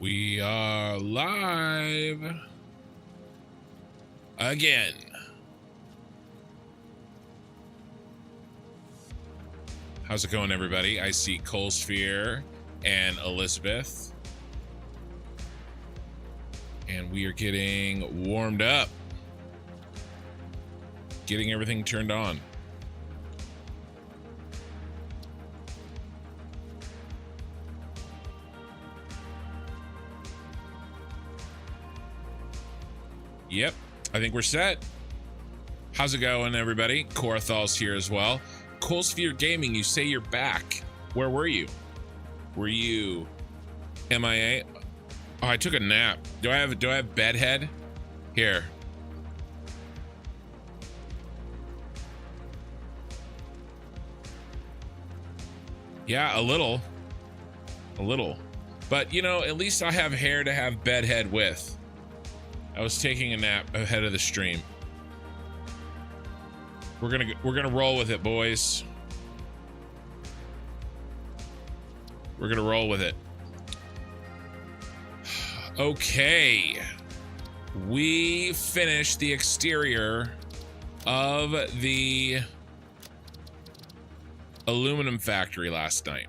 We are live again. How's it going, everybody? I see Coalsphere and Elizabeth. And we are getting warmed up. Getting everything turned on. Yep, I think we're set. How's it going, everybody? Korthal's here as well. Coalsphere Gaming, you say you're back. Where were you? Were you MIA? Oh, I took a nap. Do I have bedhead? Here. Yeah, a little. But you know, at least I have hair to have bedhead with. I was taking a nap ahead of the stream. We're gonna roll with it, boys. We're gonna roll with it. Okay. We finished the exterior of the aluminum factory last night.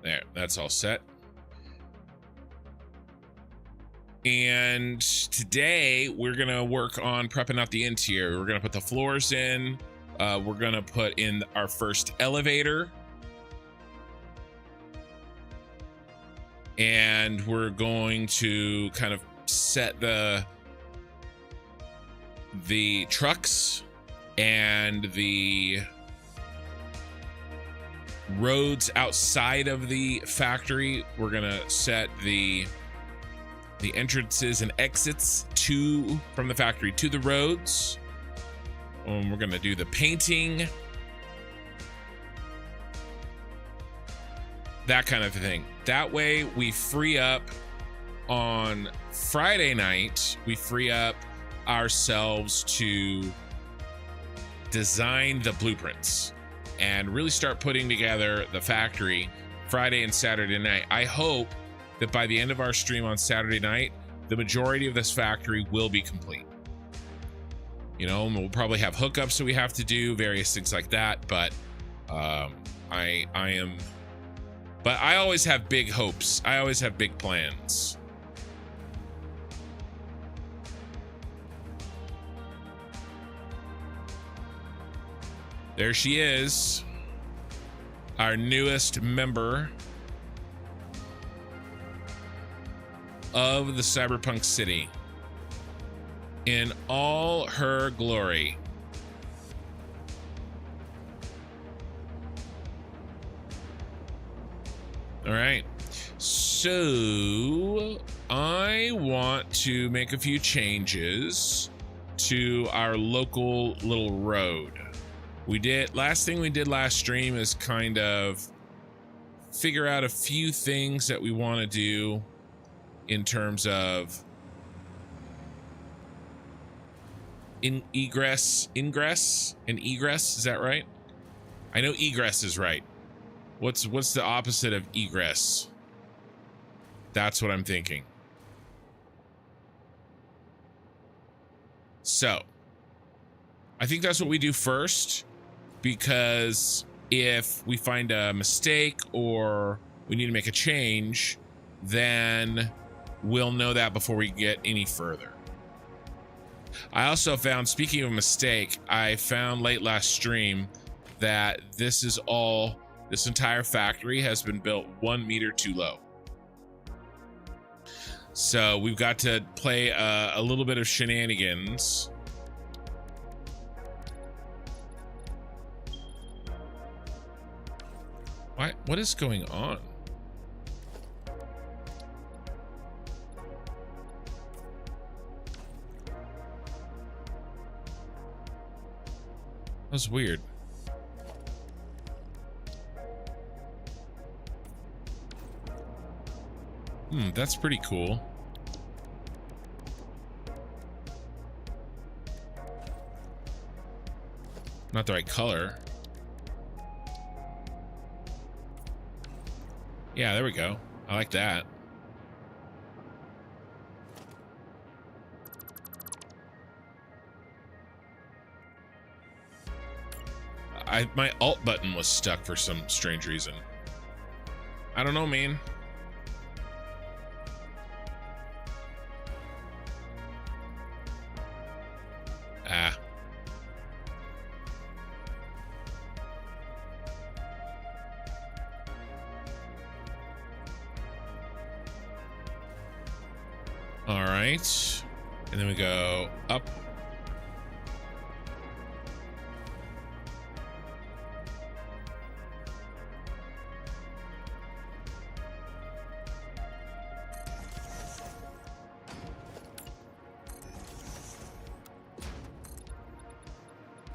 There, that's all set. And today we're gonna work on prepping out the interior. We're gonna put the floors in. We're gonna put in our first elevator. And we're going to kind of set the trucks and the roads outside of the factory. We're gonna set the entrances and exits from the factory to the roads. We're gonna do the painting, that kind of thing. That way we free up on Friday night, we free up ourselves to design the blueprints and really start putting together the factory Friday and Saturday night. I hope that by the end of our stream on Saturday night, the majority of this factory will be complete. You know, we'll probably have hookups that we have to do, various things like that, but I always have big hopes. I always have big plans. There she is, our newest member of the cyberpunk city in all her glory. All right, so I want to make a few changes to our local little road. Last thing we did last stream is kind of figure out a few things that we want to do in terms of ingress and egress. Is that right? I know egress is right. What's the opposite of egress? That's what I'm thinking. So I think that's what we do first, because if we find a mistake or we need to make a change, then we'll know that before we get any further. I also found, speaking of a mistake, I found late last stream that this entire factory has been built 1 meter too low. So we've got to play a little bit of shenanigans. What is going on? That was weird. That's pretty cool. Not the right color. Yeah, there we go. I like that. My alt button was stuck for some strange reason. I don't know, man. Ah. All right. And then we go up.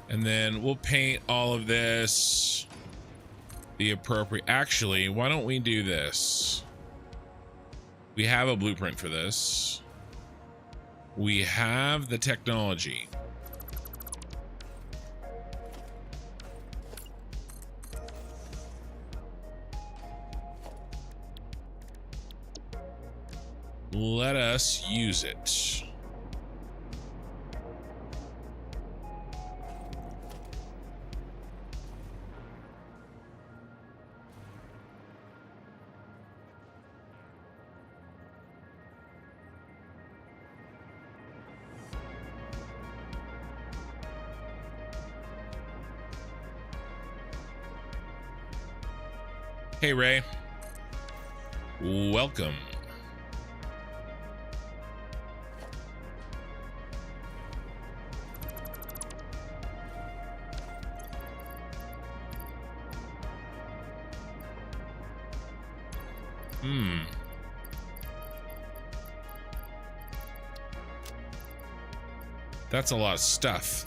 And then we'll paint all of this the appropriate. Actually, why don't we do this? We have a blueprint for this. We have the technology. Let us use it. Hey, Ray. Welcome. That's a lot of stuff.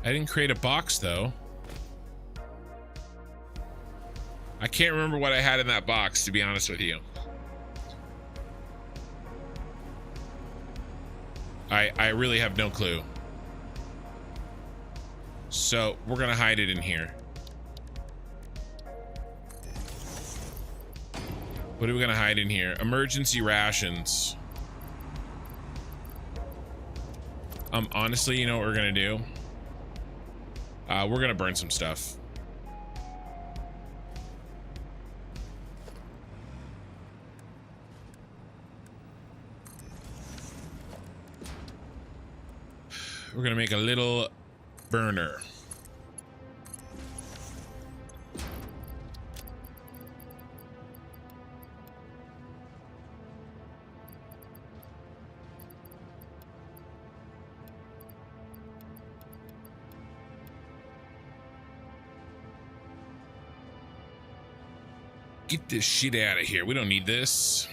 I didn't create a box though. I can't remember what I had in that box, to be honest with you. I really have no clue. So we're gonna hide it in here. What are we gonna hide in here? Emergency rations. Honestly, you know what we're gonna do? We're gonna burn some stuff. We're gonna make a little burner. Get this shit out of here. We don't need this.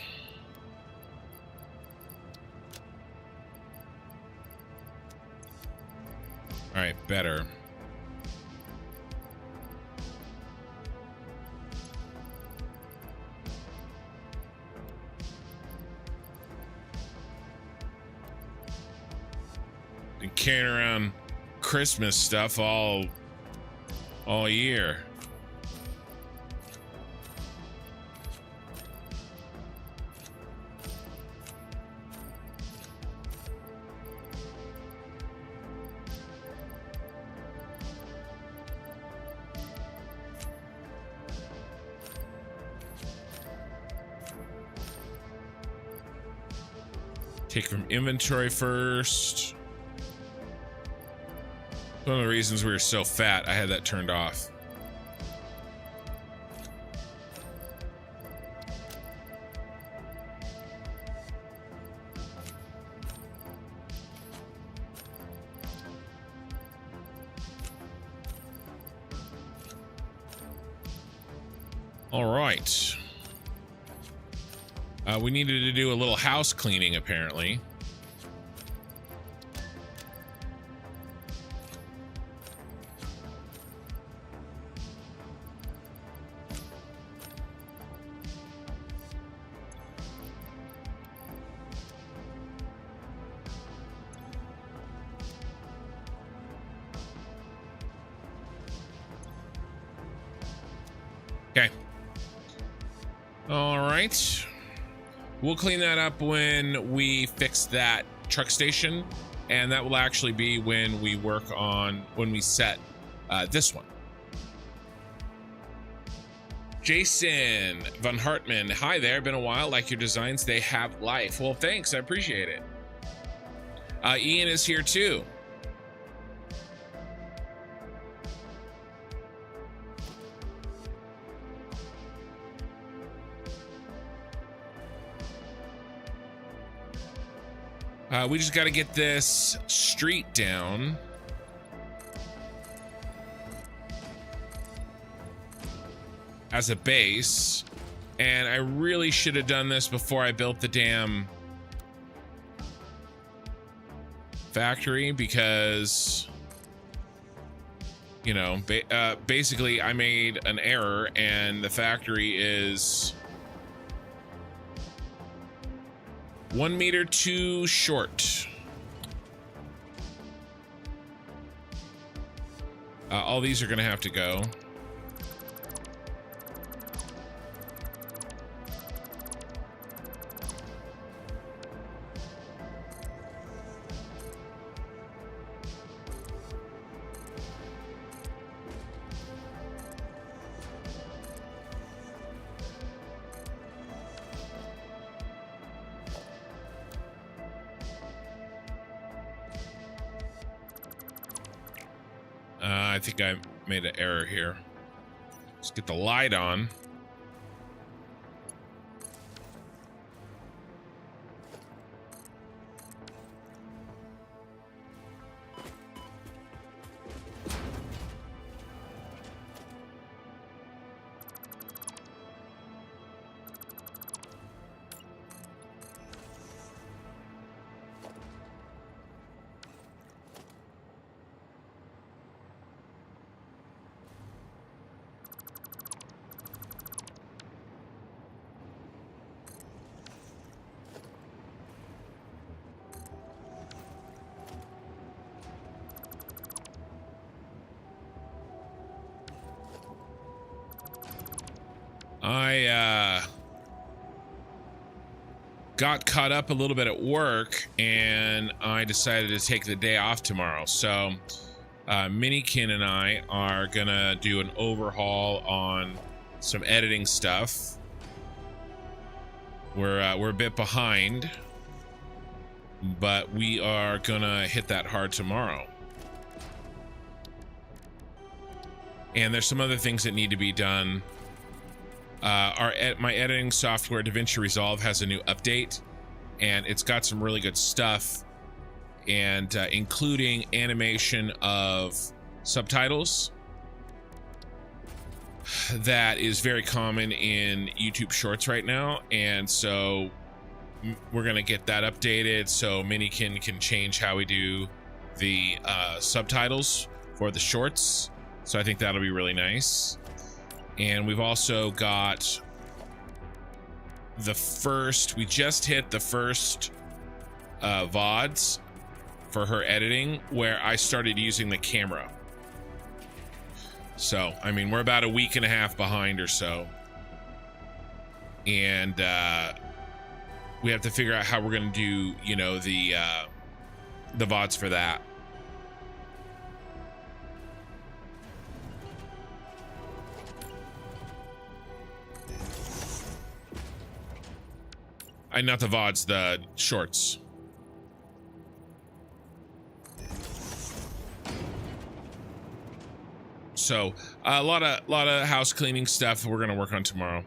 All right, better. Been carrying around Christmas stuff all year. Take from inventory first. One of the reasons we were so fat, I had that turned off. All right. We needed to do a little house cleaning, apparently. Okay. All right. We'll clean that up when we fix that truck station, and that will actually be when we work on, when we set this one. Jason Van Hartman, hi there, been a while, like your designs, they have life. Well, thanks, I appreciate it. Ian is here too. We just got to get this street down. As a base. And I really should have done this before I built the damn factory, because, you know, basically I made an error and the factory is 1 meter too short. All these are gonna have to go. I think I made an error here. Let's get the light on. I got caught up a little bit at work and I decided to take the day off tomorrow. So Minikin and I are gonna do an overhaul on some editing stuff. We're a bit behind, but we are gonna hit that hard tomorrow. And there's some other things that need to be done. My editing software, DaVinci Resolve, has a new update, and it's got some really good stuff, and including animation of subtitles that is very common in YouTube Shorts right now. And so we're gonna get that updated so Minikin can change how we do the subtitles for the shorts. So I think that'll be really nice. And we've also got we just hit the first VODs for her editing, where I started using the camera. So, I mean, we're about a week and a half behind or so. And we have to figure out how we're going to do, you know, the VODs for that. Not the VODs, the shorts. So a lot of house cleaning stuff we're gonna work on tomorrow.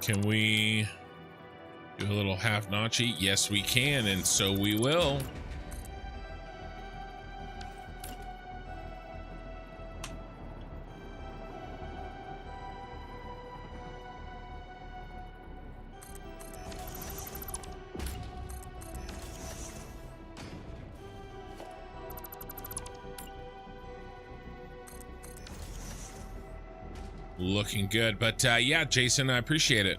Can we? Do a little half notchy. Yes, we can, and so we will. Looking good, but yeah, Jason, I appreciate it.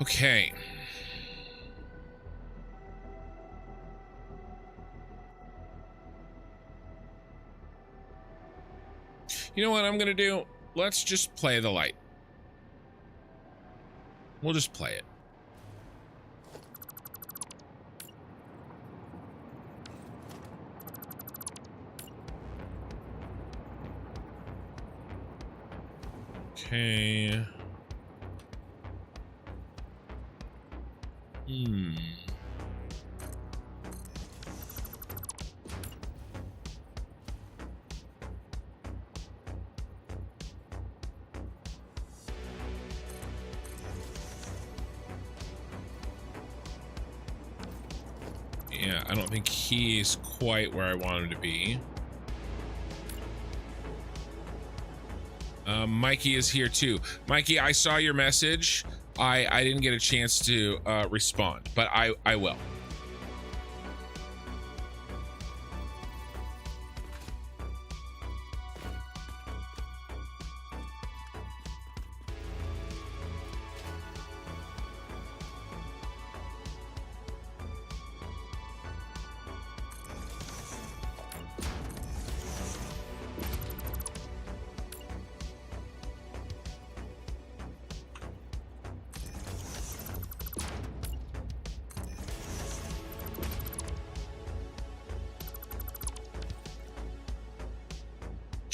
Okay. You know what I'm gonna do? Let's just play the light. We'll just play it. Okay. Yeah, I don't think he's quite where I want him to be. Mikey is here too. Mikey, I saw your message. I didn't get a chance to respond, but I will.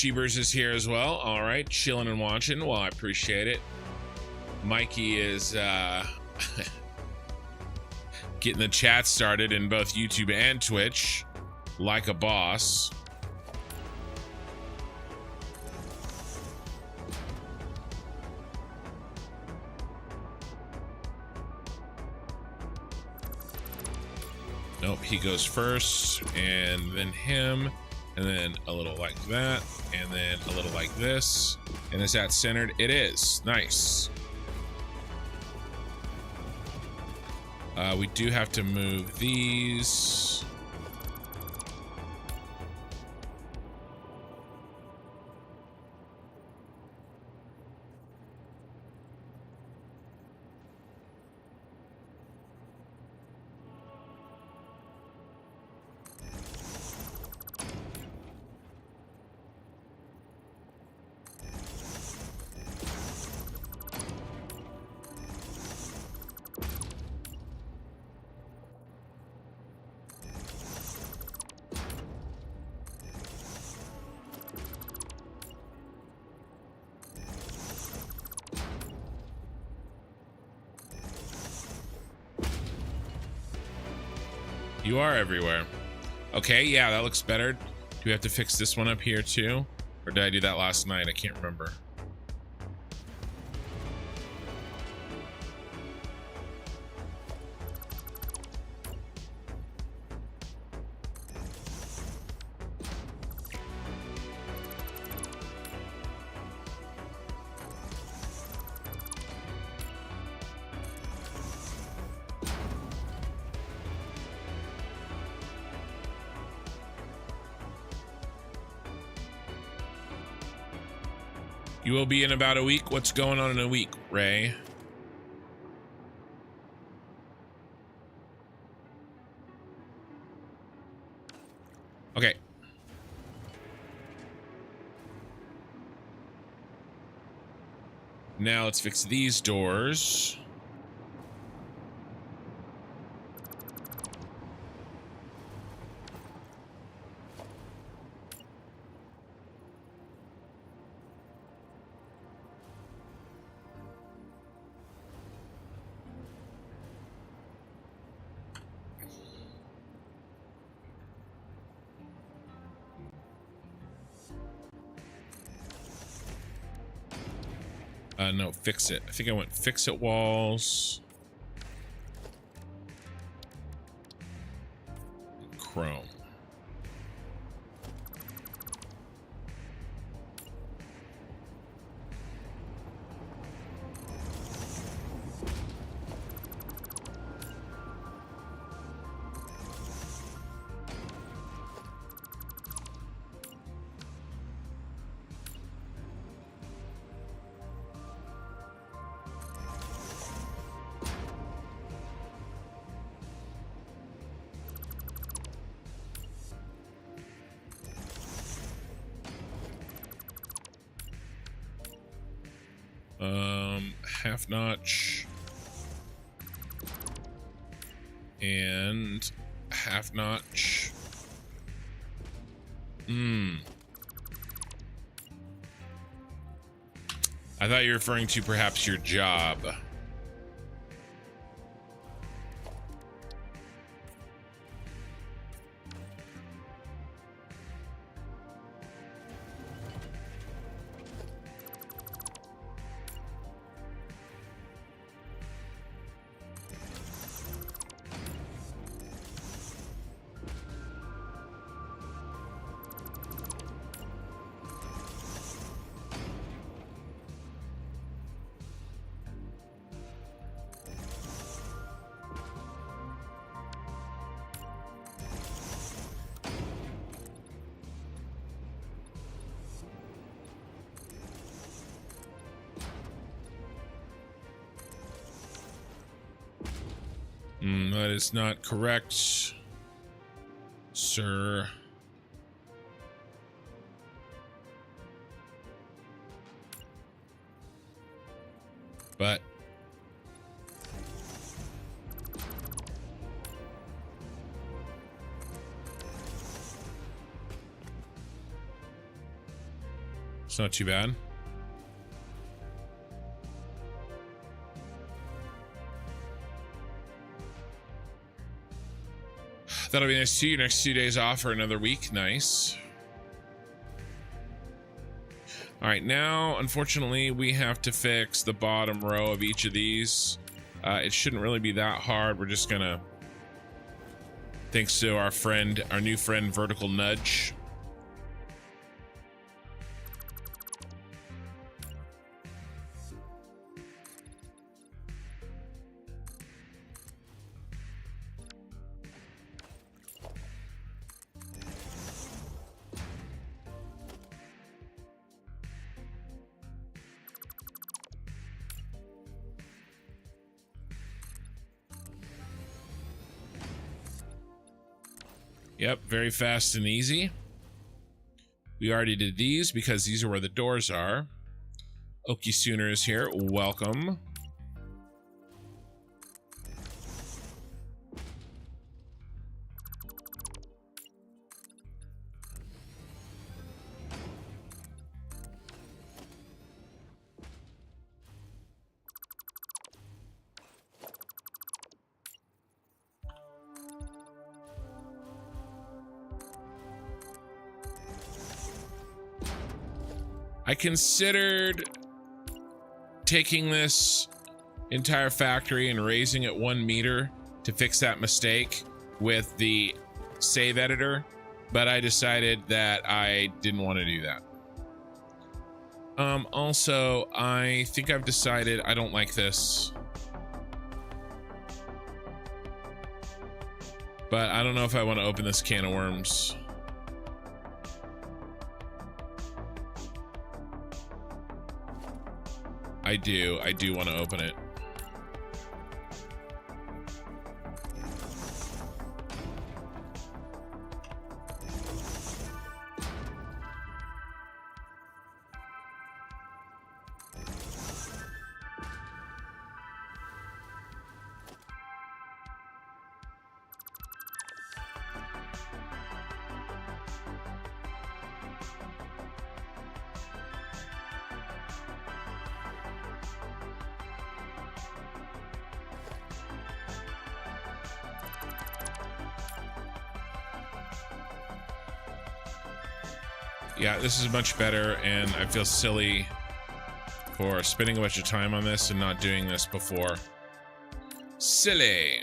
Jeebers is here as well. All right, chilling and watching. Well, I appreciate it. Mikey is getting the chat started in both YouTube and Twitch like a boss. Nope, he goes first, and then him, and then a little like that, and then a little like this. And is that centered? It is. Nice. We do have to move these. You are everywhere. Okay, yeah, that looks better. Do we have to fix this one up here too? Or did I do that last night? I can't remember. You will be in about a week. What's going on in a week, Ray? Okay. Now let's fix these doors. No, fix it. I think I went fix it walls. Chrome. Half notch and half notch. I thought you were referring to perhaps your job. That is not correct, sir. But it's not too bad. That'll be nice too. Your next 2 days off for another week. Nice. All right, now, unfortunately, we have to fix the bottom row of each of these. It shouldn't really be that hard. We're just gonna, thanks to our friend, our new friend, Vertical Nudge. Yep, very fast and easy. We already did these because these are where the doors are. Okie Sooner is here. Welcome. I considered taking this entire factory and raising it 1 meter to fix that mistake with the save editor, but I decided that I didn't want to do that. Also, I think I've decided I don't like this. But I don't know if I want to open this can of worms. I do want to open it. Yeah, this is much better, and I feel silly for spending a bunch of time on this and not doing this before. Silly.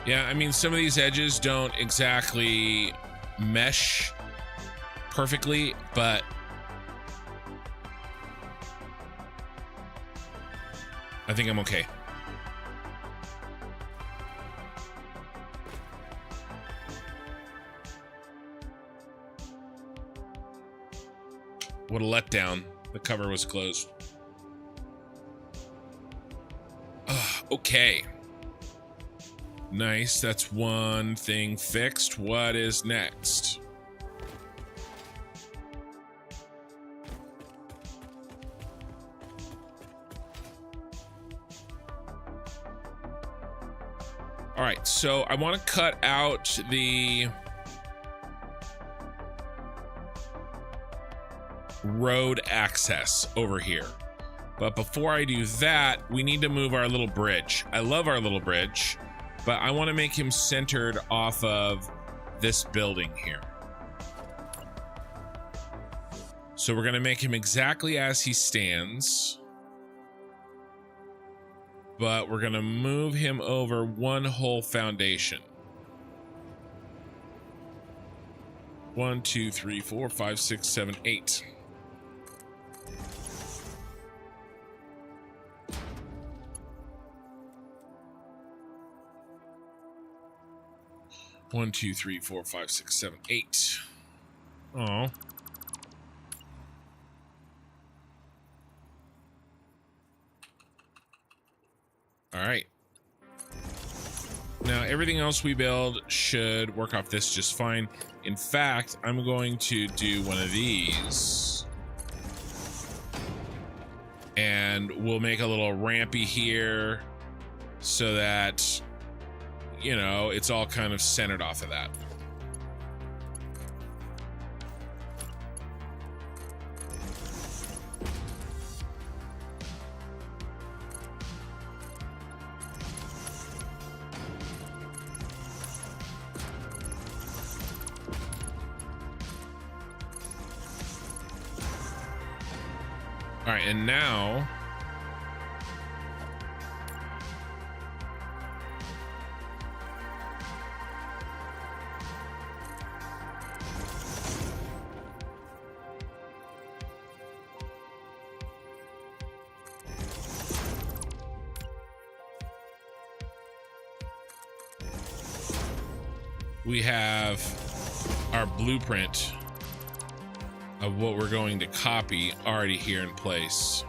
Yeah, I mean, some of these edges don't exactly mesh perfectly, but I think I'm okay. What a letdown. The cover was closed. Okay. Nice, that's one thing fixed. What is next? All right, so I want to cut out the road access over here. But before I do that, we need to move our little bridge. I love our little bridge, but I want to make him centered off of this building here. So we're going to make him exactly as he stands, but we're going to move him over one whole foundation. 1, 2, 3, 4, 5, 6, 7, 8. One, 2, 3, 4, 5, 6, 7, 8. Oh. All right. Now everything else we build should work off this just fine. In fact, I'm going to do one of these. And we'll make a little rampy here so that, you know, it's all kind of centered off of that. All right, and now we have our blueprint of what we're going to copy already here in place.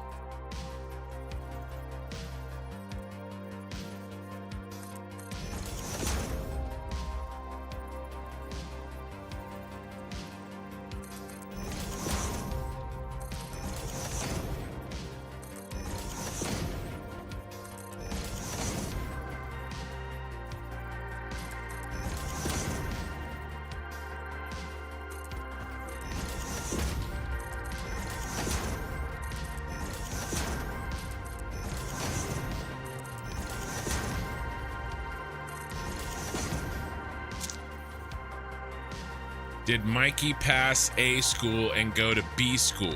Did Mikey pass A school and go to B school?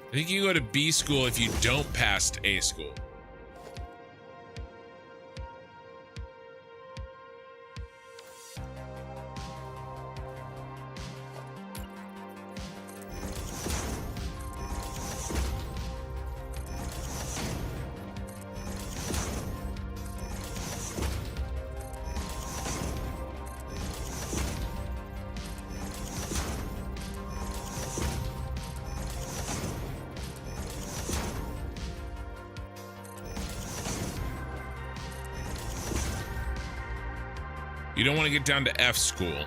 I think you go to B school if you don't pass A school. You don't want to get down to F school.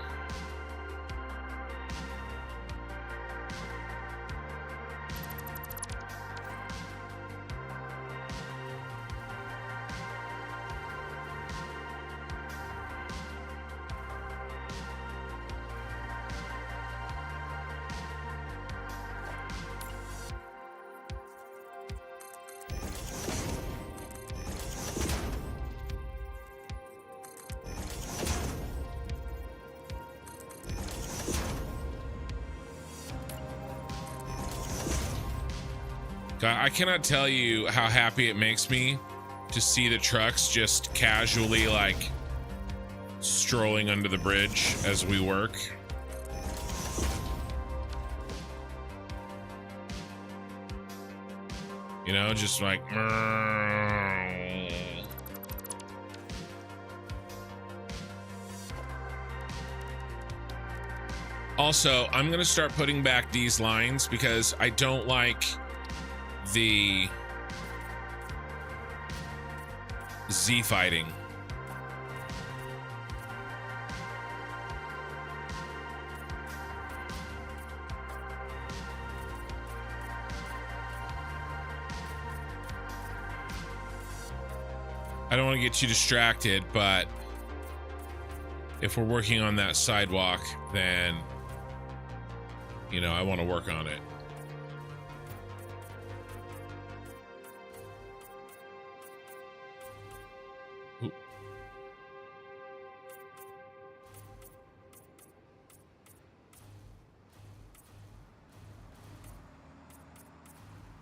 I cannot tell you how happy it makes me to see the trucks just casually like strolling under the bridge as we work. You know, just like also, I'm gonna start putting back these lines because I don't like the Z fighting. I don't want to get you distracted, but if we're working on that sidewalk, then, you know, I want to work on it.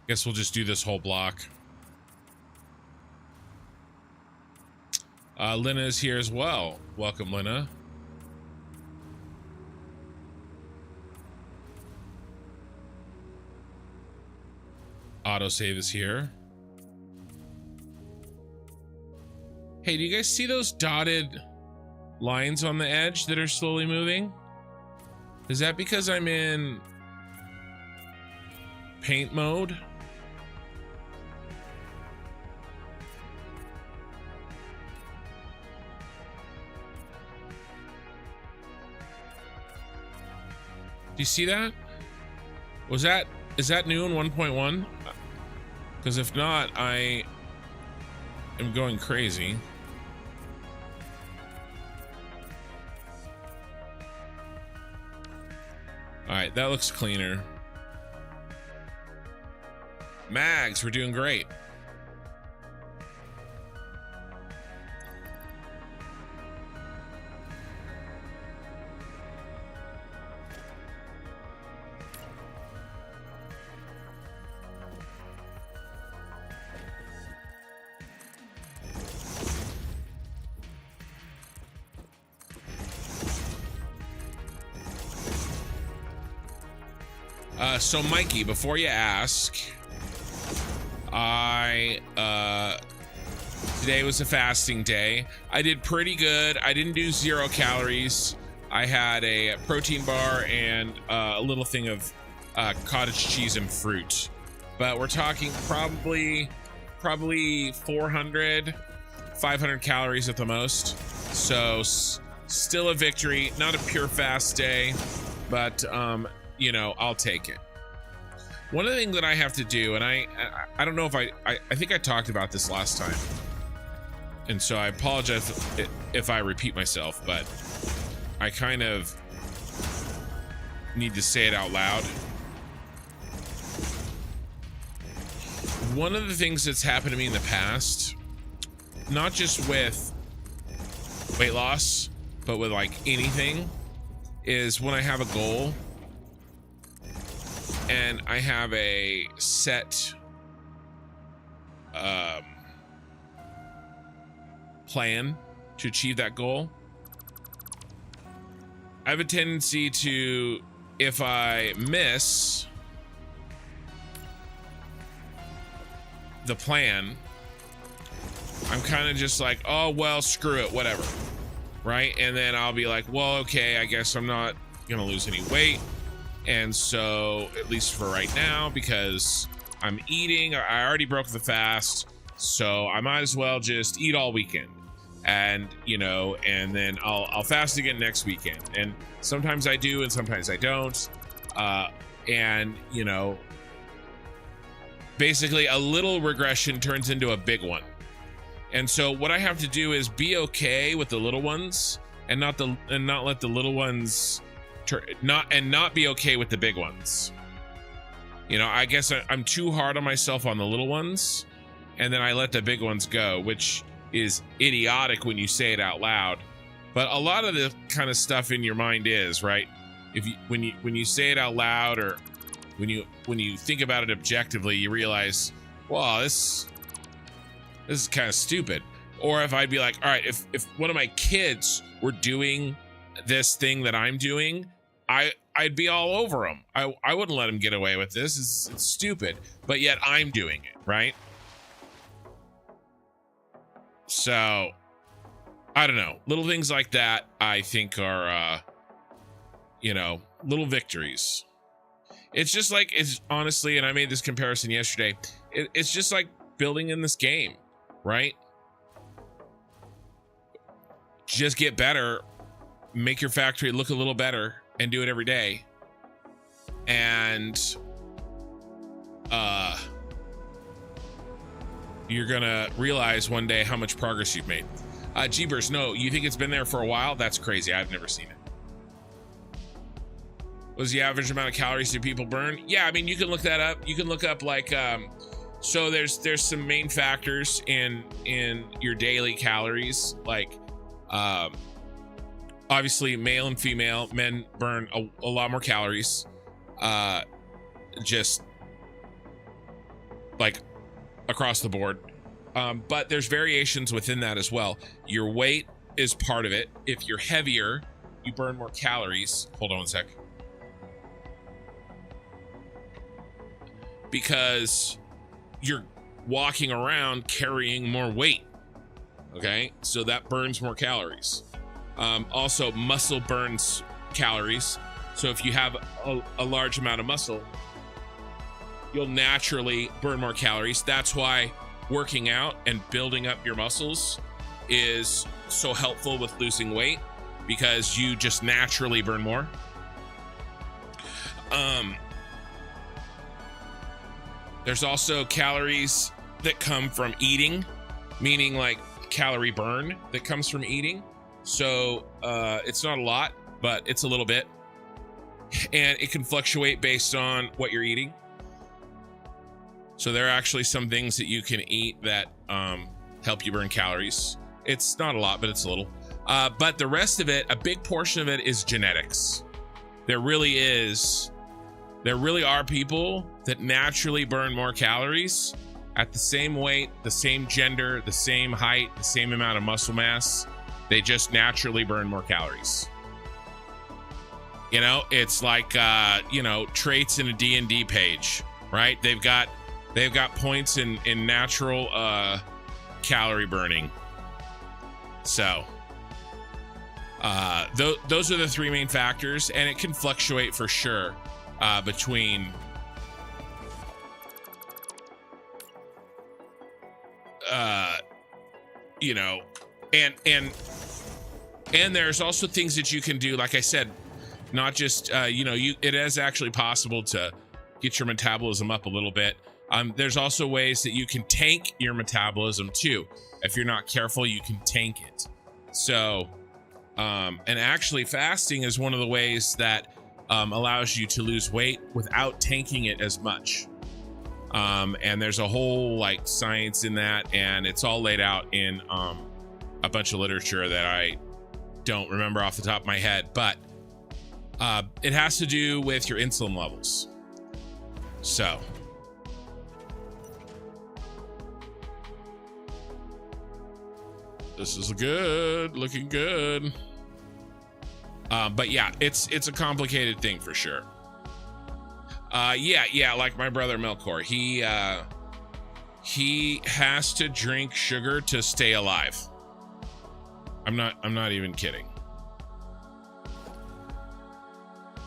Guess we'll just do this whole block. Lena is here as well. Welcome, Lena. Autosave is here. Hey, do you guys see those dotted lines on the edge that are slowly moving? Is that because I'm in paint mode? Do you see that? Is that new in 1.1? Because if not, I am going crazy. All right, that looks cleaner. Mags, we're doing great. So Mikey, before you ask, today was a fasting day. I did pretty good. I didn't do 0 calories. I had a protein bar and a little thing of cottage cheese and fruit. But we're talking probably 400, 500 calories at the most. So still a victory. Not a pure fast day, but you know, I'll take it. One of the things that I have to do, and I don't know if I think I talked about this last time, and so I apologize if I repeat myself, but I kind of need to say it out loud. One of the things that's happened to me in the past, not just with weight loss, but with like anything, is when I have a goal and I have a set plan to achieve that goal, I have a tendency to, if I miss the plan, I'm kind of just like, oh, well, screw it, whatever. Right? And then I'll be like, well, okay, I guess I'm not gonna lose any weight. And so, at least for right now, because I'm eating, I already broke the fast, so I might as well just eat all weekend. and you know, and then I'll fast again next weekend. And sometimes I do, and sometimes I don't. And you know, basically a little regression turns into a big one. And so what I have to do is be okay with the little ones, and not let the little ones not be okay with the big ones. You know, I guess I'm too hard on myself on the little ones, and then I let the big ones go, which is idiotic when you say it out loud. But a lot of the kind of stuff in your mind is, right? When you say it out loud, or when you think about it objectively, you realize, wow, this is kind of stupid. Or if I'd be like, all right, if one of my kids were doing this thing that I'm doing, I'd be all over them. I wouldn't let them get away with this. It's stupid, but yet I'm doing it, right? So I don't know, little things like that I think are you know, little victories. It's just like, it's honestly, and I made this comparison yesterday, it's just like building in this game, right? Just get better, make your factory look a little better, and do it every day. And you're gonna realize one day how much progress you've made. Jeebers, no, you think it's been there for a while? That's crazy. I've never seen it. What's the average amount of calories do people burn? Yeah, I mean, you can look that up. You can look up like so there's some main factors in your daily calories, like obviously male and female. Men burn a lot more calories, just like across the board, but there's variations within that as well. Your weight is part of it. If you're heavier, you burn more calories. Hold on one sec. Because you're walking around carrying more weight. Okay, so that burns more calories. Also, muscle burns calories. So if you have a large amount of muscle, you'll naturally burn more calories. That's why working out and building up your muscles is so helpful with losing weight, because you just naturally burn more. There's also calories that come from eating, meaning like calorie burn that comes from eating. So it's not a lot, but it's a little bit, and it can fluctuate based on what you're eating. So there are actually some things that you can eat that help you burn calories. It's not a lot, but it's a little. But the rest of it, a big portion of it, is genetics. There really is. There really are people that naturally burn more calories at the same weight, the same gender, the same height, the same amount of muscle mass. They just naturally burn more calories. You know, it's like you know, traits in a D&D page, right? They've got points in natural calorie burning. So those are the three main factors, and it can fluctuate for sure between you know, and there's also things that you can do, like I said, not just you know, it is actually possible to get your metabolism up a little bit. There's also ways that you can tank your metabolism too. If you're not careful, you can tank it. So and actually fasting is one of the ways that allows you to lose weight without tanking it as much. And there's a whole like science in that, and it's all laid out in a bunch of literature that I don't remember off the top of my head, but it has to do with your insulin levels. So this is looking good. But yeah, it's a complicated thing for sure. Yeah, like my brother Melkor, he has to drink sugar to stay alive. I'm not even kidding.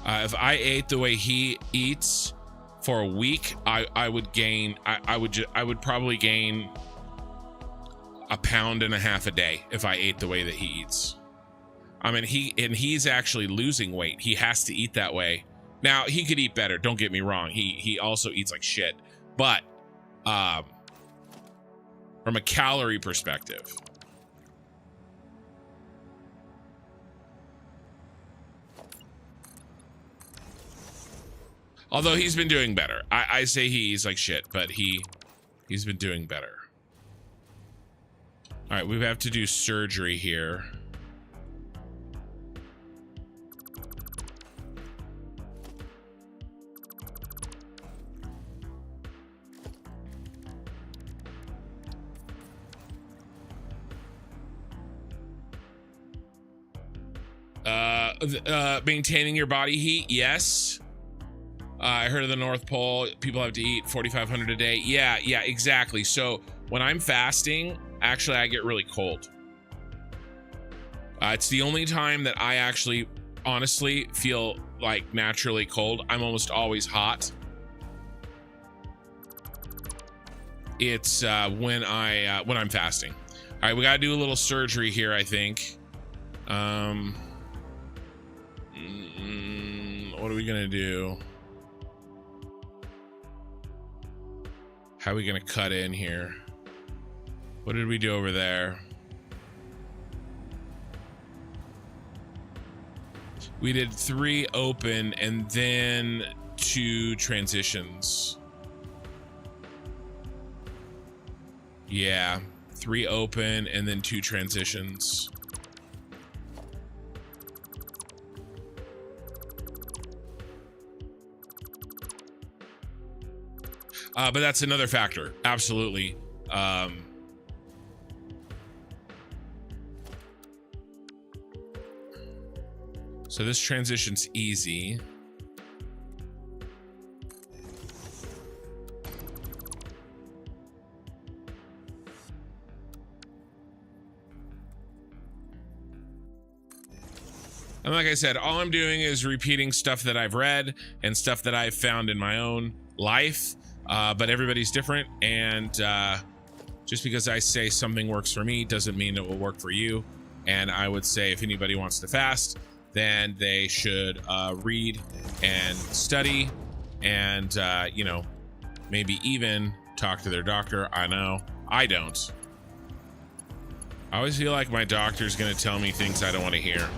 If I ate the way he eats for a week, I would probably gain 1.5 pounds a day if I ate the way that he eats. I mean, he's actually losing weight. He has to eat that way. Now, he could eat better, don't get me wrong. He also eats like shit. But from a calorie perspective, although he's been doing better. I say he's like shit, but he's been doing better. All right, we have to do surgery here. Maintaining your body heat, yes. I heard of the North Pole, people have to eat 4,500 a day. Yeah, exactly. So when I'm fasting, actually I get really cold. It's the only time that I actually honestly feel like naturally cold. I'm almost always hot. It's when I'm fasting. All right, we gotta do a little surgery here, I think. What are we gonna do? How are we gonna cut in here? What did we do over there? We did 3 open and then 2 transitions. Yeah, 3 open and then 2 transitions. But that's another factor. Absolutely. So this transition's easy. And like I said, all I'm doing is repeating stuff that I've read and stuff that I've found in my own life. But everybody's different, and just because I say something works for me doesn't mean it will work for you. And I would say if anybody wants to fast, then they should read and study and you know, maybe even talk to their doctor. I know I don't. I always feel like my doctor's gonna tell me things I don't want to hear.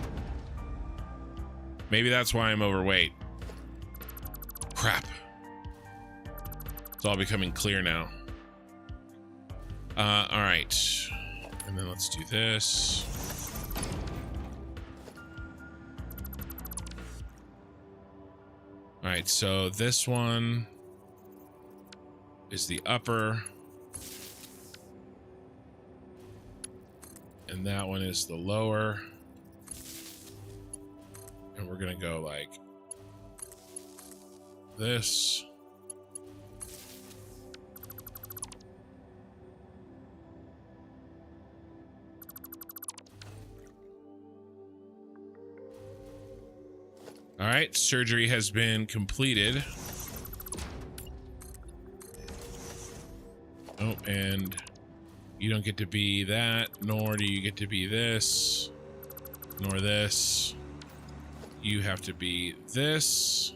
Maybe that's why I'm overweight. Crap. It's all becoming clear now. All right. And then let's do this. All right, so this one is the upper. And that one is the lower. And we're gonna go like this. All right, surgery has been completed. Oh, and you don't get to be that, nor do you get to be this, nor this. You have to be this.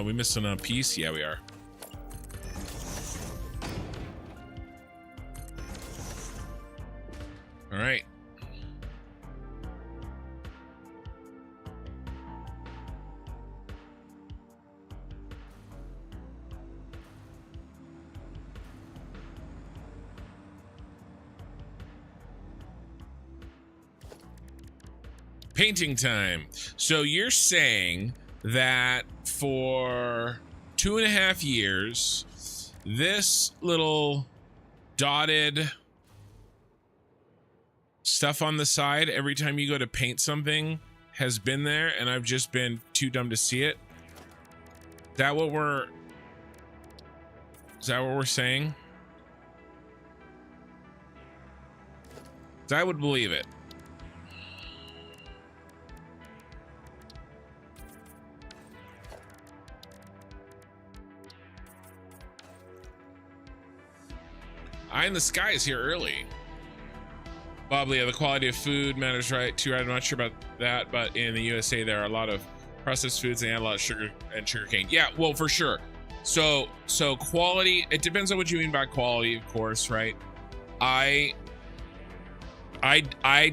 We missing a piece? Yeah, we are. All right. Painting time. So you're saying that for 2.5 years, this little dotted stuff on the side, every time you go to paint something, has been there, and I've just been too dumb to see it? Is that what we're saying? I would believe it. Eye in the Sky is here early. Bob Leah, the quality of food matters, right? Too right. I'm not sure about that, but in the USA, there are a lot of processed foods and a lot of sugar and sugar cane. Yeah, well, for sure. So quality, it depends on what you mean by quality, of course, right? I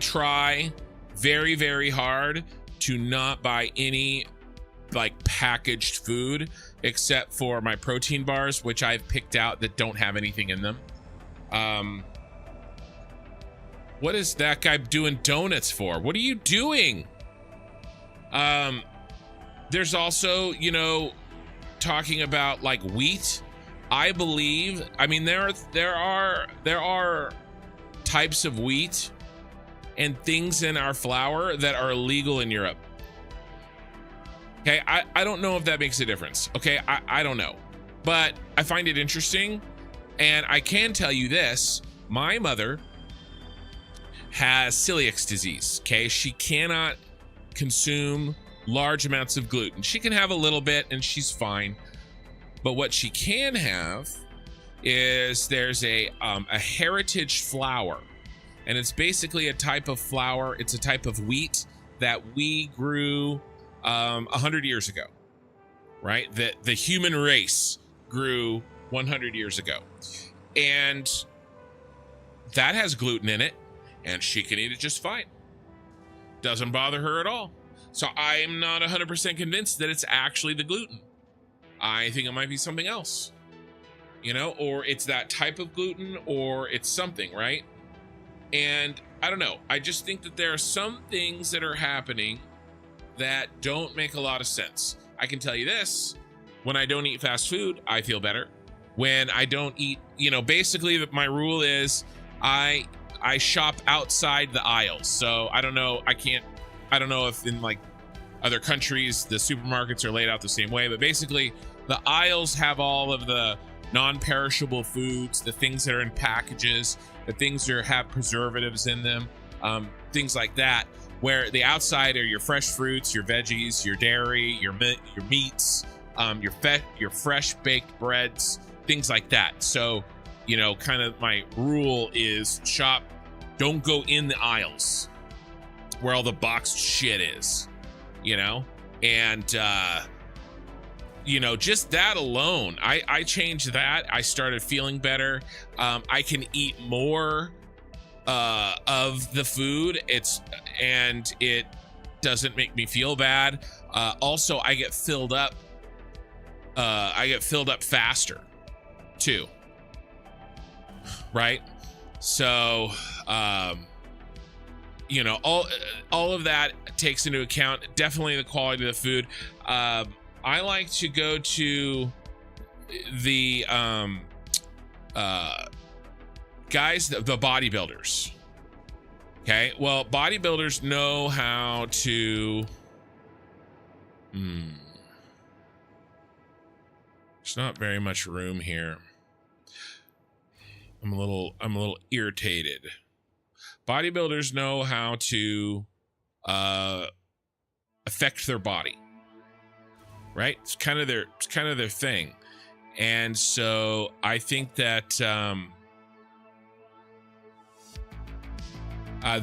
try very, very hard to not buy any like packaged food except for my protein bars, which I've picked out that don't have anything in them. What is that guy doing donuts for? What are you doing? There's also, you know, talking about like wheat. I believe, I mean, there are types of wheat and things in our flour that are illegal in Europe. Okay, I don't know if that makes a difference. Okay, I don't know, but I find it interesting. And I can tell you this, my mother has celiac disease, okay? She cannot consume large amounts of gluten. She can have a little bit and she's fine. But what she can have is there's a heritage flour. And it's basically a type of flour. It's a type of wheat that we grew 100 years ago, right? That the human race grew 100 years ago. And that has gluten in it, and she can eat it just fine. Doesn't bother her at all. So I'm not 100% convinced that it's actually the gluten. I think it might be something else, you know, or it's that type of gluten, or it's something, right? And I don't know. I just think that there are some things that are happening that don't make a lot of sense. I can tell you this, when I don't eat fast food, I feel better. When I don't eat, you know, basically my rule is I shop outside the aisles. So I don't know if in like other countries, the supermarkets are laid out the same way, but basically the aisles have all of the non-perishable foods, the things that are in packages, the things that have preservatives in them, things like that, where the outside are your fresh fruits, your veggies, your dairy, your meats, your fresh baked breads, things like that. So, you know, kind of my rule is shop, don't go in the aisles where all the boxed shit is, you know? And, you know, just that alone, I changed that. I started feeling better. I can eat more of the food. And it doesn't make me feel bad. Also, I get filled up. I get filled up faster too. Right? So, you know, all of that takes into account definitely the quality of the food. I like to go to the guys, the bodybuilders. Okay, well, bodybuilders know how to. There's not very much room here. I'm a little irritated. Bodybuilders know how to affect their body, right? It's kind of their thing, and so I think that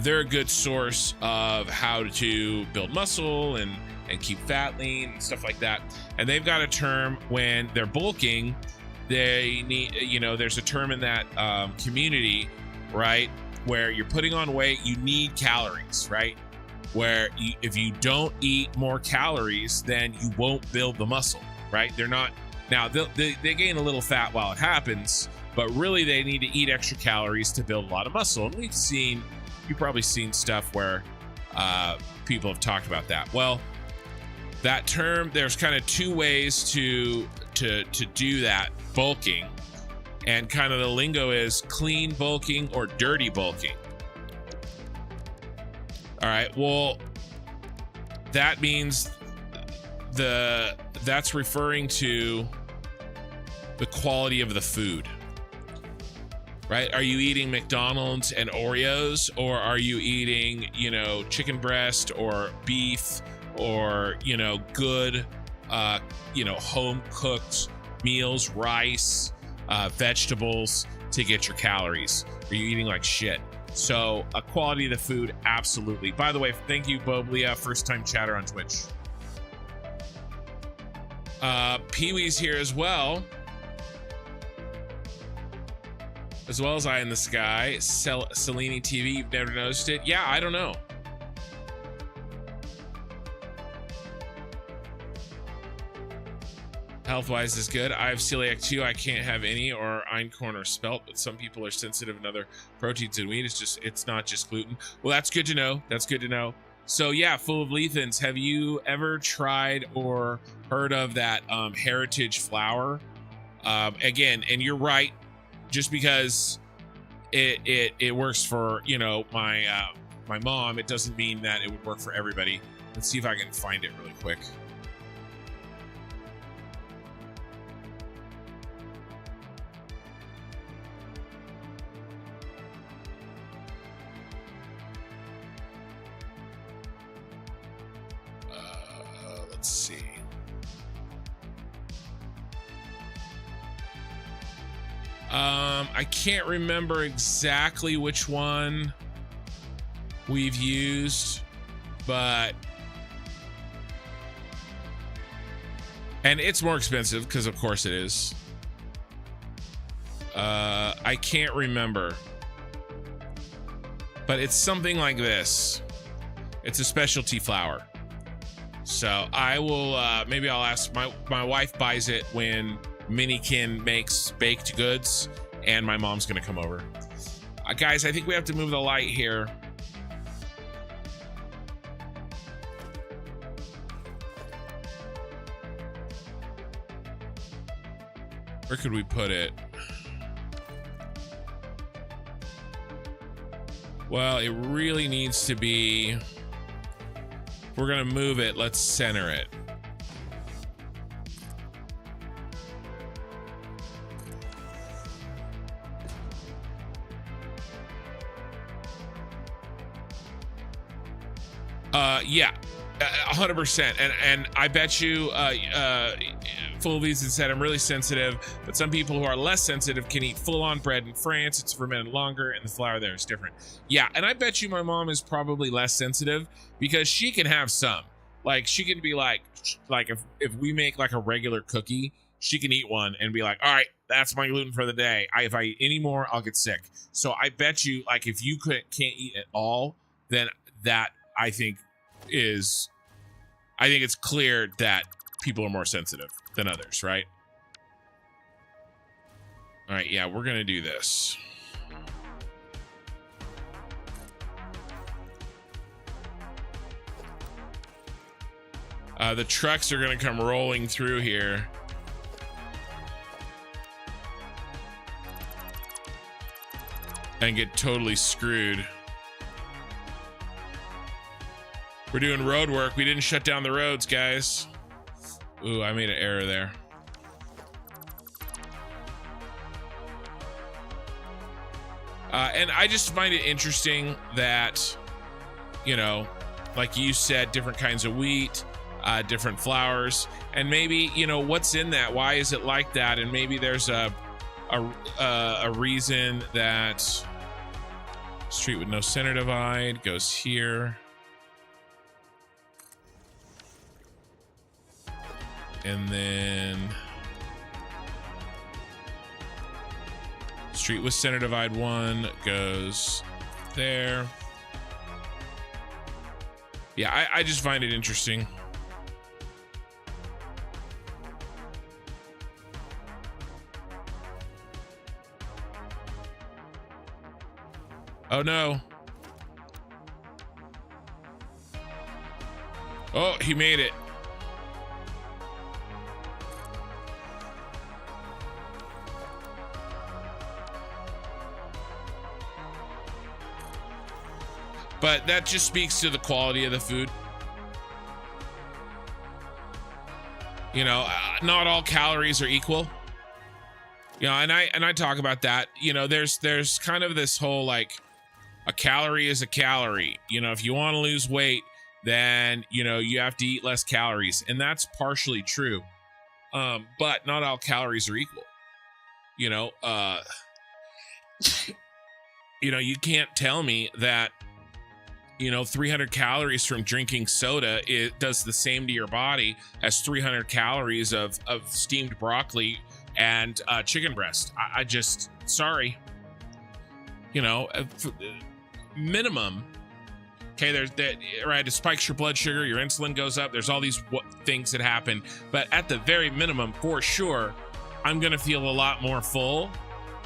they're a good source of how to build muscle and keep fat lean and stuff like that. And they've got a term when they're bulking. They need, you know, there's a term in that community, right, where you're putting on weight, you need calories, right? Where if you don't eat more calories, then you won't build the muscle, right? They're not, now they gain a little fat while it happens, but really they need to eat extra calories to build a lot of muscle. And you've probably seen stuff where people have talked about that. Well, that term, there's kind of two ways to do that bulking, and kind of the lingo is clean bulking or dirty bulking. All right, well, that means that's referring to the quality of the food. right? Are you eating McDonald's and Oreos, or are you eating, you know, chicken breast or beef or, you know, good, you know, home cooked meals, rice, vegetables to get your calories? Are you eating like shit? So quality of the food, absolutely. By the way, thank you, Boblia, first time chatter on Twitch. Pee-wee's here as well. As well as Eye in the Sky. Cellini TV, you've never noticed it? Yeah, I don't know. Health-wise is good. I have celiac too. I can't have any or einkorn or spelt, but some people are sensitive in other proteins in wheat. It's not just gluten. Well, that's good to know. That's good to know. So yeah, full of Lethans. Have you ever tried or heard of that heritage flour? Again, and you're right. Just because it works for, you know, my mom, it doesn't mean that it would work for everybody. Let's see if I can find it really quick. Let's see. I can't remember exactly which one we've used, but and it's more expensive because of course it is. I can't remember, but it's something like this. It's a specialty flour. So I will maybe I'll ask my wife buys it when Minikin makes baked goods, and my mom's gonna come over. Guys, I think we have to move the light here. Where could we put it? Well, it really needs to be, if we're gonna move it, let's center it. Yeah, 100%. And I bet you, Full Visa said I'm really sensitive, but some people who are less sensitive can eat full-on bread in France. It's fermented longer, and the flour there is different. Yeah, and I bet you my mom is probably less sensitive because she can have some. Like, she can be like if we make like a regular cookie, she can eat one and be like, all right, that's my gluten for the day. If I eat any more, I'll get sick. So I bet you, like, if you can't eat at all, then that I think it's clear that people are more sensitive than others, right? All right, yeah, we're gonna do this. The trucks are gonna come rolling through here. And get totally screwed. We're doing road work. We didn't shut down the roads, guys. Ooh, I made an error there. And I just find it interesting that, you know, like you said, different kinds of wheat, different flours, and maybe, you know, what's in that? Why is it like that? And maybe there's a reason that street with no center divide goes here. And then street with center divide 1 goes there. Yeah, I just find it interesting. Oh no. Oh, he made it. But that just speaks to the quality of the food. You know, not all calories are equal. You know, and I talk about that. You know, there's kind of this whole like, a calorie is a calorie. You know, if you want to lose weight, then, you know, you have to eat less calories. And that's partially true. But not all calories are equal. You know, you know, you can't tell me that, you know, 300 calories from drinking soda, it does the same to your body as 300 calories of steamed broccoli and chicken breast. I just, sorry. You know, minimum. Okay, there's that, right? It spikes your blood sugar, your insulin goes up. There's all these things that happen, but at the very minimum, for sure, I'm gonna feel a lot more full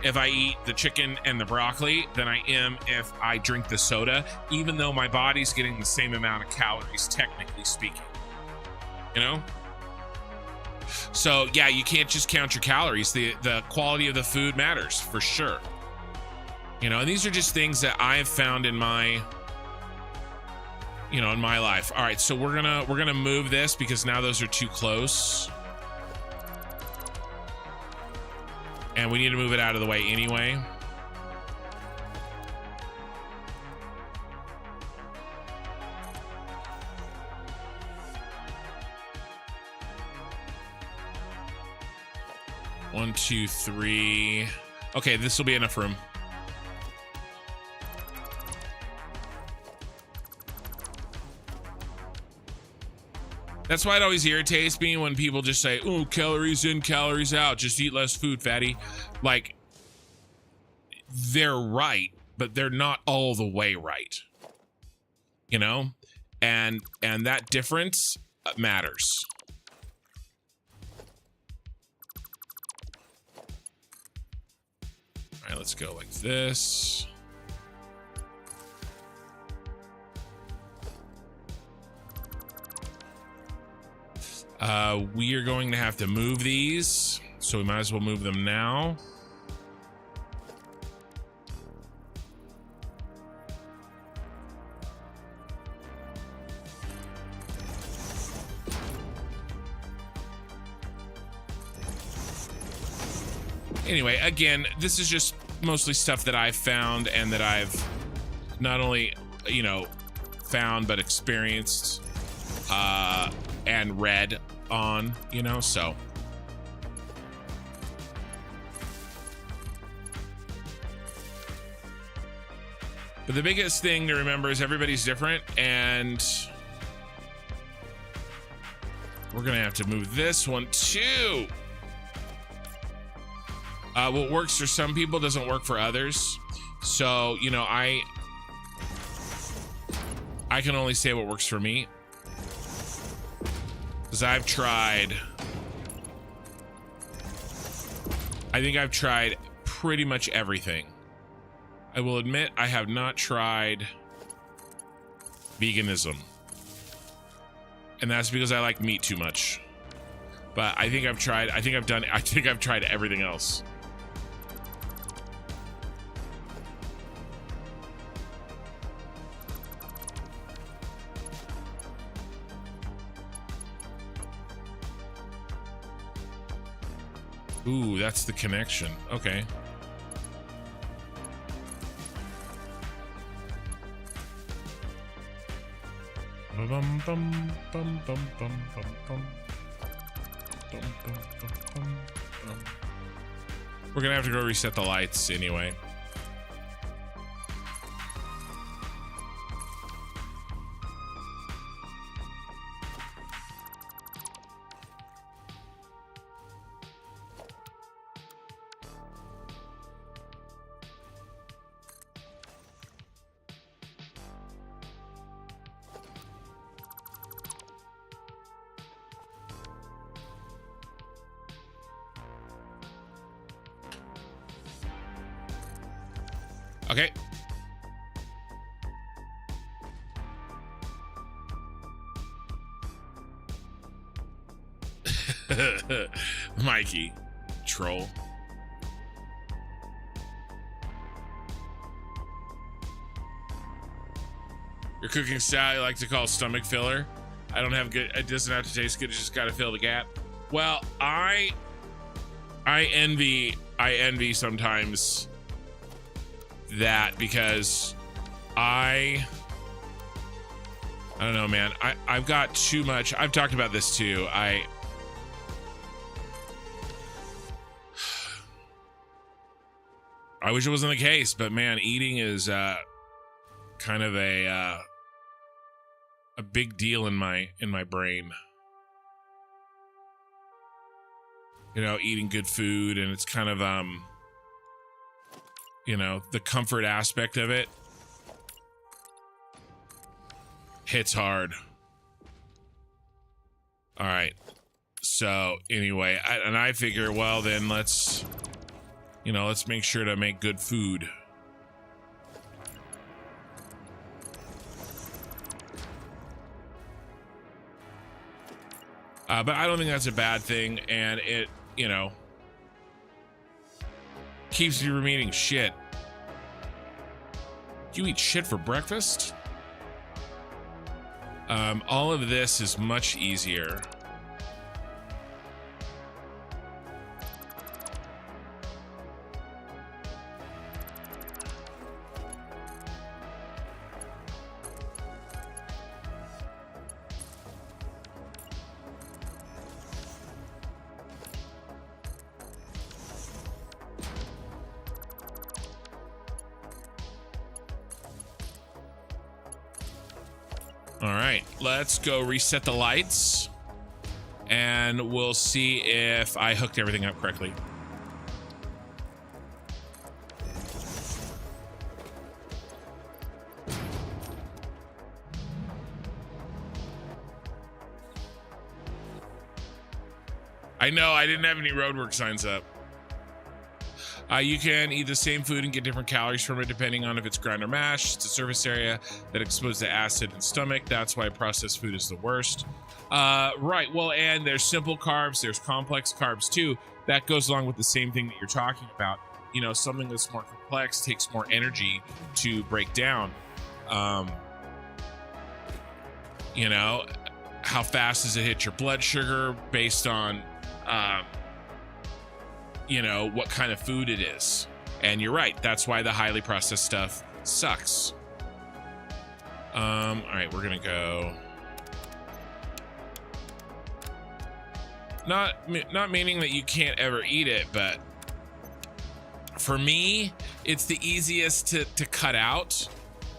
if I eat the chicken and the broccoli than I am if I drink the soda, even though my body's getting the same amount of calories, technically speaking. You know? So yeah, you can't just count your calories. The quality of the food matters for sure. You know, and these are just things that I have found in my, you know, in my life. All right, so we're gonna move this because now those are too close. And we need to move it out of the way anyway. One, two, three. Okay, this will be enough room. That's why it always irritates me when people just say, oh, calories in, calories out, just eat less food, fatty. Like, they're right, but they're not all the way right. You know? And that difference matters. All right, let's go like this. We are going to have to move these, so we might as well move them now. Anyway, again, this is just mostly stuff that I've found and that I've not only, you know, found, but experienced and read on, you know, so. But the biggest thing to remember is everybody's different, and we're gonna have to move this one too. What works for some people doesn't work for others. So, you know, I can only say what works for me. Because I think I've tried pretty much everything. I will admit I have not tried veganism. And that's because I like meat too much. But I think I've tried everything else. Ooh, that's the connection. Okay. We're gonna have to go reset the lights anyway. Okay. Mikey, troll. Your cooking style you like to call stomach filler. I don't have good, it doesn't have to taste good, it just gotta fill the gap. Well, I envy I envy sometimes that, because I don't know, man. I've got too much. I've talked about this too. I wish it wasn't the case, but man, eating is kind of a big deal in my brain. You know, eating good food, and it's kind of you know, the comfort aspect of it hits hard. All right. So anyway, I figure, well, then let's make sure to make good food. But I don't think that's a bad thing, and it, you know, keeps you from eating shit. You eat shit for breakfast? All of this is much easier. All right, let's go reset the lights, and we'll see if I hooked everything up correctly. I know, I didn't have any roadwork signs up. You can eat the same food and get different calories from it depending on if it's ground or mashed. It's a surface area that exposed to acid and stomach. That's why processed food is the worst. Right, well, and there's simple carbs, there's complex carbs too. That goes along with the same thing that you're talking about. You know, something that's more complex takes more energy to break down. You know, how fast does it hit your blood sugar based on you know, what kind of food it is. And you're right, that's why the highly processed stuff sucks. All right, we're gonna go. Not meaning that you can't ever eat it, but for me, it's the easiest to cut out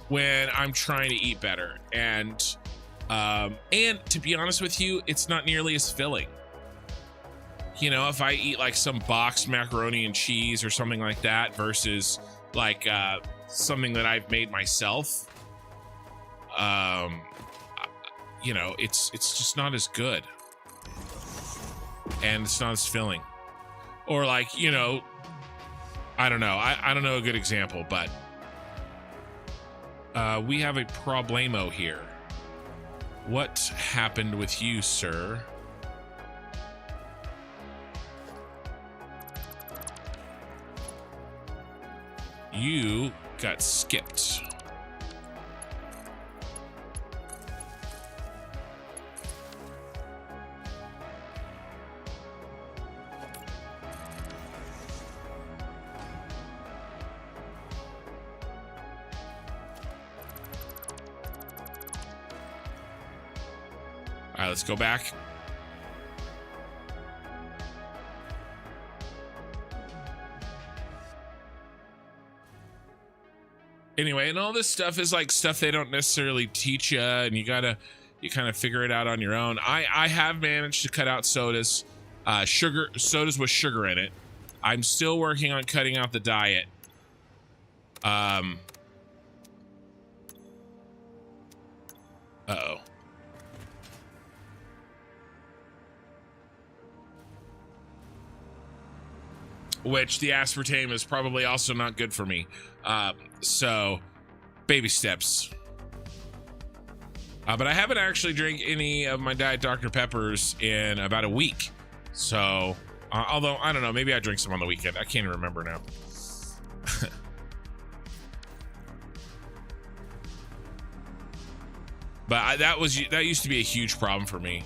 when I'm trying to eat better. And to be honest with you, it's not nearly as filling. You know, if I eat like some boxed macaroni and cheese or something like that versus like something that I've made myself, you know, it's just not as good, and it's not as filling. Or like, you know, I don't know. I don't know a good example, but we have a problemo here. What happened with you, sir? You got skipped. All right, let's go back. Anyway, and all this stuff is like stuff they don't necessarily teach you, and you kind of figure it out on your own. I have managed to cut out sodas, sodas with sugar in it. I'm still working on cutting out the diet. Uh-oh. Which the aspartame is probably also not good for me. So baby steps. But I haven't actually drank any of my Diet Dr. Peppers in about a week. So, although I don't know, maybe I drink some on the weekend. I can't even remember now. But that used to be a huge problem for me.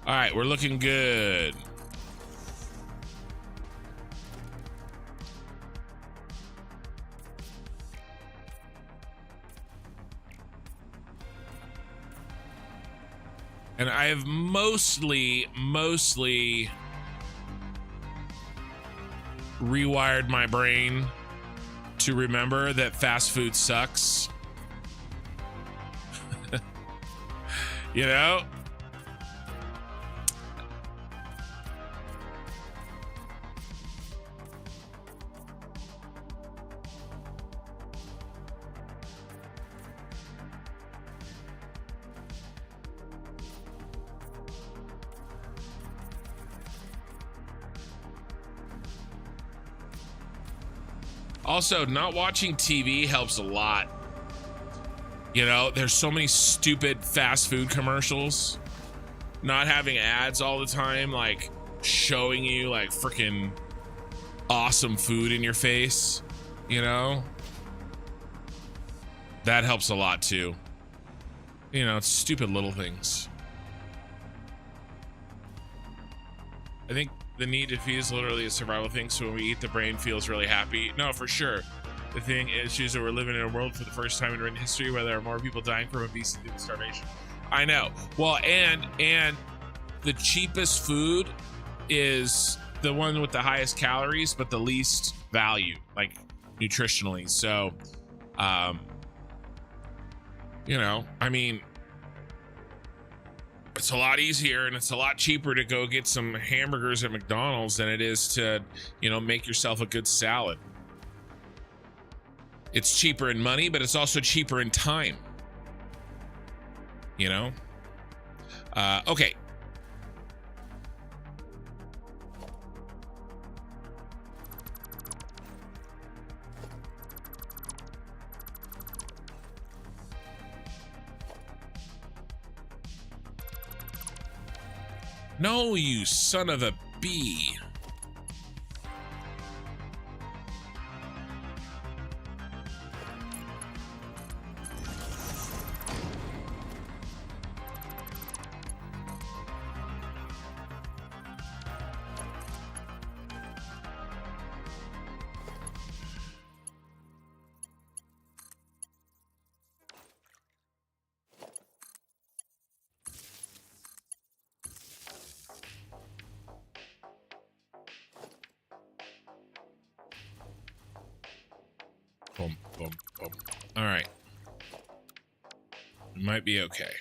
All right, we're looking good. And I have mostly rewired my brain to remember that fast food sucks. You know? Also, not watching TV helps a lot. You know, there's so many stupid fast food commercials. Not having ads all the time, like showing you like freaking awesome food in your face, you know? That helps a lot too. You know, it's stupid little things. I think the need to feed is literally a survival thing, so when we eat, the brain feels really happy. No, for sure. The thing is that we're living in a world for the first time in written history where there are more people dying from obesity than starvation. I know. Well, and the cheapest food is the one with the highest calories, but the least value, like nutritionally. So, you know, I mean, it's a lot easier and it's a lot cheaper to go get some hamburgers at McDonald's than it is to, you know, make yourself a good salad. It's cheaper in money, but it's also cheaper in time. You know? Okay. No, you son of a bee. Boom, boom, boom. All right. It might be okay.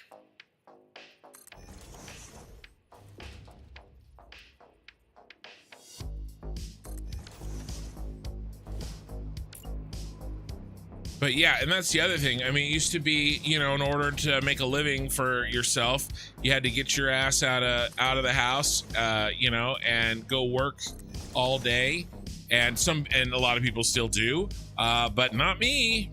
But yeah, and that's the other thing. I mean, it used to be, you know, in order to make a living for yourself, you had to get your ass out of the house, you know, and go work all day. And a lot of people still do, but not me.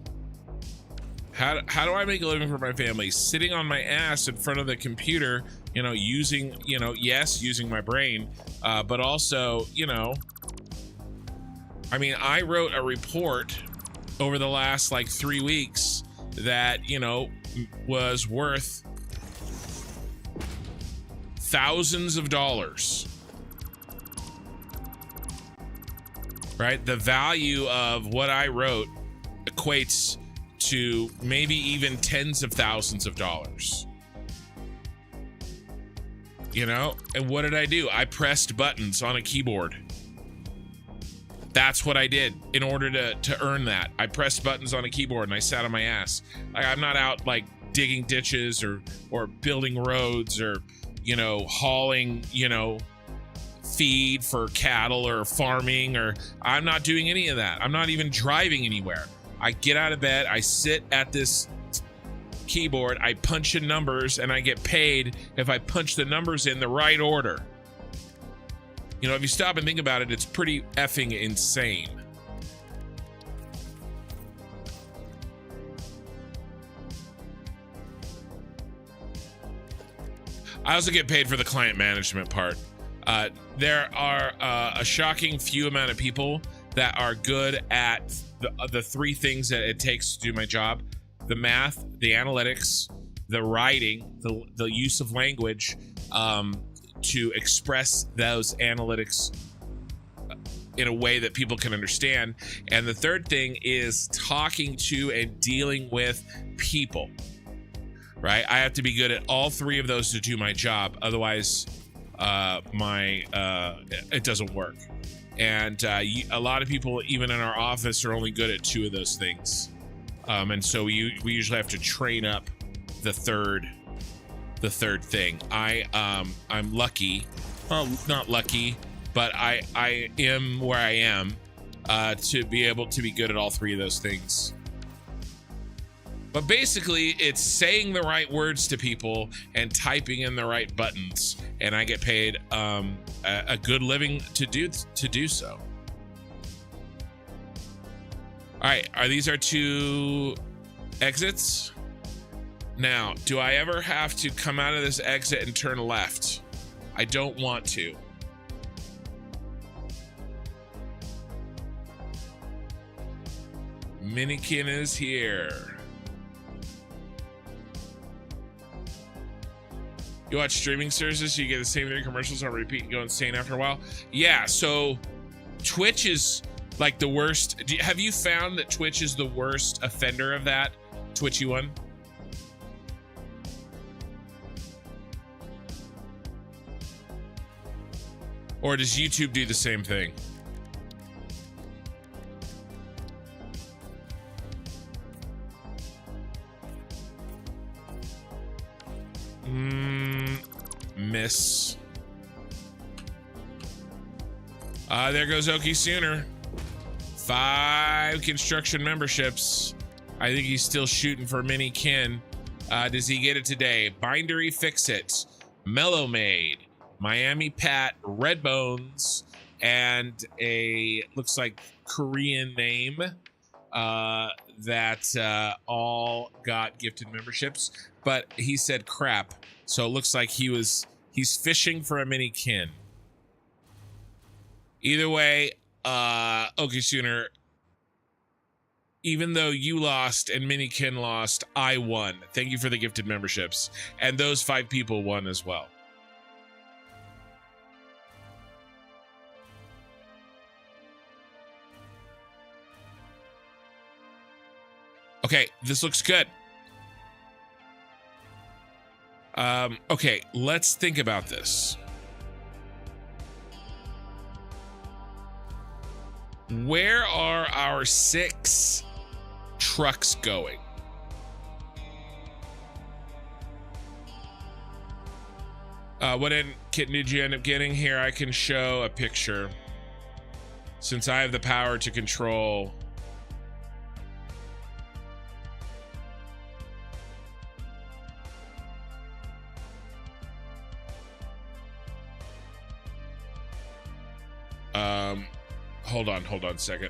How do I make a living for my family? Sitting on my ass in front of the computer, you know, using, you know, yes, using my brain, but also, you know, I mean, I wrote a report over the last like 3 weeks that, you know, was worth thousands of dollars. Right? The value of what I wrote equates to maybe even tens of thousands of dollars. You know? And what did I do? I pressed buttons on a keyboard. That's what I did in order to earn that. I pressed buttons on a keyboard and I sat on my ass. Like, I'm not out like digging ditches or building roads or, you know, hauling, you know, feed for cattle or farming, or I'm not doing any of that. I'm not even driving anywhere. I get out of bed, I sit at this keyboard, I punch in numbers, and I get paid if I punch the numbers in the right order. You know, if you stop and think about it, it's pretty effing insane. I also get paid for the client management part. There are a shocking few amount of people that are good at the three things that it takes to do my job: the math, the analytics, the writing, the use of language, to express those analytics in a way that people can understand. And the third thing is talking to and dealing with people, right? I have to be good at all three of those to do my job. Otherwise, it doesn't work. And a lot of people, even in our office, are only good at two of those things. And so we usually have to train up the third thing. I'm lucky, well, not lucky, but I am where I am to be able to be good at all three of those things. But basically, it's saying the right words to people and typing in the right buttons, and I get paid a good living to do so. All right, are these our two exits? Now, do I ever have to come out of this exit and turn left? I don't want to. Minikin is here. You watch streaming services, so you get the same 3 commercials on repeat and go insane after a while. Yeah, so Twitch is like the worst. Have you found that Twitch is the worst offender of that? Twitchy one? Or does YouTube do the same thing? Miss. There goes Okie Sooner. 5 construction memberships. I think he's still shooting for Mini Kin. Does he get it today? Bindery Fix It, Mellow Maid, Miami Pat, Red Bones, and a looks like Korean name that all got gifted memberships, but he said crap, so it looks like he's fishing for a Mini Kin. Either way, Okie Sooner, even though you lost and Mini Kin lost, I won. Thank you for the gifted memberships, and those 5 people won as well. Okay, this looks good. Okay, let's think about this. Where are our 6 trucks going? What kit did you end up getting? Here, I can show a picture. Since I have the power to control. Hold on a second.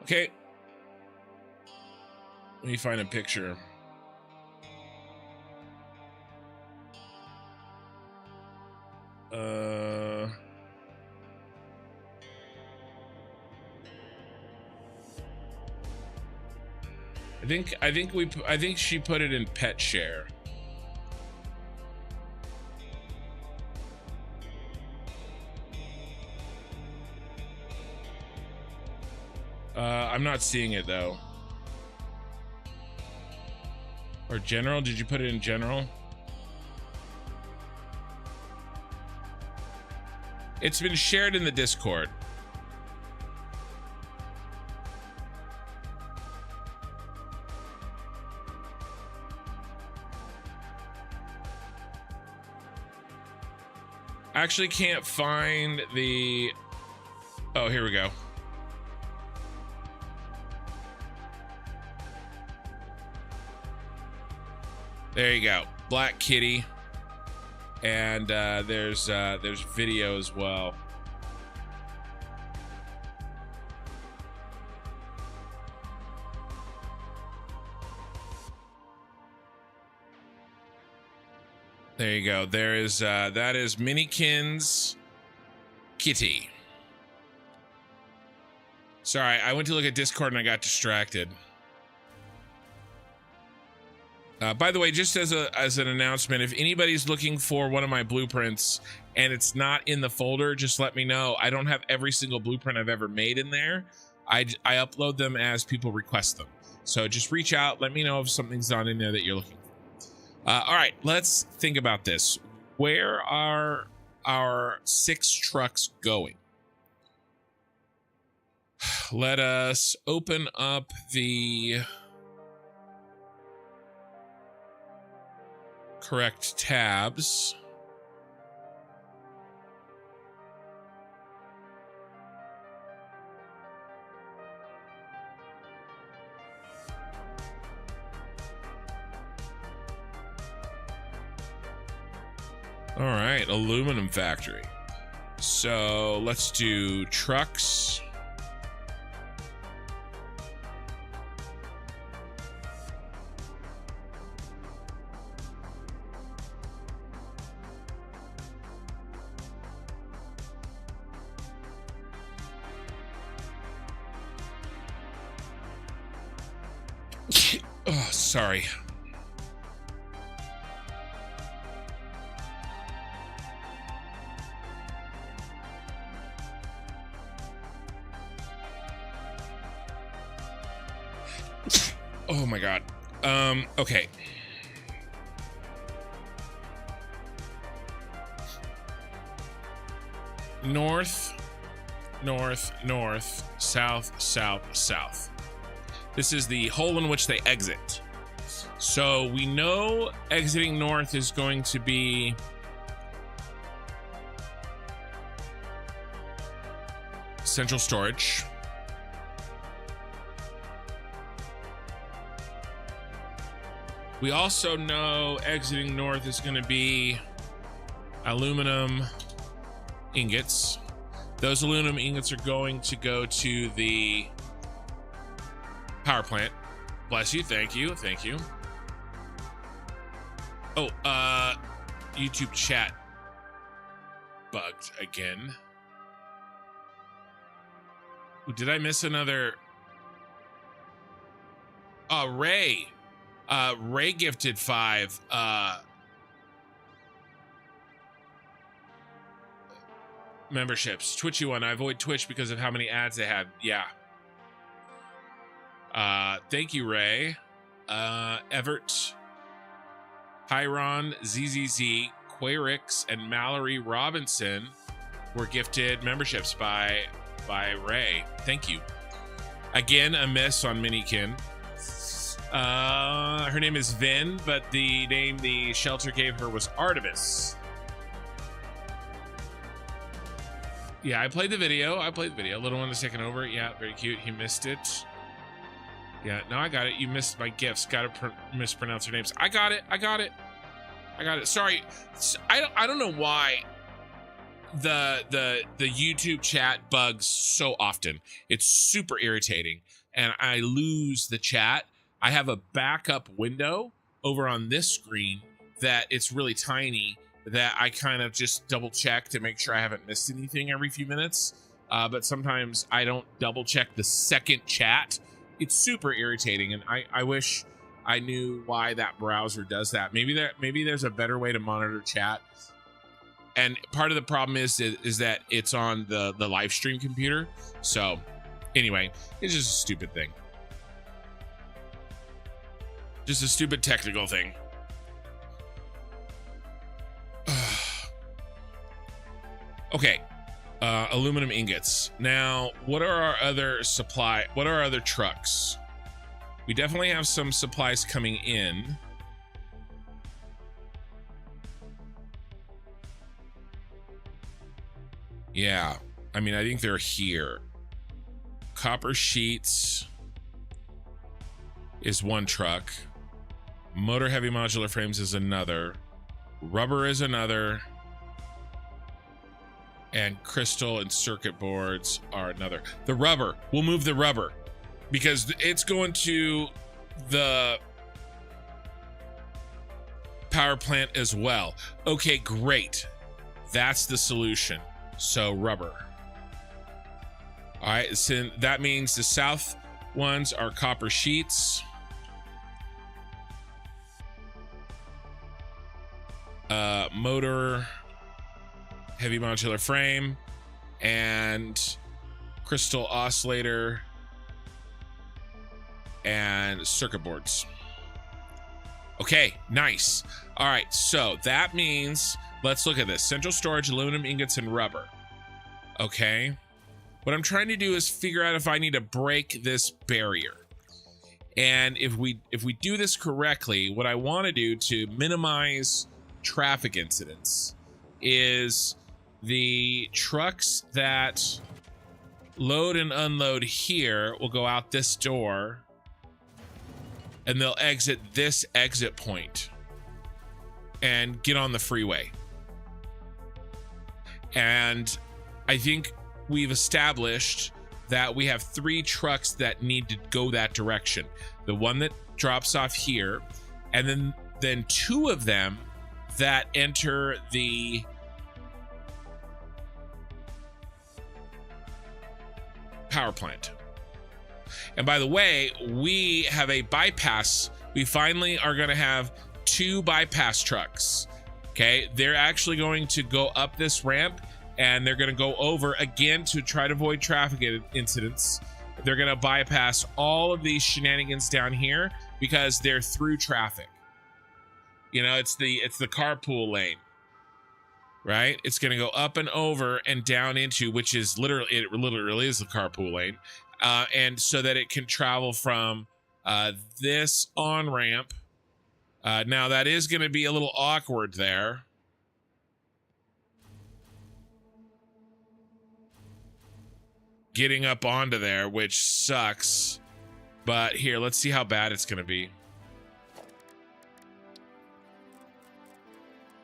Okay. Let me find a picture. I think she put it in pet share. I'm not seeing it though. Or general? Did you put it in general? It's been shared in the Discord. I actually can't find the... Oh, here we go. There you go. Black Kitty, and there's video as well. There you go. There is that is Minikins Kitty. Sorry, I went to look at Discord and I got distracted. By the way, just as an announcement, if anybody's looking for one of my blueprints and it's not in the folder, just let me know. I don't have every single blueprint I've ever made in there. I upload them as people request them. So just reach out. Let me know if something's not in there that you're looking for. All right, let's think about this. Where are our 6 trucks going? Let us open up the correct tabs. All right, aluminum factory. So let's do trucks. Oh, sorry. Oh my God. Okay. North, north, north, south, south, south. This is the hole in which they exit. So we know exiting north is going to be central storage. We also know exiting north is going to be aluminum ingots. Those aluminum ingots are going to go to the power plant. Bless you. Thank you. Thank you. Oh, YouTube chat bugged again. Ooh, did I miss another? Ray. Ray gifted 5 memberships. Twitchy one. I avoid Twitch because of how many ads they have. Yeah. Thank you, Ray. Everett, Hyron, ZZZ, Quarix, and Mallory Robinson were gifted memberships by Ray. Thank you. Again, a miss on Minikin. Her name is Vin, but the name the shelter gave her was Artemis. Yeah, I played the video. Little one is taking over. Yeah, very cute. He missed it. Yeah, no, I got it. You missed my gifts. Gotta mispronounce their names. I got it. Sorry. I don't know why the YouTube chat bugs so often. It's super irritating, and I lose the chat. I have a backup window over on this screen that it's really tiny that I kind of just double check to make sure I haven't missed anything every few minutes. But sometimes I don't double check the second chat. It's super irritating, and I wish I knew why that browser does that. Maybe there's a better way to monitor chat. And part of the problem is that it's on the live stream computer. So anyway, it's just a stupid thing. Just a stupid technical thing. Okay. Aluminum ingots. Now, what are our other trucks? We definitely have some supplies coming in. Yeah. I mean, I think they're here. Copper sheets is one truck. Motor heavy modular frames is another. Rubber is another. And crystal and circuit boards are another. The rubber, we'll move the rubber because it's going to the power plant as well. Okay, great. That's the solution. So rubber. All right, so that means the south ones are copper sheets. Motor, heavy modular frame, and crystal oscillator and circuit boards. Okay, nice. All right, so that means, let's look at this. Central storage, aluminum ingots, and rubber. Okay. What I'm trying to do is figure out if I need to break this barrier. And if we do this correctly, what I want to do to minimize traffic incidents is the trucks that load and unload here will go out this door and they'll exit this exit point and get on the freeway. And I think we've established that we have 3 trucks that need to go that direction. The one that drops off here, and then 2 of them that enter the power plant. And by the way, we have a bypass. We finally are going to have 2 bypass trucks. Okay, they're actually going to go up this ramp and they're going to go over again to try to avoid traffic incidents. They're going to bypass all of these shenanigans down here because they're through traffic. You know, it's the carpool lane, right? It's going to go up and over and down into, which is literally, it literally is the carpool lane. And so that it can travel from this on ramp. Now that is going to be a little awkward there. Getting up onto there, which sucks. But here, let's see how bad it's going to be.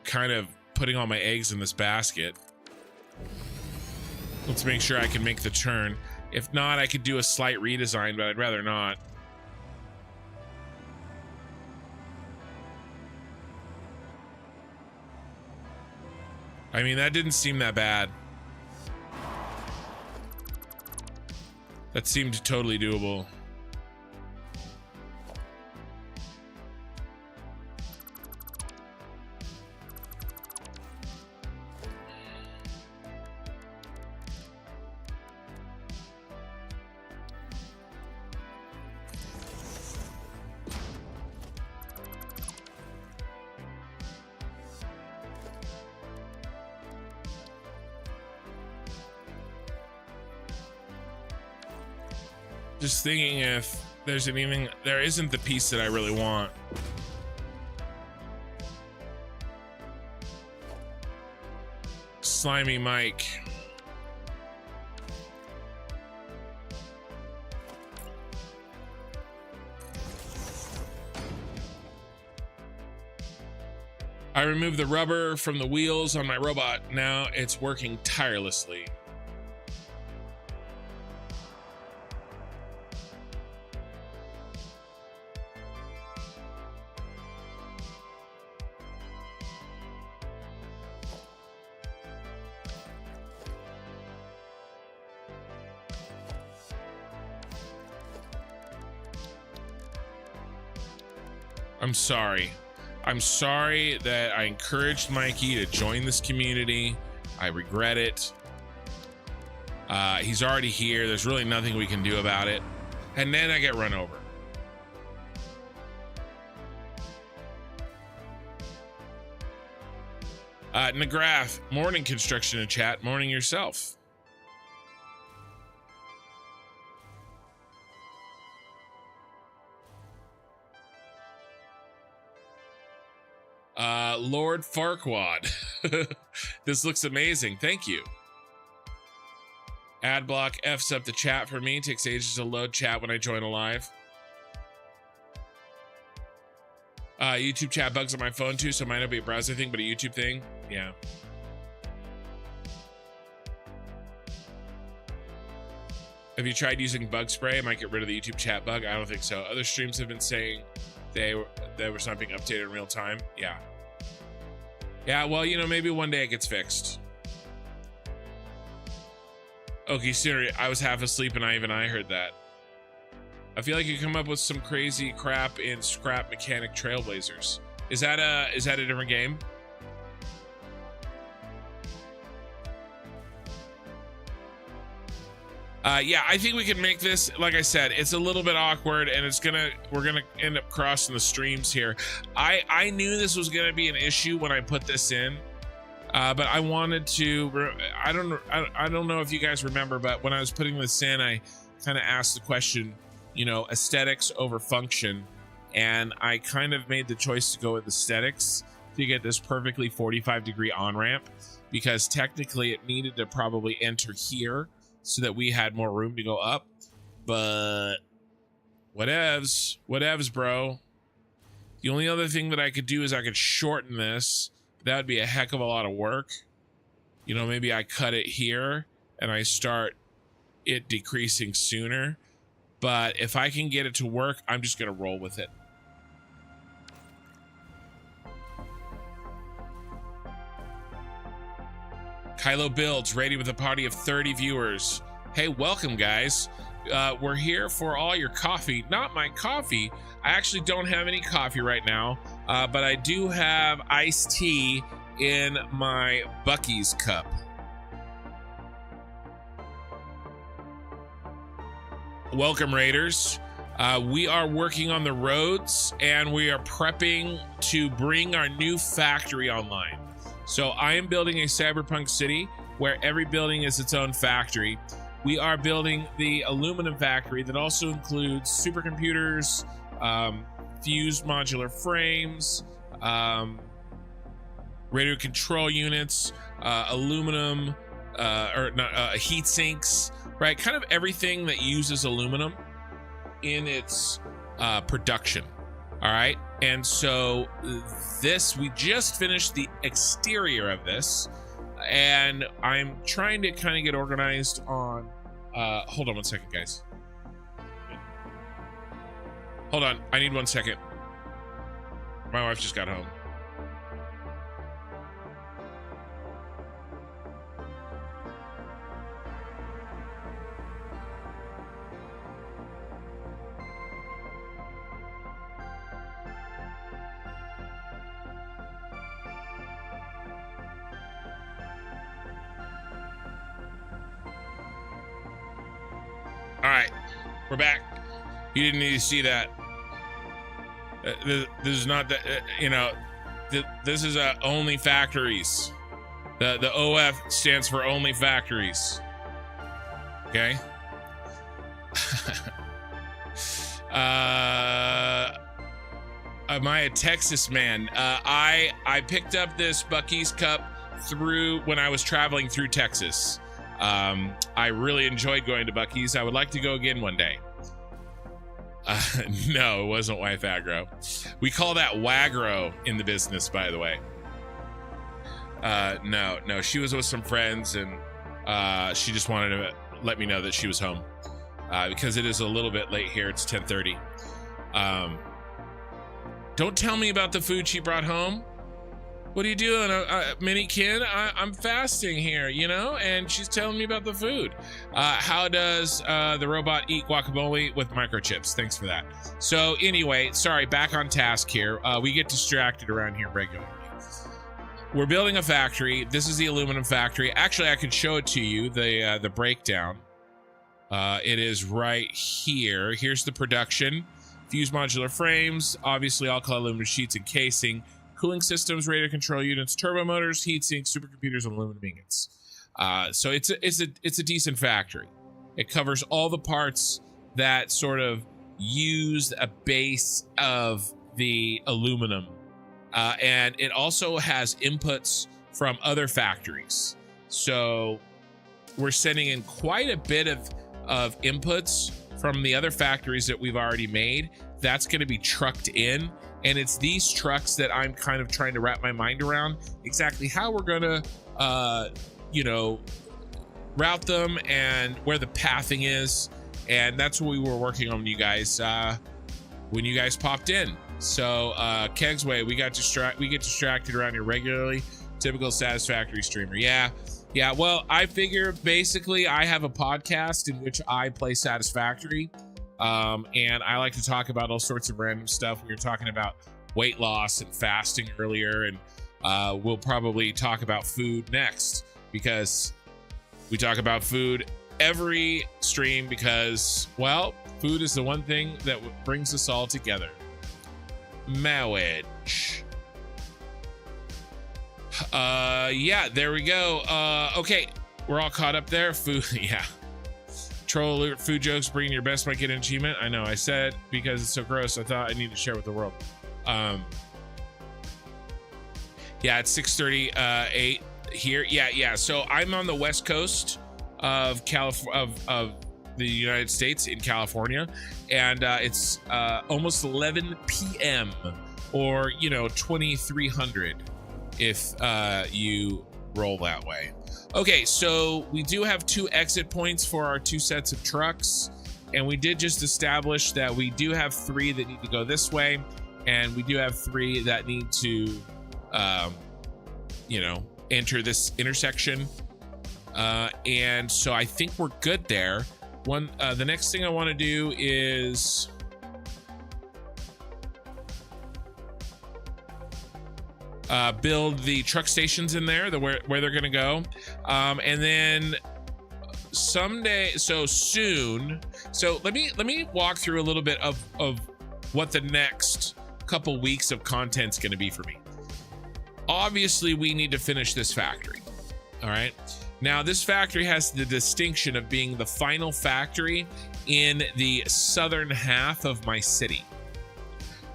Kind of putting all my eggs in this basket. Let's make sure I can make the turn. If not, I could do a slight redesign, but I'd rather not. I mean, that didn't seem that bad. That seemed totally doable. Just thinking if there's anything, there isn't the piece that I really want. Slimy Mike. I removed the rubber from the wheels on my robot. Now it's working tirelessly. I'm sorry. I'm sorry that I encouraged Mikey to join this community. I regret it. He's already here. There's really nothing we can do about it. And then I get run over. Nagraph, morning construction in chat. Morning yourself. Lord Farquaad. This looks amazing. Thank you. Adblock F's up the chat for me. Takes ages to load chat when I join a live. YouTube chat bugs on my phone too, so it might not be a browser thing, but a YouTube thing. Yeah. Have you tried using bug spray? It might get rid of the YouTube chat bug. I don't think so. Other streams have been saying they were not being updated in real time. Yeah. Yeah, well, you know, maybe one day it gets fixed. Okay, sooner. I was half asleep and I heard that. I feel like you come up with some crazy crap in Scrap Mechanic Trailblazers. Is that a different game? Yeah, I think we can make this. Like I said, it's a little bit awkward, and we're gonna end up crossing the streams here. I knew this was gonna be an issue when I put this in, but I wanted to. I don't know if you guys remember, but when I was putting this in, I kind of asked the question, you know, aesthetics over function, and I kind of made the choice to go with aesthetics to get this perfectly 45-degree on ramp, because technically it needed to probably enter here so that we had more room to go up, but whatevs, bro. The only other thing that I could do is I could shorten this. That would be a heck of a lot of work. You know, maybe I cut it here and I start it decreasing sooner. But if I can get it to work, I'm just gonna roll with it. Kylo builds, ready with a party of 30 viewers. Hey, welcome, guys. We're here for all your coffee. Not my coffee. I actually don't have any coffee right now, but I do have iced tea in my Buc-ee's cup. Welcome, Raiders. We are working on the roads, and we are prepping to bring our new factory online. So I am building a cyberpunk city where every building is its own factory. We are building the aluminum factory that also includes supercomputers, fused modular frames, radio control units, aluminum, heat sinks, right? Kind of everything that uses aluminum in its production. All right. And so we just finished the exterior of this, and I'm trying to kind of get organized on, hold on one second, guys. Hold on. I need 1 second. My wife just got home. All right, we're back. You didn't need to see that. This is not that, you know, this is only factories. The OF stands for only factories. Okay. Am I a Texas man? I picked up this Buc-ee's cup when I was traveling through Texas. I really enjoyed going to Buc-ee's. I would like to go again one day. No, it wasn't wife aggro. We call that waggro in the business, by the way. No, she was with some friends, and she just wanted to let me know that she was home, because it is a little bit late here. It's 10:30. Don't tell me about the food she brought home. What are you doing, mini kid? I'm fasting here, you know, and she's telling me about the food. How does the robot eat guacamole with microchips? Thanks for that. So anyway, sorry, back on task here. We get distracted around here regularly. We're building a factory. This is the aluminum factory. Actually, I could show it to you, the breakdown. It is right here. Here's the production. Fused modular frames, obviously all-color aluminum sheets and casing. Cooling systems, radio control units, turbo motors, heat sinks, supercomputers, and aluminum ingots. So it's a decent factory. It covers all the parts that sort of use a base of the aluminum, and it also has inputs from other factories. So we're sending in quite a bit of inputs from the other factories that we've already made that's going to be trucked in. And it's these trucks that I'm kind of trying to wrap my mind around exactly how we're going to, you know, route them and where the pathing is. And that's what we were working on when you guys popped in. So Kegsway, we get distracted around here regularly. Typical Satisfactory streamer. Yeah. Well, I figure basically I have a podcast in which I play Satisfactory. And I like to talk about all sorts of random stuff. We were talking about weight loss and fasting earlier, and we'll probably talk about food next, because we talk about food every stream because, well, food is the one thing that brings us all together. Marriage. Yeah, there we go. Okay, we're all caught up there. Food, yeah. Troll alert, food jokes, bringing your best might get an achievement. I know, I said because it's so gross, I thought I need to share with the world. Yeah, it's 6:38 here. Yeah. So I'm on the west coast of of the United States in California, and it's almost 11 p.m. or 2300 if you roll that way. Okay, so we do have 2 exit points for our 2 sets of trucks, and we did just establish that we do have 3 that need to go this way, and we do have 3 that need to enter this intersection, and so I think we're good there. The next thing I want to do is build the truck stations in there, where they're going to go, and then someday, so soon. So let me walk through a little bit of what the next couple weeks of content's going to be for me. Obviously, we need to finish this factory. All right. Now, this factory has the distinction of being the final factory in the southern half of my city.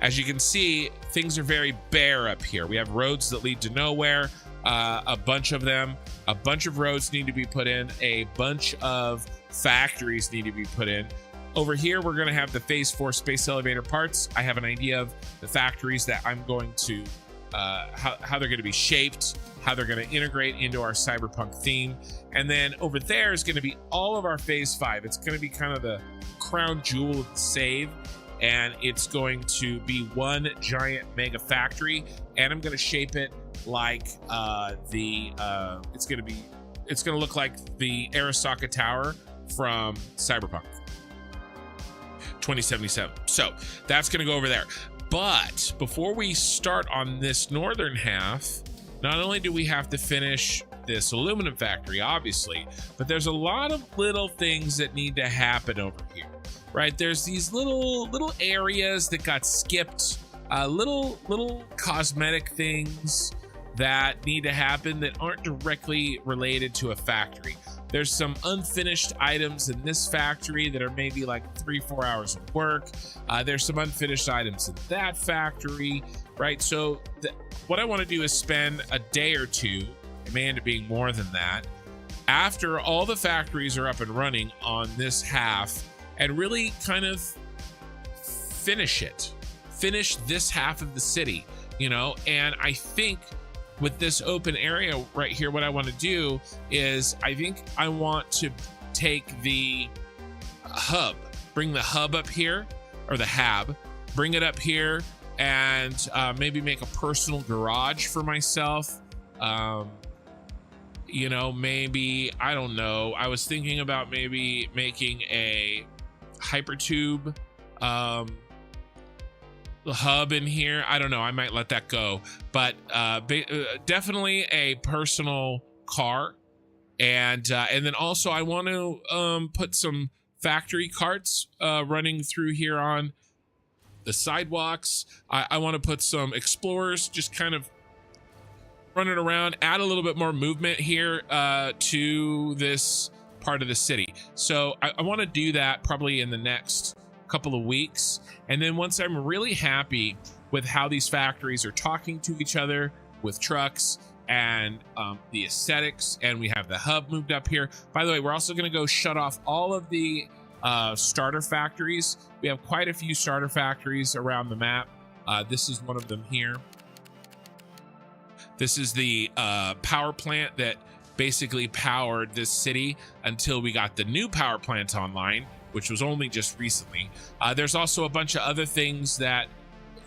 As you can see, things are very bare up here. We have roads that lead to nowhere, a bunch of them. A bunch of roads need to be put in. A bunch of factories need to be put in. Over here, we're going to have the Phase 4 space elevator parts. I have an idea of the factories that I'm going to, how they're going to be shaped, how they're going to integrate into our cyberpunk theme. And then over there is going to be all of our Phase 5. It's going to be kind of the crown jewel of the save. And it's going to be one giant mega factory, and I'm going to shape it like it's going to look like the Arasaka Tower from Cyberpunk 2077. So that's going to go over there. But before we start on this northern half, not only do we have to finish this aluminum factory, obviously, but there's a lot of little things that need to happen over here. Right, there's these little areas that got skipped, little cosmetic things that need to happen that aren't directly related to a factory. There's some unfinished items in this factory that are maybe like 3-4 hours of work. There's some unfinished items in that factory, right? So what I want to do is spend a day or two, it may end up being more than that, after all the factories are up and running on this half, and really kind of finish this half of the city, and I think with this open area right here, what I want to do is I think I want to take the hub, bring the hub up here, or the hab, bring it up here, and maybe make a personal garage for myself. Maybe, I don't know, I was thinking about maybe making a hypertube hub in here. I don't know, I might let that go, but definitely a personal car, and then also I want to put some factory carts running through here on the sidewalks. I want to put some explorers just kind of running around, add a little bit more movement here to this part of the city. So I want to do that probably in the next couple of weeks, and then once I'm really happy with how these factories are talking to each other with trucks and the aesthetics, and we have the hub moved up here. By the way, we're also going to go shut off all of the starter factories. We have quite a few starter factories around the map. This is one of them here. This is the power plant that basically powered this city until we got the new power plant online, which was only just recently. There's also a bunch of other things that,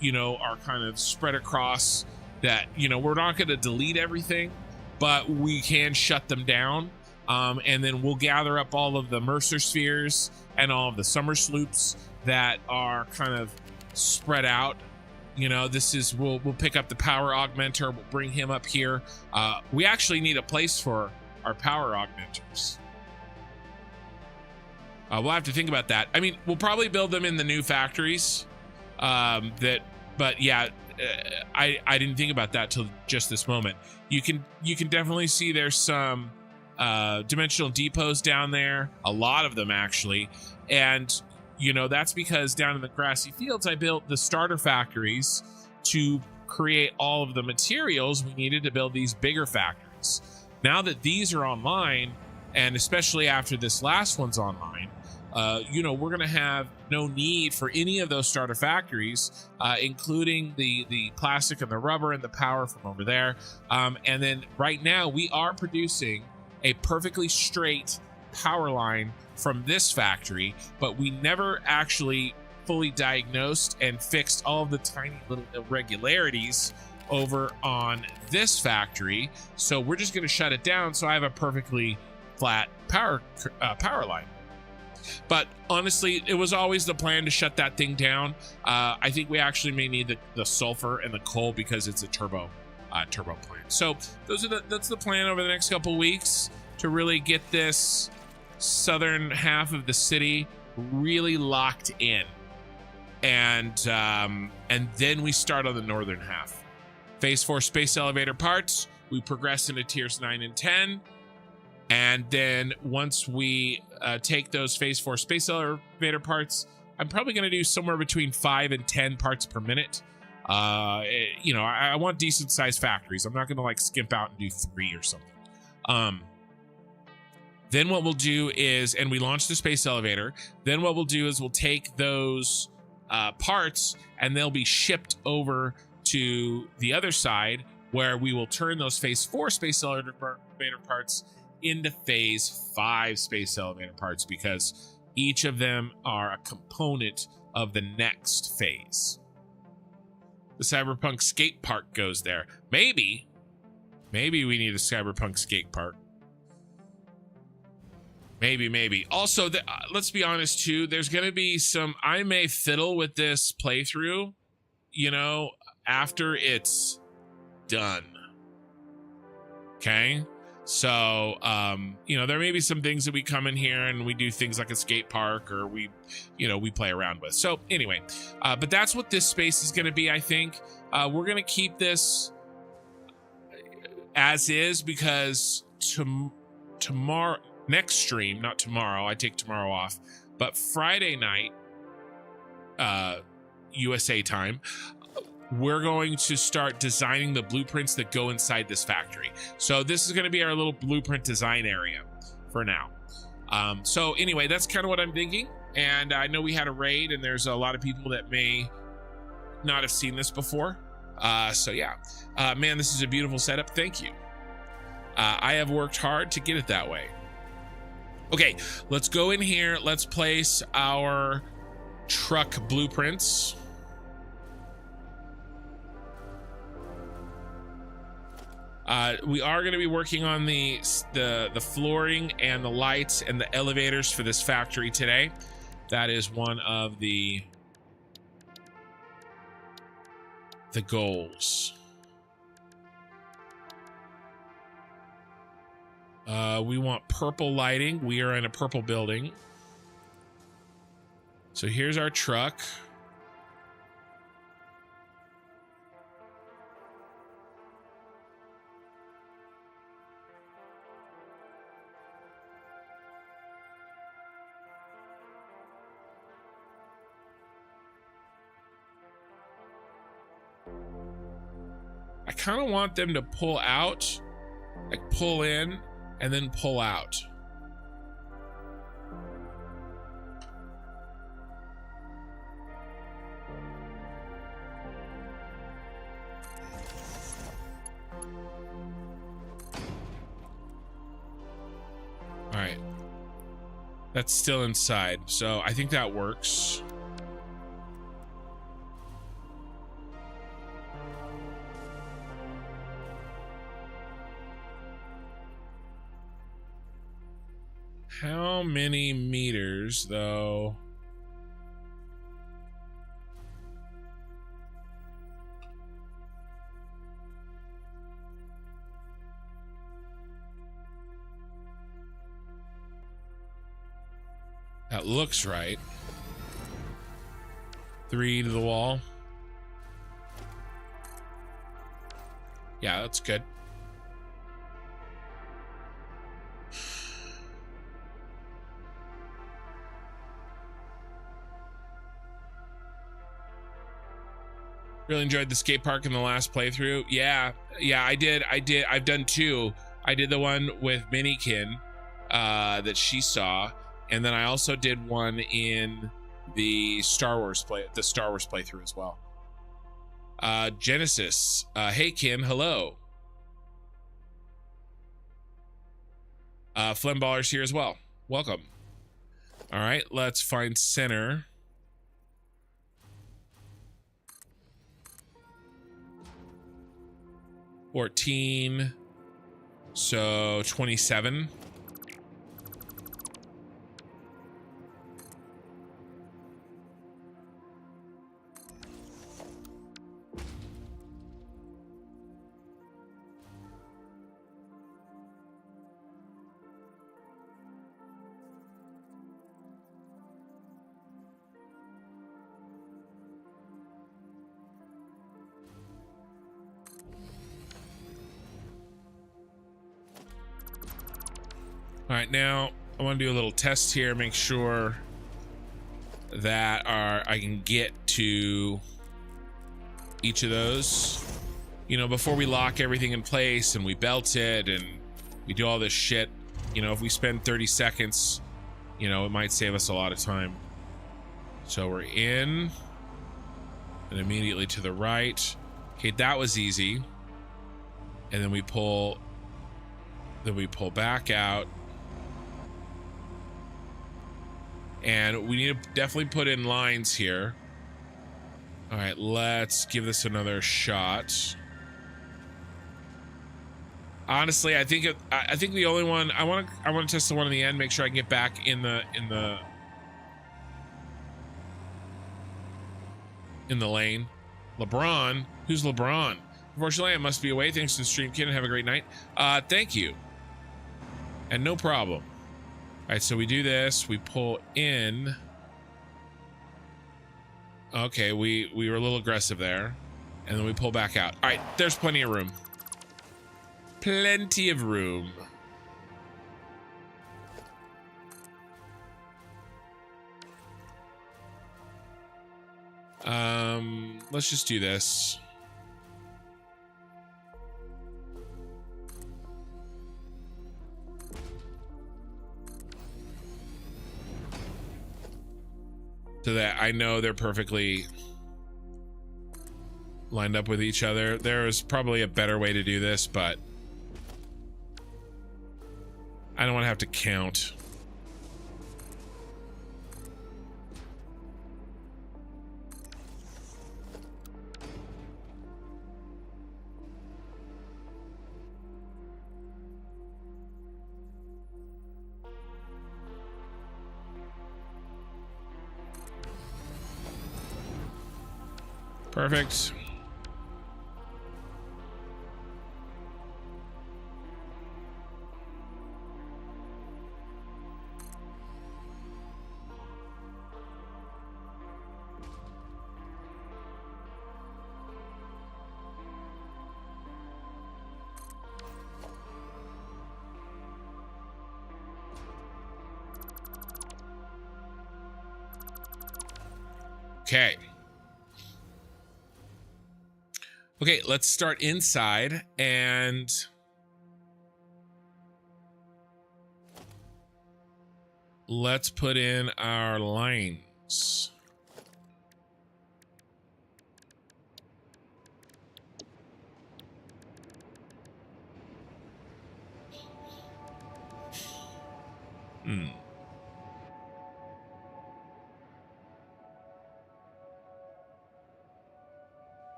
you know, are kind of spread across that, you know, we're not going to delete everything, but we can shut them down. And then we'll gather up all of the Mercer spheres and all of the summer sloops that are kind of spread out. You know, this is, we'll pick up the power augmenter. We'll bring him up here. We actually need a place for our power augmenters. We'll have to think about that. I mean, we'll probably build them in the new factories. But yeah, I didn't think about that till just this moment. You can definitely see there's some dimensional depots down there, a lot of them actually, and you know, that's because down in the grassy fields I built the starter factories to create all of the materials we needed to build these bigger factories. Now that these are online, and especially after this last one's online, you know, we're gonna have no need for any of those starter factories, including the plastic and the rubber and the power from over there. And then right now we are producing a perfectly straight power line from this factory, but we never actually fully diagnosed and fixed all of the tiny little irregularities over on this factory. So we're just going to shut it down so I have a perfectly flat power line. But honestly, it was always the plan to shut that thing down. I think we actually may need the sulfur and the coal because it's a turbo plant. So that's the plan over the next couple weeks, to really get this southern half of the city really locked in, and then we start on the northern half. Phase 4 space elevator parts, we progress into tiers 9 and 10, and then once we take those phase 4 space elevator parts, I'm probably going to do somewhere between 5 and 10 parts per minute. You know, I want decent sized factories. I'm not going to like skimp out and do 3 or something. Then what we'll do is, and we launch the space elevator, then what we'll do is we'll take those parts and they'll be shipped over to the other side, where we will turn those phase 4 space elevator parts into phase 5 space elevator parts, because each of them are a component of the next phase. The cyberpunk skate park goes there. Maybe we need a cyberpunk skate park. Maybe. Also, let's be honest too, there's going to be some, I may fiddle with this playthrough, you know, after it's done. Okay? So, you know, there may be some things that we come in here and we do things like a skate park, or we play around with. So anyway, but that's what this space is going to be, I think. We're going to keep this as is, because tomorrow, next stream, not tomorrow, I take tomorrow off, but Friday night, USA time, we're going to start designing the blueprints that go inside this factory. So this is going to be our little blueprint design area for now. So anyway, that's kind of what I'm thinking. And I know we had a raid, and there's a lot of people that may not have seen this before. So yeah, man, this is a beautiful setup. Thank you. I have worked hard to get it that way. Okay, let's go in here. Let's place our truck blueprints. We are going to be working on the flooring and the lights and the elevators for this factory today. That is one of the goals. We want purple lighting. We are in a purple building. So here's our truck. I kind of want them to pull out, like pull in and then pull out. That's still inside, so I think that works. How many meters, though? That looks right. 3 to the wall. Yeah, that's good. Really enjoyed the skate park in the last playthrough. Yeah, I did. I've done 2. I did the one with Minikin that she saw, and then I also did one in the Star Wars playthrough as well. Genesis. Hey Kin, hello. Flemballer's here as well. Welcome. All right, let's find center. $14, so 27. All right, now I want to do a little test here, make sure that I can get to each of those. You know, before we lock everything in place and we belt it and we do all this shit, you know, if we spend 30 seconds, you know, it might save us a lot of time. So we're in and immediately to the right. Okay, that was easy. And then we pull back out. And we need to definitely put in lines here. All right, let's give this another shot. Honestly, I think the only one I want to test the one in the end, make sure I can get back in the lane. LeBron, who's LeBron? Unfortunately, I must be away. Thanks to the stream, kid, and have a great night. Thank you. And no problem. All right, so we do this, we pull in. Okay, we were a little aggressive there. And then we pull back out. All right, there's plenty of room. Plenty of room. Let's just do this. So that I know they're perfectly lined up with each other. There is probably a better way to do this, but I don't want to have to count. Perfect. Okay. Okay, let's start inside and let's put in our lines.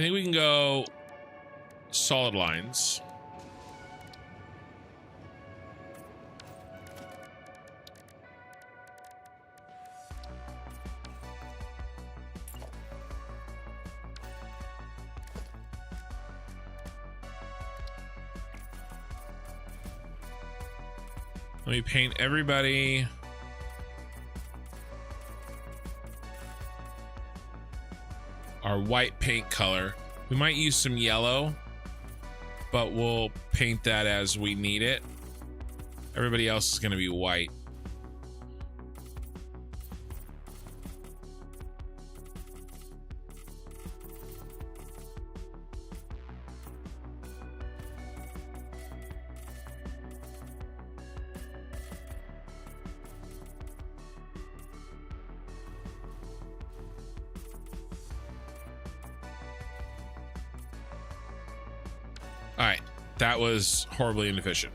think we can go solid lines. Let me paint everybody. Our white paint color. We might use some yellow, but we'll paint that as we need it. Everybody else is going to be white. All right, that was horribly inefficient.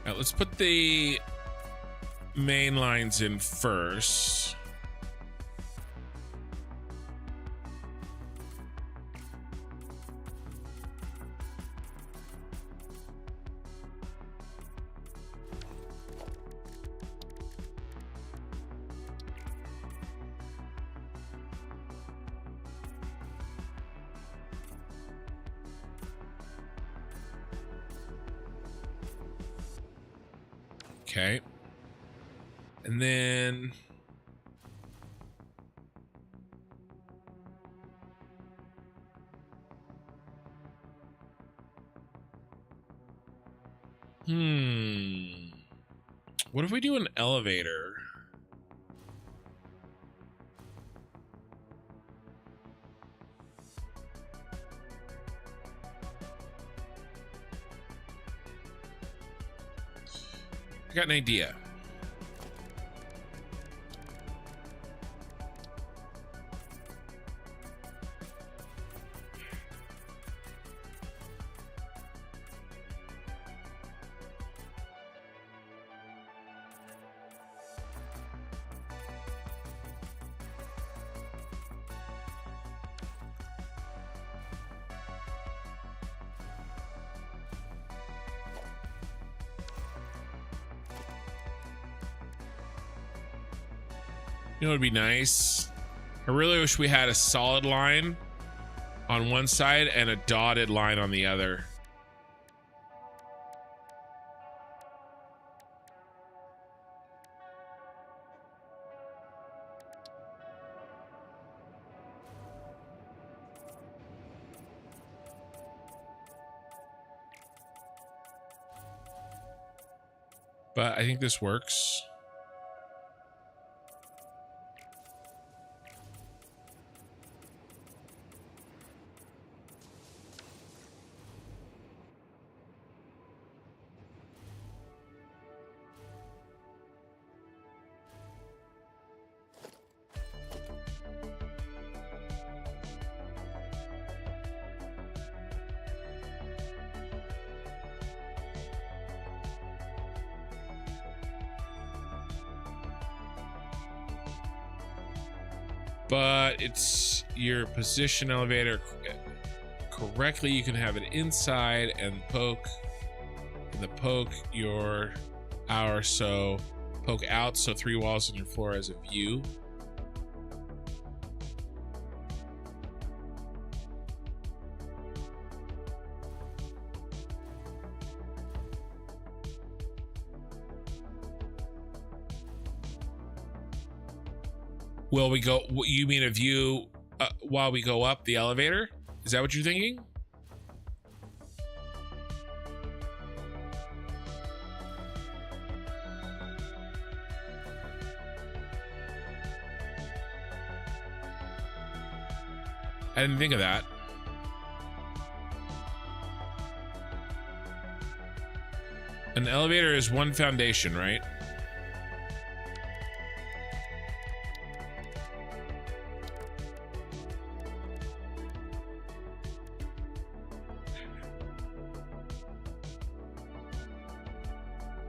All right, let's put the main lines in first. Okay. And then what if we do an elevator? I got an idea. You know what would be nice? I really wish we had a solid line on one side and a dotted line on the other. But I think this works. But it's your position elevator correctly. You can have it inside and poke your hour. So poke out. So 3 walls on your floor as a view. Will we go? You mean a view while we go up the elevator? Is that what you're thinking? I didn't think of that. An elevator is one foundation, right?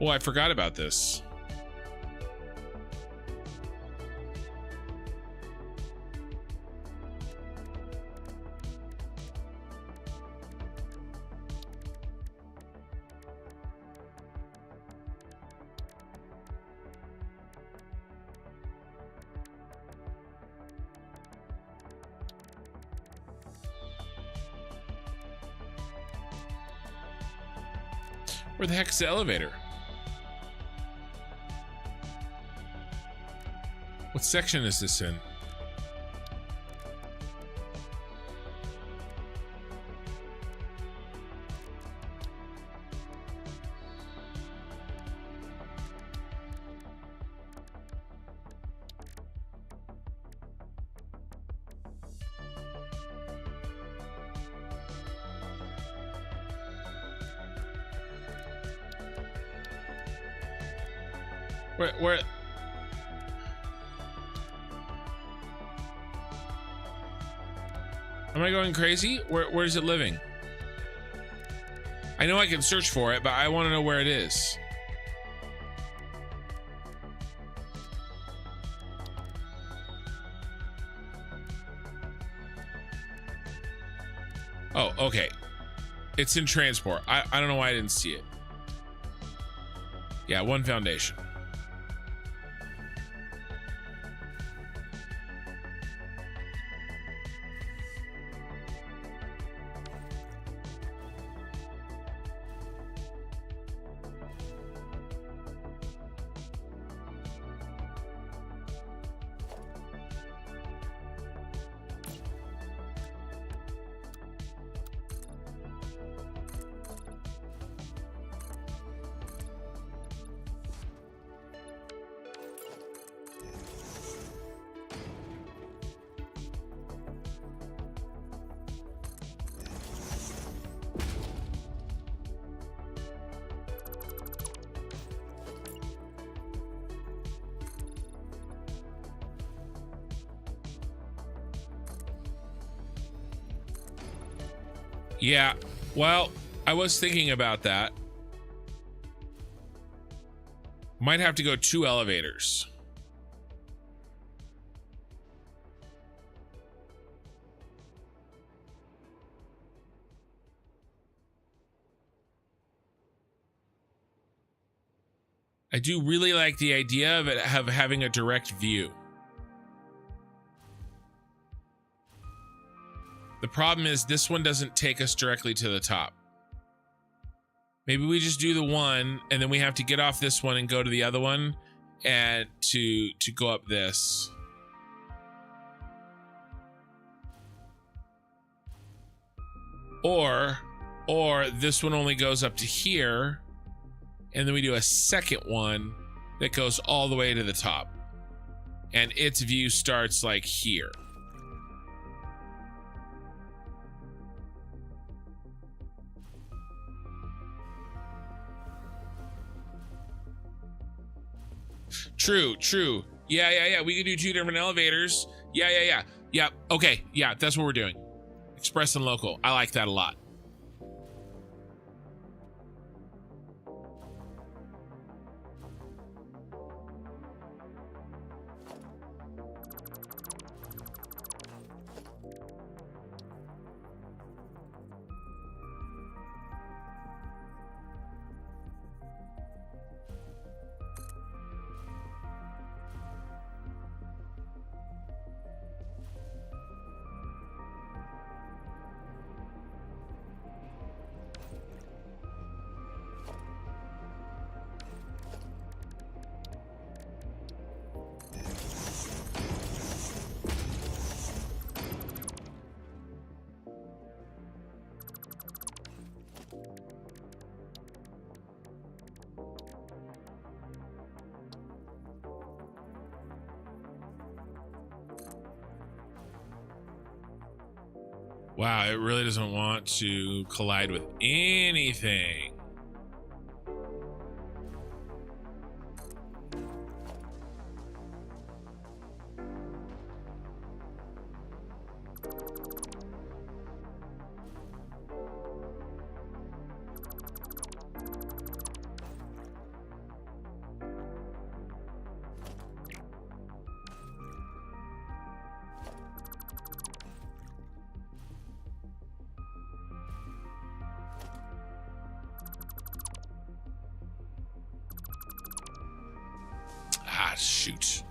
Oh, I forgot about this. Where the heck's the elevator? What section is this in? Where? Am I going crazy? Where is it living? I know I can search for it, but I want to know where it is. Oh, okay. It's in transport. I don't know why I didn't see it. Yeah, 1 foundation. Yeah, well, I was thinking about that. Might have to go 2 elevators. I do really like the idea of it having a direct view. The problem is this one doesn't take us directly to the top. Maybe we just do the one and then we have to get off this one and go to the other one and to go up this. Or this one only goes up to here and then we do a second one that goes all the way to the top. And its view starts like here. True. Yeah. We could do 2 different elevators. Yeah. Okay. Yeah, that's what we're doing. Express and local. I like that a lot. Wow, it really doesn't want to collide with anything. shoot.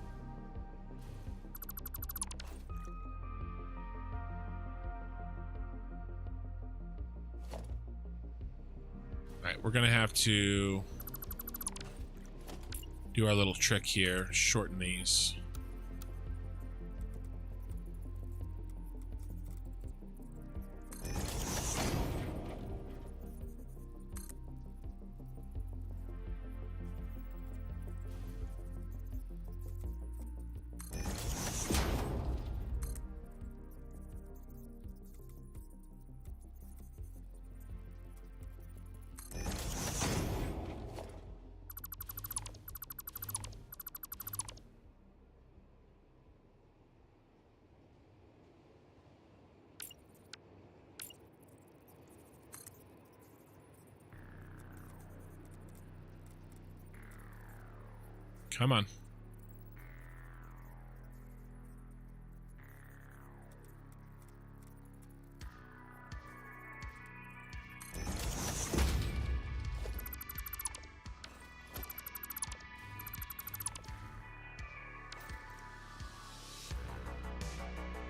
All right, we're gonna have to do our little trick here, shorten these. Come on.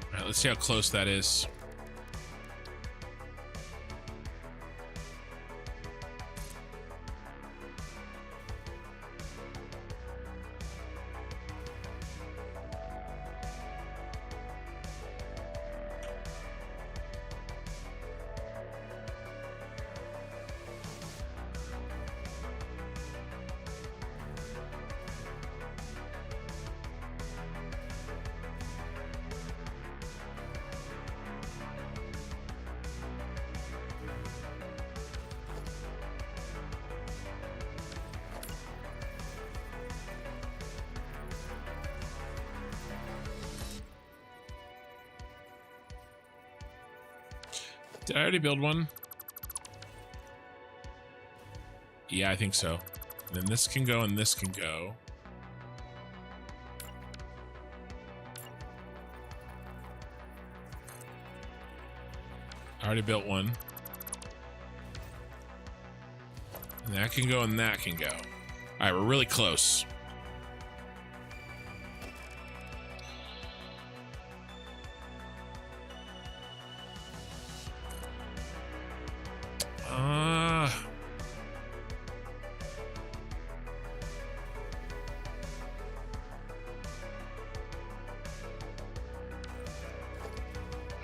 All right, let's see how close that is. Did I already build one? Yeah, I think so. And then this can go and this can go. I already built one. And that can go and that can go. All right, we're really close.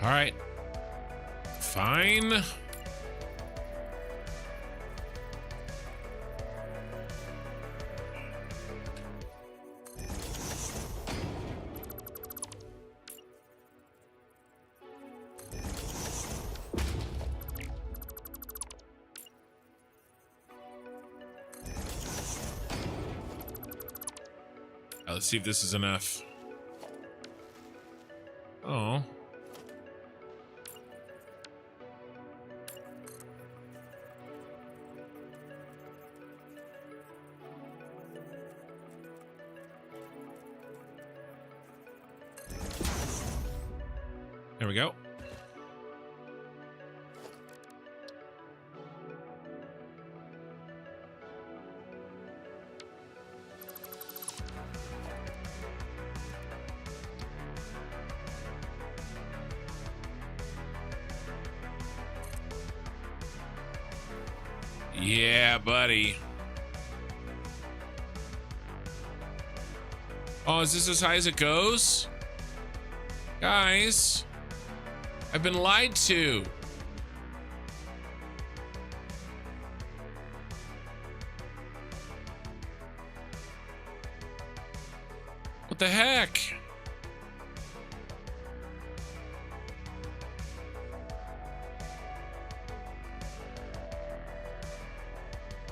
All right. Fine. Let's see if this is enough. Oh. There we go. Yeah, buddy. Oh, is this as high as it goes? Guys, I've been lied to. What the heck?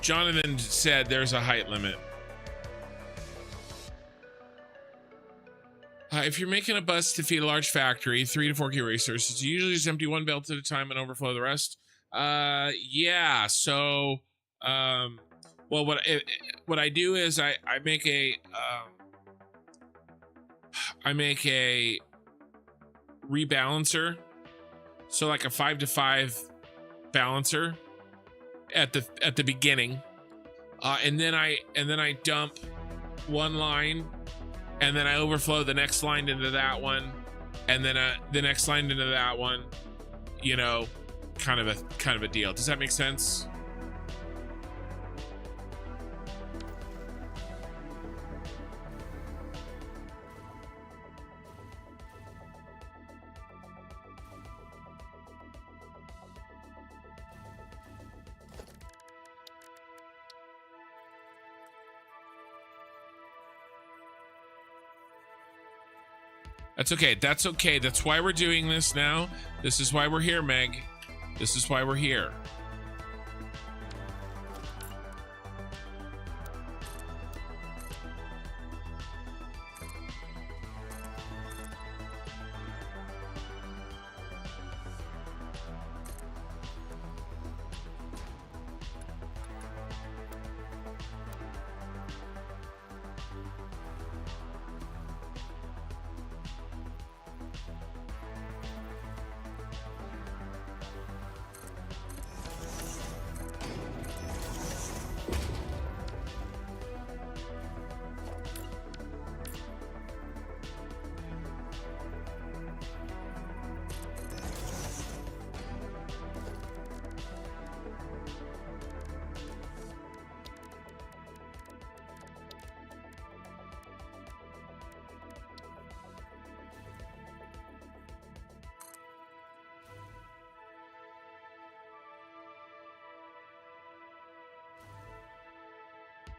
Jonathan said there's a height limit. If you're making a bus to feed a large factory, 3 to 4 key resources, you usually just empty one belt at a time and overflow the rest. Yeah. So, well, what I do is I make a rebalancer, so like a 5 to 5 balancer at the beginning, and then I dump one line and then I overflow the next line into that one, and then the next line into that one, you know, kind of a deal. Does that make sense? That's okay. That's okay. That's why we're doing this now. This is why we're here, Meg. This is why we're here.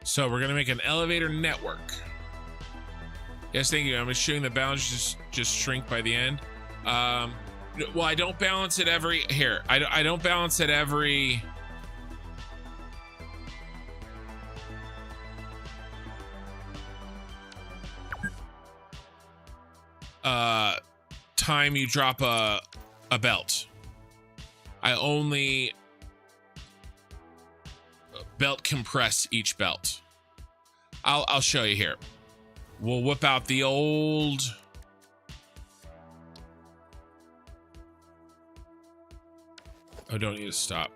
So we're gonna make an elevator network. Yes, thank you. I'm assuming the balance just shrink by the end. Well, I don't balance it every here. I don't balance it every. Time you drop a belt. I only belt compress each belt. I'll show you here. We'll whip out the old oh, don't need to stop.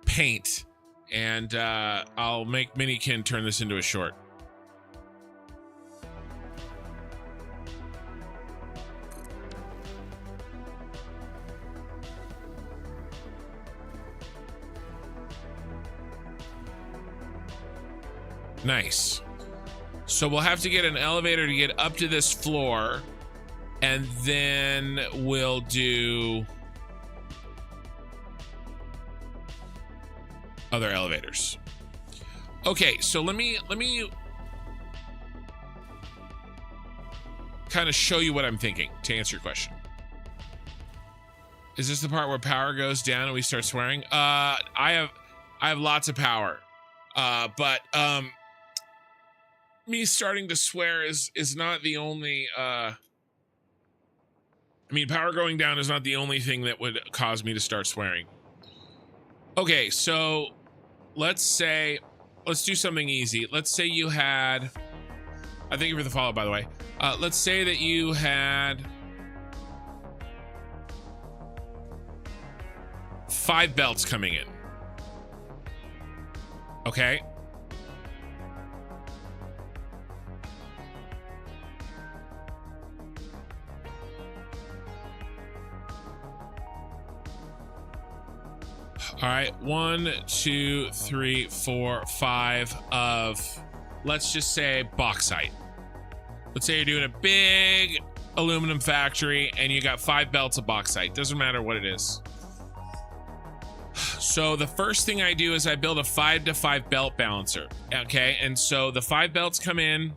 Paint, and I'll make Minikin turn this into a short. Nice. So we'll have to get an elevator to get up to this floor, and then we'll do other elevators. Okay, so let me kind of show you what I'm thinking to answer your question. Is this the part where power goes down and we start swearing? I have lots of power. But me starting to swear is not the only I mean, power going down is not the only thing that would cause me to start swearing. Okay, so let's do something easy. Let's say you had, I thank you for the follow, by the way. Let's say that you had 5 belts coming in. Okay. All right, 1, 2, 3, 4, 5 of, let's just say, bauxite. Let's say you're doing a big aluminum factory and you got 5 belts of bauxite. Doesn't matter what it is. So the first thing I do is I build a 5 to 5 belt balancer. Okay, and so the 5 belts come in,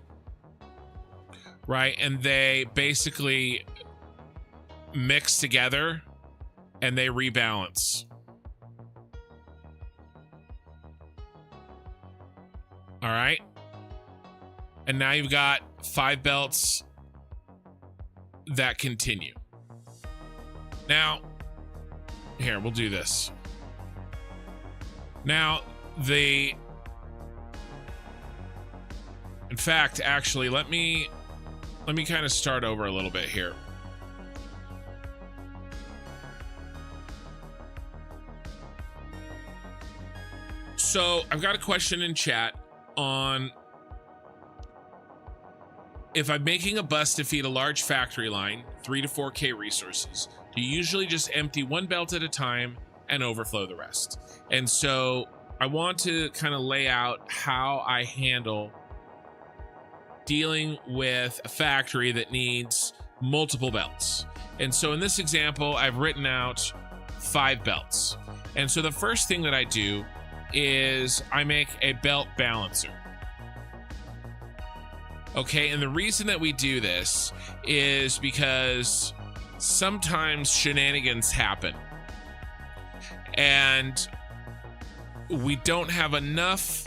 right, and they basically mix together and they rebalance. All right. And now you've got 5 belts that continue. Now, here, we'll do this. Now, in fact, actually, let me kind of start over a little bit here. So I've got a question in chat on if I'm making a bus to feed a large factory line, 3 to 4K resources, do you usually just empty one belt at a time and overflow the rest? And so I want to kind of lay out how I handle dealing with a factory that needs multiple belts. And so in this example, I've written out 5 belts. And so the first thing that I do is I make a belt balancer. Okay, and the reason that we do this is because sometimes shenanigans happen and we don't have enough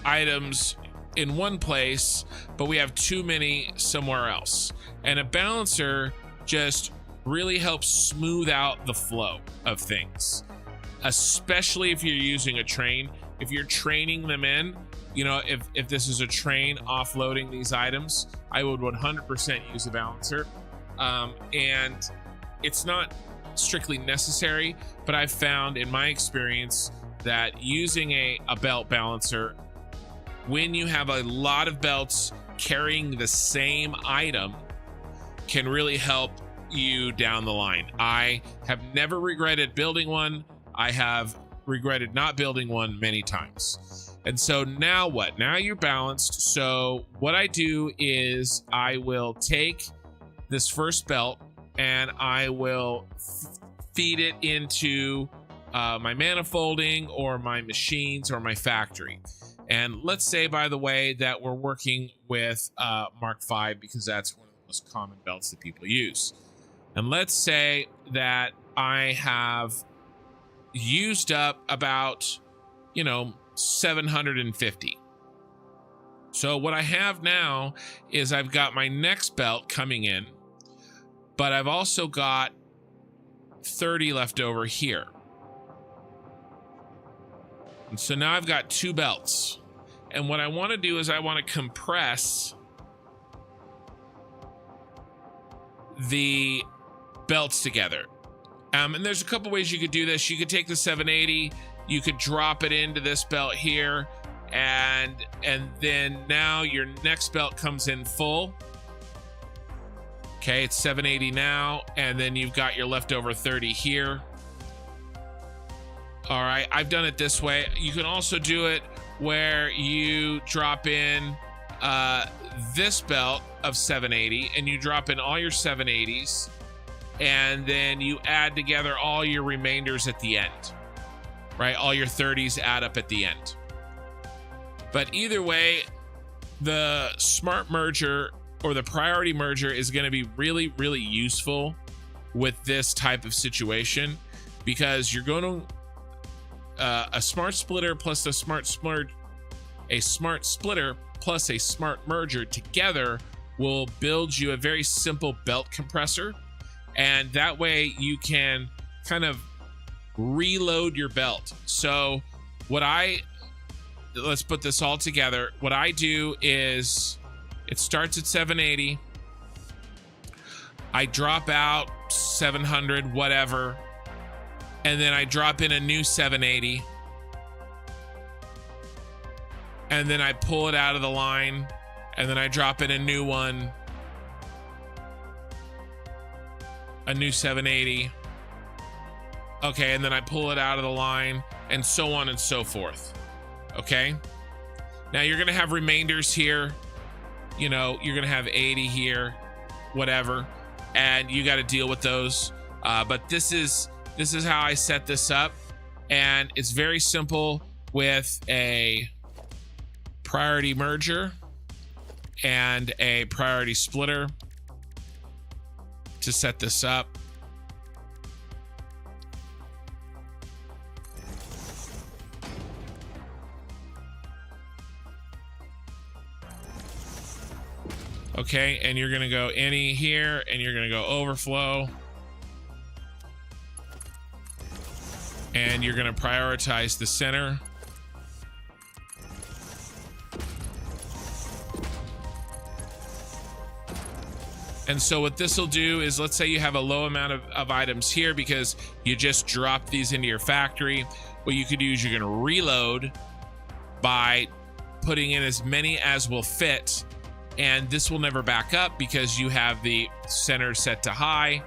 items in one place, but we have too many somewhere else. And a balancer just really helps smooth out the flow of things, especially if you're using a train. If you're training them in, you know, if this is a train offloading these items, I would 100% use a balancer. And it's not strictly necessary, but I've found in my experience that using a belt balancer, when you have a lot of belts carrying the same item, can really help you down the line. I have never regretted building one. I have regretted not building one many times. And so now what? Now you're balanced. So what I do is I will take this first belt and I will feed it into my manifolding or my machines or my factory. And let's say, by the way, that we're working with Mark V because that's one of the most common belts that people use. And let's say that I have used up about, 750. So what I have now is I've got my next belt coming in, but I've also got 30 left over here. And so now I've got 2 belts. And what I want to do is I want to compress the belts together. And there's a couple ways you could do this. You could take the 780, you could drop it into this belt here, and then now your next belt comes in full. Okay, it's 780 now, and then you've got your leftover 30 here. All right, I've done it this way. You can also do it where you drop in this belt of 780 and you drop in all your 780s, and then you add together all your remainders at the end, right? All your 30s add up at the end. But either way, the smart merger or the priority merger is going to be really, really useful with this type of situation, because you're going to a smart splitter plus a smart splitter plus a smart merger together will build you a very simple belt compressor, and that way you can kind of reload your belt. So let's put this all together. What I do is it starts at 780. I drop out 700, whatever, and then I drop in a new 780, and then I pull it out of the line, and then I drop in a new one, a new 780. Okay, and then I pull it out of the line, and so on and so forth. Okay, now you're gonna have remainders here, you're gonna have 80 here, whatever, and you got to deal with those. But this is how I set this up, and it's very simple with a priority merger and a priority splitter to set this up. Okay, and you're gonna go any here, and you're gonna go overflow, and you're gonna prioritize the center. And so what this will do is, let's say you have a low amount of items here because you just dropped these into your factory. What you could do is you're going to reload by putting in as many as will fit. And this will never back up because you have the center set to high.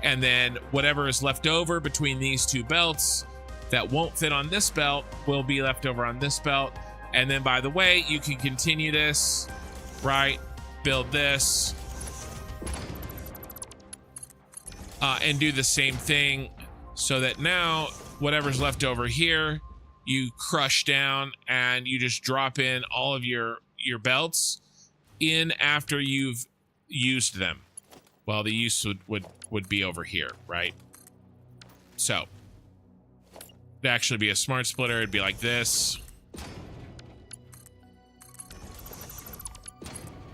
And then whatever is left over between these two belts that won't fit on this belt will be left over on this belt. And then, by the way, you can continue this, right? Build this. And do the same thing so that now whatever's left over here, you crush down and you just drop in all of your belts in after you've used them. Well, the use would be over here, right? So it'd actually be a smart splitter. It'd be like this.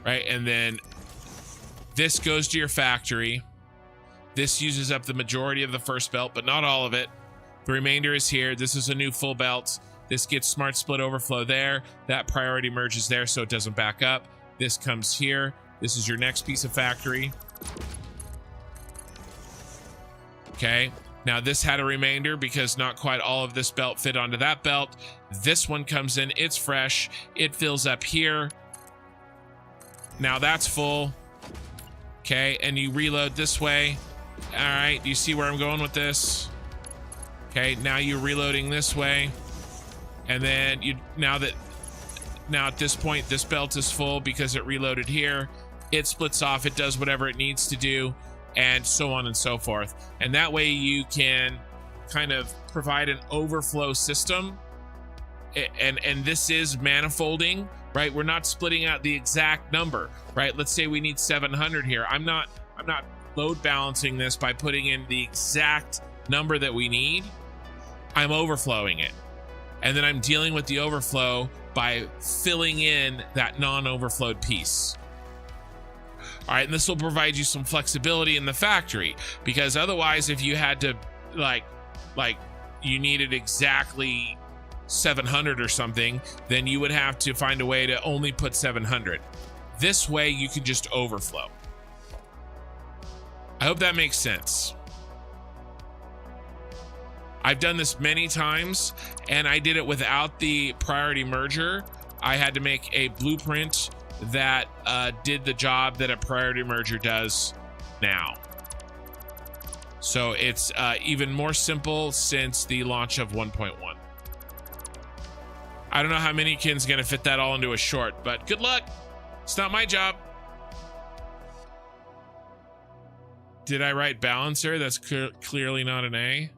Right, and then this goes to your factory. This uses up the majority of the first belt, but not all of it. The remainder is here. This is a new full belt. This gets smart split overflow there. That priority merges there so it doesn't back up. This comes here. This is your next piece of factory. Okay, now this had a remainder because not quite all of this belt fit onto that belt. This one comes in, it's fresh. It fills up here. Now that's full. Okay, and you reload this way. All right, do you see where I'm going with this? Okay, now you're reloading this way. And then now at this point, this belt is full because it reloaded here. It splits off, it does whatever it needs to do, and so on and so forth. And that way you can kind of provide an overflow system. And this is manifolding, right? We're not splitting out the exact number, right? Let's say we need 700 here. I'm not load balancing this by putting in the exact number that we need. I'm overflowing it. And then I'm dealing with the overflow by filling in that non-overflowed piece. All right, and this will provide you some flexibility in the factory, because otherwise if you had to like you needed exactly 700 or something, then you would have to find a way to only put 700. This way you can just overflow. I hope that makes sense. I've done this many times, and I did it without the priority merger. I had to make a blueprint that did the job that a priority merger does now. So it's even more simple since the launch of 1.1. I don't know how Minikin's gonna fit that all into a short, but good luck. It's not my job. Did I write balancer? That's clearly not an A.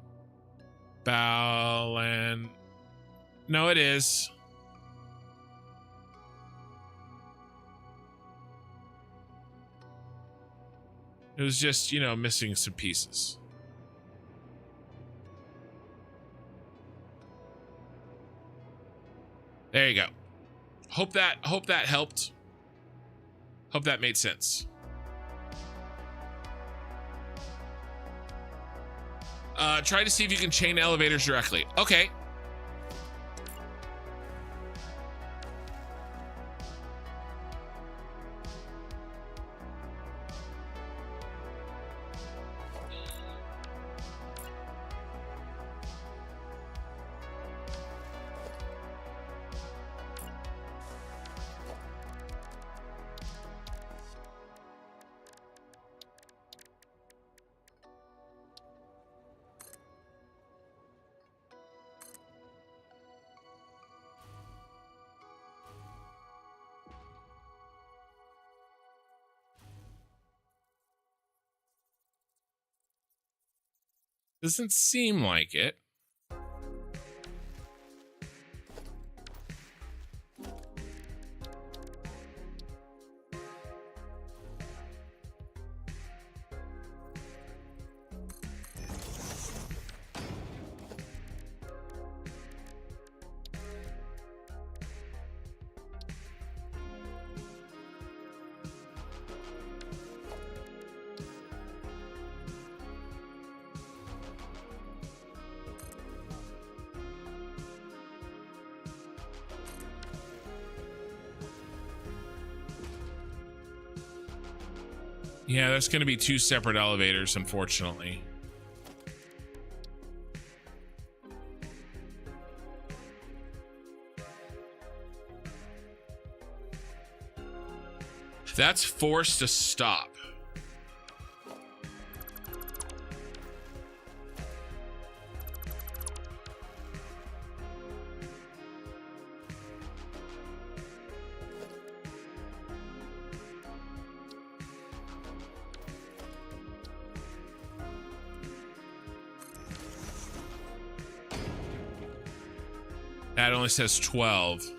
No, it is. It was just, missing some pieces. There you go. Hope that helped. Hope that made sense. Try to see if you can chain elevators directly. Okay. Doesn't seem like it. Yeah, there's going to be 2 separate elevators, unfortunately. That's forced to stop. That only says 12.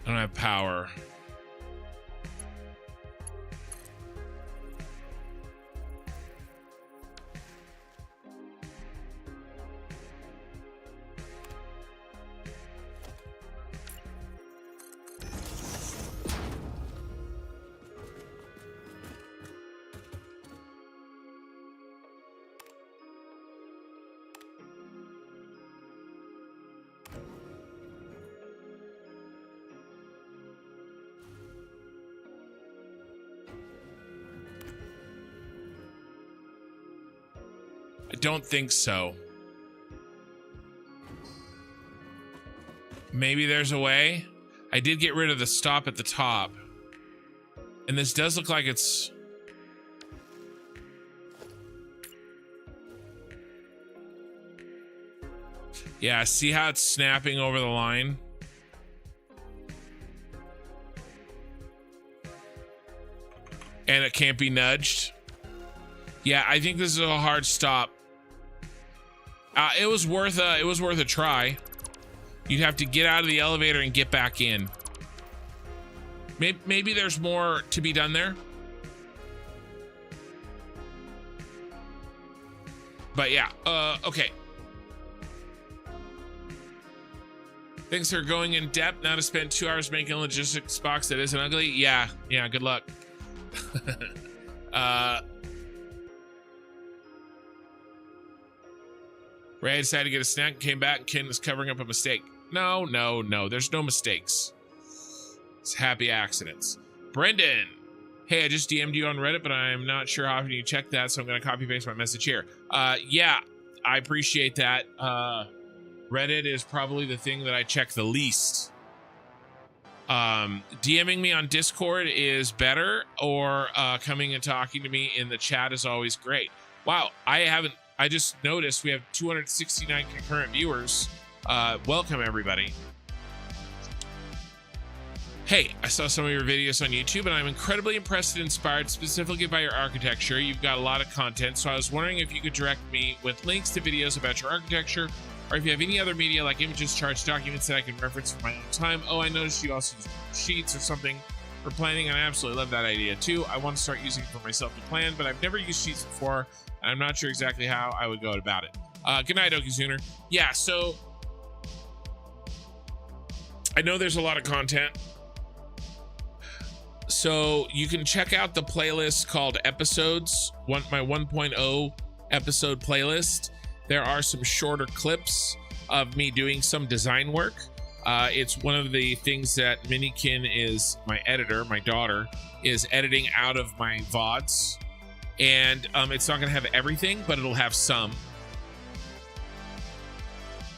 I don't have power. I don't think so. Maybe there's a way. I did get rid of the stop at the top. And this does look like it's... Yeah, see how it's snapping over the line? And it can't be nudged. Yeah, I think this is a hard stop. It was worth a try. You'd have to get out of the elevator and get back in. Maybe there's more to be done there. But yeah, okay. Thanks for going in depth. Now to spend 2 hours making a logistics box that isn't ugly. Yeah, good luck. Ray decided to get a snack, came back, and Ken was covering up a mistake. No, there's no mistakes. It's happy accidents. Brendan, hey, I just DM'd you on Reddit, but I'm not sure how often you check that, so I'm going to copy paste my message here. Yeah, I appreciate that. Reddit is probably the thing that I check the least. DMing me on Discord is better, or coming and talking to me in the chat is always great. Wow, I just noticed we have 269 concurrent viewers. Welcome, everybody. Hey, I saw some of your videos on YouTube, and I'm incredibly impressed and inspired specifically by your architecture. You've got a lot of content, so I was wondering if you could direct me with links to videos about your architecture, or if you have any other media like images, charts, documents that I can reference for my own time. Oh, I noticed you also use sheets or something for planning, and I absolutely love that idea too. I want to start using it for myself to plan, but I've never used sheets before, and I'm not sure exactly how I would go about it. Good night, Okizooner. Yeah, so I know there's a lot of content. So you can check out the playlist called Episodes, my 1.0 episode playlist. There are some shorter clips of me doing some design work. It's one of the things that Minikin is, my editor, my daughter, is editing out of my VODs. And it's not going to have everything, but it'll have some.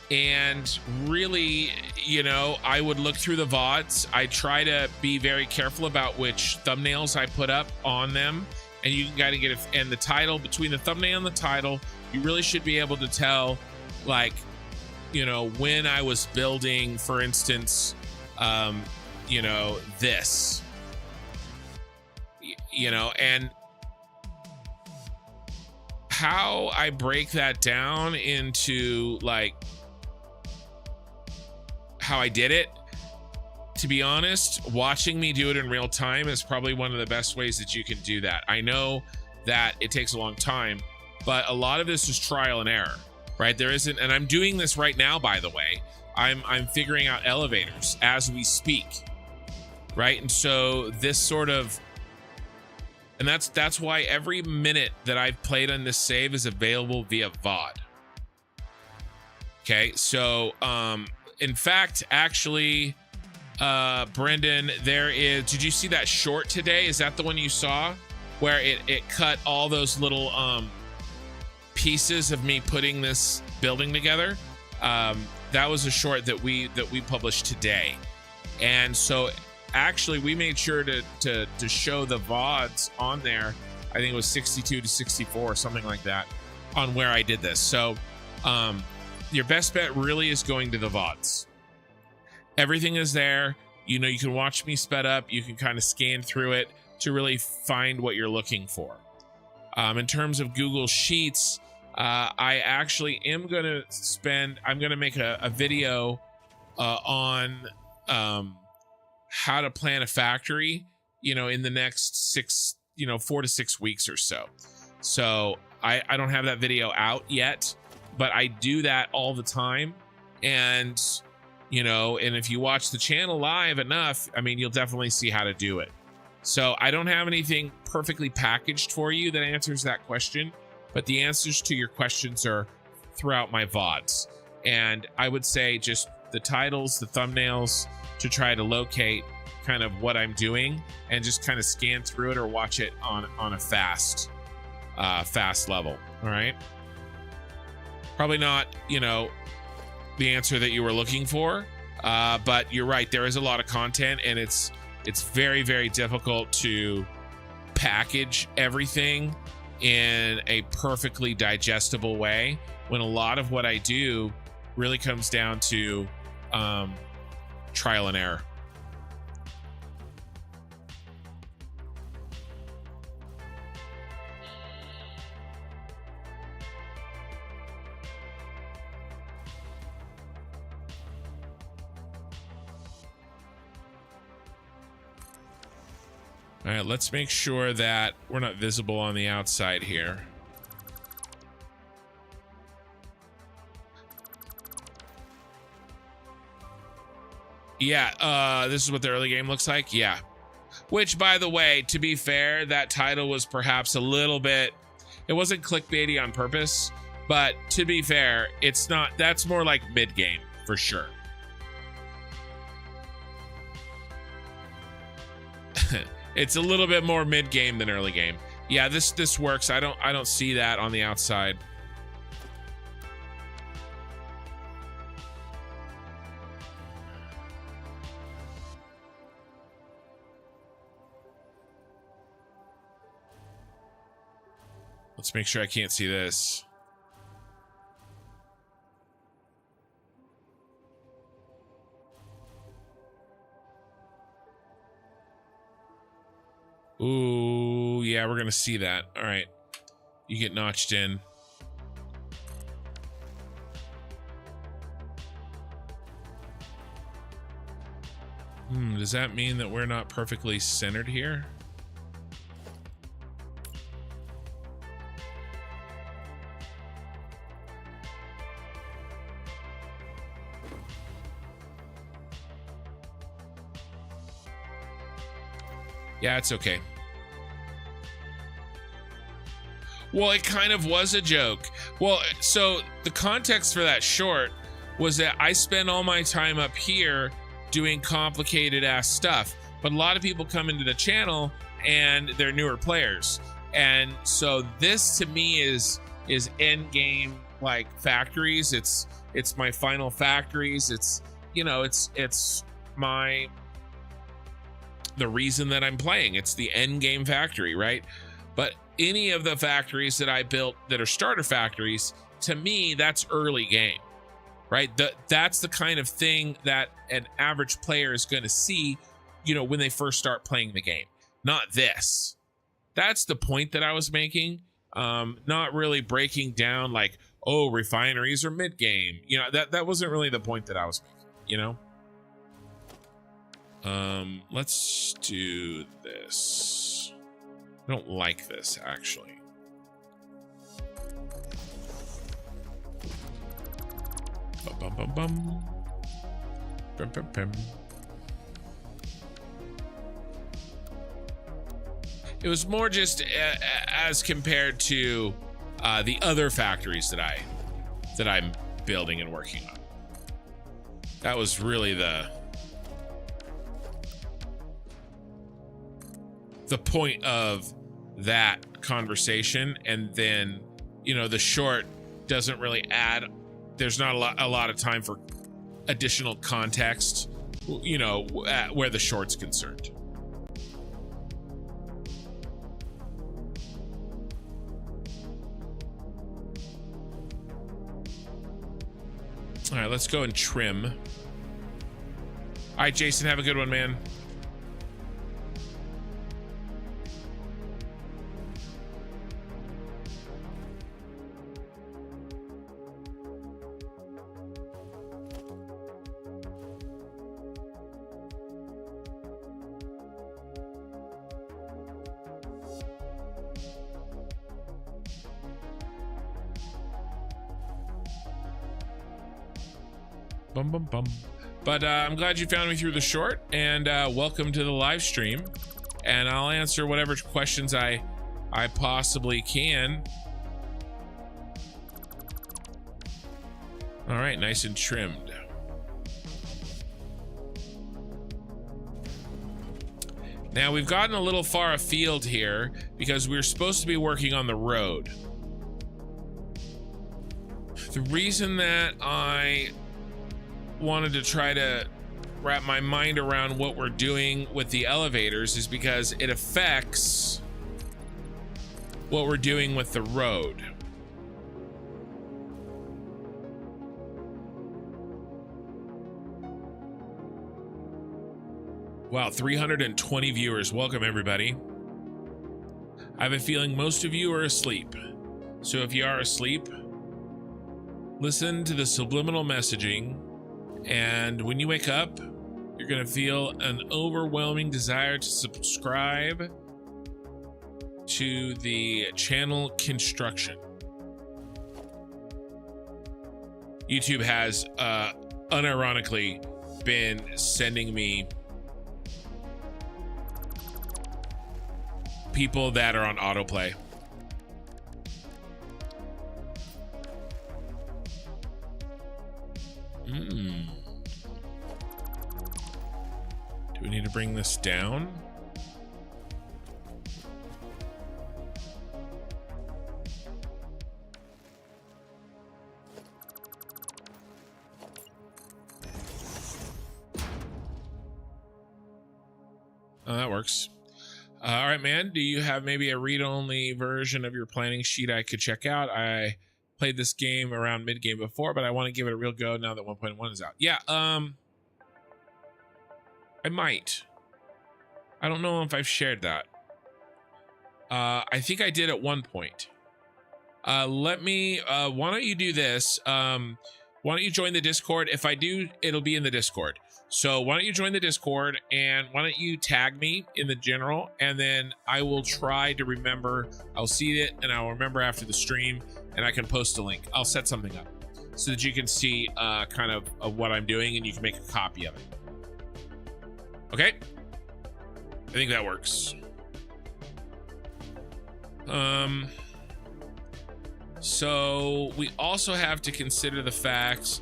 And really, you know, I would look through the VODs. I try to be very careful about which thumbnails I put up on them. And you can kind of get it. And the title, between the thumbnail and the title, you really should be able to tell, like, you know, when I was building, for instance, you know, this, you know, and how I break that down into, like, how I did it. To be honest, watching me do it in real time is probably one of the best ways that you can do that. I know that it takes a long time, but a lot of this is trial and error, right? There isn't, and I'm doing this right now, by the way. I'm figuring out elevators as we speak, right? And so this sort of, and that's why every minute that I've played on this save is available via VOD. Okay, so in fact, actually, Brendan, did you see that short today? Is that the one you saw where it cut all those little pieces of me putting this building together? That was a short that we published today. And so actually we made sure to show the VODs on there. I think it was 62 to 64 or something like that on where I did this. So your best bet really is going to the VODs. Everything is there. You know, you can watch me sped up. You can kind of scan through it to really find what you're looking for. In terms of Google Sheets, I actually am going to I'm going to make a video on how to plan a factory, you know, in the next 4 to 6 weeks or so. So I don't have that video out yet, but I do that all the time. And, you know, and if you watch the channel live enough, I mean, you'll definitely see how to do it. So I don't have anything perfectly packaged for you that answers that question, but the answers to your questions are throughout my VODs. And I would say just the titles, the thumbnails, to try to locate kind of what I'm doing and just kind of scan through it or watch it on a fast level. All right. Probably not, you know, the answer that you were looking for, but you're right. There is a lot of content, and it's very, very difficult to package everything in a perfectly digestible way when a lot of what I do really comes down to trial and error. All right, let's make sure that we're not visible on the outside here. Yeah, this is what the early game looks like. Yeah. Which, by the way, to be fair, that title was perhaps a little bit, it wasn't clickbaity on purpose, but to be fair, it's not, that's more like mid-game for sure. It's a little bit more mid-game than early game. Yeah, this works. I don't see that on the outside. Let's make sure I can't see this. Ooh, yeah, we're gonna see that. All right, you get notched in. Does that mean that we're not perfectly centered here? Yeah, it's okay. Well, it kind of was a joke. Well, so the context for that short was that I spend all my time up here doing complicated ass stuff, but a lot of people come into the channel and they're newer players. And so this to me is end game like factories. It's my final factories. It's, you know, it's the reason that I'm playing. It's the end game factory, right? But any of the factories that I built that are starter factories, to me, that's early game, right? That's the kind of thing that an average player is going to see, you know, when they first start playing the game. Not this. That's the point that I was making. Not really breaking down like, oh, refineries are mid game. You know, that wasn't really the point that I was making, you know? Let's do this. I don't like this, actually. Bum, bum, bum, bum. Bum, bum, bum. It was more just as compared to the other factories that I'm building and working on. That was really the point of that conversation. And then, you know, the short doesn't really add, there's not a lot of time for additional context, you know, where the short's concerned. All right, let's go and trim. All right, Jason, have a good one, man. But I'm glad you found me through the short, and welcome to the live stream. And I'll answer whatever questions I possibly can. All right, nice and trimmed. Now we've gotten a little far afield here because we're supposed to be working on the road. The reason that I wanted to try to wrap my mind around what we're doing with the elevators is because it affects what we're doing with the road. Wow, 320 viewers. Welcome, everybody. I have a feeling most of you are asleep. So if you are asleep, listen to the subliminal messaging. And when you wake up, you're going to feel an overwhelming desire to subscribe to the channel construction. YouTube has unironically been sending me people that are on autoplay. Do we need to bring this down? Oh, that works. All right, man. Do you have maybe a read-only version of your planning sheet I could check out? I played this game around mid-game before, but I want to give it a real go now that 1.1 is out. Yeah, I might. I don't know if I've shared that. I think I did at one point. Let me, why don't you do this? Why don't you join the Discord? If I do, it'll be in the Discord. So why don't you join the Discord, and why don't you tag me in the general, and then I will try to remember. I'll see it and I'll remember after the stream, and I can post a link. I'll set something up so that you can see kind of what I'm doing, and you can make a copy of it. Okay, I think that works. So we also have to consider the fact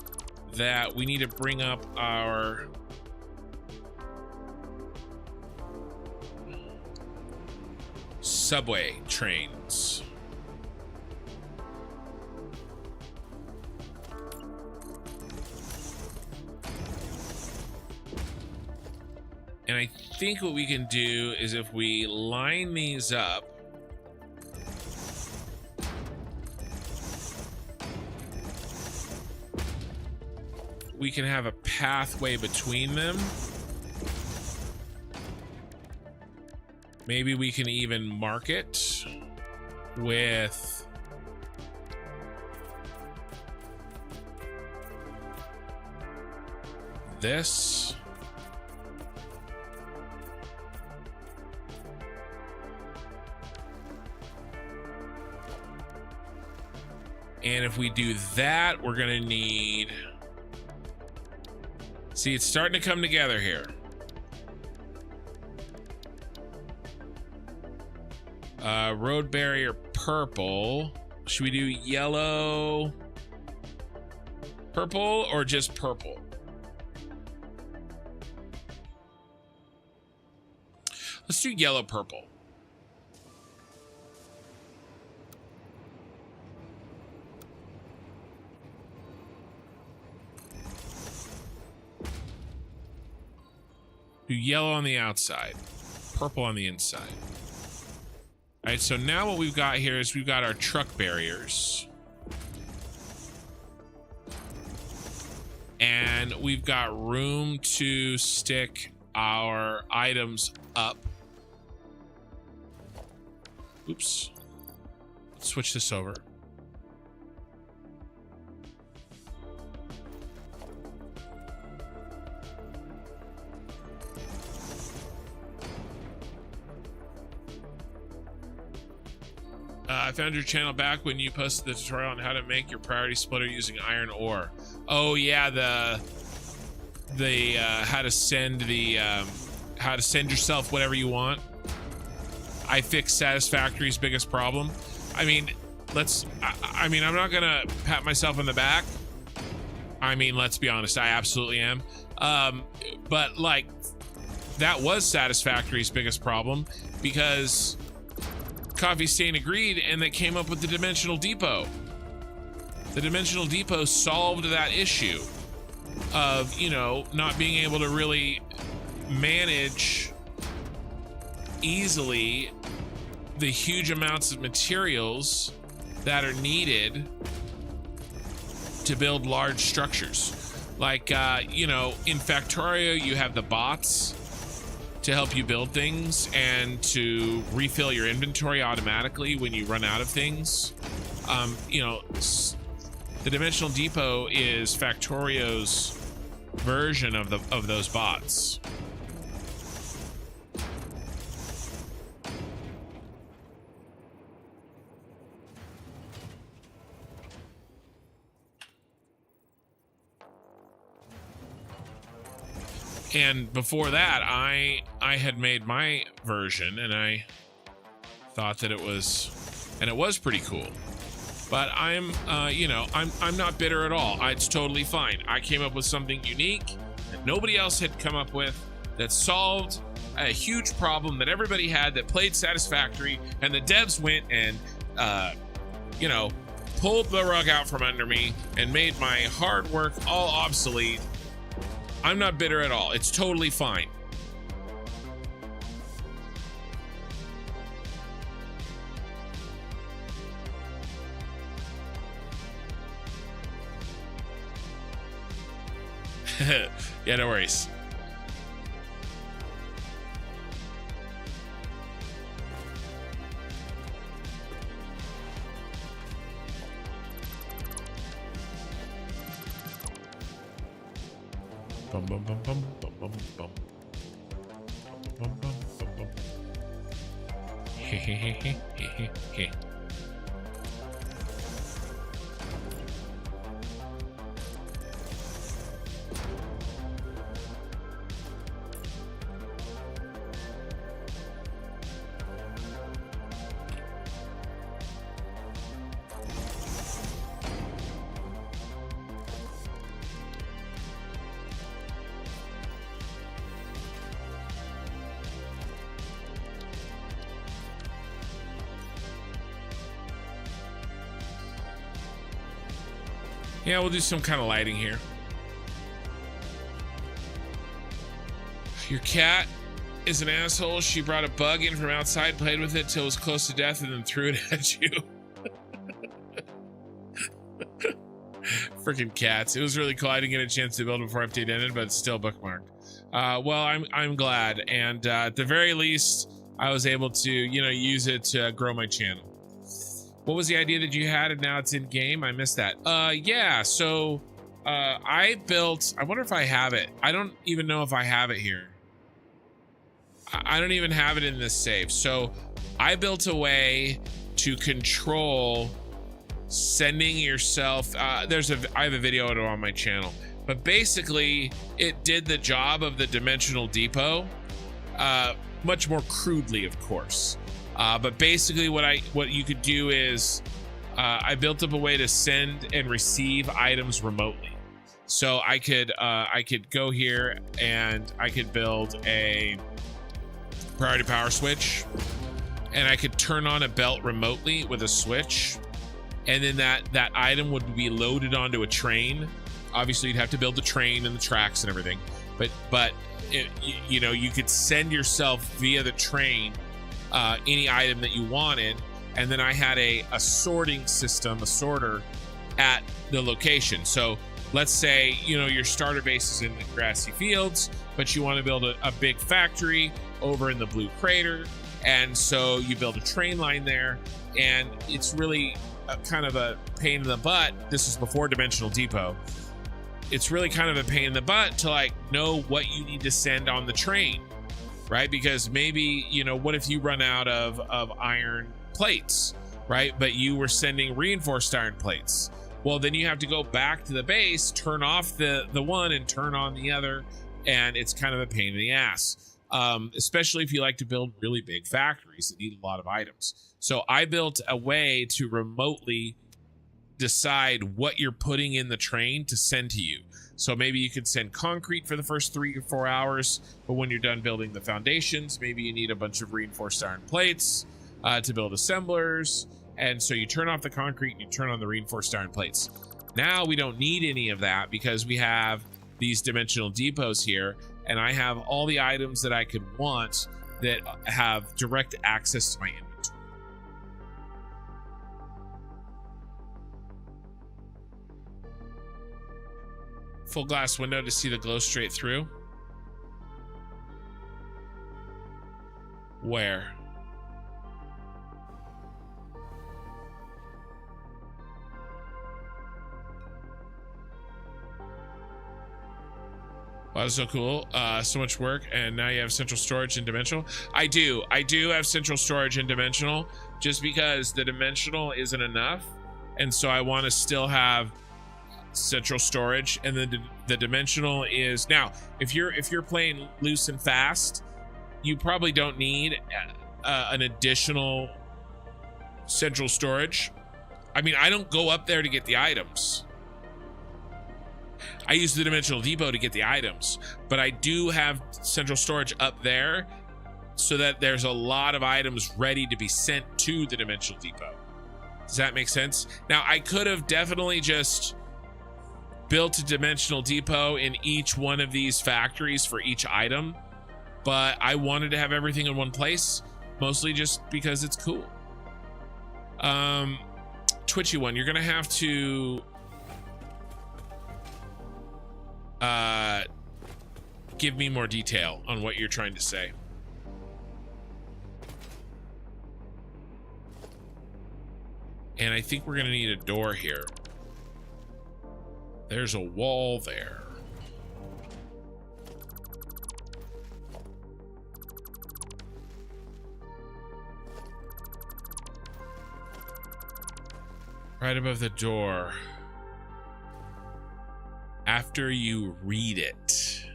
that we need to bring up our subway trains. And I think what we can do is if we line these up, we can have a pathway between them. Maybe we can even mark it with this. And if we do that, we're gonna need... See, it's starting to come together here. Road barrier purple. Should we do yellow? Purple or just purple? Let's do yellow purple. Do yellow on the outside, purple on the inside. All right, so now what we've got here is we've got our truck barriers. And we've got room to stick our items up. Oops. Let's switch this over. I found your channel back when you posted the tutorial on how to make your priority splitter using iron ore. Oh yeah, the how to send the how to send yourself whatever you want. I fixed Satisfactory's biggest problem. I mean, I mean, I'm not gonna pat myself on the back. I mean, let's be honest, I absolutely am. But like, that was Satisfactory's biggest problem because Coffee Stain agreed, and they came up with the Dimensional Depot. The Dimensional Depot solved that issue of, you know, not being able to really manage easily the huge amounts of materials that are needed to build large structures. Like, you know, in Factorio, you have the bots to help you build things and to refill your inventory automatically when you run out of things. You know, the Dimensional Depot is Factorio's version of those bots. And before that, I had made my version, and I thought that it was pretty cool. But I'm, you know, I'm not bitter at all. It's totally fine. I came up with something unique that nobody else had come up with that solved a huge problem that everybody had that played Satisfactory, and the devs went and, you know, pulled the rug out from under me and made my hard work all obsolete. I'm not bitter at all. It's totally fine. Yeah, no worries. Bum bum bum bum bum bum bum bum bum bum bum. He he he he he he. Yeah, we'll do some kind of lighting here. Your cat is an asshole. She brought a bug in from outside, played with it till it was close to death, and then threw it at you. Freaking cats. It was really cool. I didn't get a chance to build before update ended, but it's still bookmarked. Well, I'm glad. And at the very least, I was able to, you know, use it to grow my channel. What was the idea that you had and now it's in game? I missed that. Yeah, so I built, I wonder if I have it. I don't even know if I have it here. I don't even have it in this save. So I built a way to control sending yourself, I have a video on my channel, but basically it did the job of the Dimensional Depot, much more crudely, of course. But basically what you could do is I built up a way to send and receive items remotely. So I could go here and I could build a priority power switch, and I could turn on a belt remotely with a switch, and then that item would be loaded onto a train. Obviously, you'd have to build the train and the tracks and everything, but you know, you could send yourself via the train any item that you wanted, and then I had a sorting system, a sorter at the location. So let's say, you know, your starter base is in the grassy fields, but you want to build a big factory over in the blue crater, and so you build a train line there, and it's really kind of a pain in the butt. This is before Dimensional Depot. It's really kind of a pain in the butt to like know what you need to send on the train, right? Because maybe, you know, what if you run out of iron plates, right? But you were sending reinforced iron plates. Well, then you have to go back to the base, turn off the one and turn on the other, and it's kind of a pain in the ass, especially if you like to build really big factories that need a lot of items. So I built a way to remotely decide what you're putting in the train to send to you. So maybe you could send concrete for the first 3 or 4 hours, but when you're done building the foundations, maybe you need a bunch of reinforced iron plates to build assemblers. And so you turn off the concrete and you turn on the reinforced iron plates. Now we don't need any of that because we have these dimensional depots here, and I have all the items that I could want that have direct access to my inventory. Full glass window to see the glow straight through. Where? Wow, that's so cool. So much work, and now you have central storage and dimensional. I do have central storage and dimensional, just because the dimensional isn't enough, and so I want to still have central storage, and then the dimensional is now. If you're playing loose and fast, you probably don't need an additional central storage. I mean, I don't go up there to get the items. I use the dimensional depot to get the items, but I do have central storage up there so that there's a lot of items ready to be sent to the dimensional depot. Does that make sense? Now, I could have definitely just built a dimensional depot in each one of these factories for each item, but I wanted to have everything in one place, mostly just because it's cool. Twitchy one, you're gonna have to give me more detail on what you're trying to say. And I think we're gonna need a door here. There's a wall there. Right above the door. After you read it.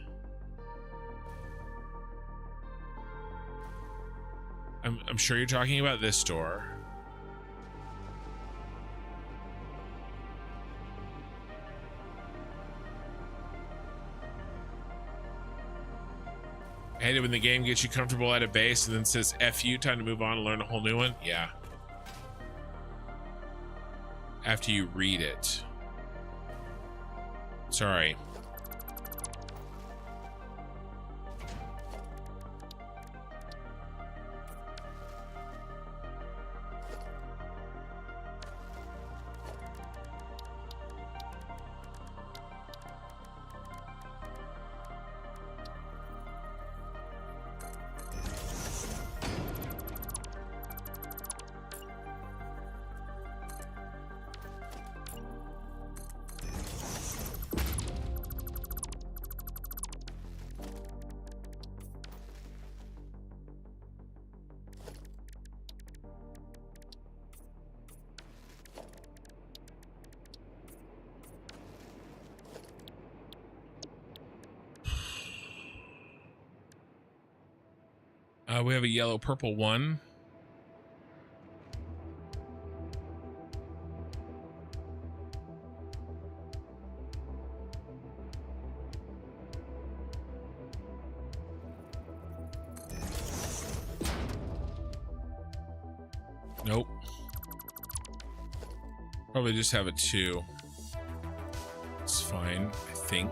I'm sure you're talking about this door. I hate it when the game gets you comfortable at a base and then says F you, time to move on and learn a whole new one. Yeah. After you read it. Sorry. We have a yellow purple one. Nope. Probably just have a 2. It's fine, I think.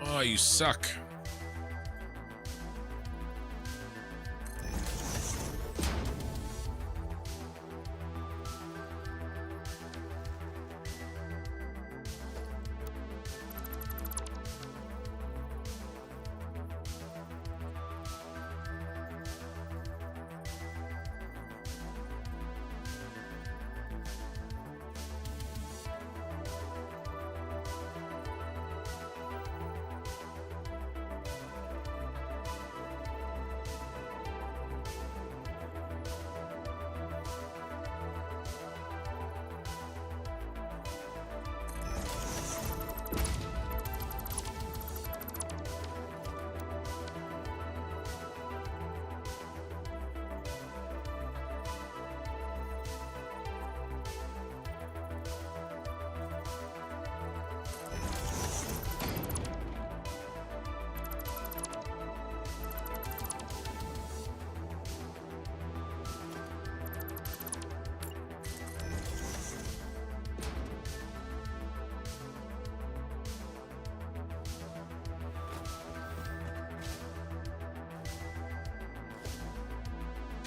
Oh, you suck.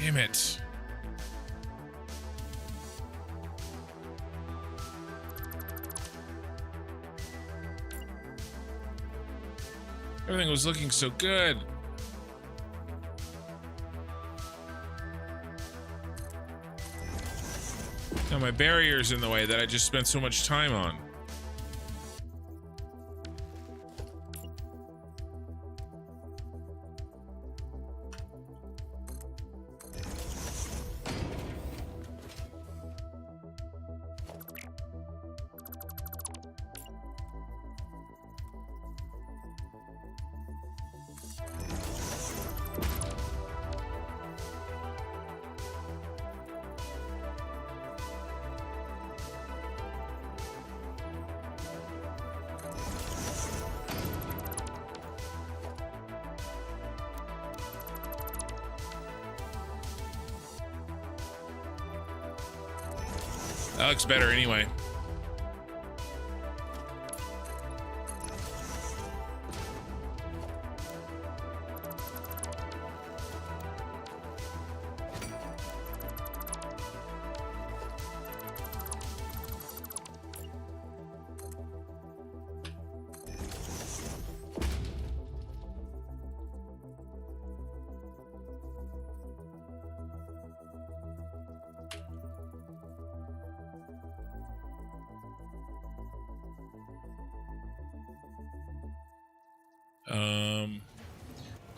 Damn it. Everything was looking so good. Now my barrier's in the way that I just spent so much time on. That looks better anyway.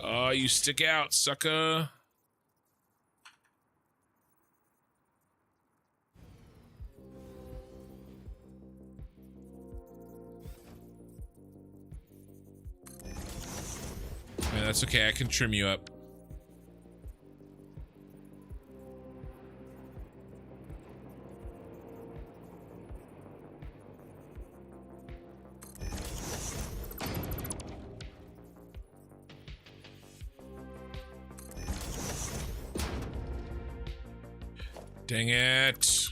Oh, you stick out, sucker. Yeah, that's okay. I can trim you up. Dang it.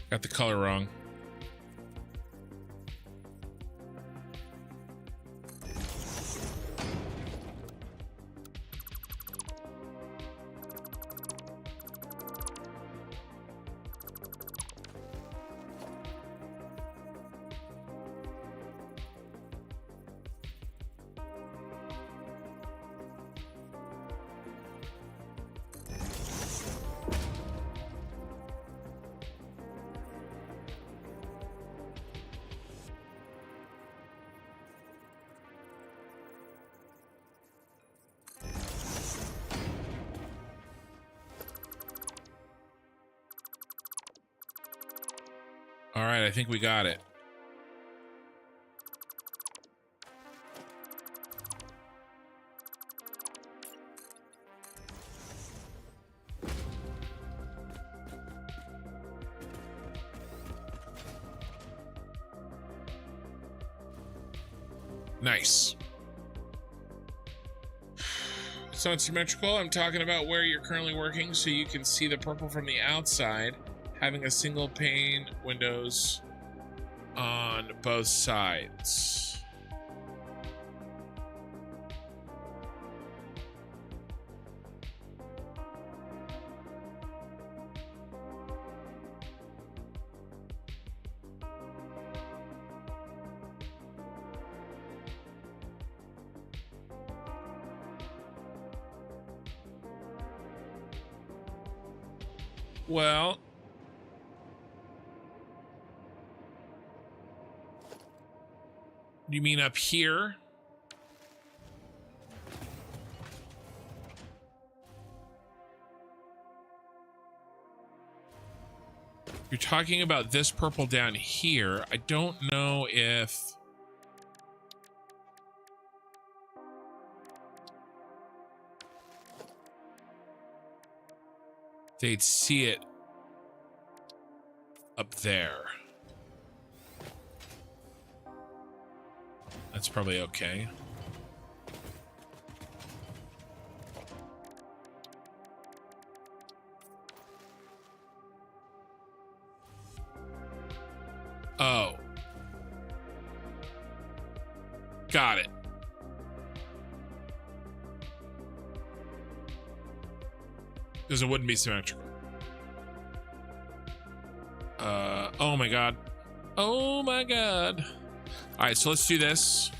Got the color wrong. right, I think we got it. Nice. It's not symmetrical. I'm talking about where you're currently working so you can see the purple from the outside, having a single pane windows on both sides. Well, you mean up here? You're talking about this purple down here. I don't know if they'd see it up there. That's probably okay. Oh. Got it. Because it wouldn't be symmetrical. Oh my god. Oh my god. All right, so let's do this.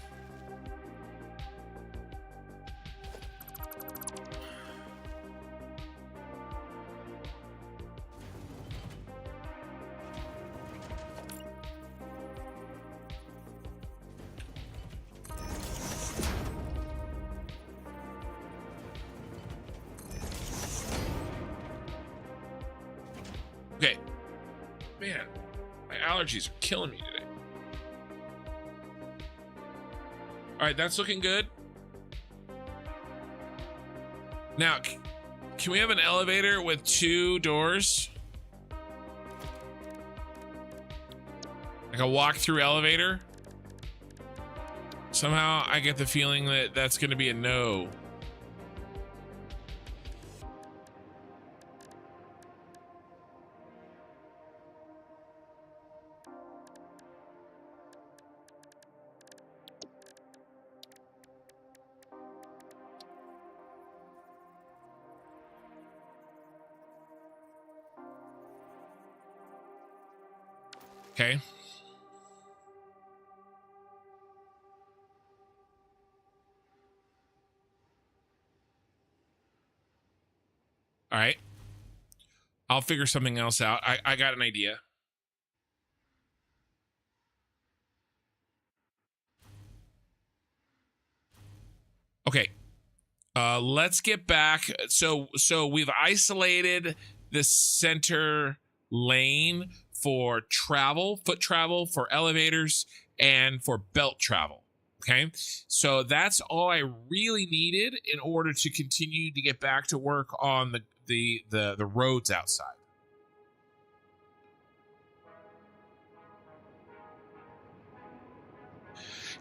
Okay. Man, my allergies are killing me today. All right, that's looking good. Now, can we have an elevator with 2 doors? Like a walk-through elevator? Somehow I get the feeling that that's going to be a no. Okay. All right. I'll figure something else out. I got an idea. Okay. Let's get back. So we've isolated the center lane for travel, foot travel, for elevators, and for belt travel. Okay, so that's all I really needed in order to continue to get back to work on the roads outside.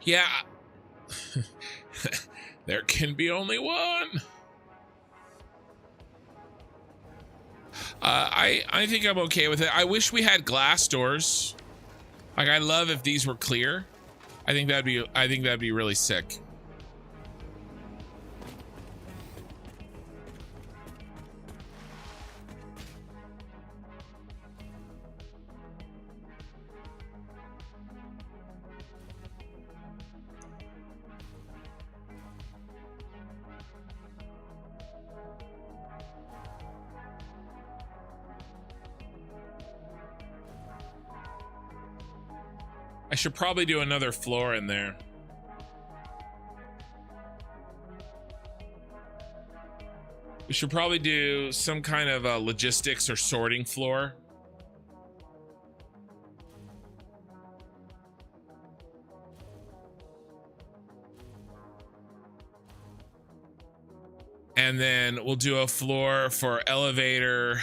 Yeah. There can be only one. I think I'm okay with it. I wish we had glass doors. Like, I love if these were clear. I think that'd be really sick. I should probably do another floor in there. We should probably do some kind of logistics or sorting floor. And then we'll do a floor for elevator.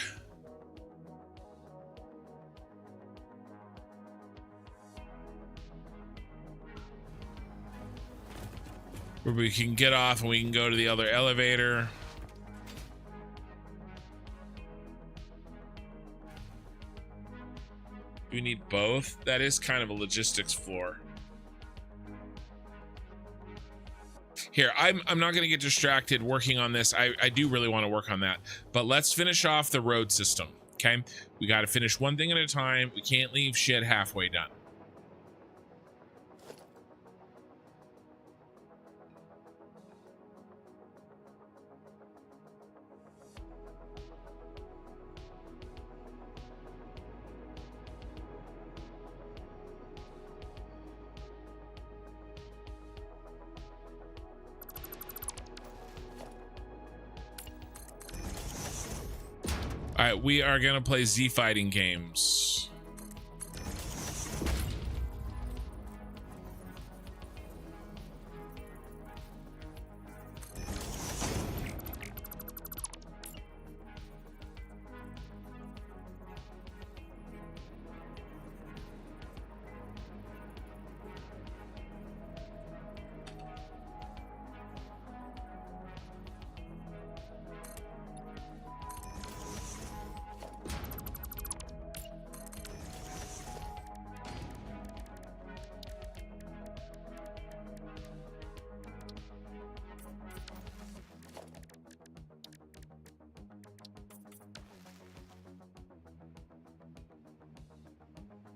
Where we can get off and we can go to the other elevator. Do we need both? That is kind of a logistics floor. Here, I'm not going to get distracted working on this. I do really want to work on that. But let's finish off the road system, okay? We got to finish one thing at a time. We can't leave shit halfway done. All right, we are gonna play Z fighting games.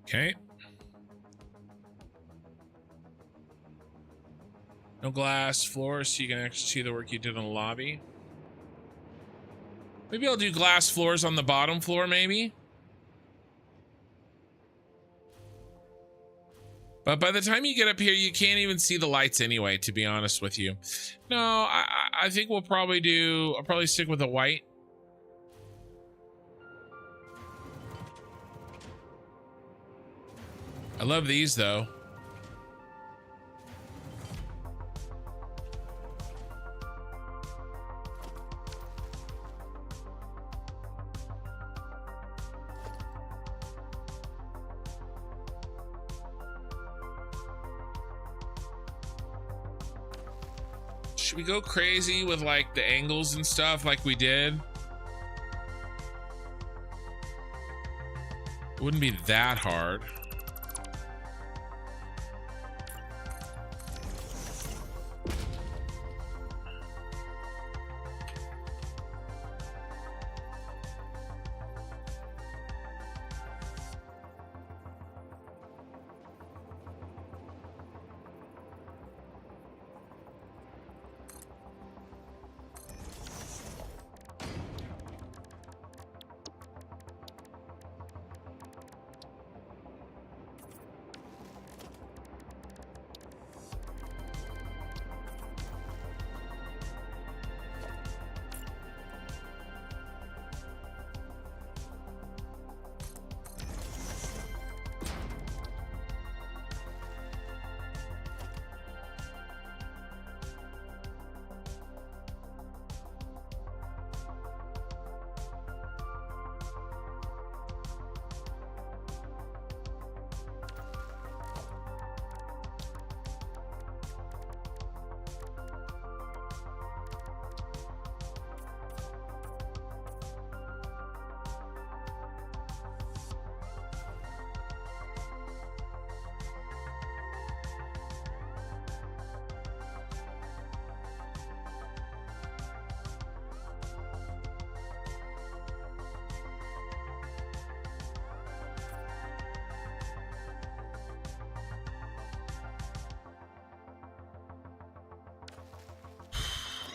Okay. No glass floors, so you can actually see the work you did in the lobby. Maybe I'll do glass floors on the bottom floor, maybe. But by the time you get up here, you can't even see the lights anyway, to be honest with you. No, I think I'll probably stick with the white. I love these though. Should we go crazy with like the angles and stuff like we did? It wouldn't be that hard.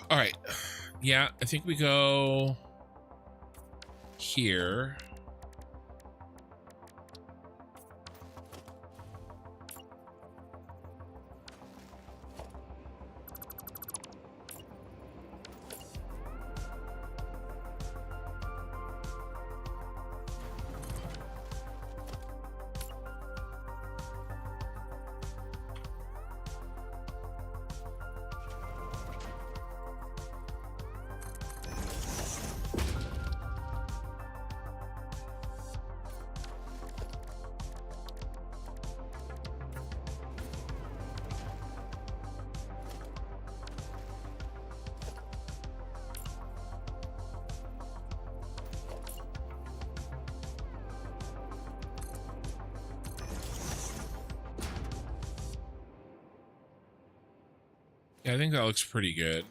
All right. Yeah, I think we go here. Yeah, I think that looks pretty good.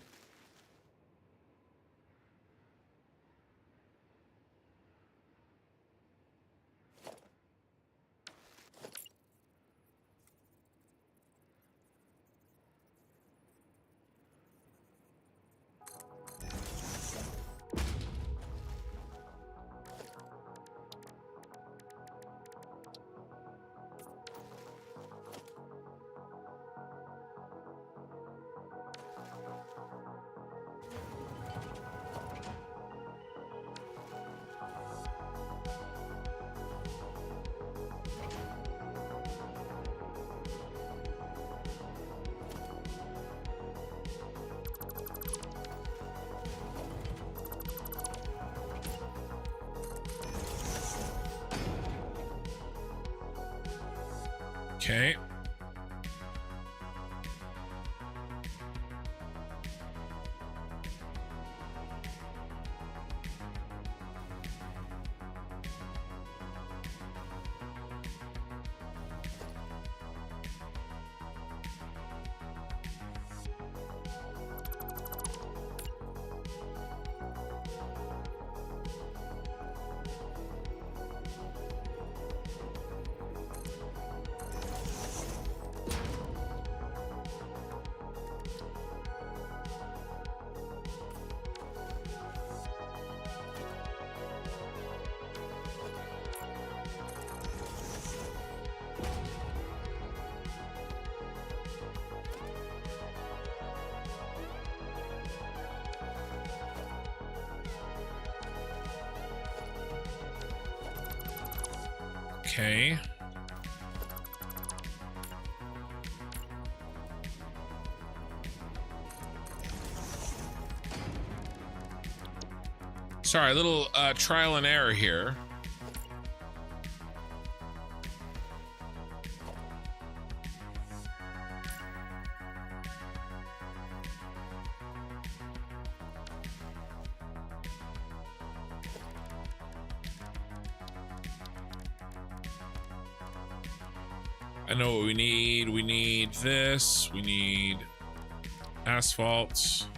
Okay. Okay. Sorry, a little trial and error here. I know what we need. We need this. We need asphalt.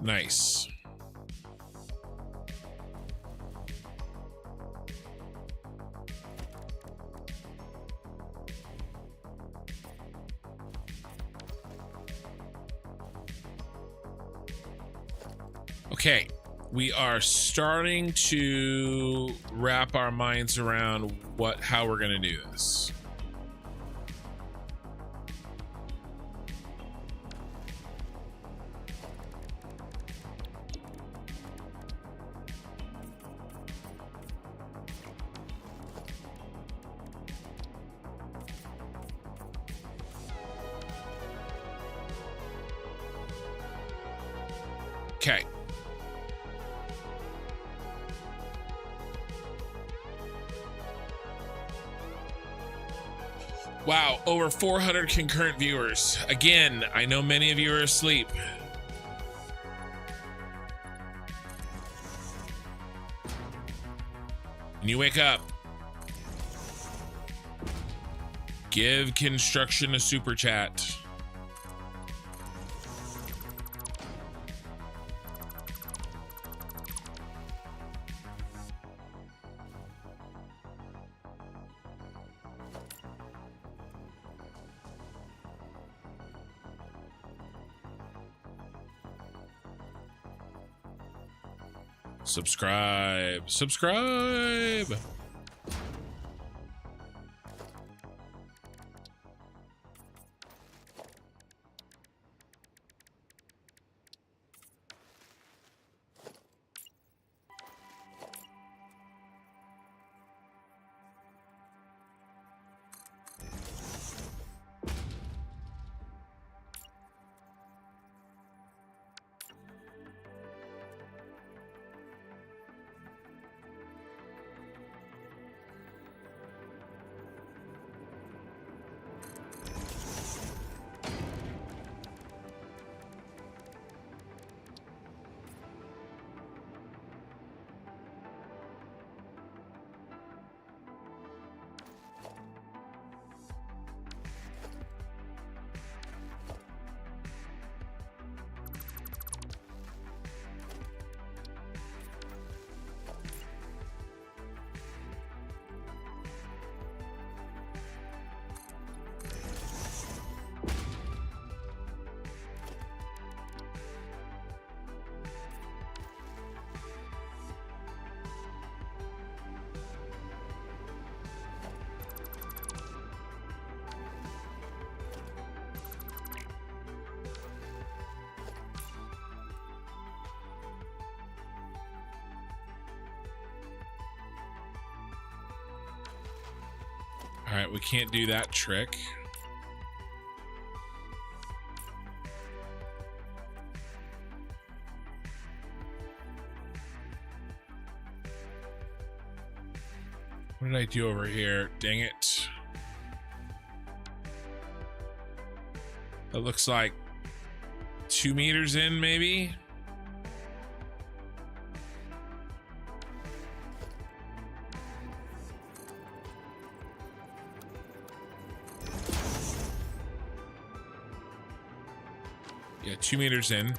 Nice. Okay, we are starting to wrap our minds around how we're gonna do this. Okay. Wow, over 400 concurrent viewers. Again, I know many of you are asleep. When you wake up, give construction a super chat. Subscribe. All right, we can't do that trick. What did I do over here? Dang it. That looks like 2 meters in, maybe? Yeah, 2 meters in.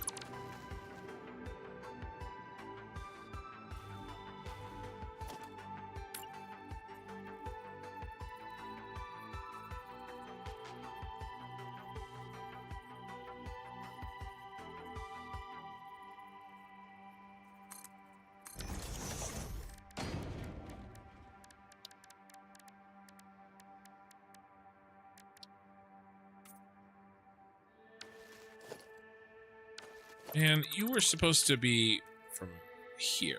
And you were supposed to be from here.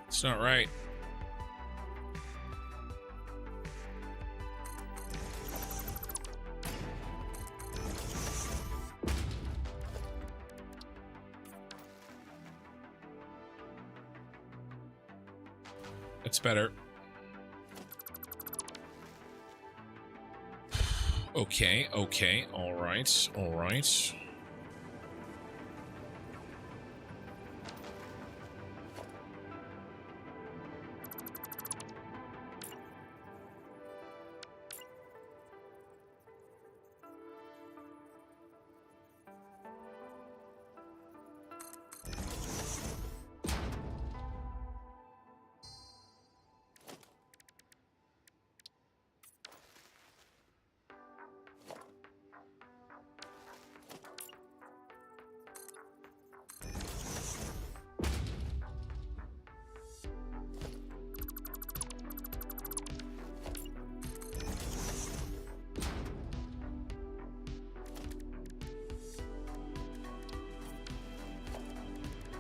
It's not right. That's better. Okay, okay, all right, all right.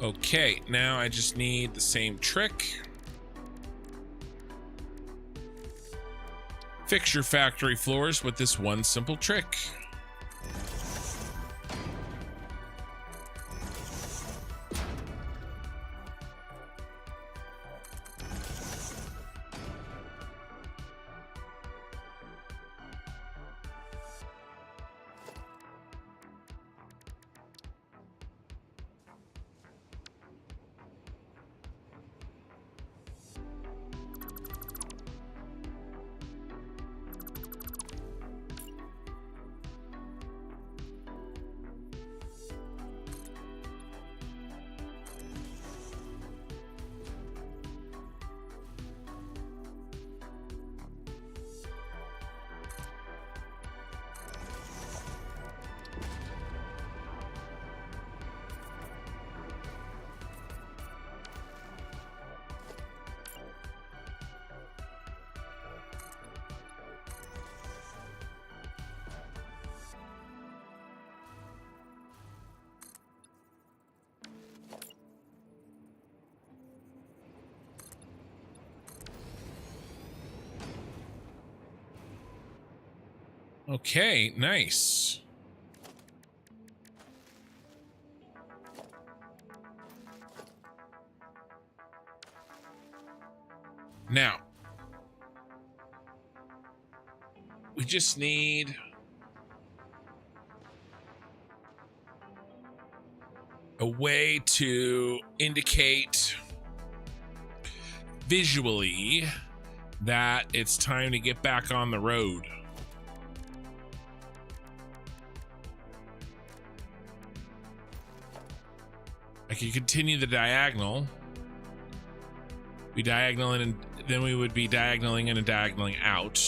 Okay, now I just need the same trick. Fix your factory floors with this one simple trick. Okay, nice. Now, we just need a way to indicate visually that it's time to get back on the road. I could continue the diagonal. Be diagonal in, and then we would be diagonaling in and diagonaling out.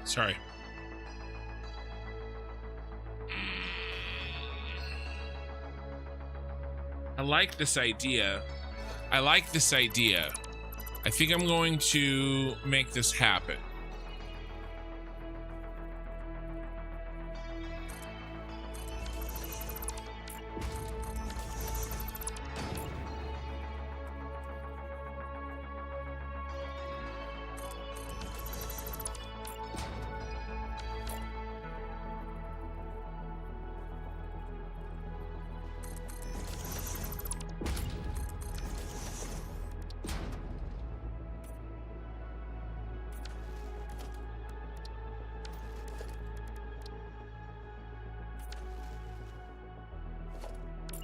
Sorry. I like this idea. I think I'm going to make this happen.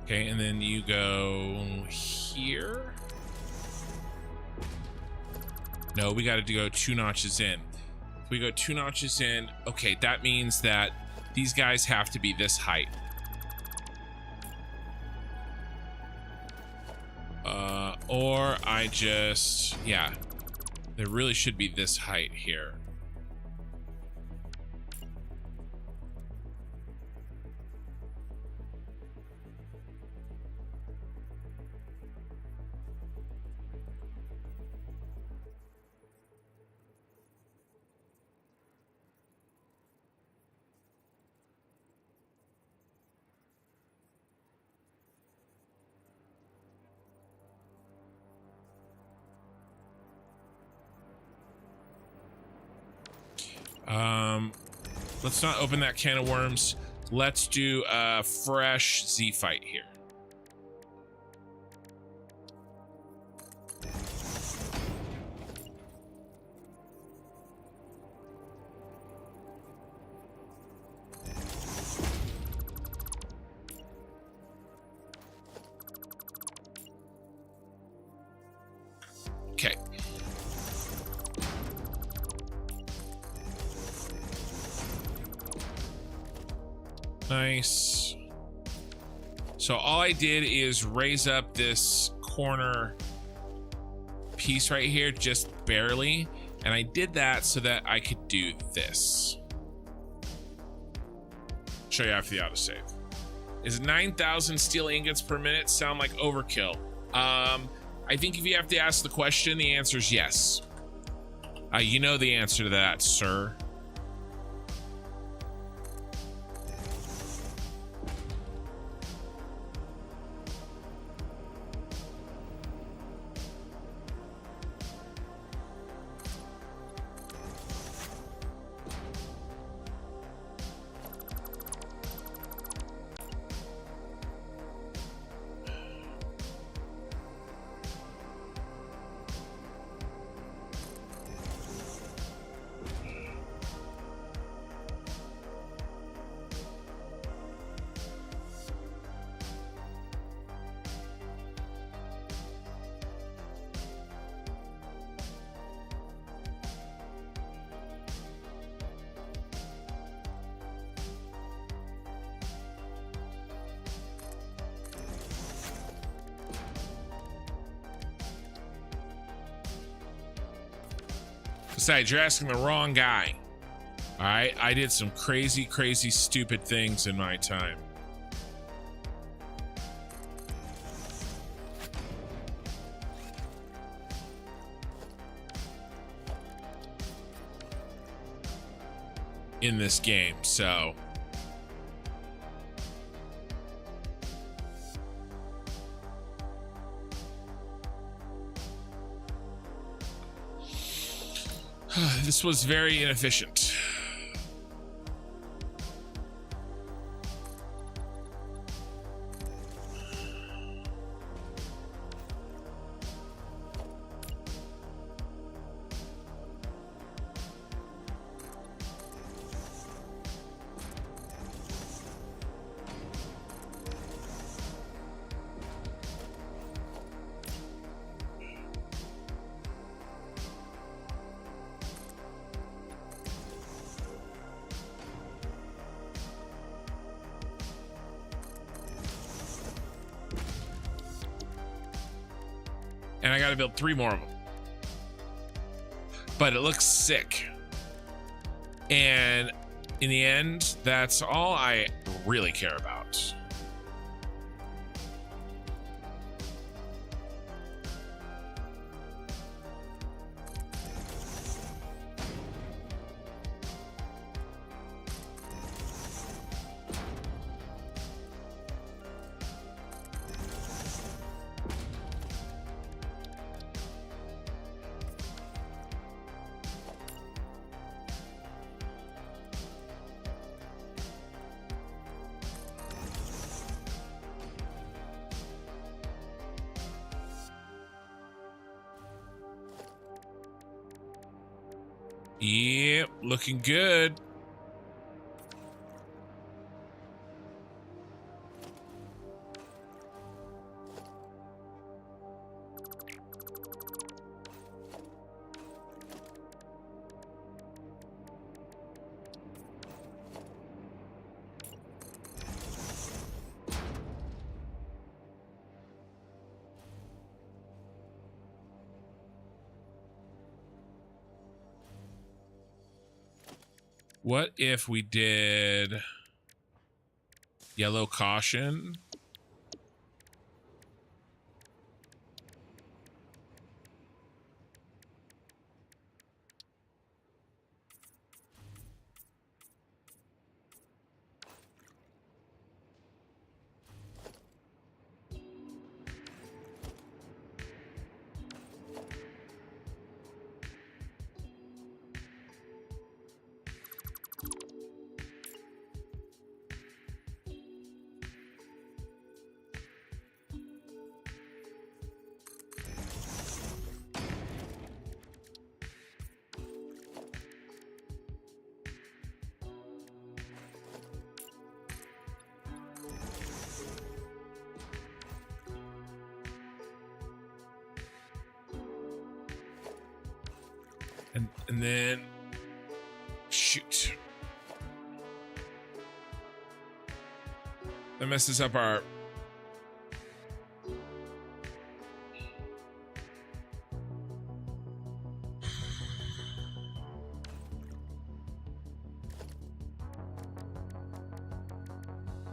Okay, and then you go here. No, we got to go 2 notches in. If we go 2 notches in, okay, that means that these guys have to be this height. Or I just, yeah, there really should be this height here. Let's not open that can of worms. Let's do a fresh Z fight here. Okay. Nice. So all I did is raise up this corner piece right here just barely, and I did that so that I could do this. Show you after the autosave. Is 9,000 steel ingots per minute sound like overkill? I think if you have to ask the question, the answer is yes. You know the answer to that, sir. Besides, you're asking the wrong guy. All right, I did some crazy, crazy, stupid things in my time. In this game, so this was very inefficient. And I gotta build 3 more of them. But it looks sick. And in the end, that's all I really care about. Yep, looking good. What if we did yellow caution? And then shoot. That messes up our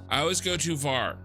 I always go too far.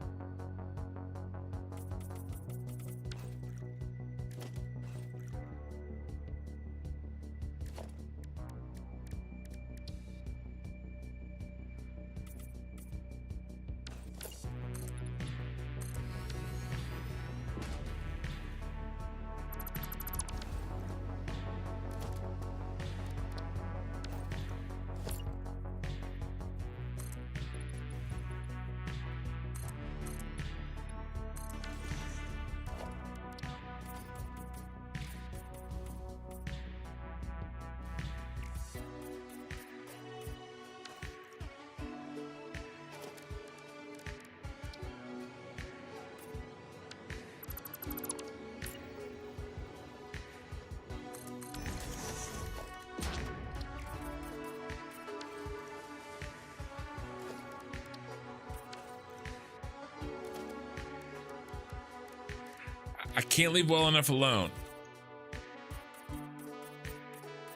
I can't leave well enough alone.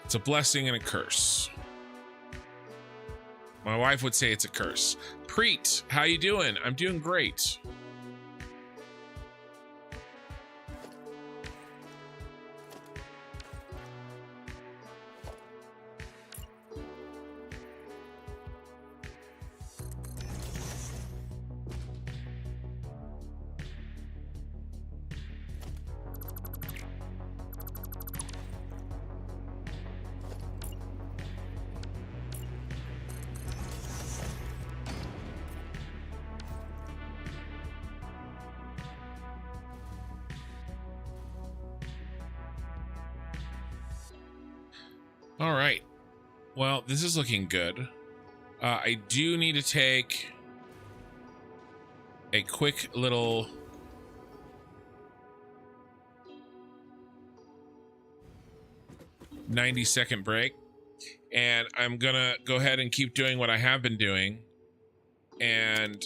It's a blessing and a curse. My wife would say it's a curse. Preet, how you doing? I'm doing great. All right. Well, this is looking good. I do need to take a quick little "90-second break, and I'm gonna go ahead and keep doing what I have been doing, and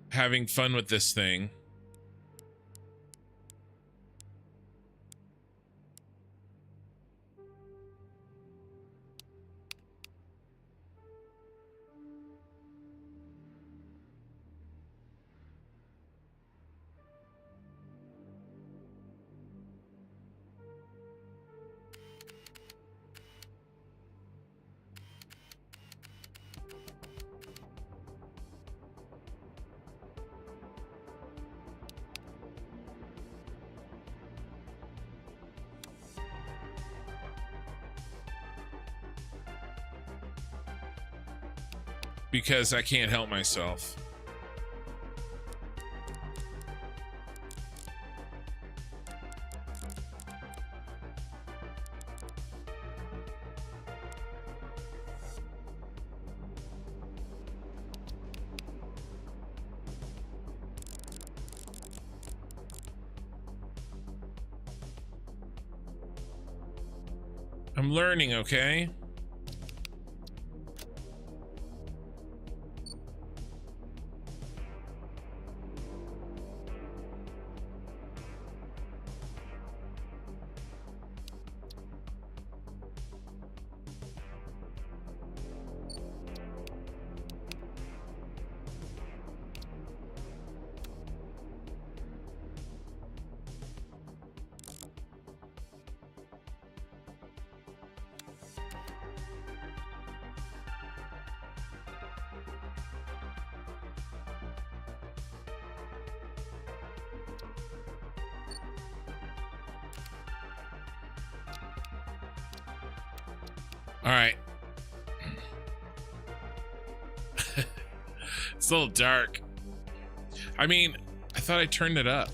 having fun with this thing. Because I can't help myself. I'm learning, okay? All right. It's a little dark. I mean, I thought I turned it up.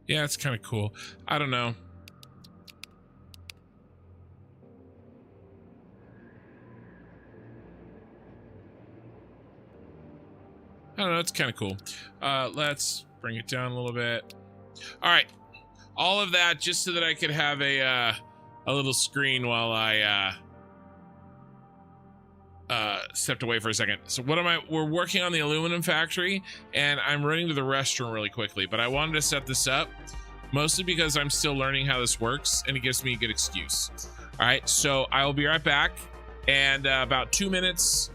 Yeah, it's kind of cool. I don't know. I don't know. It's kind of cool. Let's bring it down a little bit. All right. All of that just so that I could have a little screen while I stepped away for a second. So what am I? We're working on the aluminum factory, and I'm running to the restroom really quickly. But I wanted to set this up mostly because I'm still learning how this works, and it gives me a good excuse. All right. So I will be right back, and about 2 minutes.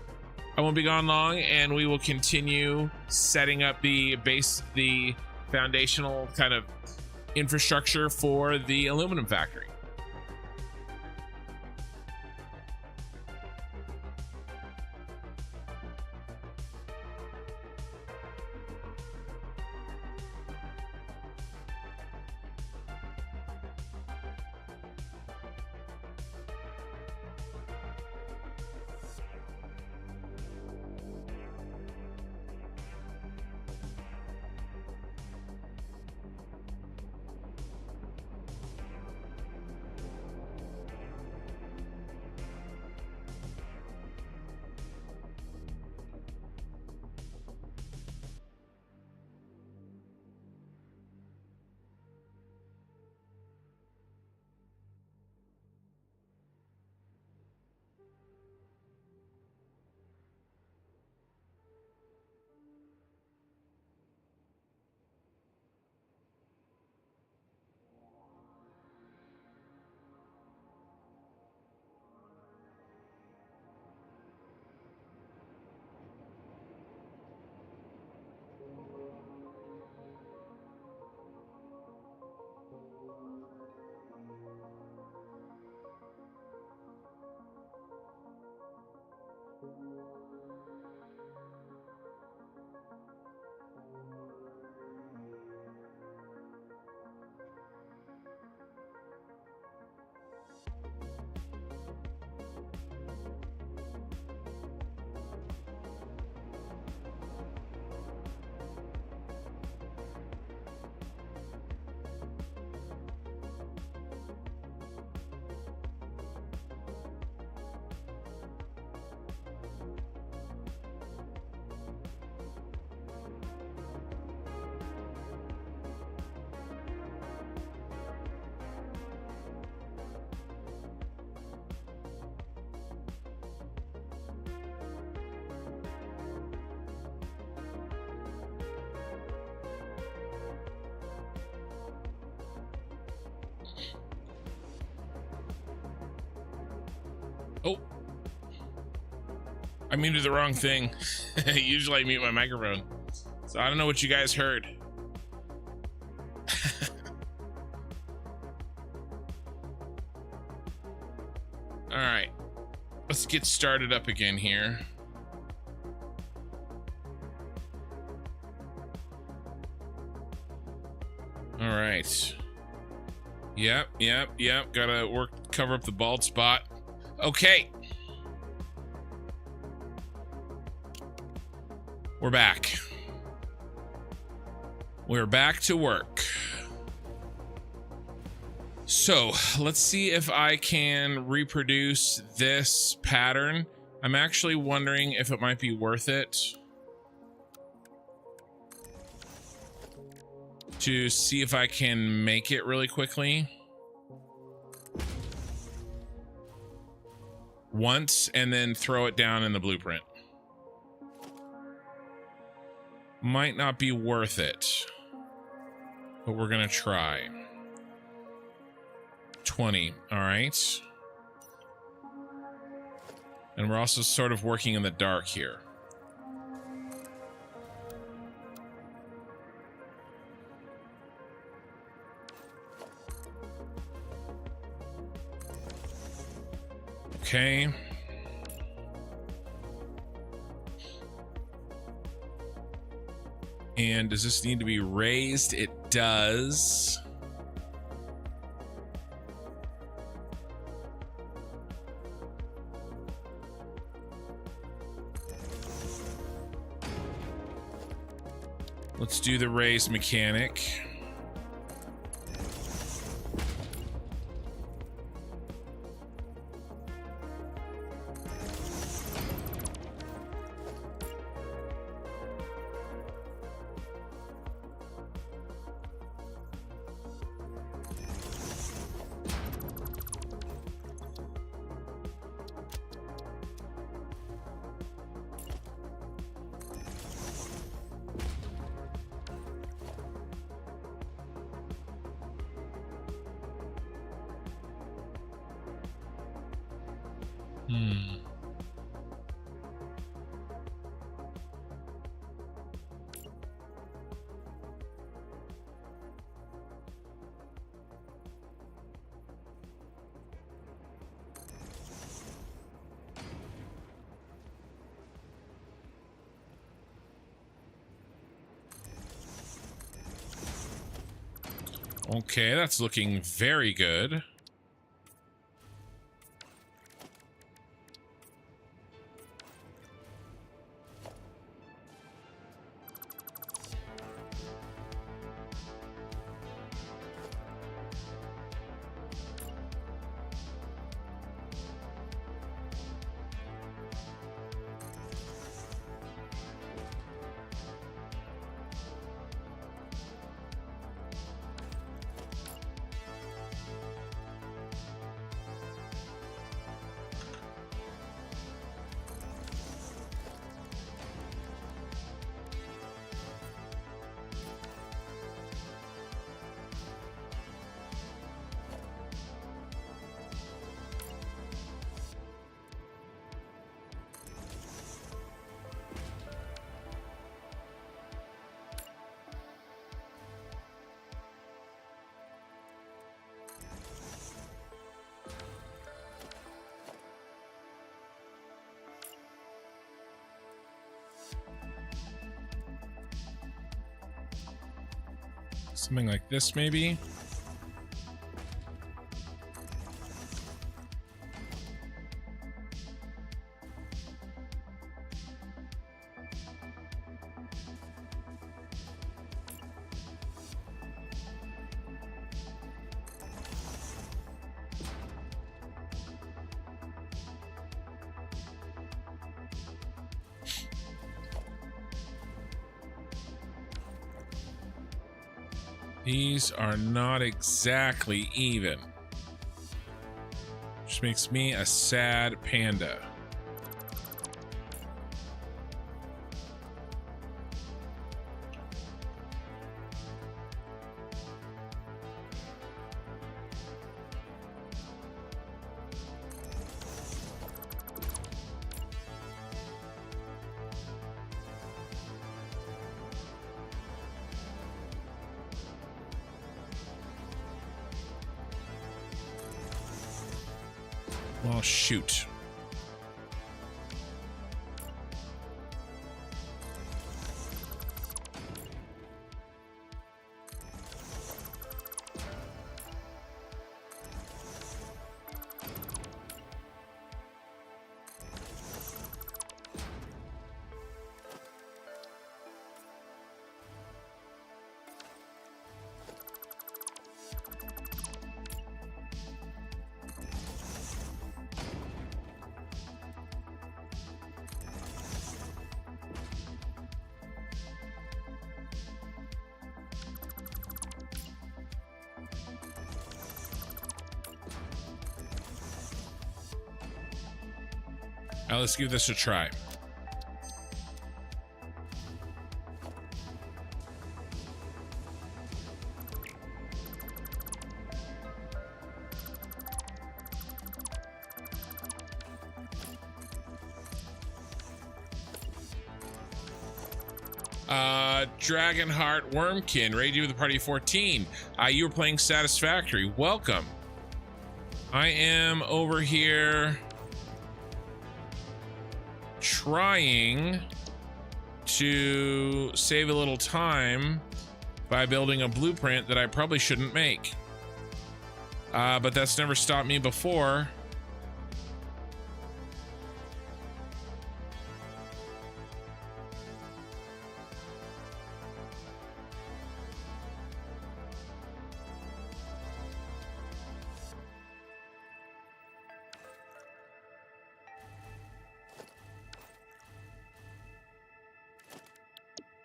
I won't be gone long, and we will continue setting up the foundational kind of infrastructure for the aluminum factory. Oh, I muted the wrong thing. Usually I mute my microphone. So I don't know what you guys heard. All right, let's get started up again here. All right. Yep. Gotta cover up the bald spot. Okay. We're back. We're back to work. So let's see if I can reproduce this pattern. I'm actually wondering if it might be worth it to see if I can make it really quickly. Once and then throw it down in the blueprint. Might not be worth it, but we're gonna try. 20, all right. And we're also sort of working in the dark here. Okay. And does this need to be raised? It does. Let's do the raised mechanic. Okay, that's looking very good. Something like this, maybe. These are not exactly even, which makes me a sad panda. Oh, shoot. Now let's give this a try. Dragonheart Wormkin, ready to do with the party of 14. You were playing Satisfactory. Welcome. I am over here trying to save a little time by building a blueprint that I probably shouldn't make. But that's never stopped me before.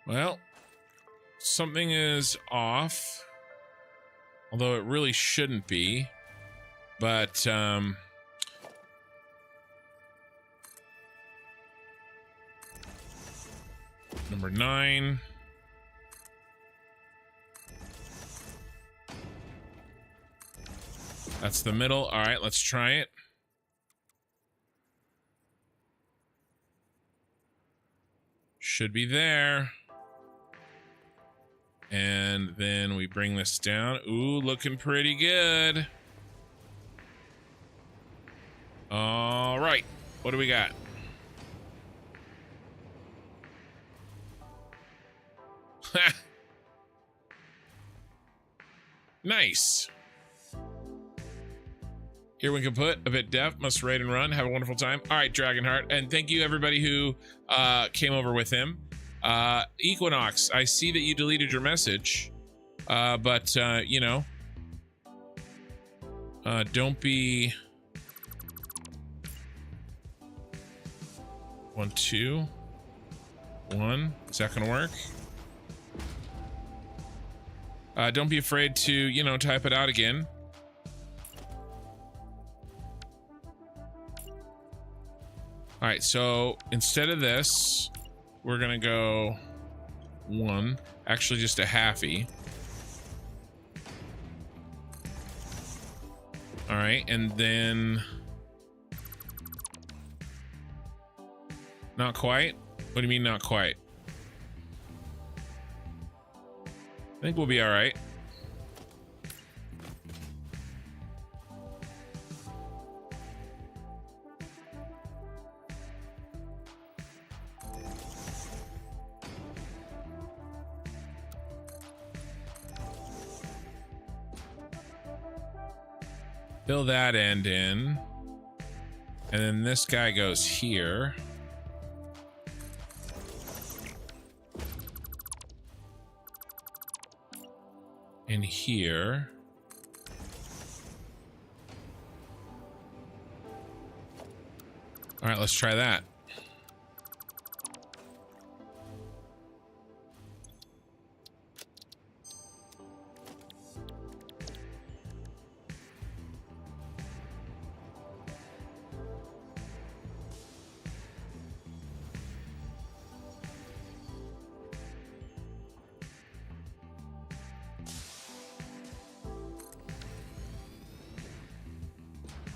Well, something is off, although it really shouldn't be, but number 9. That's the middle. All right, let's try it. Should be there. And then we bring this down. Ooh, looking pretty good. All right, what do we got? Nice. Here we can put a bit deaf, must raid and run. Have a wonderful time. All right, Dragonheart. And thank you everybody who came over with him. Equinox, I see that you deleted your message, but you know, don't be 1 2 1. Is that gonna work? Don't be afraid to, you know, type it out again. All right, so instead of this, we're gonna go 1, actually just a halfie. All right, and then not quite. What do you mean not quite? I think we'll be all right. Fill that end in. And then this guy goes here. In here. All right, let's try that.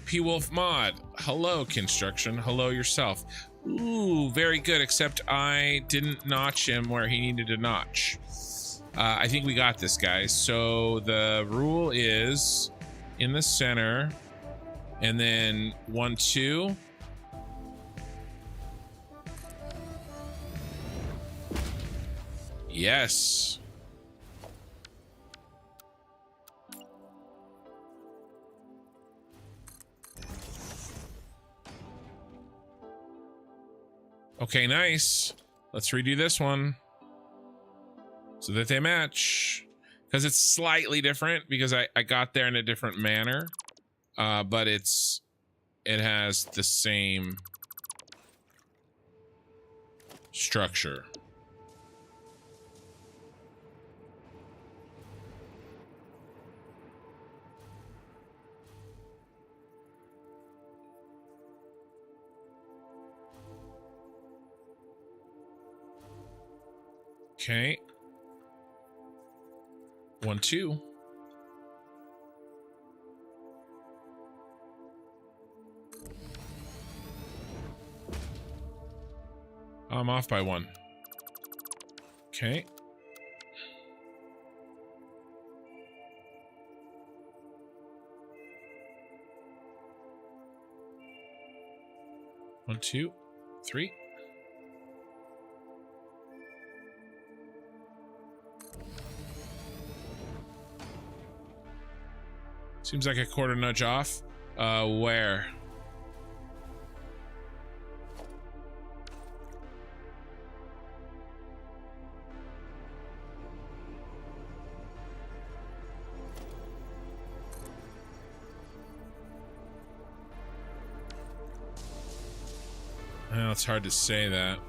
P-Wolf Mod, hello Construction, hello yourself. Ooh, very good, except I didn't notch him where he needed to notch. I think we got this, guys. So the rule is in the center, And then 1, 2. Yes. Okay, nice. Let's redo this one so that they match. Because it's slightly different because I got there in a different manner. But it has the same structure. Okay. 1, 2. I'm off by 1. Okay. One, 2, 3. Seems like a quarter nudge off. Where? Well, it's hard to say that.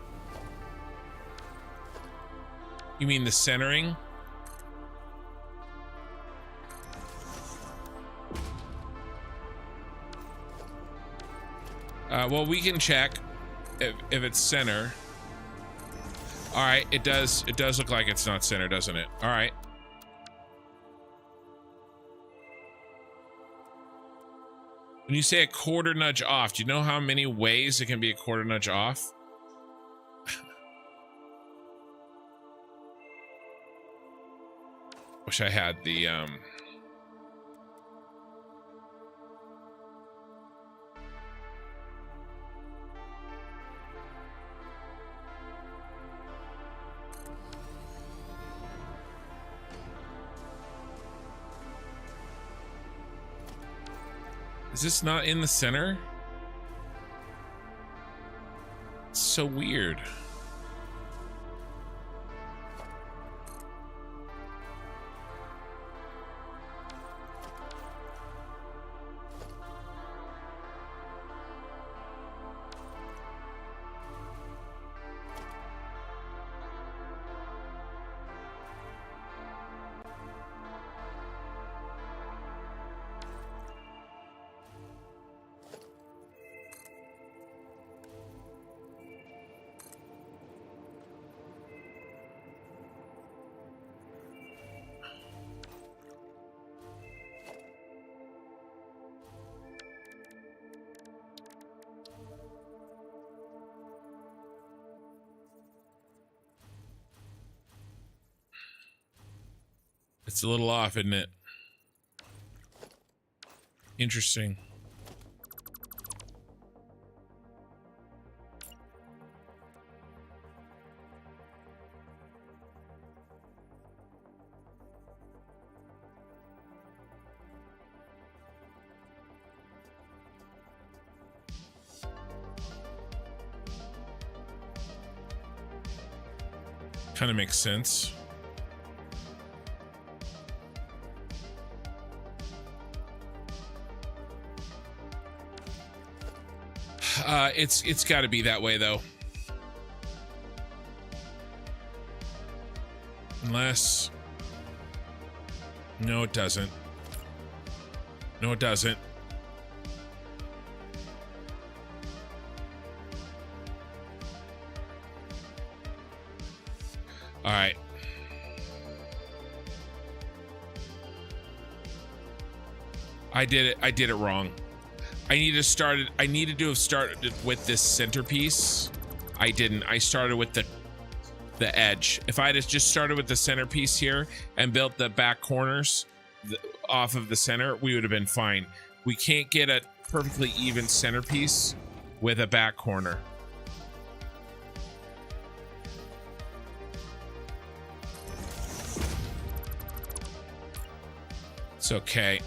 You mean the centering? Well, we can check if it's center. All right, it does look like it's not center, doesn't it? All right. When you say a quarter nudge off, do you know how many ways it can be a quarter nudge off? Wish I had the Is this not in the center? It's so weird. It's a little off, isn't it? Interesting. Kind of makes sense. It's got to be that way though. Unless, no, it doesn't. No, it doesn't. All right. I did it wrong. I needed to have started with this centerpiece. I didn't. I started with the edge. If I had just started with the centerpiece here and built the back corners off of the center, we would have been fine. we can't get a perfectly even centerpiece with a back corner. It's okay.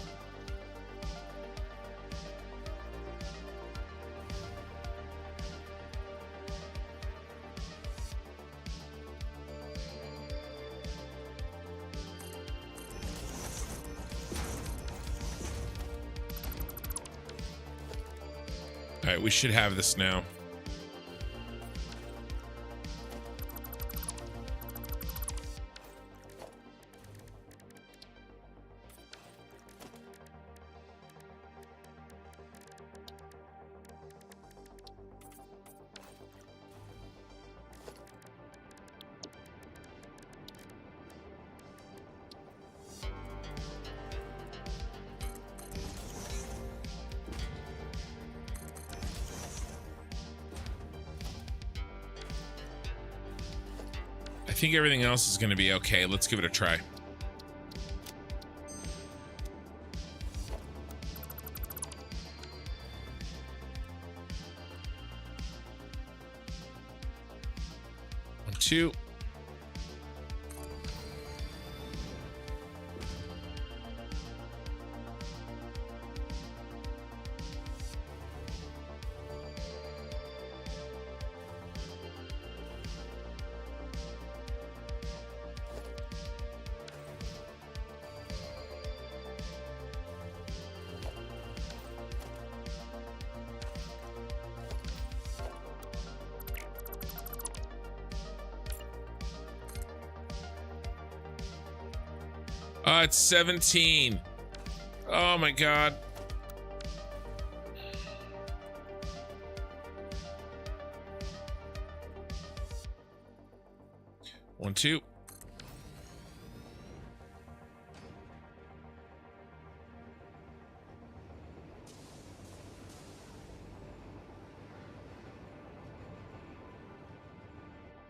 All right, we should have this now. I think everything else is going to be okay. Let's give it a try. One, two. It's 17. Oh my God. One, two.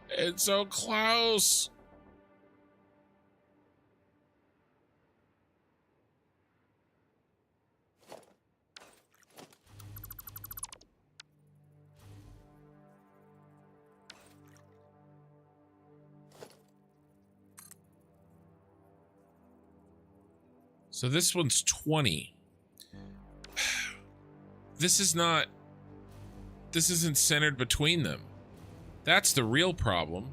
It's so close. So this one's 20. This isn't centered between them. That's the real problem.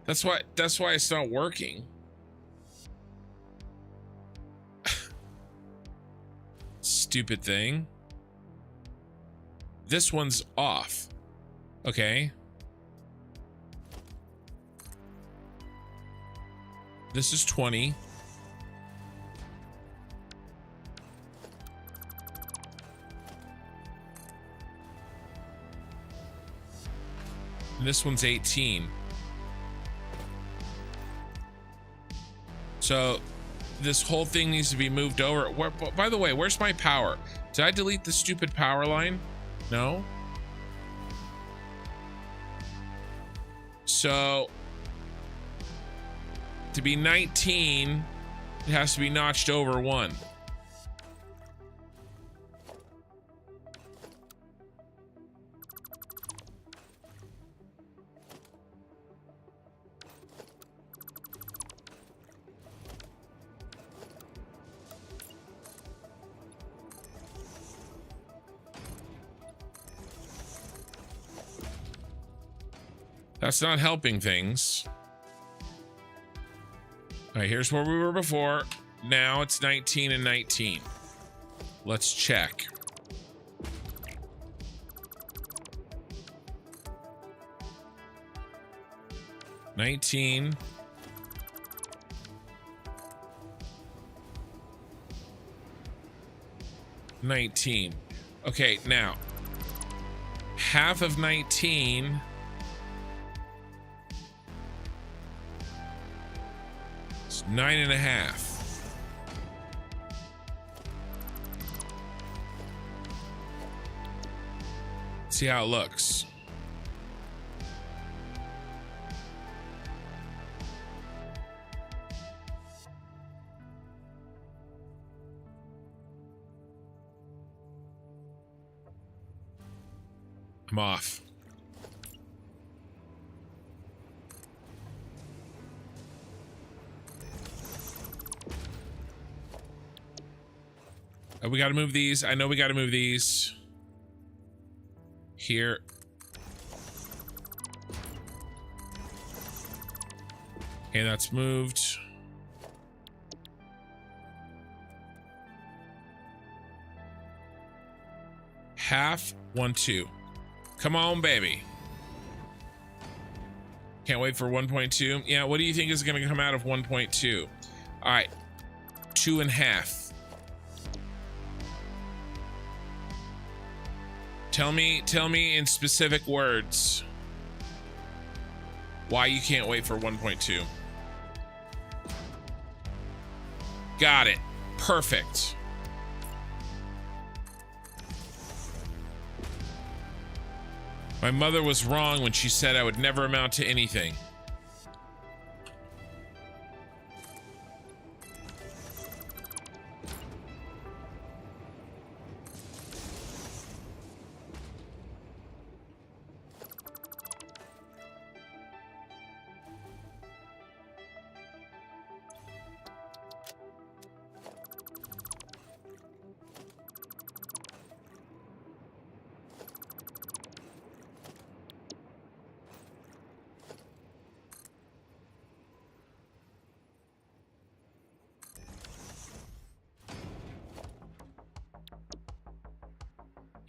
That's why it's not working. Stupid thing. This one's off. Okay. This is 20. And this one's 18. So this whole thing needs to be moved over. By the way, where's my power? Did I delete the stupid power line? No. So to be 19, it has to be notched over 1. That's not helping things. All right, here's where we were before. Now it's 19 and 19. Let's check. $19. $19. Okay, now half of 19 is 9.5. See how it looks. I'm off. We got to move these. I know we got to move these. Here. Okay, that's moved. Half, 1, 2. Come on, baby. Can't wait for 1.2. Yeah, what do you think is going to come out of 1.2? All right, 2.5. Tell me in specific words why you can't wait for 1.2. Got it. Perfect. My mother was wrong when she said I would never amount to anything.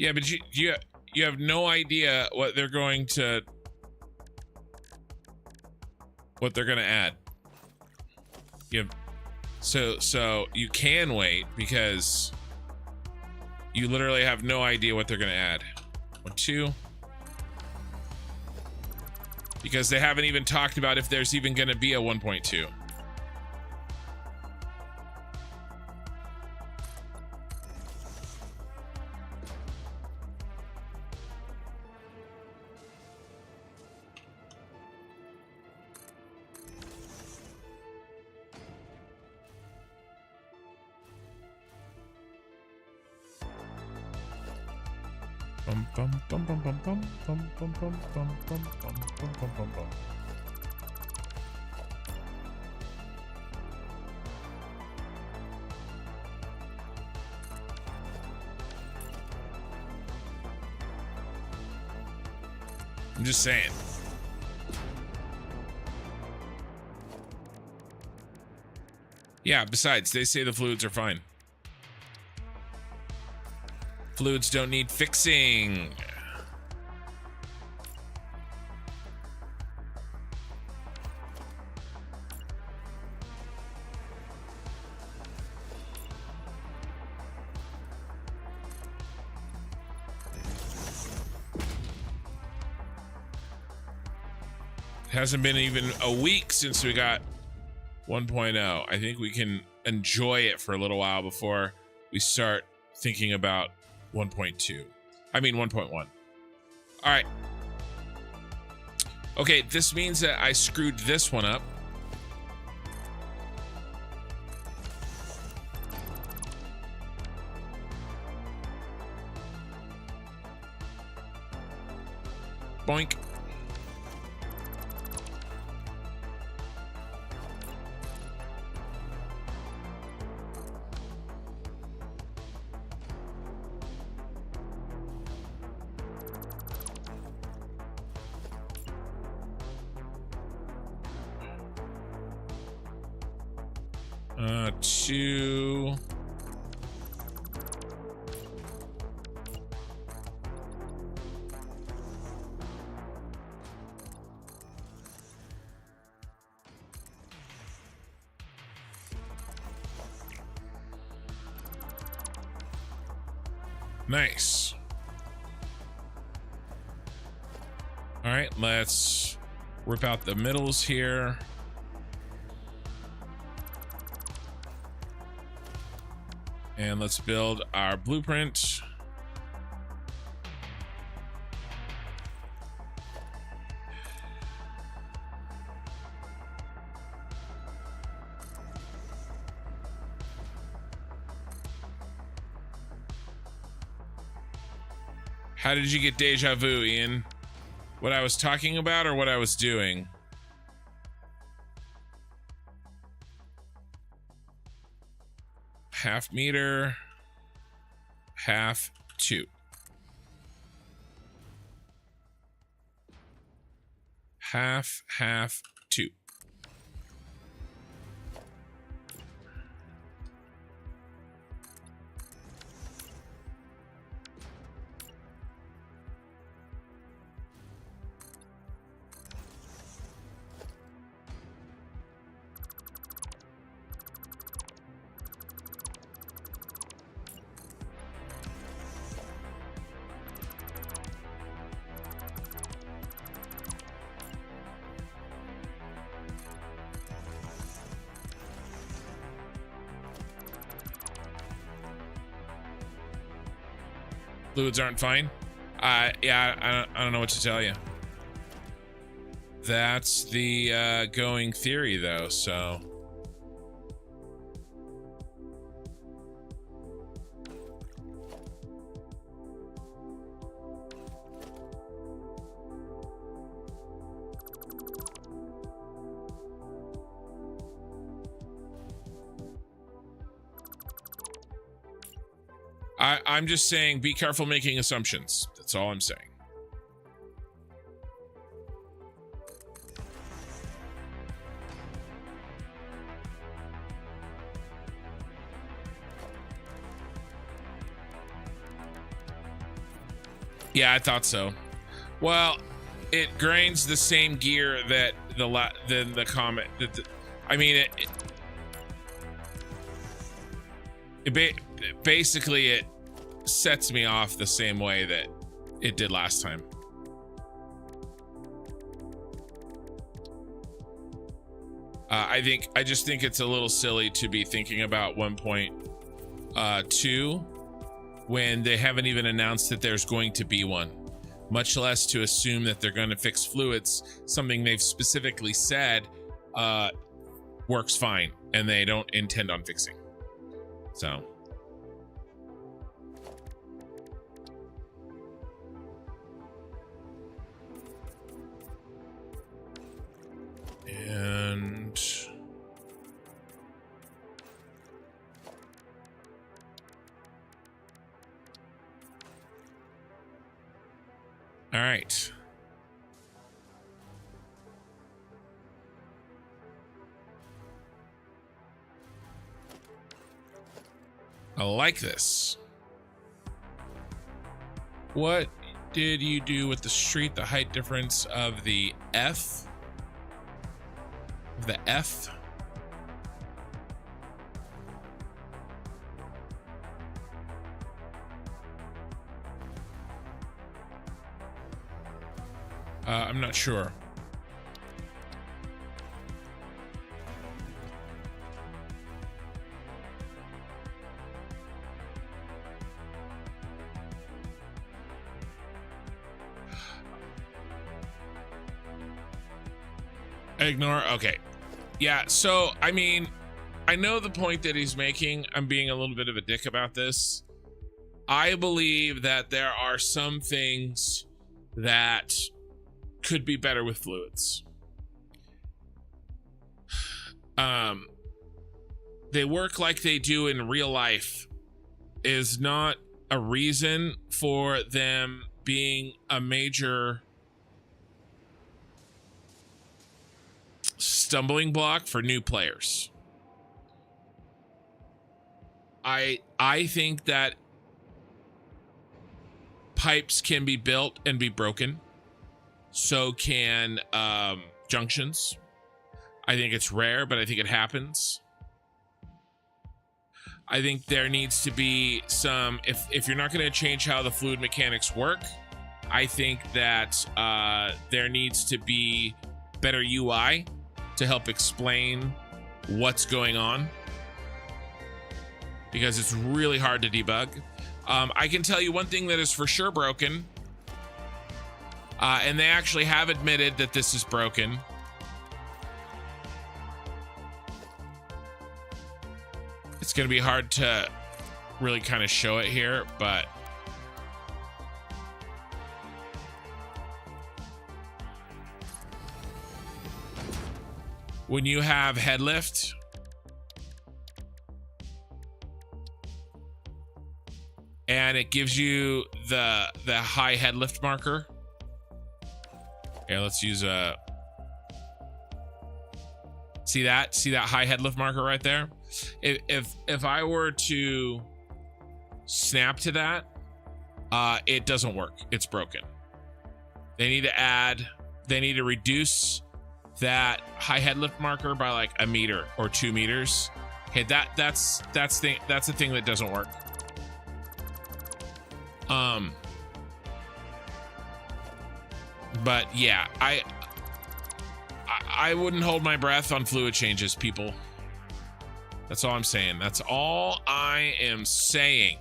Yeah, but you have no idea what they're going to add. You have, so you can wait because you literally have no idea what they're going to add. 1, 2. Because they haven't even talked about if there's even going to be a 1.2. I'm just saying. Yeah, besides, they say the fluids are fine. Fluids don't need fixing. Hasn't been even a week since we got 1.0. I think we can enjoy it for a little while before we start thinking about 1.2. I mean 1.1. All right. Okay, this means that I screwed this one up. Boink. Two. Nice. All right, let's rip out the middles here. And let's build our blueprint. How did you get deja vu, Ian? What I was talking about or what I was doing? Half meter, half 2. Half 2. Fluids aren't fine. Yeah, I don't know what to tell you. That's the going theory, though. So I'm just saying, be careful making assumptions. That's all I'm saying. Yeah, I thought so. Well, it grains the same gear that the Comet. I mean, basically it sets me off the same way that it did last time. I just think it's a little silly to be thinking about 1.2 when they haven't even announced that there's going to be one, much less to assume that they're going to fix fluids, something they've specifically said works fine and they don't intend on fixing. So and all right. I like this. What did you do with the street? The height difference of the F? The F? I'm not sure. Ignore. Okay. Yeah. So, I mean, I know the point that he's making. I'm being a little bit of a dick about this. I believe that there are some things that could be better with fluids. They work like they do in real life is not a reason for them being a major stumbling block for new players. I think that pipes can be built and be broken. So can junctions. I think it's rare, but I think it happens. I think there needs to be some, if you're not going to change how the fluid mechanics work, I think that there needs to be better UI to help explain what's going on, because it's really hard to debug. I can tell you one thing that is for sure broken, and they actually have admitted that this is broken. It's going to be hard to really kind of show it here, but when you have head lift, and it gives you the high head lift marker. Here, let's use a, see that high head lift marker right there? If I were to snap to that, it doesn't work. It's broken. They need to reduce that high head lift marker by like 1 meter or 2 meters. Okay, that's a thing that doesn't work. But yeah, I wouldn't hold my breath on fluid changes, people. That's all I'm saying. That's all I am saying.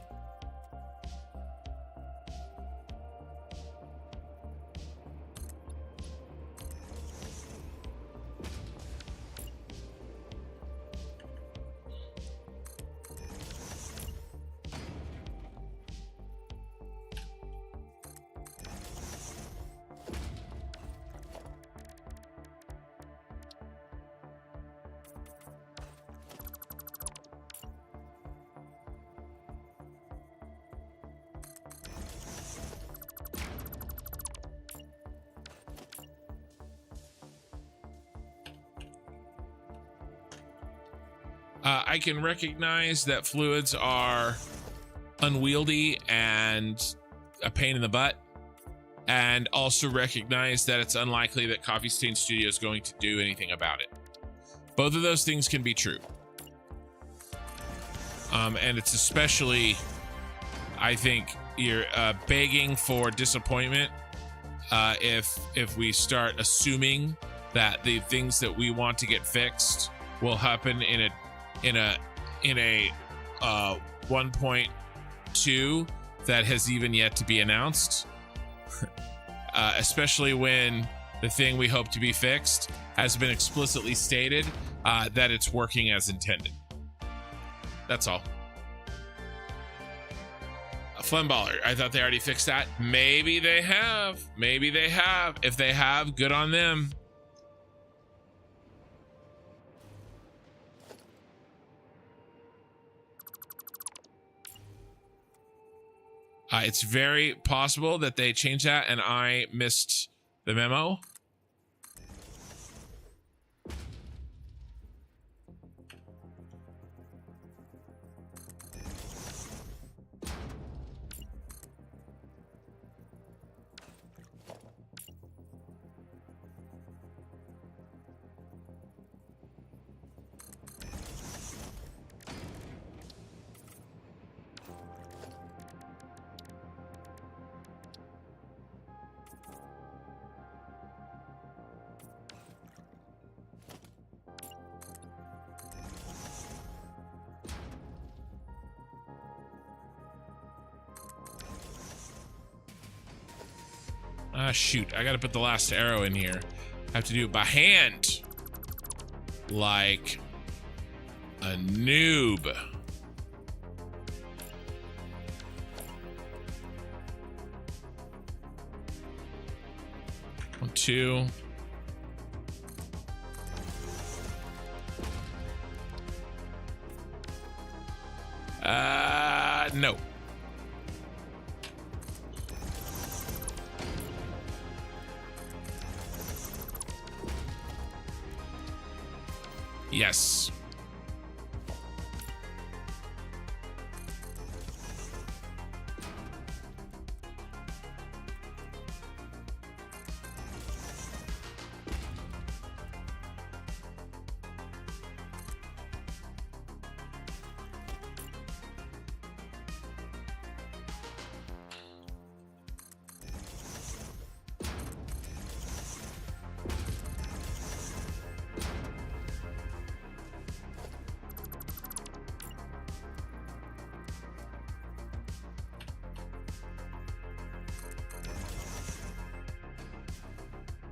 I can recognize that fluids are unwieldy and a pain in the butt, and also recognize that it's unlikely that Coffee Stain Studio is going to do anything about it. Both of those things can be true. And it's especially, I think, you're begging for disappointment if we start assuming that the things that we want to get fixed will happen in a 1.2 that has even yet to be announced. Especially when the thing we hope to be fixed has been explicitly stated that it's working as intended. That's all. A Flemballer, I thought they already fixed that. Maybe they have. Maybe they have. If they have, good on them. It's very possible that they changed that and I missed the memo. Ah, shoot. I gotta put the last arrow in here. I have to do it by hand. Like a noob. One, two. No. Yes.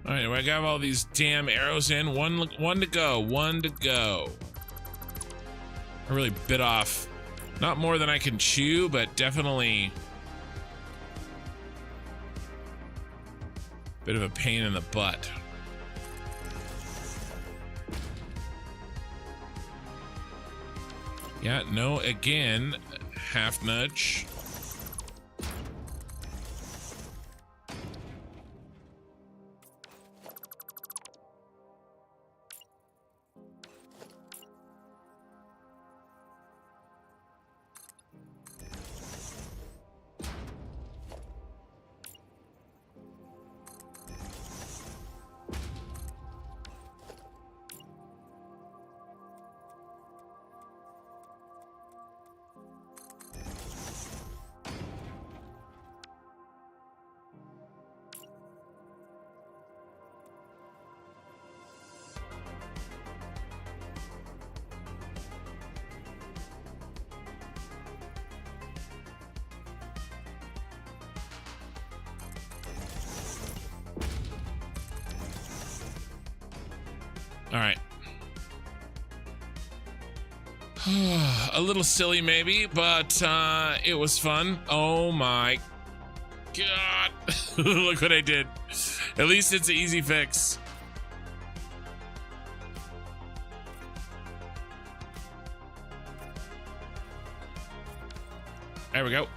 All right, I got all these damn arrows in. One to go. One to go. I really bit off not more than I can chew, but definitely a bit of a pain in the butt. Yeah, no, again, half nudge. All right. A little silly maybe, but it was fun. Oh my God. Look what I did. At least it's an easy fix. There we go.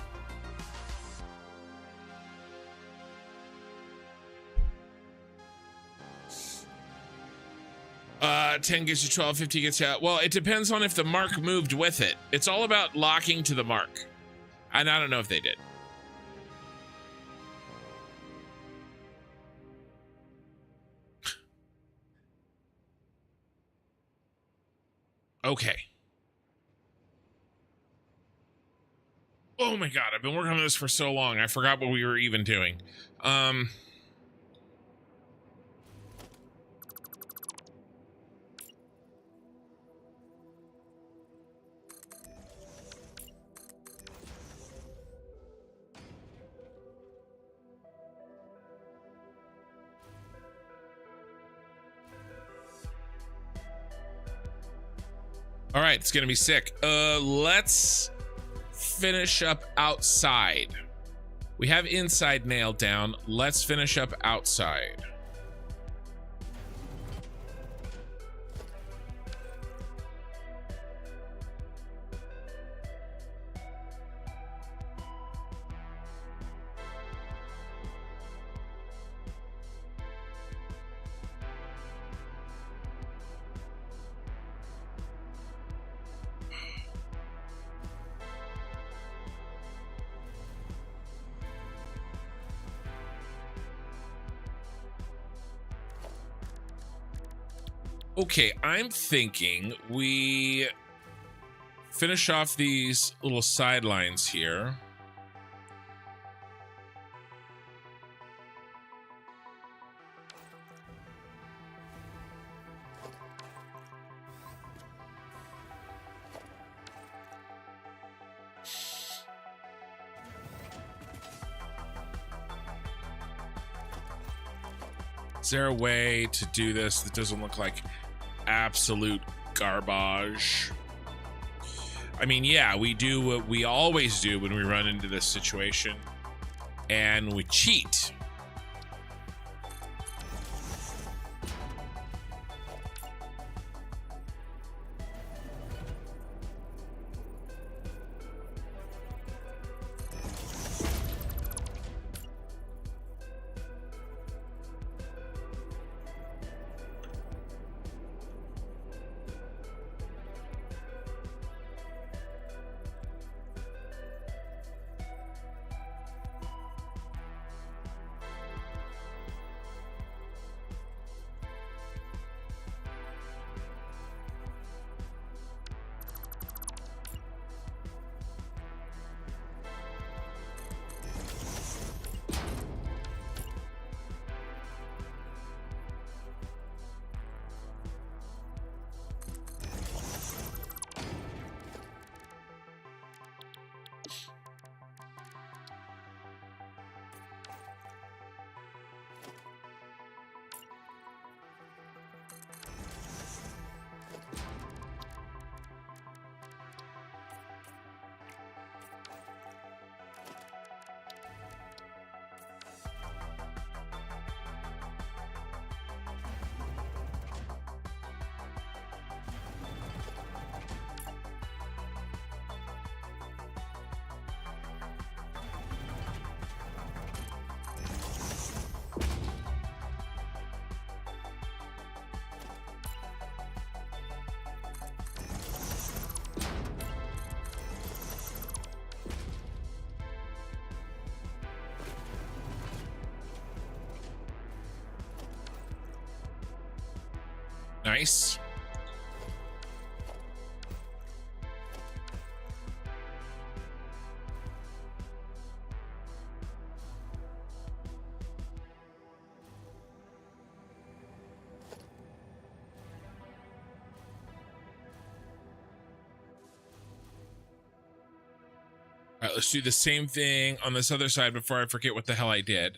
10 gets you 12, 50 gets you out. Well, it depends on if the mark moved with it. It's all about locking to the mark. And I don't know if they did. Okay. Oh my God, I've been working on this for so long. I forgot what we were even doing. All right, it's gonna be sick. Let's finish up outside. We have inside nailed down. Let's finish up outside. Okay, I'm thinking we finish off these little sidelines here. Is there a way to do this that doesn't look like absolute garbage? I mean, yeah, we do what we always do when we run into this situation, and we cheat. Nice. All right, let's do the same thing on this other side before I forget what the hell I did.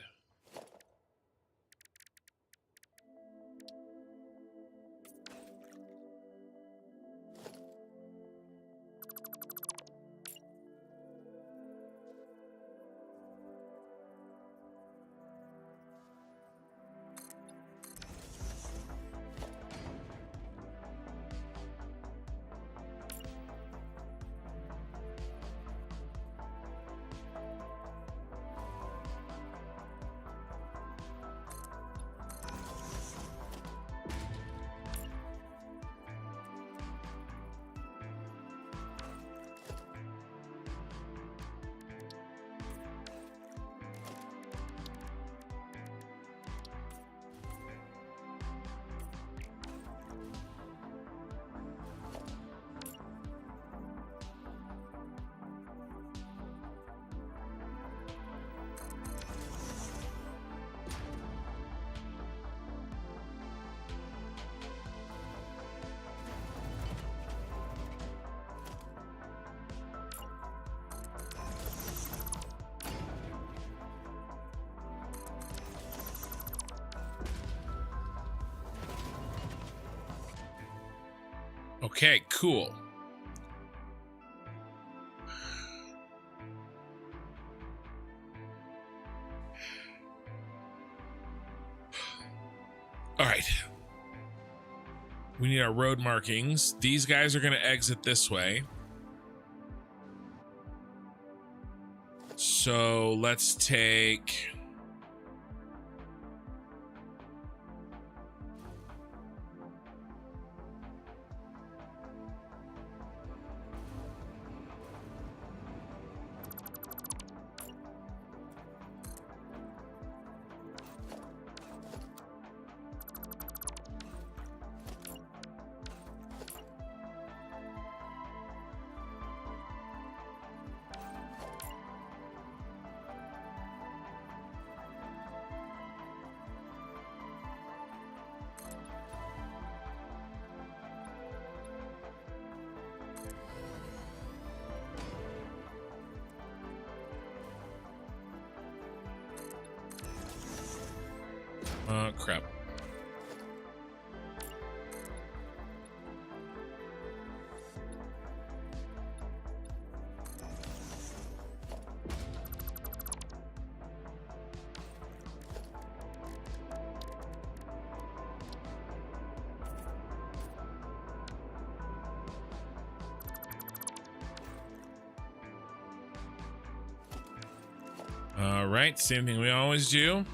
Okay, cool. All right. We need our road markings. These guys are going to exit this way. So let's take... crap. All right, same thing we always do.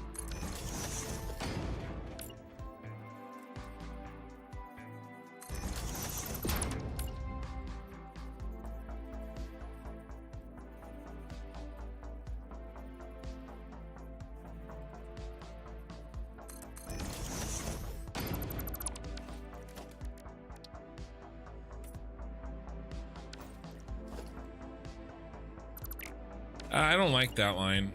I don't like that line.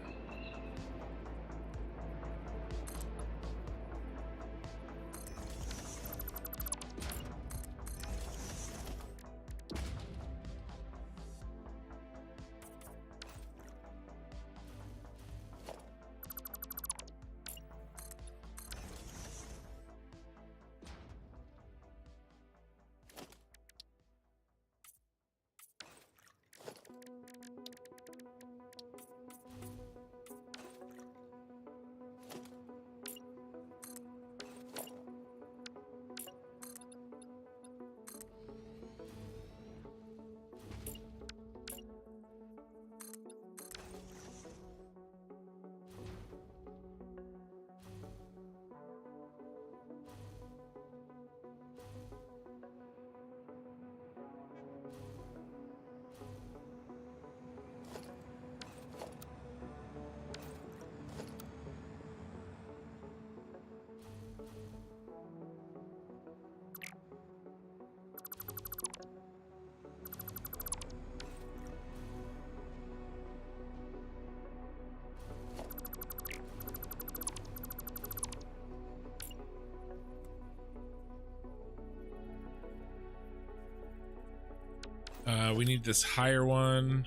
We need this higher one.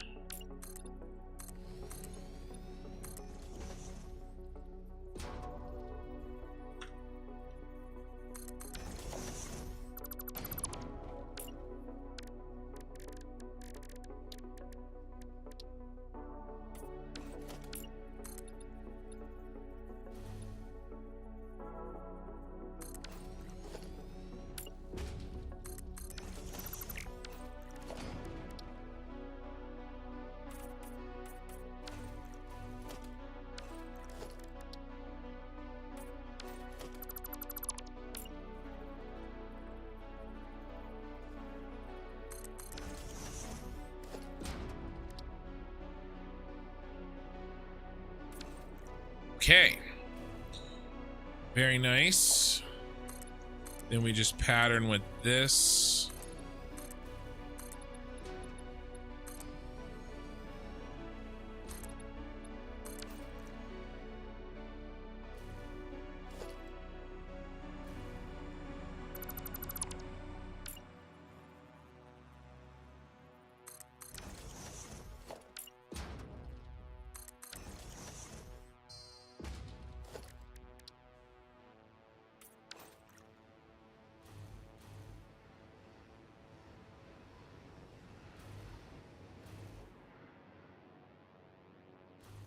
Okay. Very nice. Then we just pattern with this.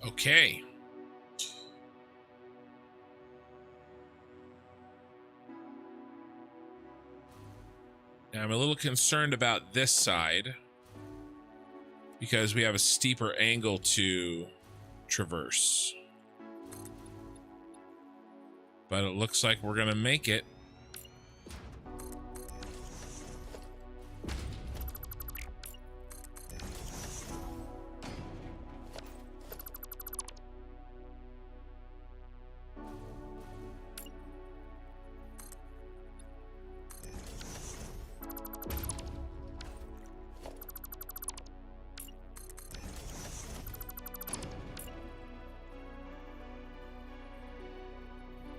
Okay. Now I'm a little concerned about this side because we have a steeper angle to traverse. But it looks like we're gonna make it.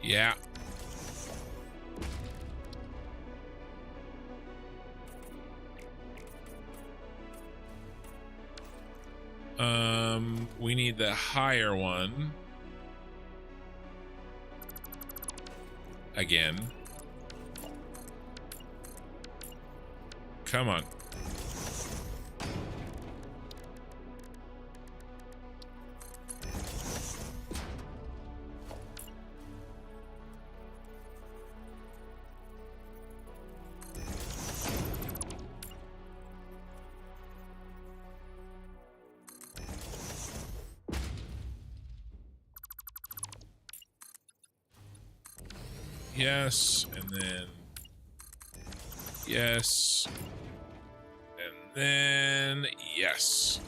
Yeah. We need the higher one. Again. Come on. Yes, and then yes, and then yes.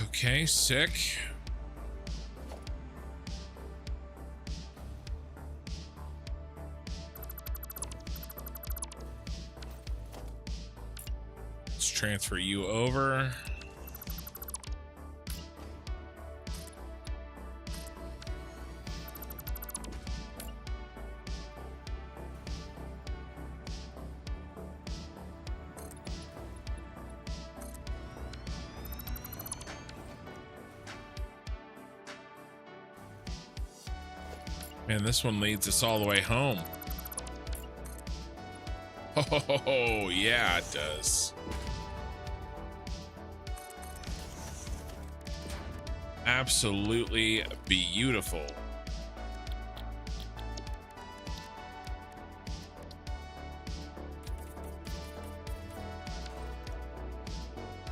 Okay, sick. Transfer you over. Man, this one leads us all the way home. Oh, yeah, it does. Absolutely beautiful.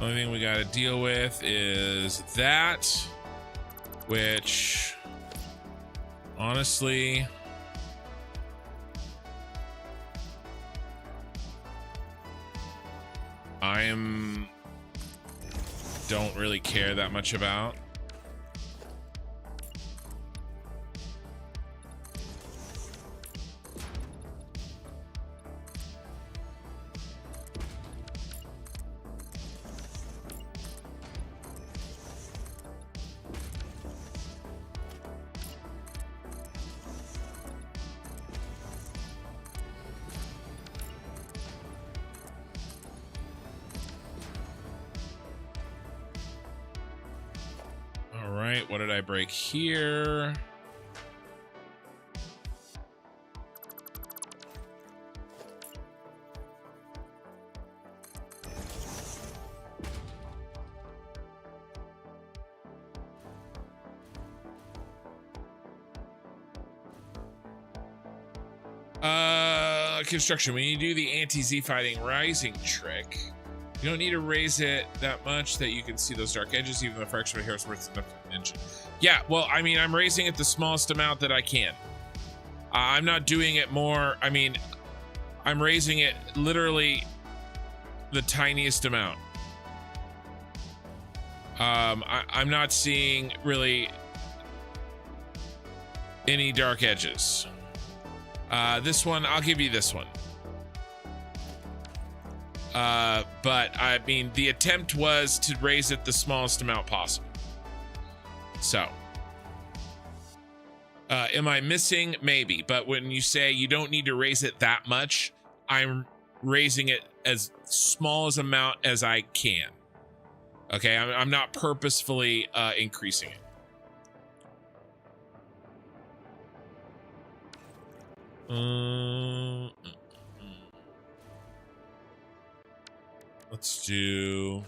Only thing we got to deal with is that, which honestly, don't really care that much about. right, what did I break here? Construction. When you do the anti-Z fighting rising trick, you don't need to raise it that much that you can see those dark edges, even though fraction of a hair is worth enough to mention. Yeah, well, I mean, I'm raising it the smallest amount that I can. I'm not doing it more. I mean, I'm raising it literally the tiniest amount. I'm not seeing really any dark edges. This one, I'll give you this one. But I mean, the attempt was to raise it the smallest amount possible. So, am I missing? Maybe, but when you say you don't need to raise it that much, I'm raising it as small as amount as I can. Okay, I'm not purposefully increasing it. Let's do.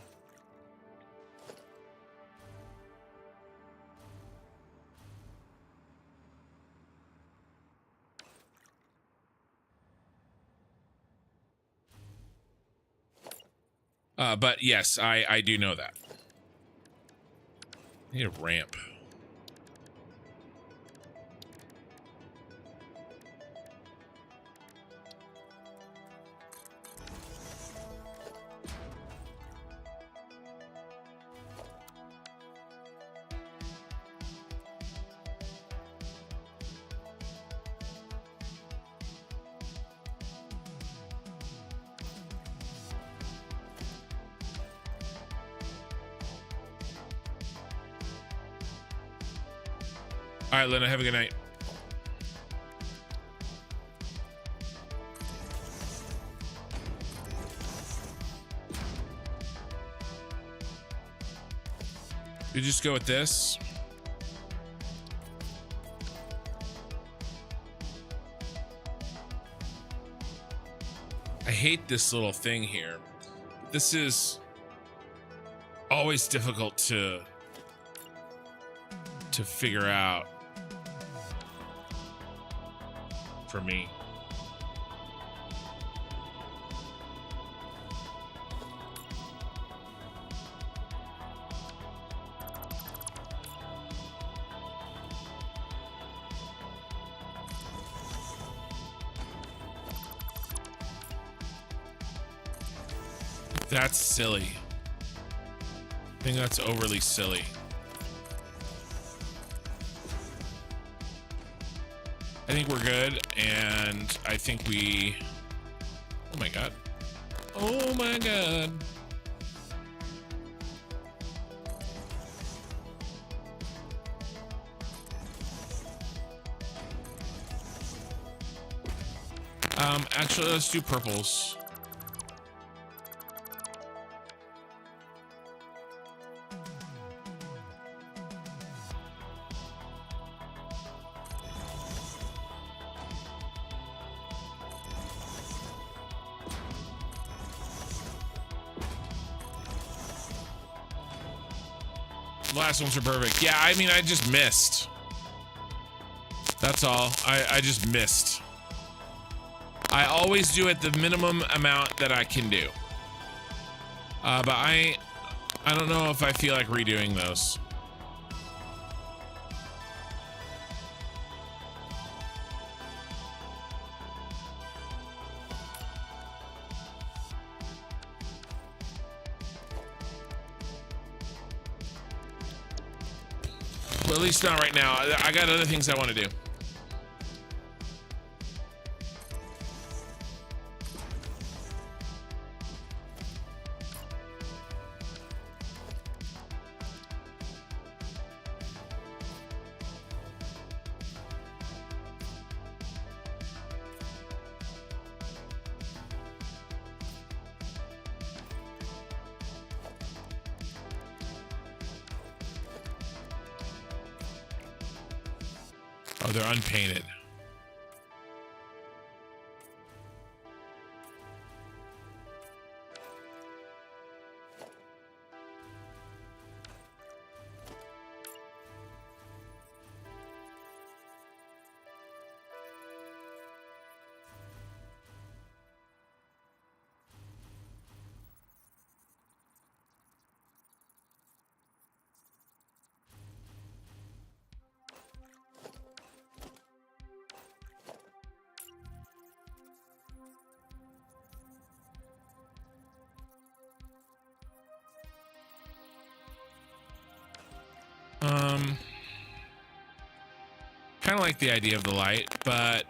But yes, I do know that. I need a ramp. All right, Lena, have a good night. You just go with this. I hate this little thing here. This is always difficult to figure out for me. That's silly. I think that's overly silly. I think we're good, and I think we... Oh my god. Oh my god. Actually, let's do purples. Last ones are perfect. Yeah, I mean, I just missed. That's all. I just missed. I always do it the minimum amount that I can do. But I don't know if I feel like redoing those. Well, at least not right now. I got other things I want to do. Oh, they're unpainted. Kind of like the idea of the light, but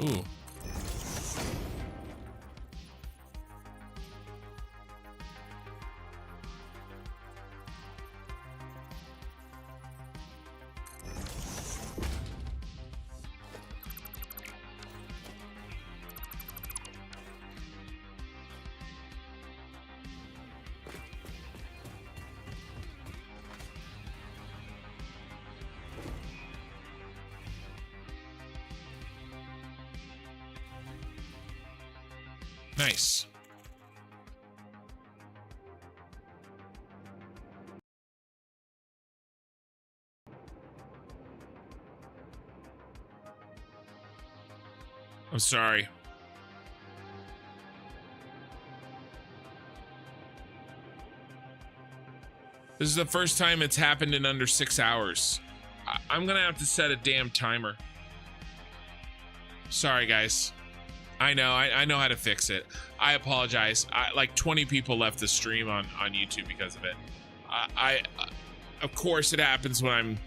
ooh. Nice. I'm sorry. This is the first time it's happened in under 6 hours. I'm gonna have to set a damn timer. Sorry, guys. I know how to fix it. I apologize. Like 20 people left the stream on YouTube because of it. Of course it happens when I'm,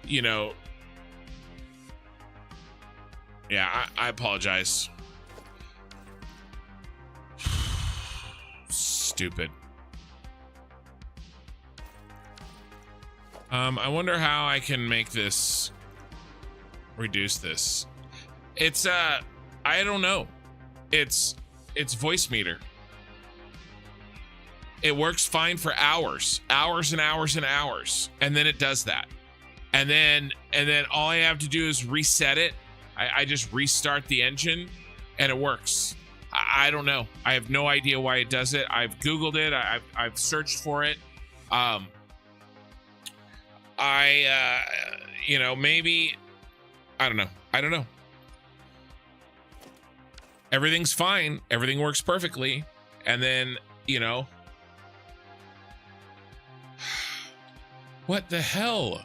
you know. Yeah, I apologize. Stupid. I wonder how I can make this, reduce this. It's I don't know. It's voice meter. It works fine for hours and hours and hours, and then it does that, and then all I have to do is reset it. I just restart the engine, and it works. I don't know. I have no idea why it does it. I've Googled it. I've searched for it. You know, maybe I don't know. Everything's fine. Everything works perfectly. And then, you know, what the hell?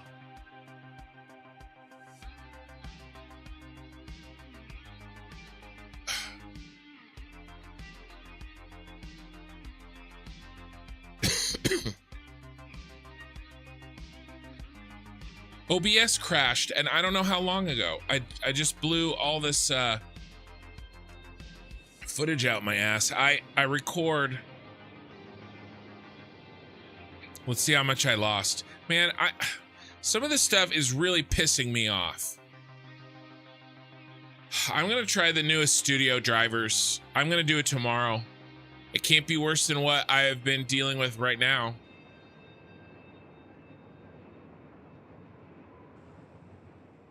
OBS crashed, and I don't know how long ago. I just blew all this footage out my ass. I record. Let's see how much I lost. Man, some of this stuff is really pissing me off. I'm gonna try the newest studio drivers. I'm gonna do it tomorrow. It can't be worse than what I have been dealing with right now.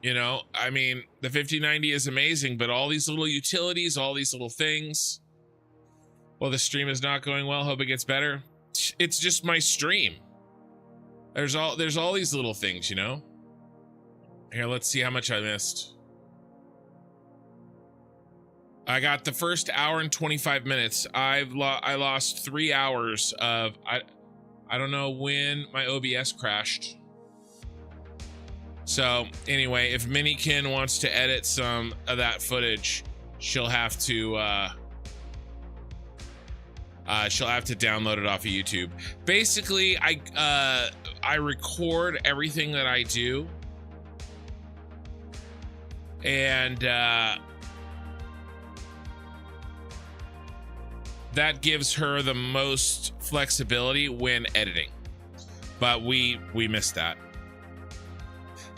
You know, I mean, the 5090 is amazing, but all these little utilities, all these little things. Well, the stream is not going well. Hope it gets better. It's just my stream. There's all these little things, you know. Here, let's see how much I missed. I got the first hour and 25 minutes. I lost 3 hours of I don't know when my OBS crashed. So anyway, if Minikin wants to edit some of that footage, she'll have to download it off of YouTube. Basically, I record everything that I do, and that gives her the most flexibility when editing. But we missed that.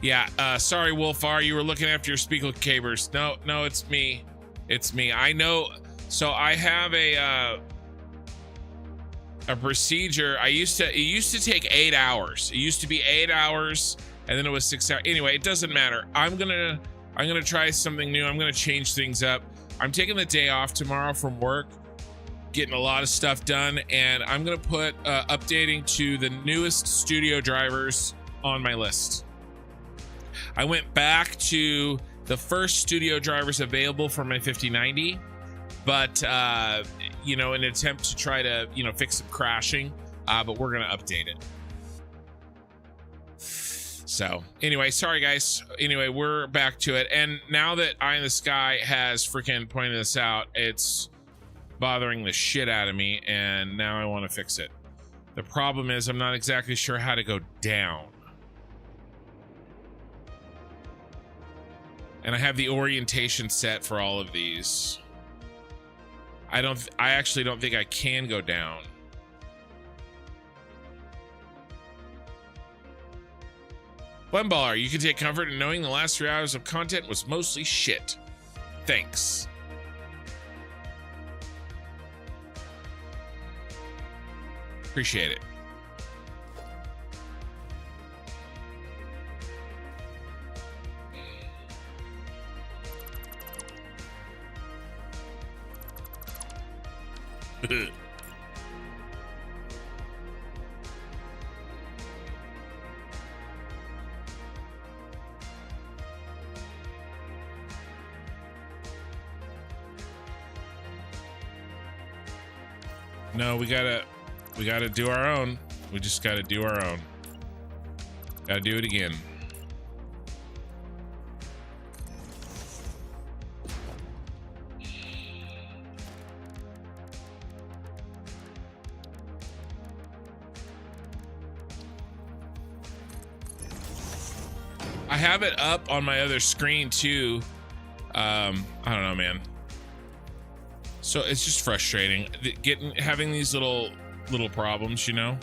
Yeah, sorry, Wolfar, you were looking after your speaker cabers. No, it's me. It's me. I know. So I have a procedure. It used to take 8 hours. It used to be 8 hours, and then it was 6 hours. Anyway, it doesn't matter. I'm gonna try something new. I'm gonna change things up. I'm taking the day off tomorrow from work, getting a lot of stuff done, and I'm gonna put updating to the newest studio drivers on my list. I went back to the first studio drivers available for my 5090, but you know, in an attempt to try to, you know, fix some crashing, but we're gonna update it. So anyway, sorry guys. Anyway, we're back to it, and now that Eye in the Sky has freaking pointed this out, it's bothering the shit out of me, and now I want to fix it. The problem is I'm not exactly sure how to go down, and I have the orientation set for all of these. I actually don't think I can go down. Blemballer, you can take comfort in knowing the last 3 hours of content was mostly shit. Thanks. Appreciate it. No, we gotta do our own. We just gotta do our own. Gotta do it again. I have it up on my other screen too. I don't know, man. So it's just frustrating having these little problems, you know,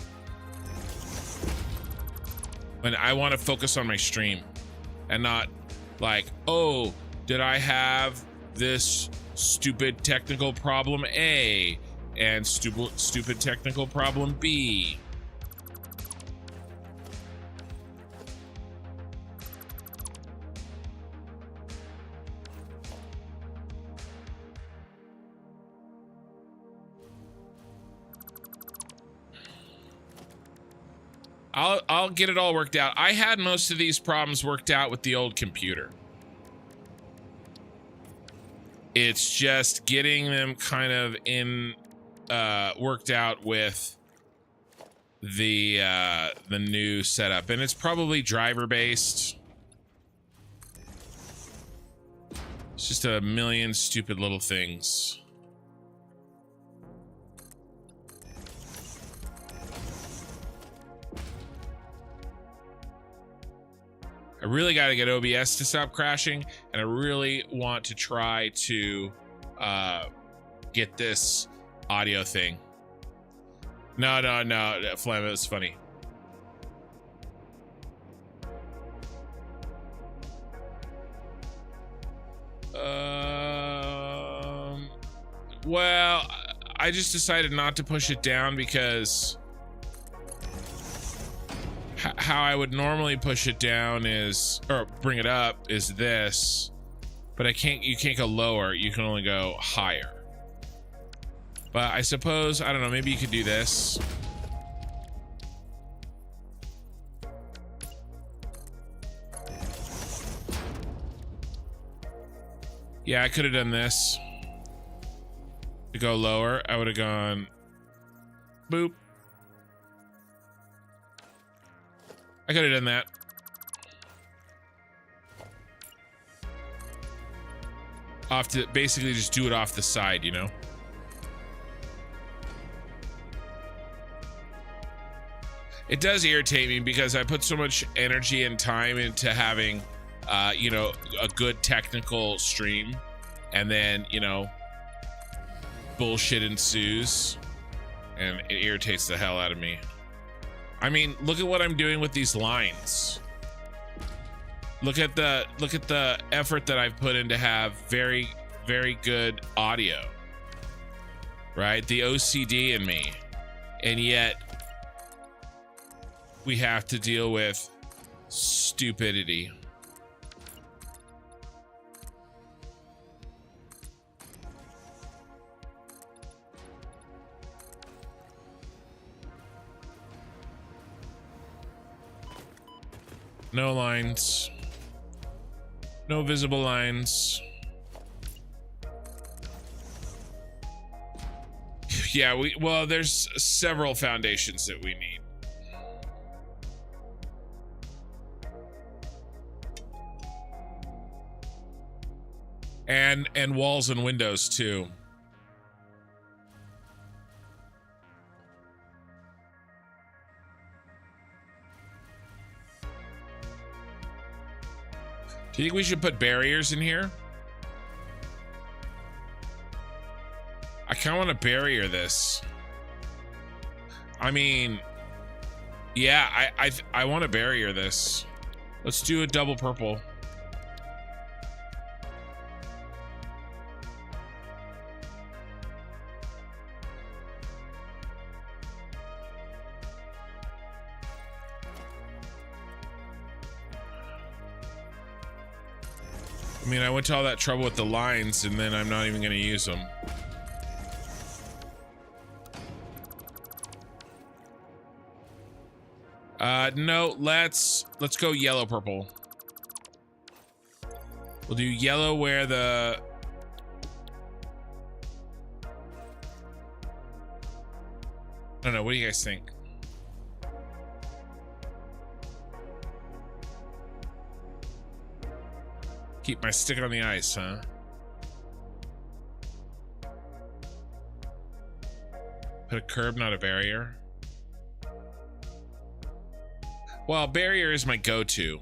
when I want to focus on my stream and not like, oh, did I have this stupid technical problem A and stupid technical problem B? I'll get it all worked out. I had most of these problems worked out with the old computer. It's just getting them kind of worked out with the new setup, and it's probably driver based. It's just a million stupid little things. I really got to get OBS to stop crashing, and I really want to try to get this audio thing. No, Flem, it was funny. Well, I just decided not to push it down because how I would normally push it down is, or bring it up, is this, but you can't go lower, you can only go higher. But I suppose, I don't know, maybe you could do this. Yeah, I could have done this. To go lower, I would have gone boop. I could have done that. Off to basically just do it off the side, you know? It does irritate me because I put so much energy and time into having, you know, a good technical stream, and then, you know, bullshit ensues, and it irritates the hell out of me. I mean, look at what I'm doing with these lines. Look at the effort that I've put in to have very, very good audio. Right? The OCD in me. And yet we have to deal with stupidity. No lines. No visible lines. Yeah, well, there's several foundations that we need. And walls and windows too. Do you think we should put barriers in here? I kind of want to barrier this. I mean, yeah, I want to barrier this. Let's do a double purple. I mean, I went to all that trouble with the lines, and then I'm not even going to use them. No, let's go yellow purple. We'll do yellow where the... I don't know, what do you guys think? Keep my stick on the ice, huh? Put a curb, not a barrier. Well, barrier is my go-to.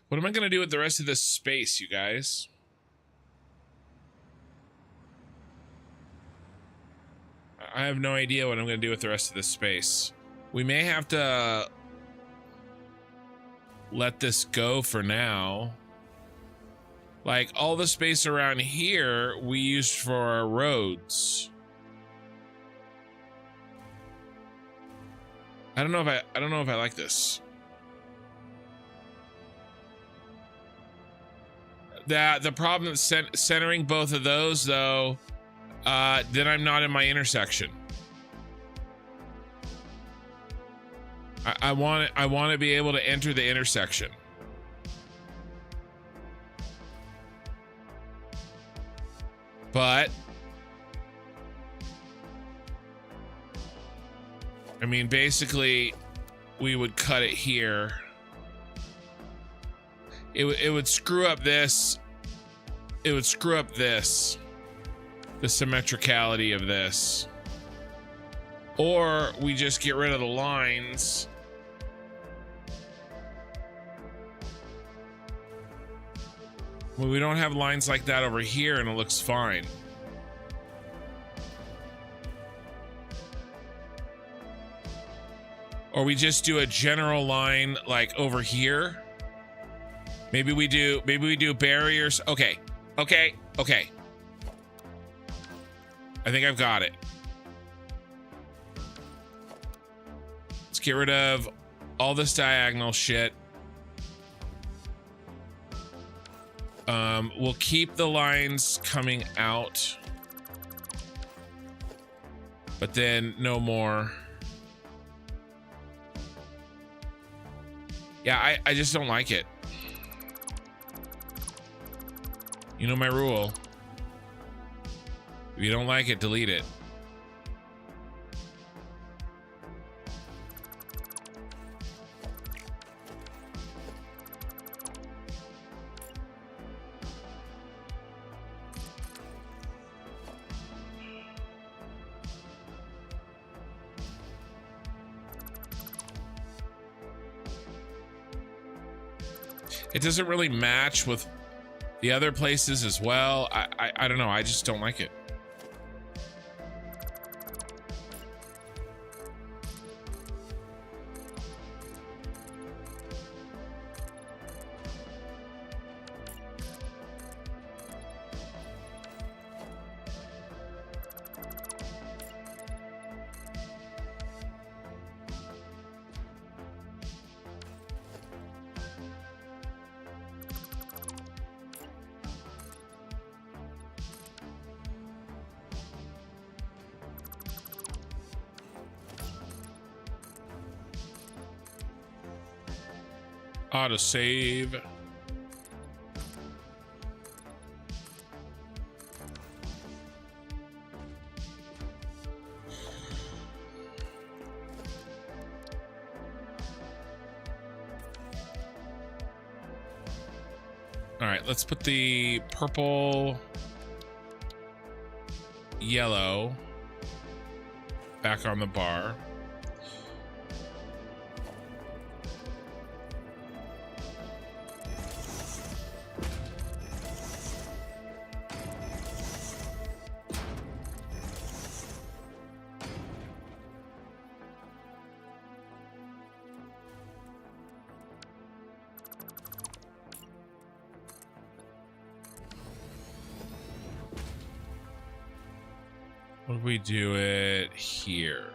What am I gonna do with the rest of this space, you guys? I have no idea what I'm gonna do with the rest of this space. We may have to let this go for now. Like, all the space around here we used for our roads. I don't know if I like this. The problem is centering both of those though, then I'm not in my intersection. I want to be able to enter the intersection. But I mean, basically we would cut it here. It would screw up this. It would screw up this. The symmetricality of this. Or we just get rid of the lines. Well, we don't have lines like that over here and it looks fine. Or we just do a general line like over here. Maybe we do barriers. Okay. I think I've got it. Let's get rid of all this diagonal shit. We'll keep the lines coming out, but then no more. Yeah, I just don't like it. You know my rule. If you don't like it, delete it. It doesn't really match with the other places as well. I don't know. I just don't like it. Autosave. All right, let's put the purple, yellow back on the bar. What if we do it here?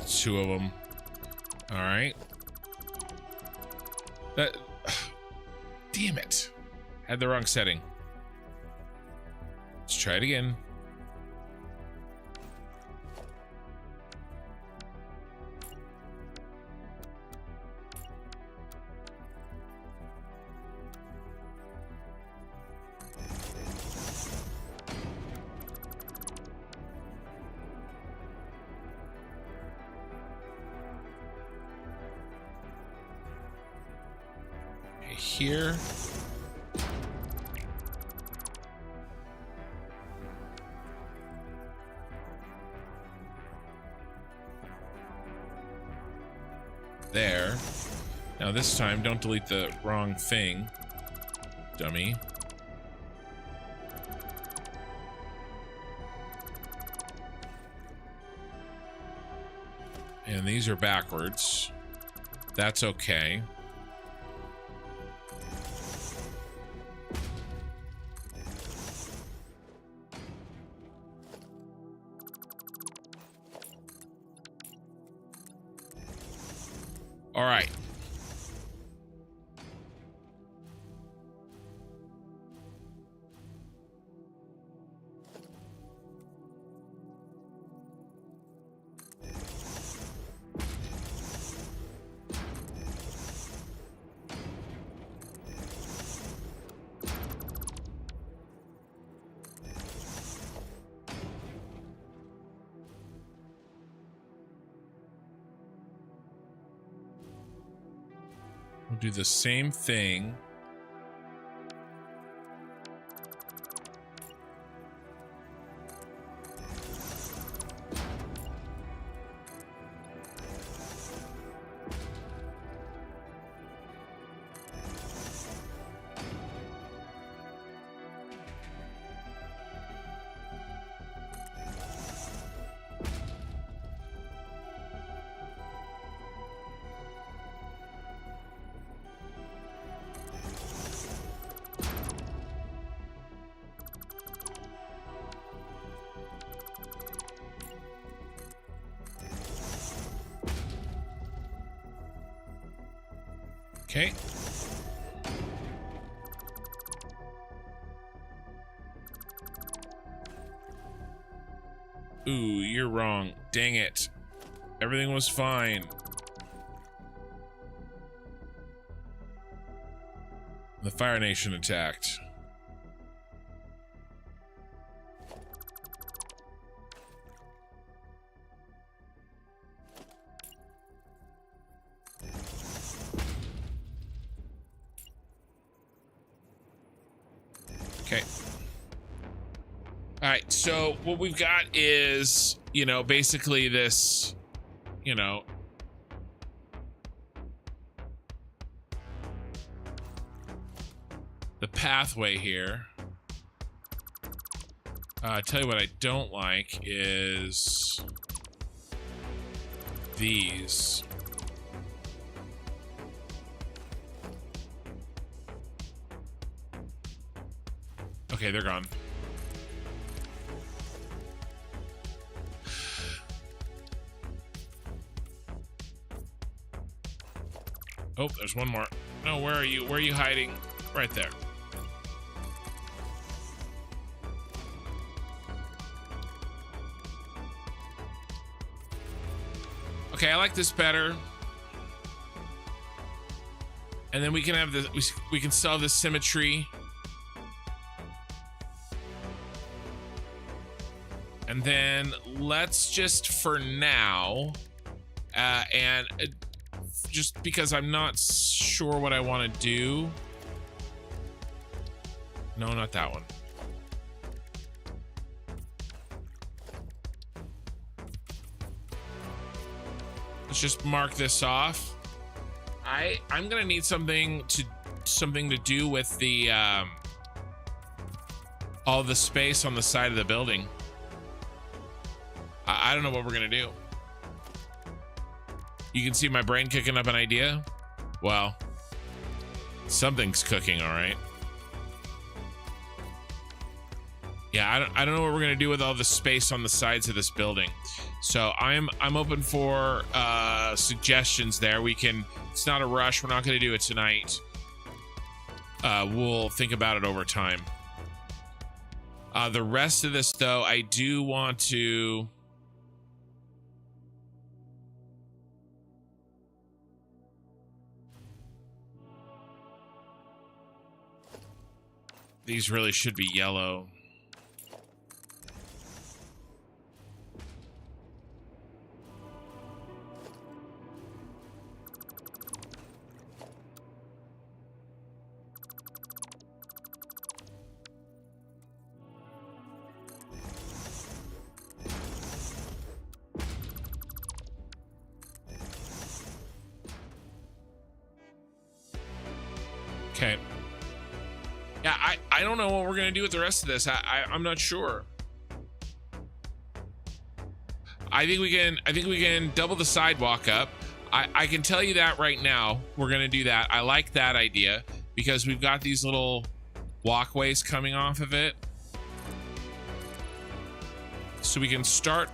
Two of them. All right. That. Damn it. Had the wrong setting. Let's try it again. Here. There. Now this time, don't delete the wrong thing, dummy. And these are backwards. That's okay. All right. We'll do the same thing. Okay. Ooh, you're wrong. Dang it. Everything was fine. The Fire Nation attacked. Okay. so what we've got is, you know, basically this, you know, the pathway here. Tell you what I don't like is these. Okay, they're gone. Oh, there's one more. No, where are you? Where are you hiding? Right there. Okay, I like this better. And then we can have this, we can solve this symmetry. And then let's just for now, just because I'm not sure what I want to do. No, not that one. Let's just mark this off. I'm gonna need something to do with the all the space on the side of the building. I don't know what we're gonna do. You can see my brain cooking up an idea. Well, something's cooking, all right. Yeah, I don't know what we're gonna do with all the space on the sides of this building. So I'm open for suggestions there. We can. It's not a rush. We're not gonna do it tonight. We'll think about it over time. The rest of this, though, I do want to. These really should be yellow. Okay. Yeah, I don't know what we're gonna do with the rest of this. I'm not sure. I think we can double the sidewalk up. I can tell you that right now. We're gonna do that. I like that idea because we've got these little walkways coming off of it. So we can start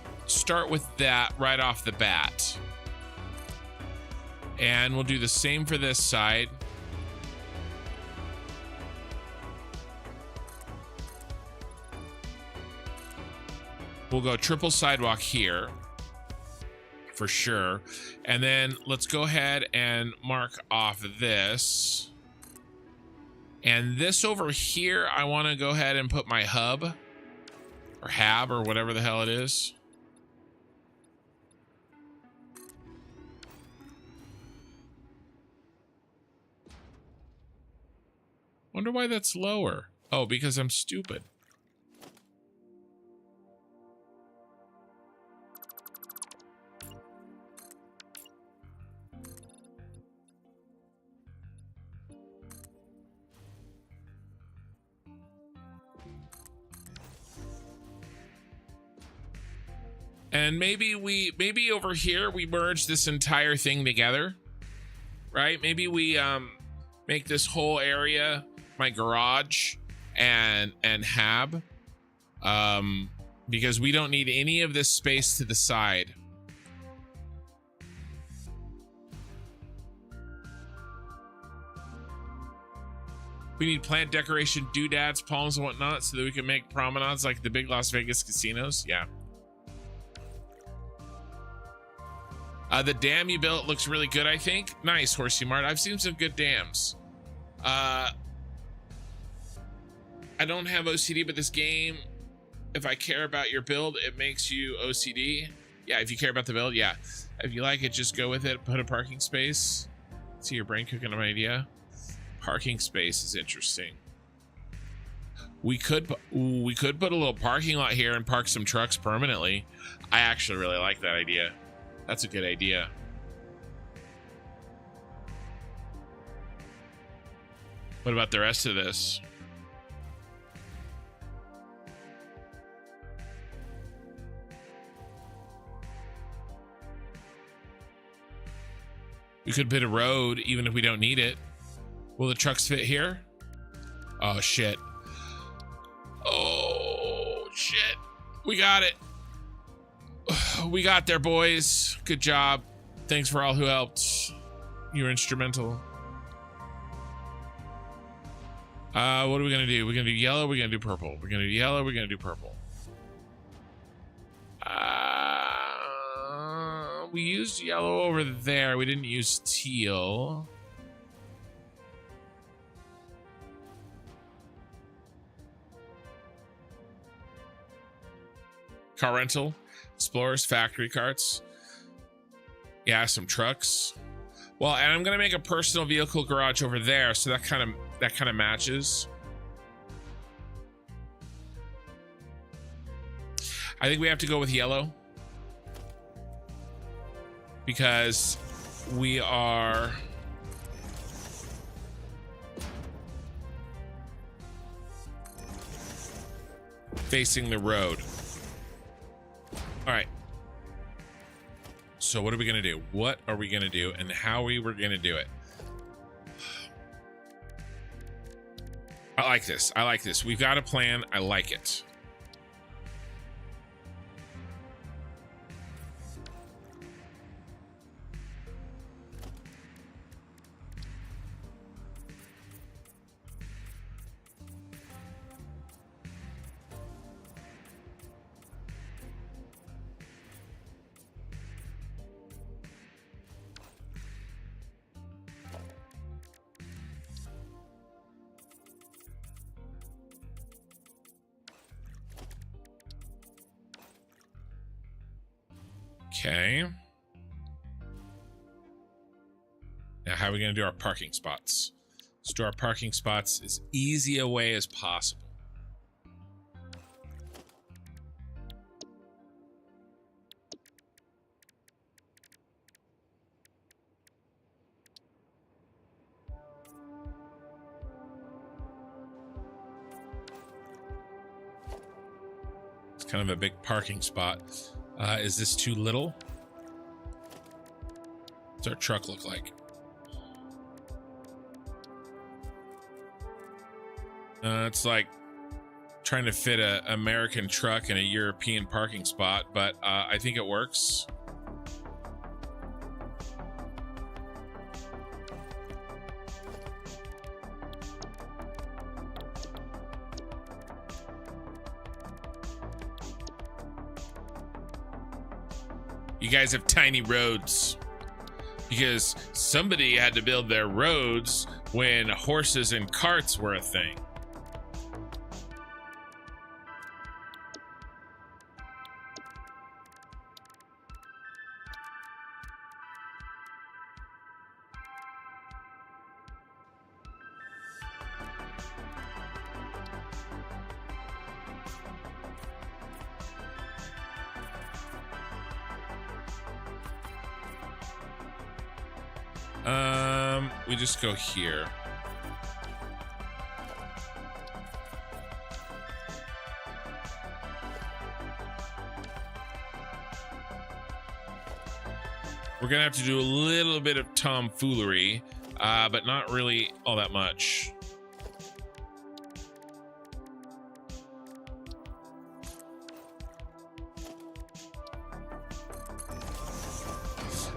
with that right off the bat. And we'll do the same for this side. We'll go triple sidewalk here for sure. And then let's go ahead and mark off this. And this over here, I want to go ahead and put my hub or hab or whatever the hell it is. Wonder why that's lower. Oh, because I'm stupid. And maybe over here we merge this entire thing together, right? Maybe we make this whole area my garage and hab, because we don't need any of this space to the side. We need plant decoration, doodads, palms, and whatnot, so that we can make promenades like the big Las Vegas casinos. Yeah. The dam you built looks really good, I think. Nice, Horsey Mart. I've seen some good dams. I don't have OCD, but this game, if I care about your build, it makes you OCD. Yeah, if you care about the build, yeah. If you like it, just go with it. Put a parking space. See your brain cooking an idea. Parking space is interesting. We could put a little parking lot here and park some trucks permanently. I actually really like that idea. That's a good idea. What about the rest of this? We could put a road even if we don't need it. Will the trucks fit here? Oh, shit. Oh, shit. We got it. We got there, boys. Good job. Thanks for all who helped. You were instrumental. What are we gonna do? We're gonna do yellow, we're gonna do purple. We're gonna do yellow, we're gonna do purple. We used yellow over there. We didn't use teal. Car rental, explorers, factory carts. Yeah, some trucks. Well, and I'm gonna make a personal vehicle garage over there, so that kind of matches. I think we have to go with yellow because we are facing the road. All right. So what are we gonna do? What are we gonna do, and how we were gonna do it? I like this. I like this. We've got a plan. I like it. Okay. Now, how are we going to do our parking spots? Let's do our parking spots as easy a way as possible. It's kind of a big parking spot. Is this too little? What's our truck look like? It's like trying to fit an American truck in a European parking spot, but I think it works. You guys have tiny roads because somebody had to build their roads when horses and carts were a thing. We just go here. We're gonna have to do a little bit of tomfoolery, but not really all that much.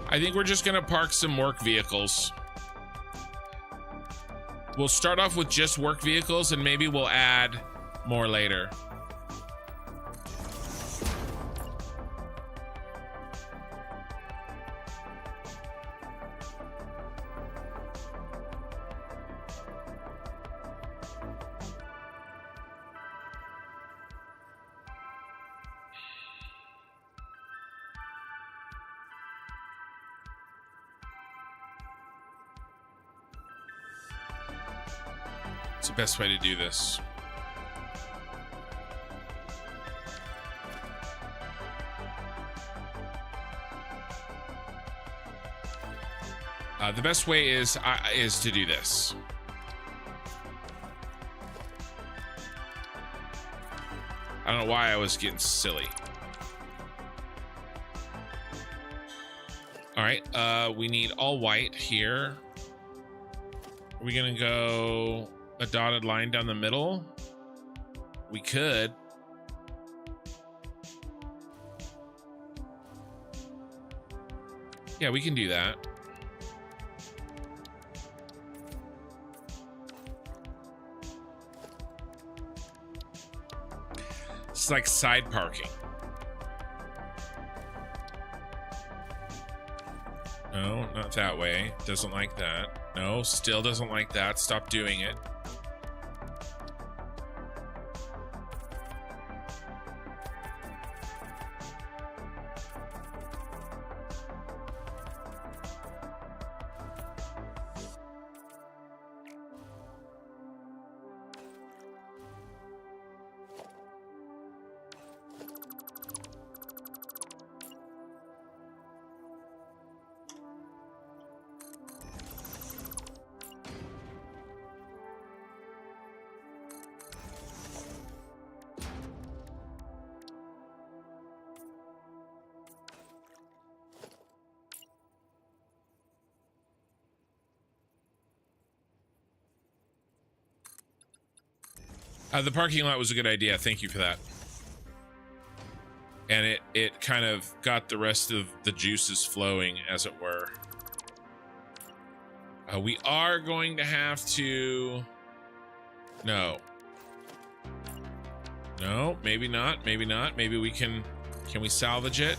I think we're just gonna park some work vehicles. We'll start off with just work vehicles and maybe we'll add more later. What's the best way to do this? The best way is to do this. I don't know why I was getting silly. All right, we need all white here. Are we gonna go a dotted line down the middle? We could. Yeah, we can do that. It's like side parking. No, not that way. Doesn't like that. No, still doesn't like that. Stop doing it. The parking lot was a good idea. Thank you for that. And it kind of got the rest of the juices flowing, as it were. We are going to have to... No. No, maybe not. Maybe not. Maybe we can... Can we salvage it?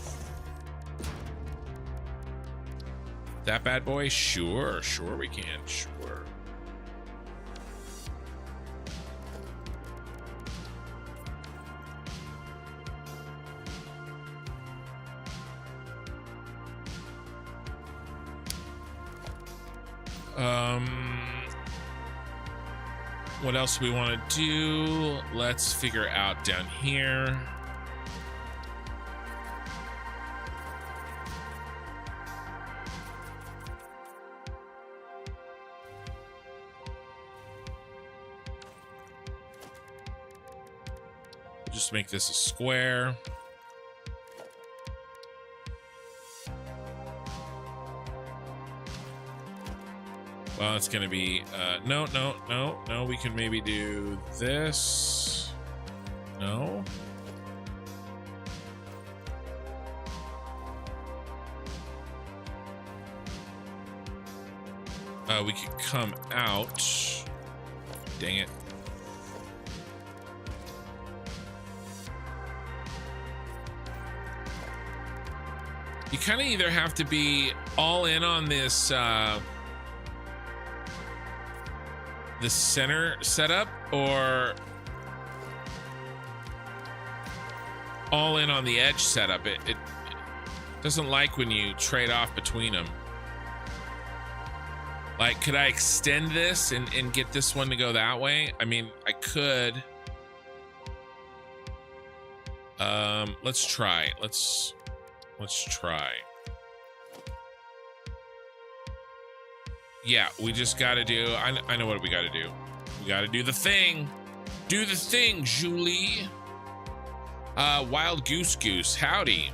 That bad boy? Sure. Sure we can. Sure. What else do we want to do? Let's figure out down here. Just make this a square. Well, it's gonna be no. We can maybe do this. No. We could come out. Dang it. You kind of either have to be all in on this the center setup, or all in on the edge setup. It doesn't like when you trade off between them. Like, could I extend this and get this one to go that way? I mean, I could. Let's try. Let's try. Yeah, we just gotta do, I know what we gotta do. We gotta do the thing. Do the thing, Julie. Wild Goose, howdy.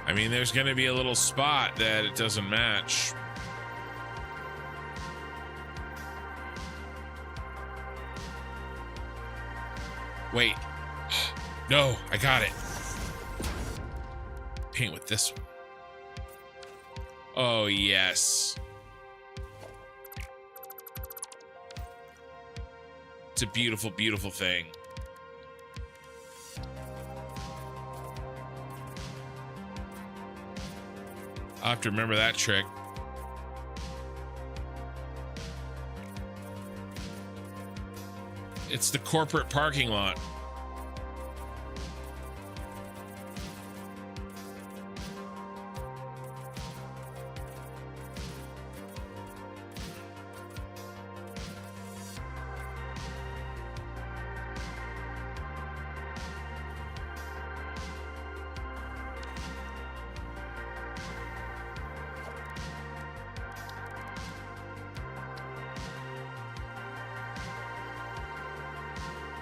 I mean, there's going to be a little spot that it doesn't match. Wait. No, I got it. Paint with this one. Oh, yes. It's a beautiful, beautiful thing. I'll have to remember that trick. It's the corporate parking lot.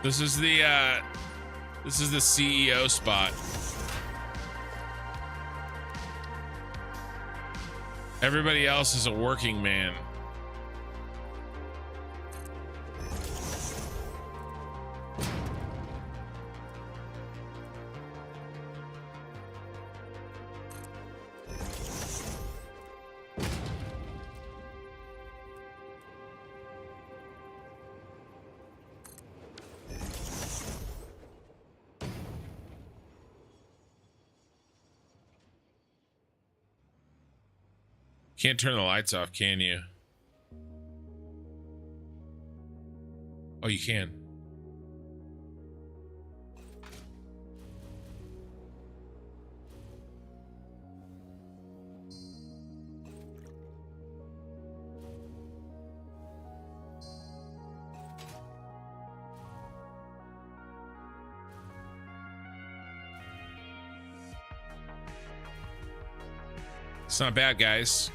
This is the CEO spot. Everybody else is a working man. Can't turn the lights off, can you? Oh, you can. It's not bad, guys.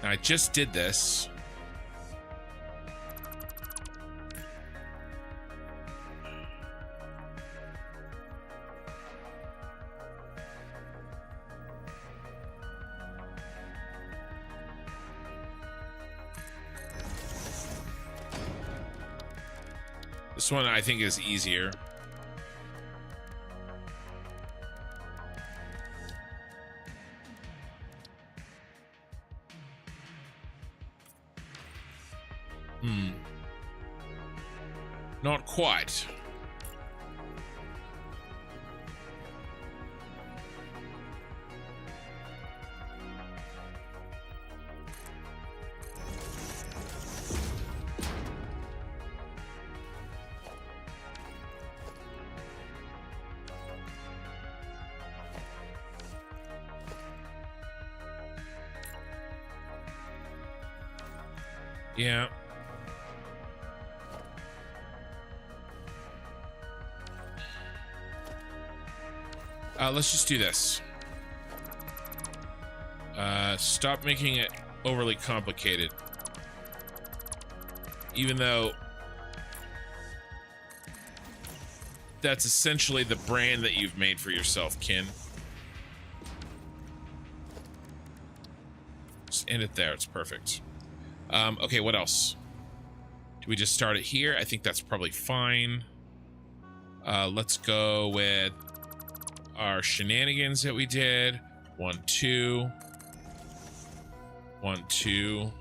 I just did this. This one I think is easier. Not quite. Yeah. Let's just do this. Stop making it overly complicated. Even though that's essentially the brand that you've made for yourself, Kin. Just end it there. It's perfect. Okay, what else? Do we just start it here? I think that's probably fine. Let's go with our shenanigans that we did. 1, 2. 1, 2.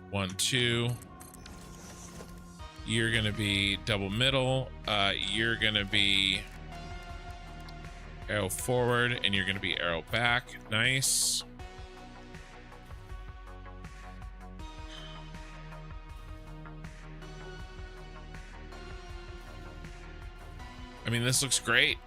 1, 2. You're gonna be double middle. You're gonna be arrow forward, and you're gonna be arrow back. Nice. I mean, this looks great.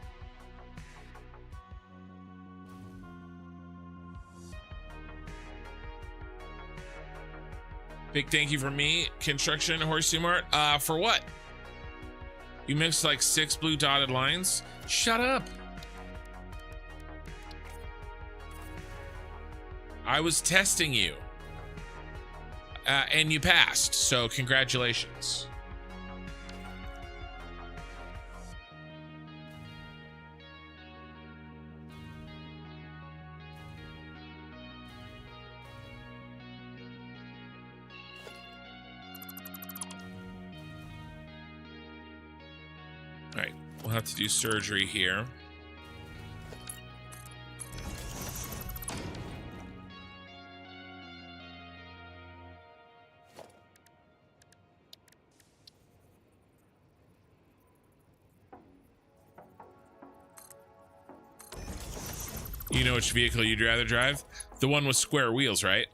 Big thank you from me, Construction Horseshoe Mart. For what? You mixed like 6 blue dotted lines? Shut up. I was testing you. And you passed, so congratulations. We'll have to do surgery here. You know which vehicle you'd rather drive? The one with square wheels, right?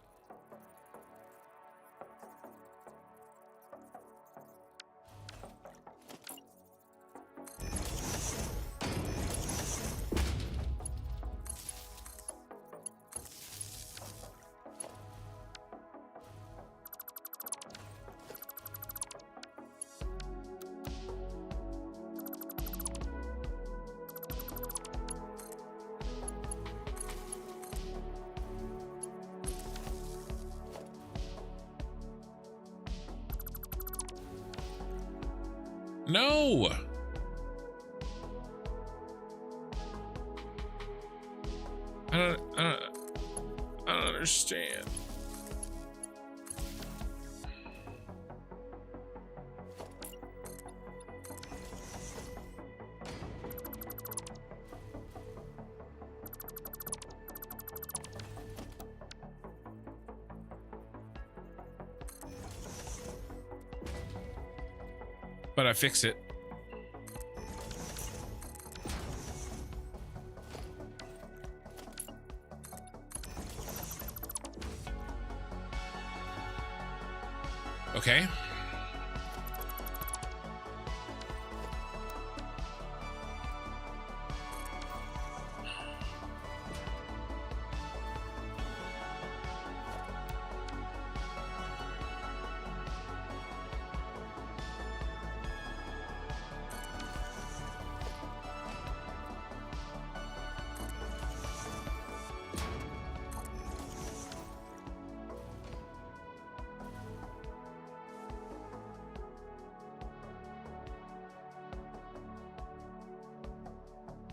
No. I don't understand. But I fix it. Okay.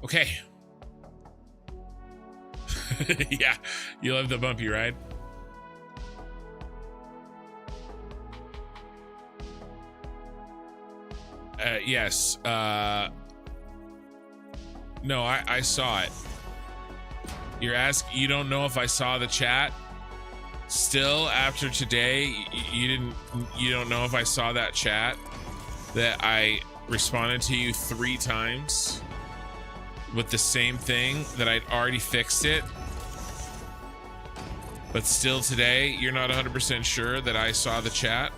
Okay. Yeah, you love the bumpy ride. Yes. No, I saw it. You don't know if I saw the chat? Still, after today, you don't know if I saw that chat that I responded to you 3 times with the same thing, that I'd already fixed it, but still today you're not 100% sure that I saw the chat?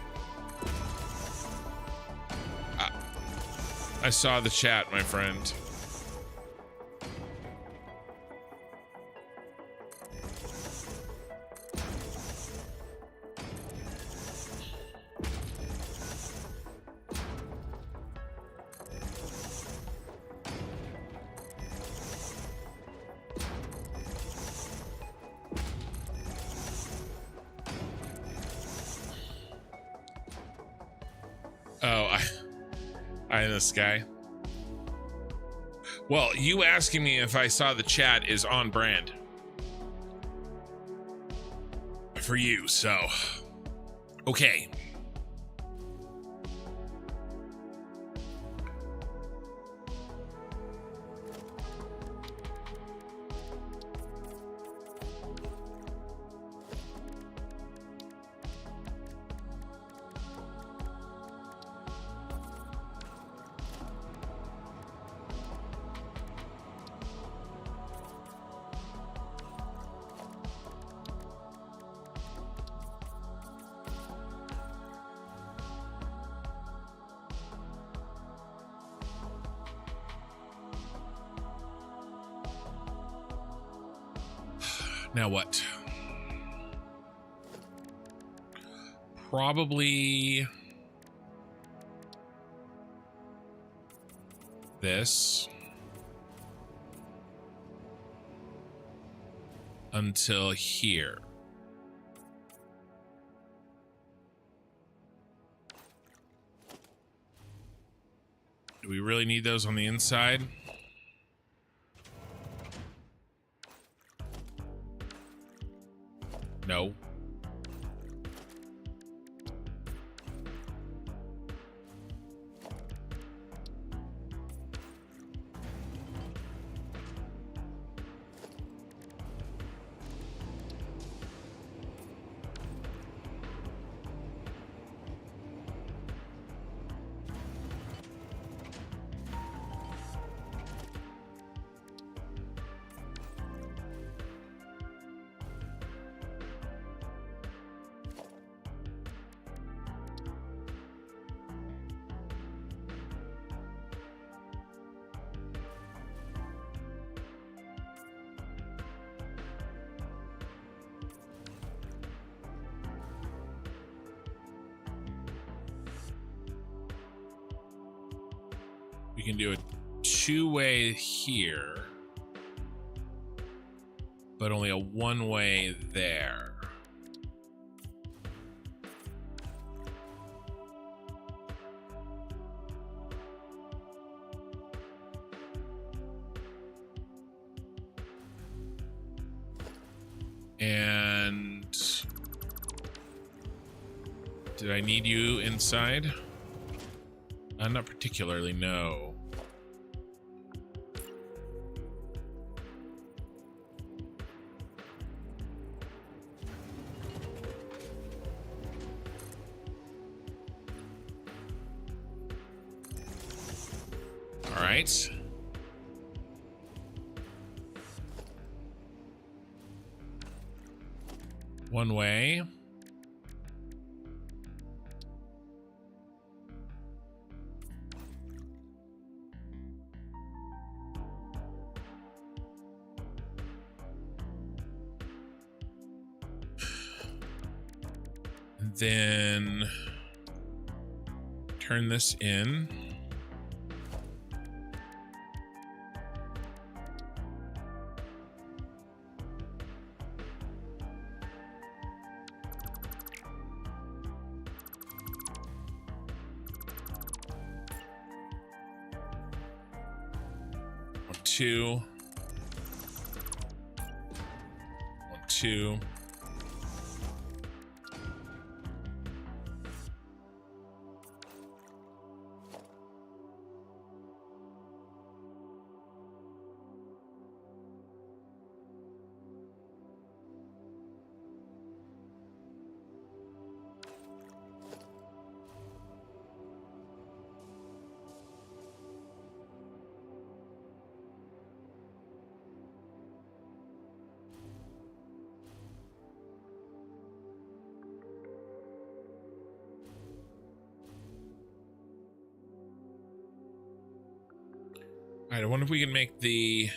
I saw the chat, my friend. I am this guy. Well, you asking me if I saw the chat is on brand for you, so okay. Now what? Probably this until here. Do we really need those on the inside? No. We can do a two-way here, but only a one-way there. And did I need you inside? Not particularly, no. All right. One way. Then turn this in. Two. 1, 2. All right, I wonder if we can make the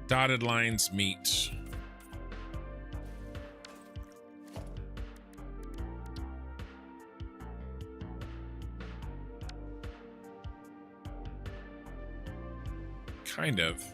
dotted lines meet. Kind of.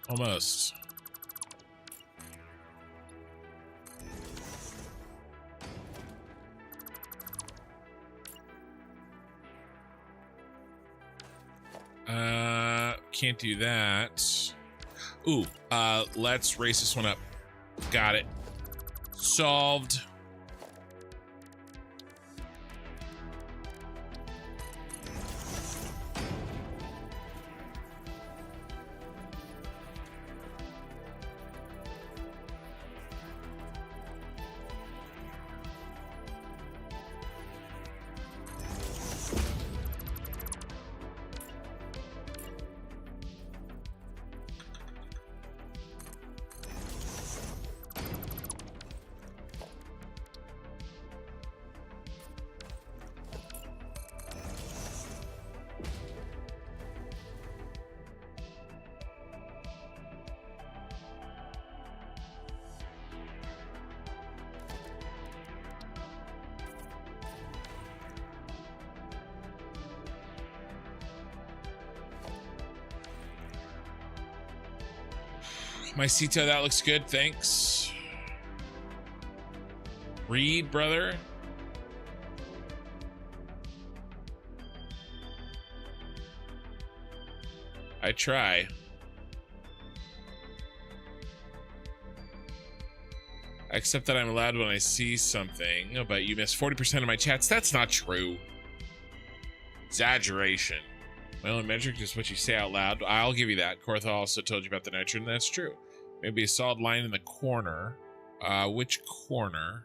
Almost. Can't do that. Ooh, let's race this one up. Got it. Solved. My Cito, that looks good, thanks. Read, brother. I try. I accept that I'm allowed when I see something, but you miss 40% of my chats. That's not true. Exaggeration. My only metric is what you say out loud. I'll give you that. Kortha also told you about the nitrogen. That's true. Maybe a solid line in the corner. Which corner?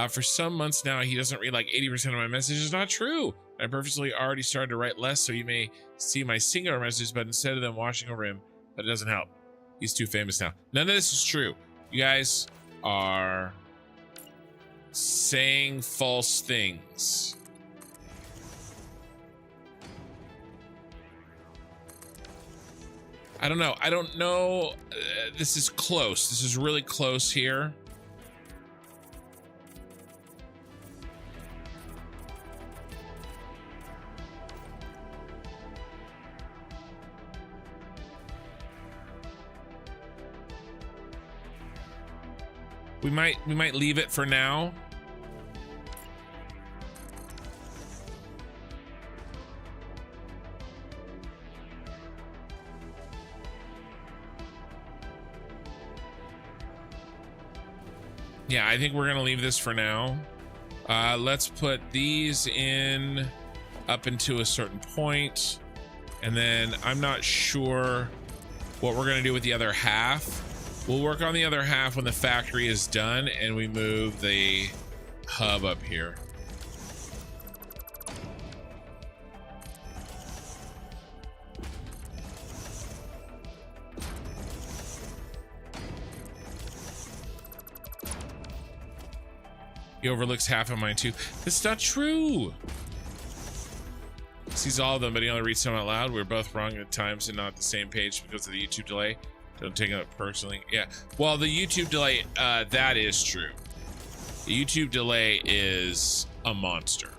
For some months now, he doesn't read like 80% of my messages. Not true. I purposely already started to write less, so you may see my singular messages, but instead of them washing over him, but it doesn't help. He's too famous now. None of this is true. You guys are saying false things. I don't know. I don't know. This is close. This is really close here. We might leave it for now. Yeah, I think we're gonna leave this for now. Let's put these in up into a certain point, and then I'm not sure what we're gonna do with the other half. We'll work on the other half when the factory is done and we move the hub up here. He overlooks half of mine too. That's not true. He sees all of them, but he only reads some out loud. We're both wrong at times and not at the same page because of the YouTube delay. Don't take it personally. Yeah. Well, the YouTube delay, that is true. The YouTube delay is a monster.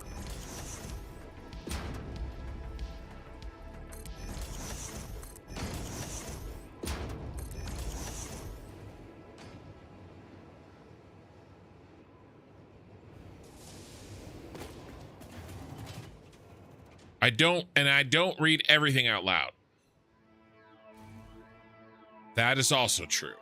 I don't read everything out loud. That is also true.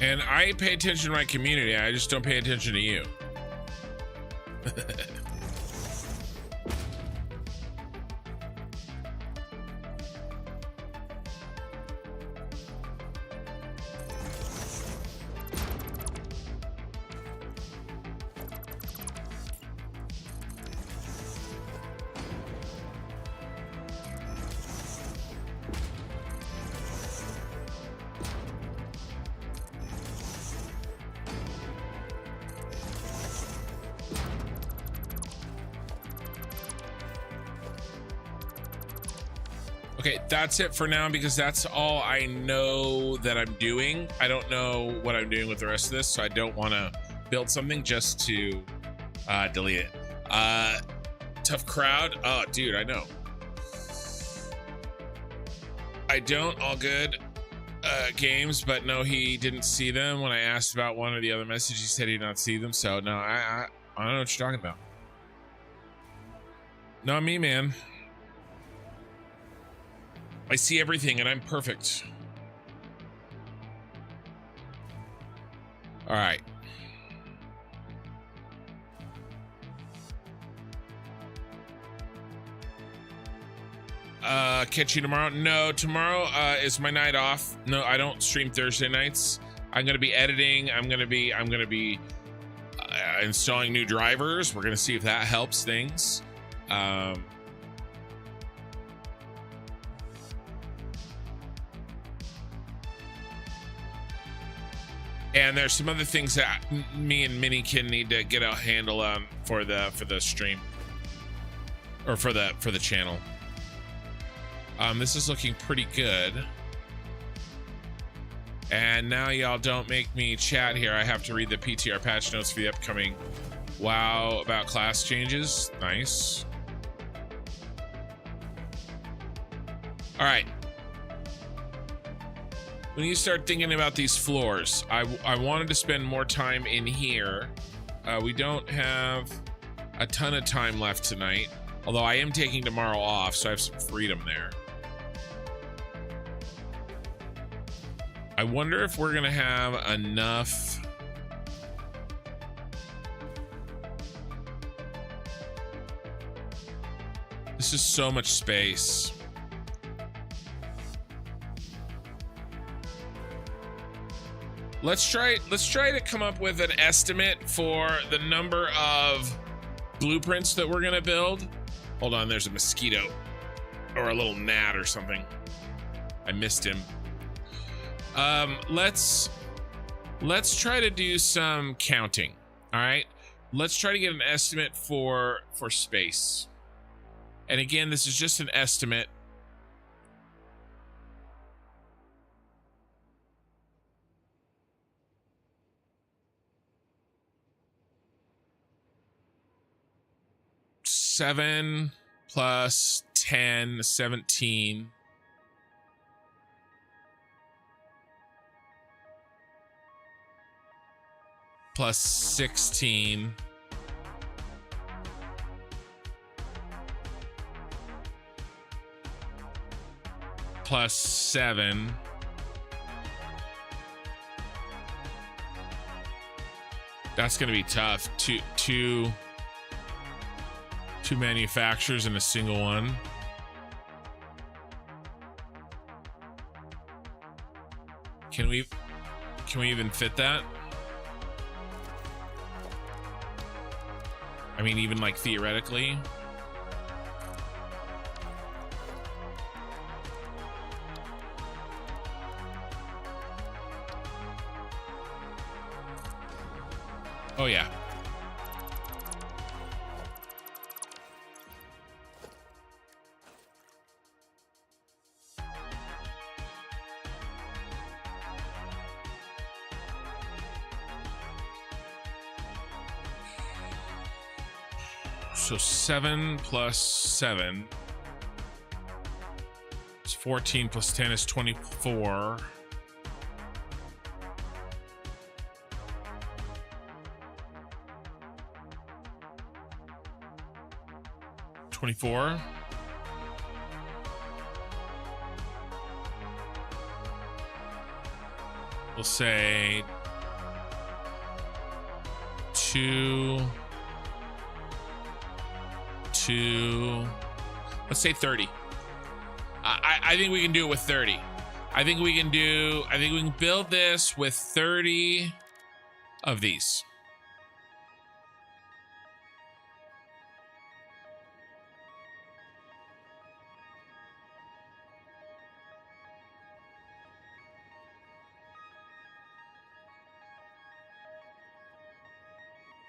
And I pay attention to my community. I just don't pay attention to you. Okay, that's it for now because that's all I know that I'm doing. I don't know what I'm doing with the rest of this, so I don't want to build something just to delete it. Tough crowd. Oh, dude, I know. I don't. All good. Games, but no, he didn't see them. When I asked about one or the other message, he said he did not see them. So no, I don't know what you're talking about. Not me, man. I see everything and I'm perfect. All right. Catch you tomorrow. No, tomorrow is my night off. No, I don't stream Thursday nights. I'm gonna be editing. I'm gonna be installing new drivers. We're gonna see if that helps things. And there's some other things that me and Minikin need to get a handle on for the stream, or for the channel. This is looking pretty good. And now y'all don't make me chat here. I have to read the PTR patch notes for the upcoming WoW about class changes. Nice. All right. When you start thinking about these floors, I wanted to spend more time in here. We don't have a ton of time left tonight, although I am taking tomorrow off, so I have some freedom there. I wonder if we're gonna have enough. This is so much space. Let's try to come up with an estimate for the number of blueprints that we're gonna build. Hold on, there's a mosquito or a little gnat or something. I missed him. Let's try to do some counting. All right, let's try to get an estimate for space. And again, this is just an estimate. Seven plus 10, 17. Plus 16. Plus 7. That's gonna be tough. Two manufacturers in a single one. Can we even fit that? I mean, even like theoretically. Oh yeah. So 7 plus 7 is 14 plus 10 is 24. We'll say 2. Let's say 30. I think we can do it with 30. I think we can build this with 30 of these.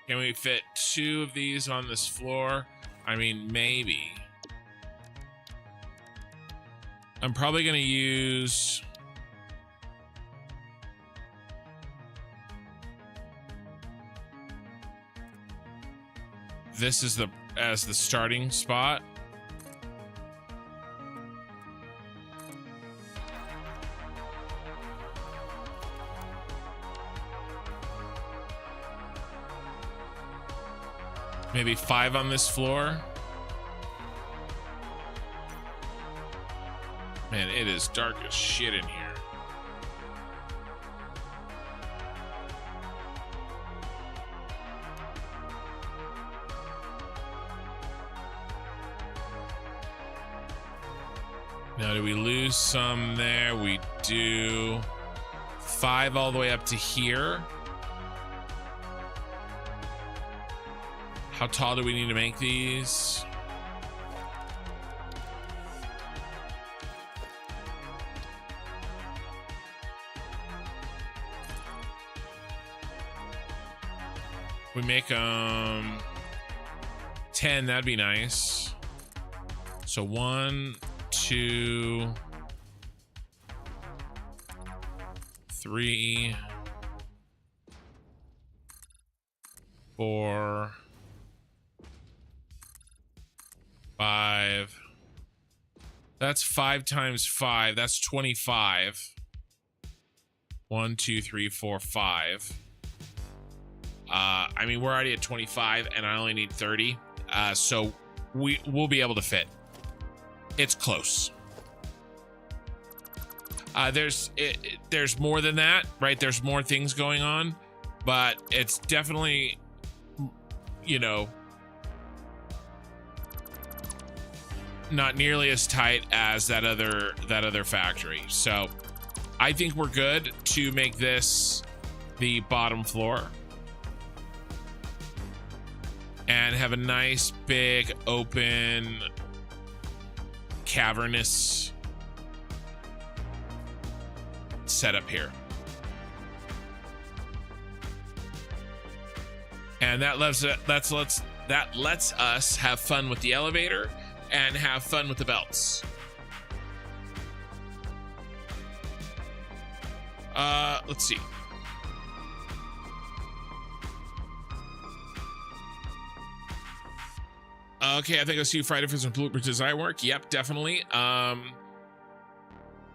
Can we fit 2 of these on this floor? I mean, maybe. I'm probably gonna use this as the starting spot. Maybe 5 on this floor. Man, it is dark as shit in here. Now, do we lose some there? We do. 5 all the way up to here. How tall do we need to make these? We make 10, that'd be nice. So 1, 2, 3, 4, 5. That's 5 times 5. That's 25. 1, 2, 3, 4, 5. I mean, we're already at 25 and I only need 30. So we'll be able to fit. It's close. There's more than that, right? There's more things going on, but it's definitely, you know, not nearly as tight as that other factory. So I think we're good to make this the bottom floor and have a nice big open cavernous setup here. And that lets us have fun with the elevator and have fun with the belts. Let's see. Okay, I think I see Friday for some bloopers design work. Yep, definitely. I'm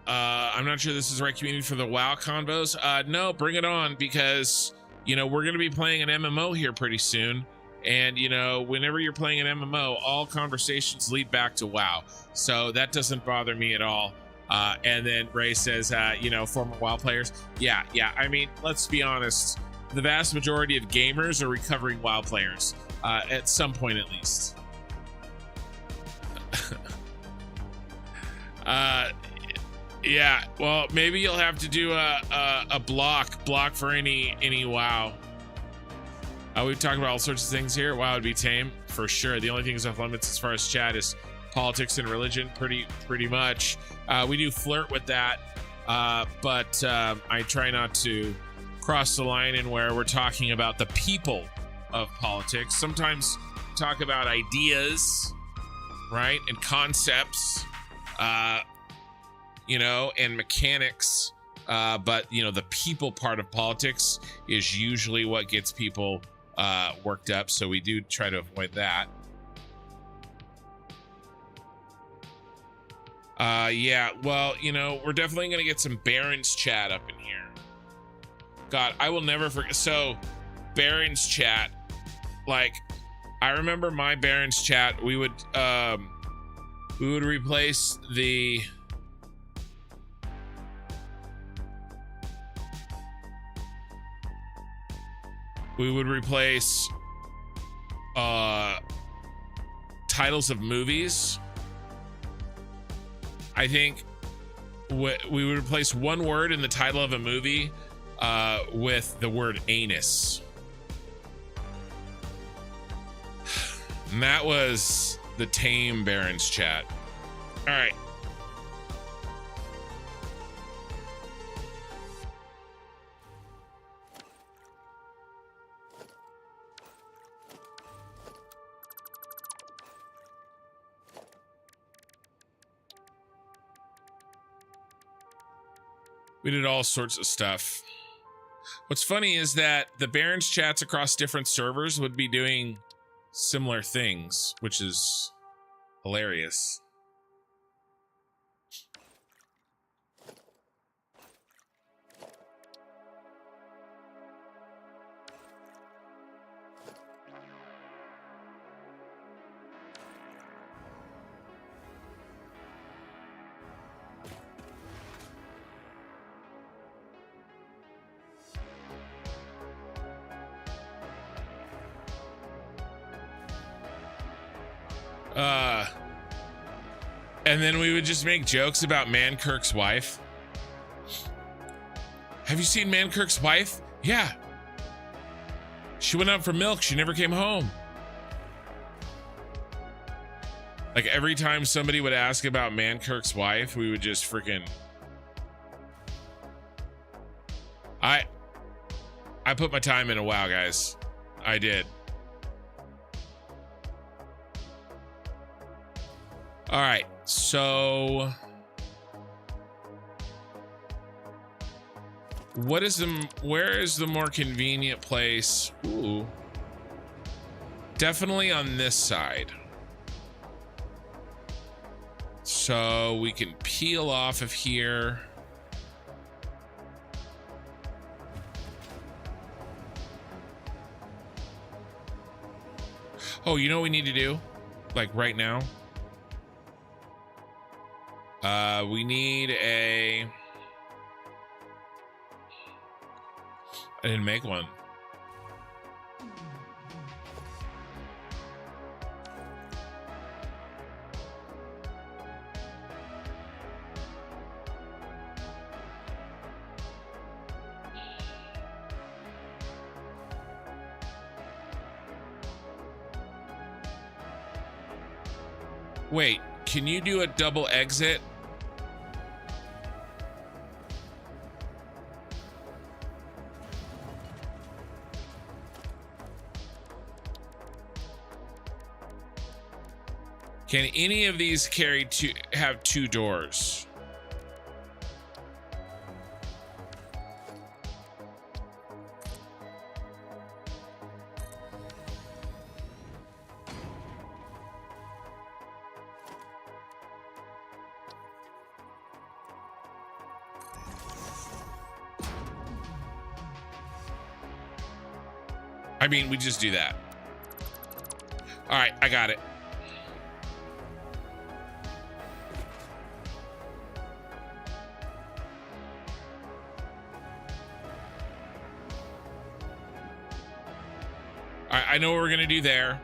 not sure this is the right community for the WoW convos. No, bring it on, because you know we're gonna be playing an MMO here pretty soon. And, you know, whenever you're playing an MMO, all conversations lead back to WoW. So that doesn't bother me at all. And then Ray says, you know, former WoW players. Yeah. I mean, let's be honest. The vast majority of gamers are recovering WoW players, at some point at least. Yeah, well, maybe you'll have to do a block for any WoW. We've talked about all sorts of things here. WoW would be tame for sure. The only thing is off limits as far as chat is politics and religion, pretty much. We do flirt with that, but I try not to cross the line in where we're talking about the people of politics. Sometimes talk about ideas, right, and concepts, you know, and mechanics. But you know, the people part of politics is usually what gets people worked up, so we do try to avoid that. Yeah, well, you know, we're definitely gonna get some Barons chat up in here. God, I will never forget. So Barons chat, like, I remember my Barons chat, we would replace the titles of movies. I think we would replace one word in the title of a movie with the word anus. And that was the tame Barons chat. All right. We did all sorts of stuff. What's funny is that the Barons chats across different servers would be doing similar things, which is hilarious. And then we would just make jokes about Mankirk's wife. Have you seen Mankirk's wife? Yeah. She went out for milk. She never came home. Like every time somebody would ask about Mankirk's wife, we would just freaking... I put my time in a WoW, guys. I did. All right, so where is the more convenient place? Ooh. Definitely on this side. So we can peel off of here. Oh, you know what we need to do? Like right now? We need a... I didn't make one. Wait, can you do a double exit? Can any of these have two doors? I mean, we just do that. All right, I got it. All right, I know what we're gonna do there.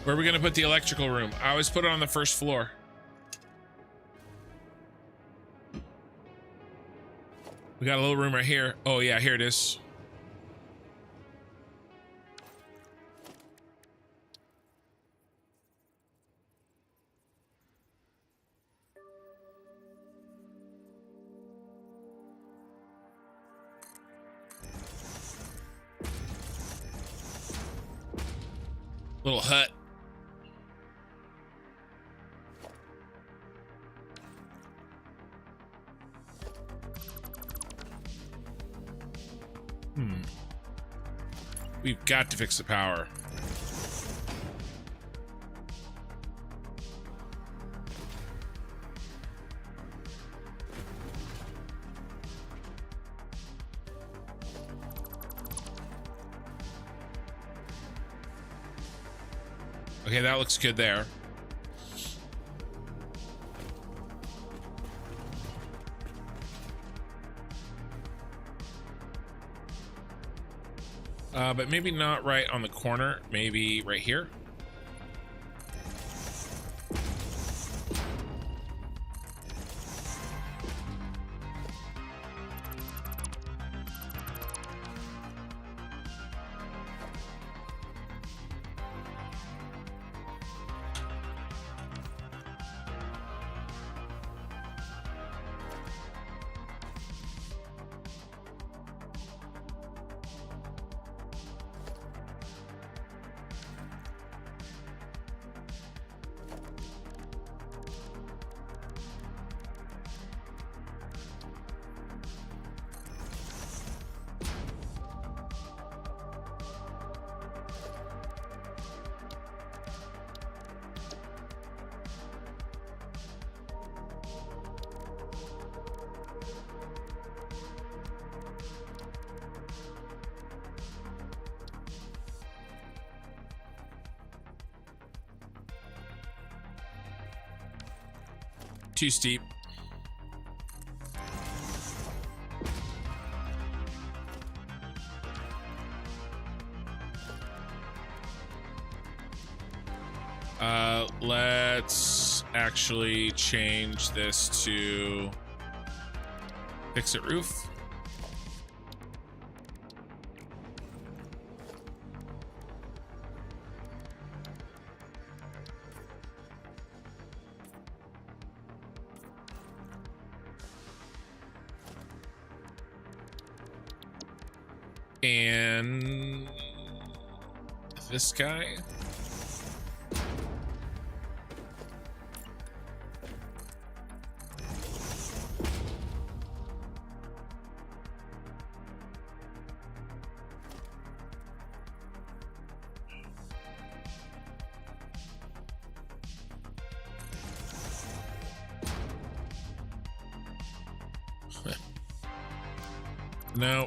Where are we gonna put the electrical room? I always put it on the first floor. We got a little room right here. Oh yeah, here it is. Little hut. We've got to fix the power. Okay, that looks good there. But maybe not right on the corner, maybe right here. Too steep. Let's actually actually change this to fix it roof. And this guy. No.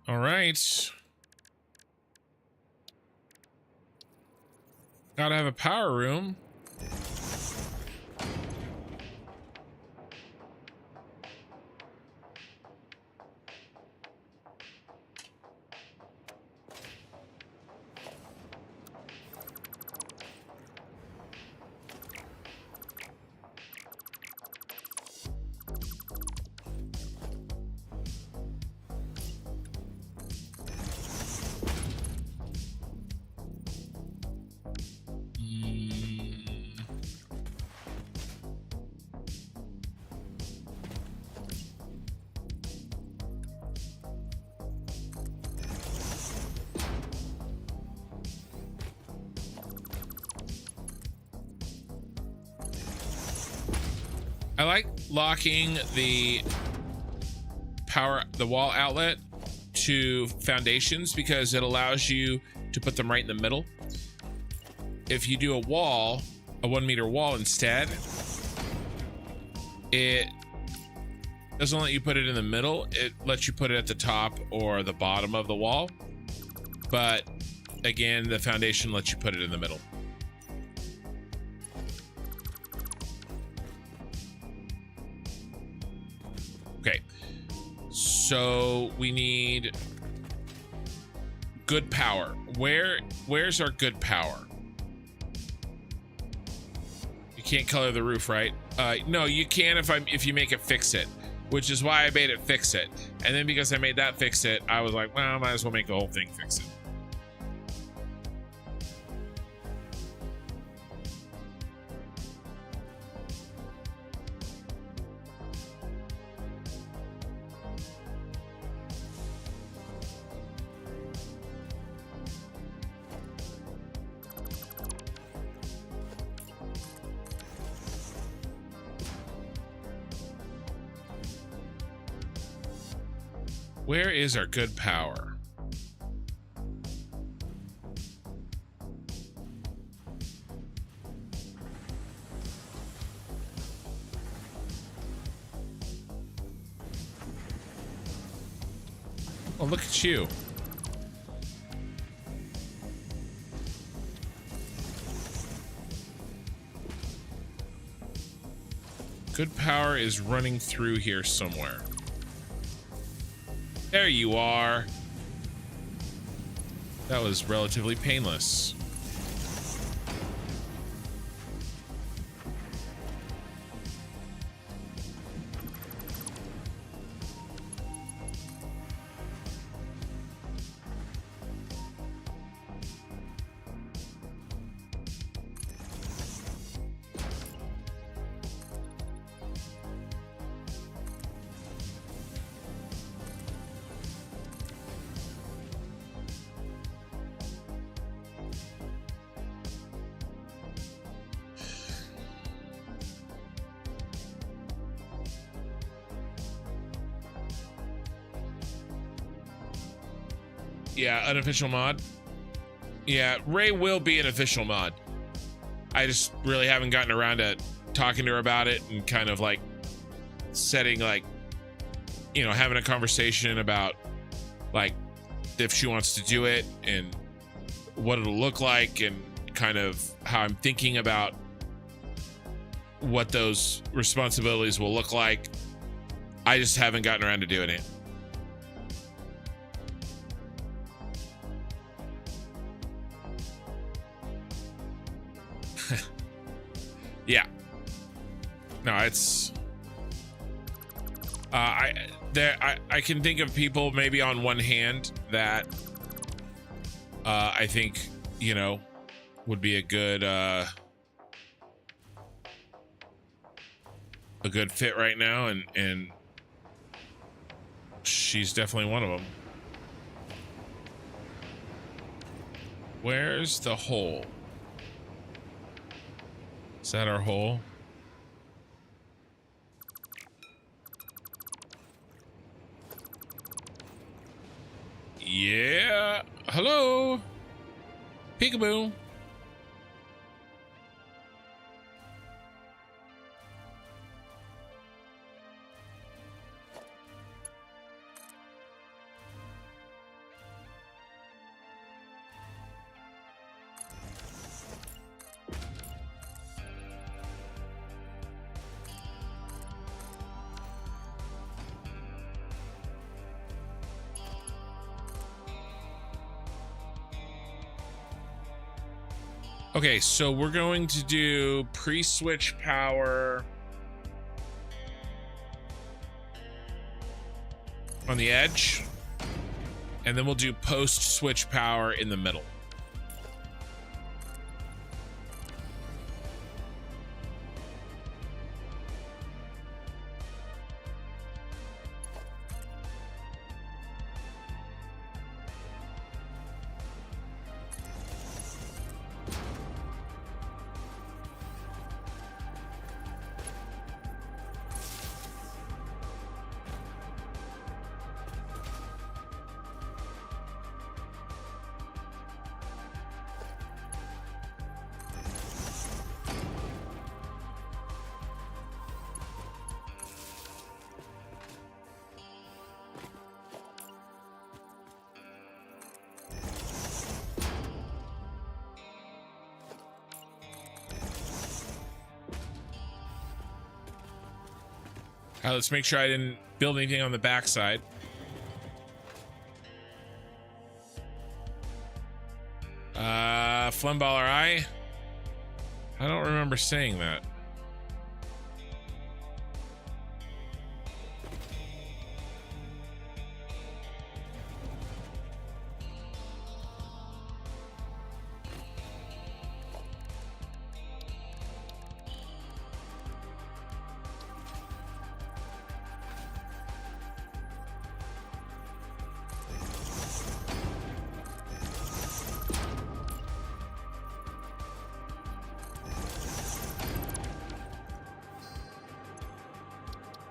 All right. Gotta have a power room. I like locking the wall outlet to foundations because it allows you to put them right in the middle. If you do a 1 meter wall instead, it doesn't let you put it in the middle. It lets you put it at the top or the bottom of the wall. But again, the foundation lets you put it in the middle. Okay, so we need good power. Where's our good power? You can't color the roof, right? No, you can if you make it fix it, which is why I made it fix it. And then because I made that fix it, I was like, well, I might as well make the whole thing fix it. Where is our good power? Oh, look at you. Good power is running through here somewhere. There you are. That was relatively painless. Yeah, unofficial mod. Yeah, Ray will be an official mod. I just really haven't gotten around to talking to her about it and kind of like setting like, you know, having a conversation about like if she wants to do it and what it'll look like and kind of how I'm thinking about what those responsibilities will look like. I just haven't gotten around to doing it. Yeah. No, it's I can think of people maybe on one hand that I think, you know, would be a good fit right now, and she's definitely one of them. Where's the hole? Is that our hole? Yeah. Hello. Peekaboo. Okay, so we're going to do pre-switch power on the edge, and then we'll do post-switch power in the middle. Let's make sure I didn't build anything on the backside. Flemballer eye. I don't remember saying that.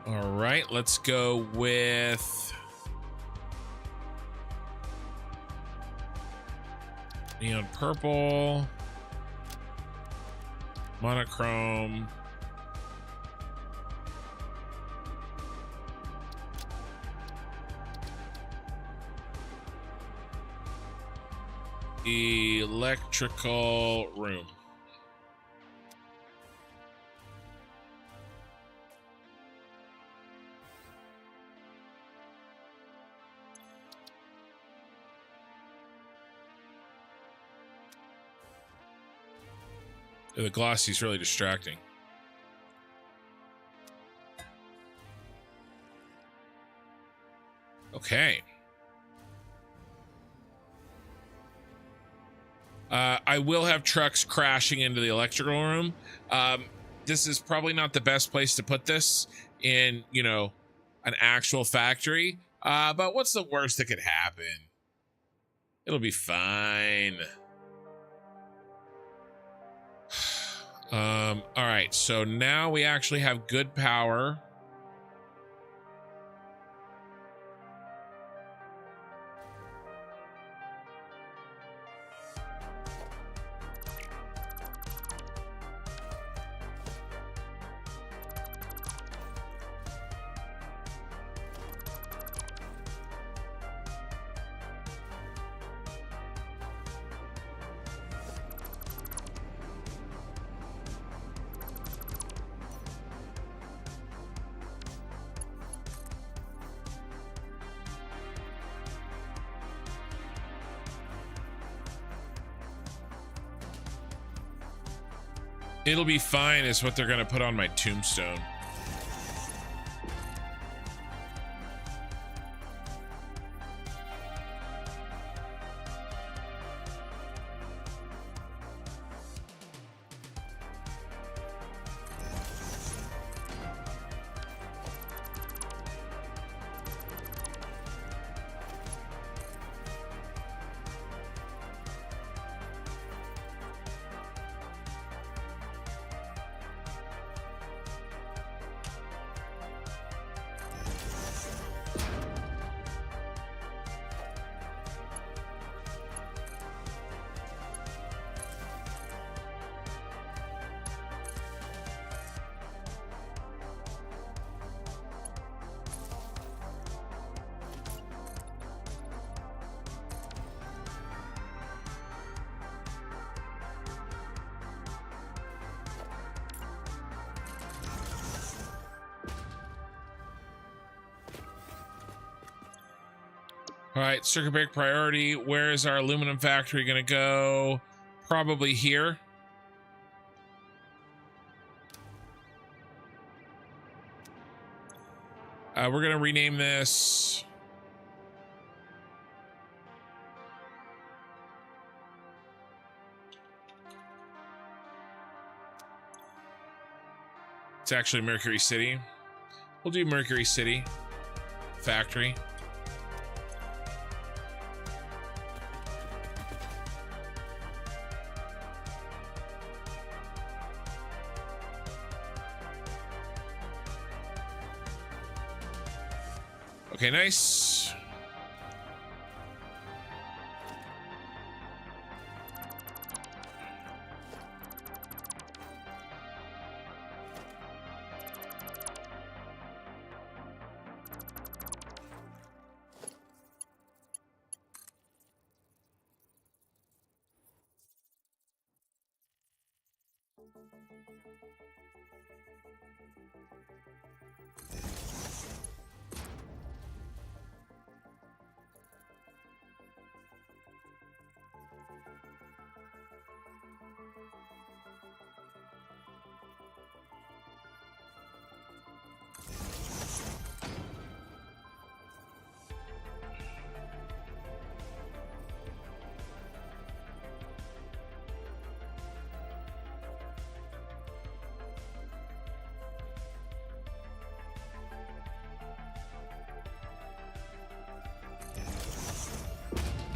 All right, let's go with neon purple, monochrome, electrical room. The glossy is really distracting. Okay. I will have trucks crashing into the electrical room. This is probably not the best place to put this in, you know, an actual factory. But what's the worst that could happen? It'll be fine. All right, so now we actually have good power. It'll be fine is what they're gonna put on my tombstone. All right, circuit break priority. Where is our aluminum factory gonna go? Probably here. We're gonna rename this. It's actually Mercury City. We'll do Mercury City Factory. Okay, nice.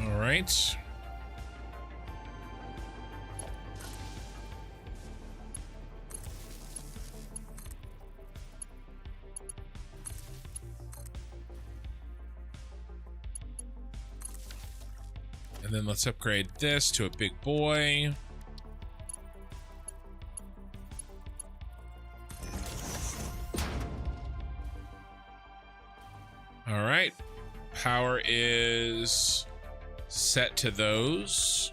All right. And then let's upgrade this to a big boy. All right. Power is set to those.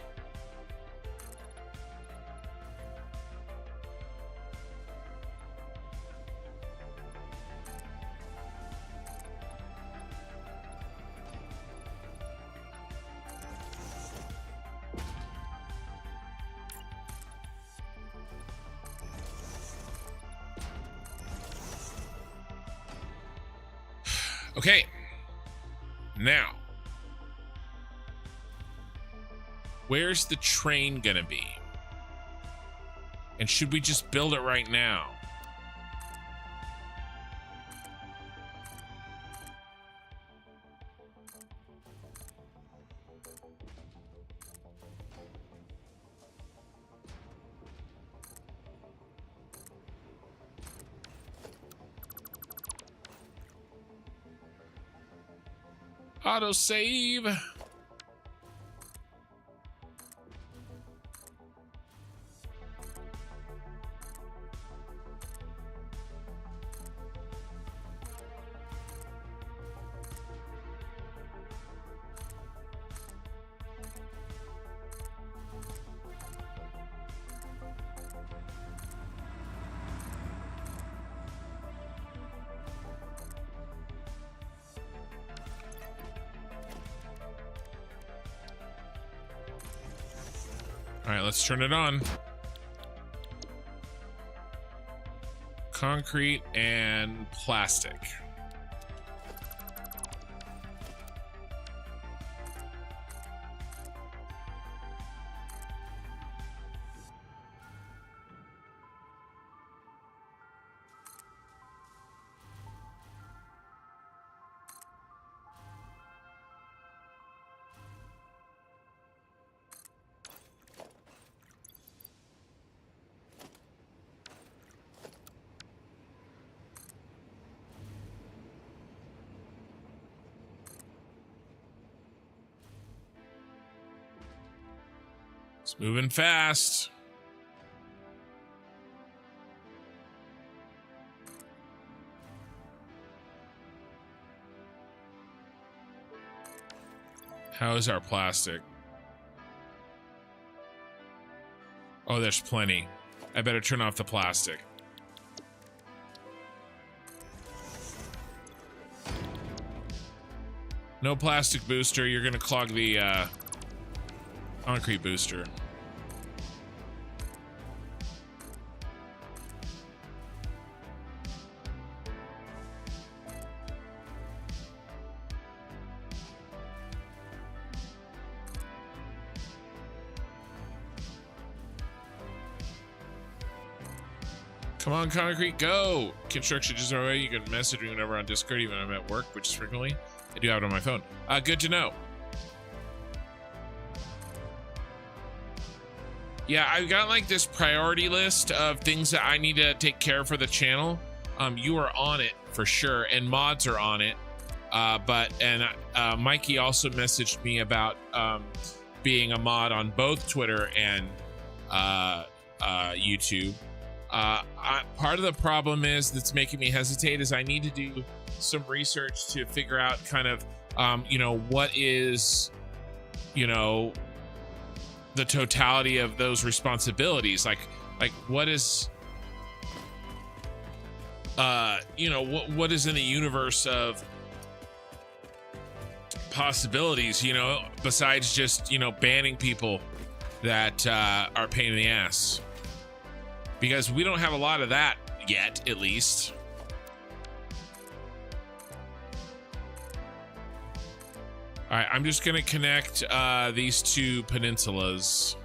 Okay. Now, where's the train gonna be? And should we just build it right now? Auto save. All right, let's turn it on. concrete and plastic. It's moving fast. How is our plastic? Oh, there's plenty. I better turn off the plastic. No plastic booster. You're gonna clog the concrete booster. Come on, concrete, go! Construction just away. You can message me whenever on Discord, even when I'm at work, which is frequently. I do have it on my phone. Good to know. Yeah, I've got like this priority list of things that I need to take care of for the channel. You are on it for sure, and mods are on it. Mikey also messaged me about being a mod on both Twitter and YouTube. Part of the problem is that's making me hesitate is I need to do some research to figure out kind of what is the totality of those responsibilities, like what is what is in the universe of possibilities, besides just banning people that are a pain in the ass, because we don't have a lot of that yet, at least. All right, I'm just gonna connect these two peninsulas.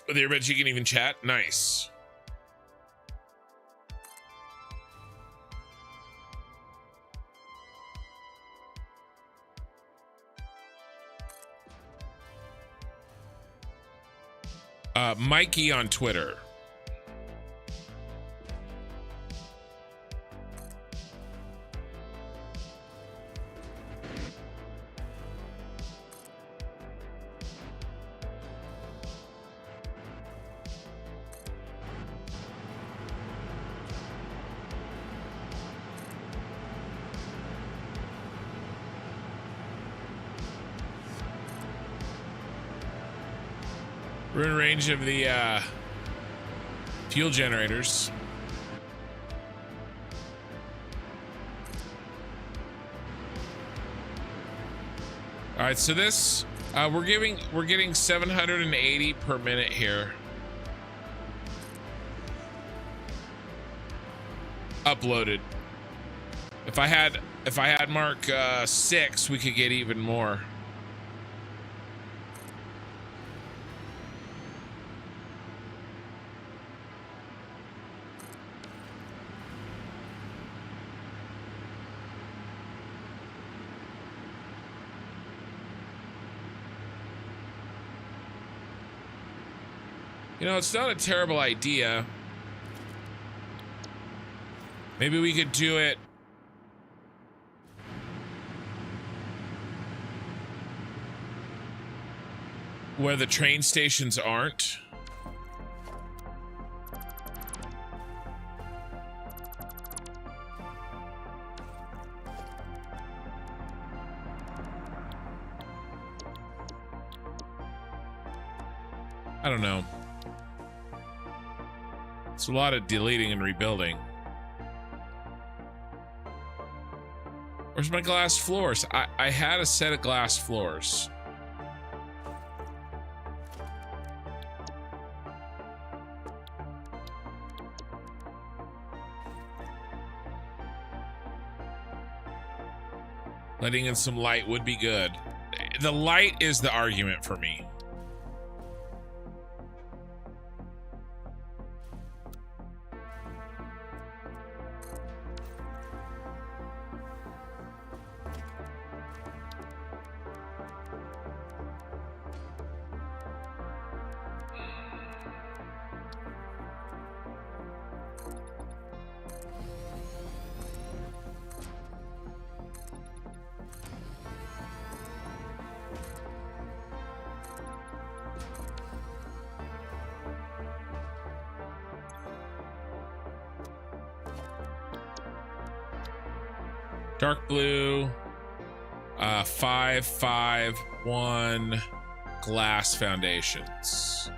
With earbuds, you can even chat. Nice. Mikey on Twitter. We're in range of the fuel generators. All right, so this we're getting 780 per minute here. Uploaded. If I had Mark 6, we could get even more. It's not a terrible idea. Maybe we could do it where the train stations aren't. I don't know. It's a lot of deleting and rebuilding. Where's my glass floors? I had a set of glass floors. Letting in some light would be good. The light is the argument for me. Dark blue, 551 glass foundations.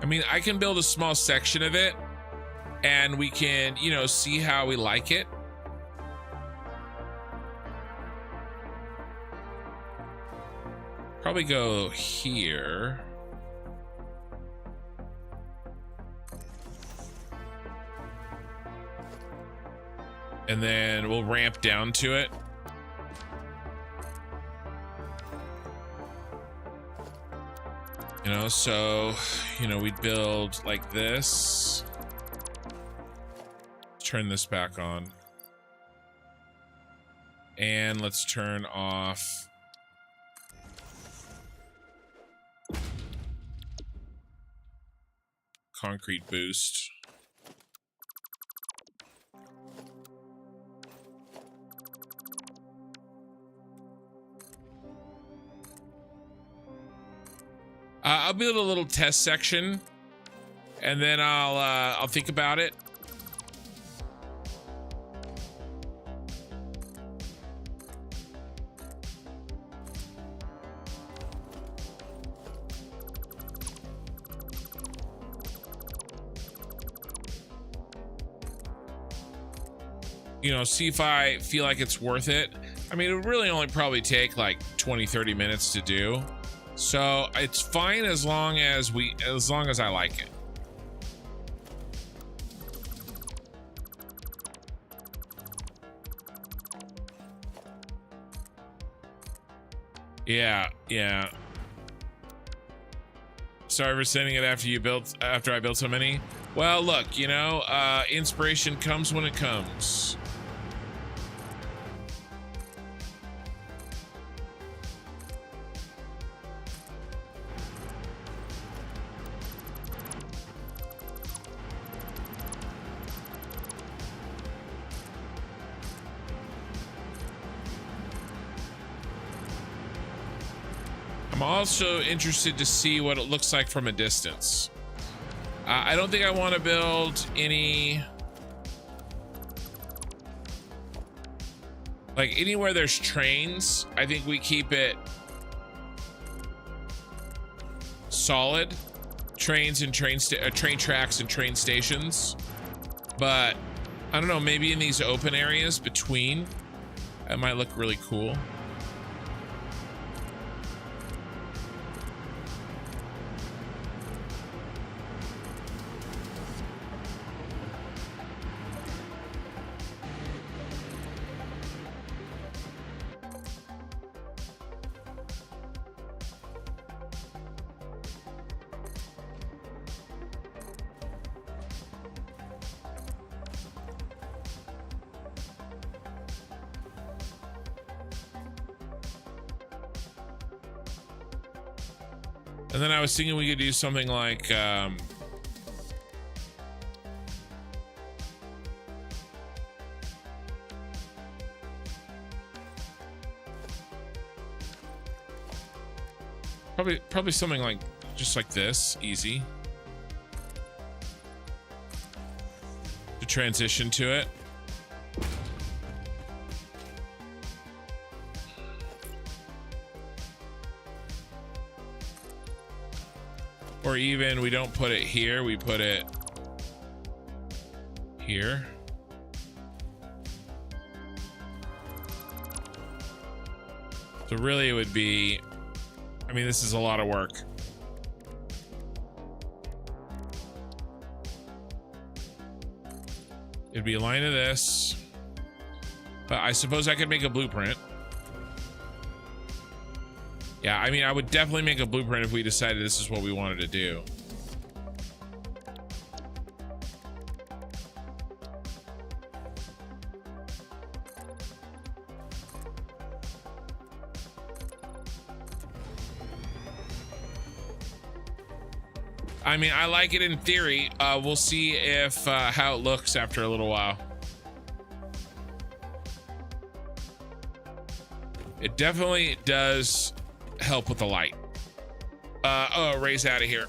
I mean, I can build a small section of it and we can, you know, see how we like it. Probably go here. And then we'll ramp down to it. You know, so, you know, we'd build like this. Turn this back on. And let's turn off concrete boost. I'll build a little test section, and then I'll think about it. You know, see if I feel like it's worth it. I mean, it would really only probably take like 20-30 minutes to do. So it's fine as long as I like it. Yeah. Sorry for sending it after I built so many. Well, look, you know, inspiration comes when it comes. I'm also interested to see what it looks like from a distance. I don't think I want to build any, like anywhere there's trains. I think we keep it solid, trains and train tracks and train stations. But I don't know, maybe in these open areas between, it might look really cool. And then I was thinking we could do something like probably something like just like this, easy to transition to it. Or even we don't put it here, we put it here. So really it would be, I mean, this is a lot of work. It'd be a line of this, but I suppose I could make a blueprint. Yeah, I mean, I would definitely make a blueprint if we decided this is what we wanted to do. I mean, I like it in theory. We'll see if how it looks after a little while. It definitely does help with the light. Oh, Ray's out of here.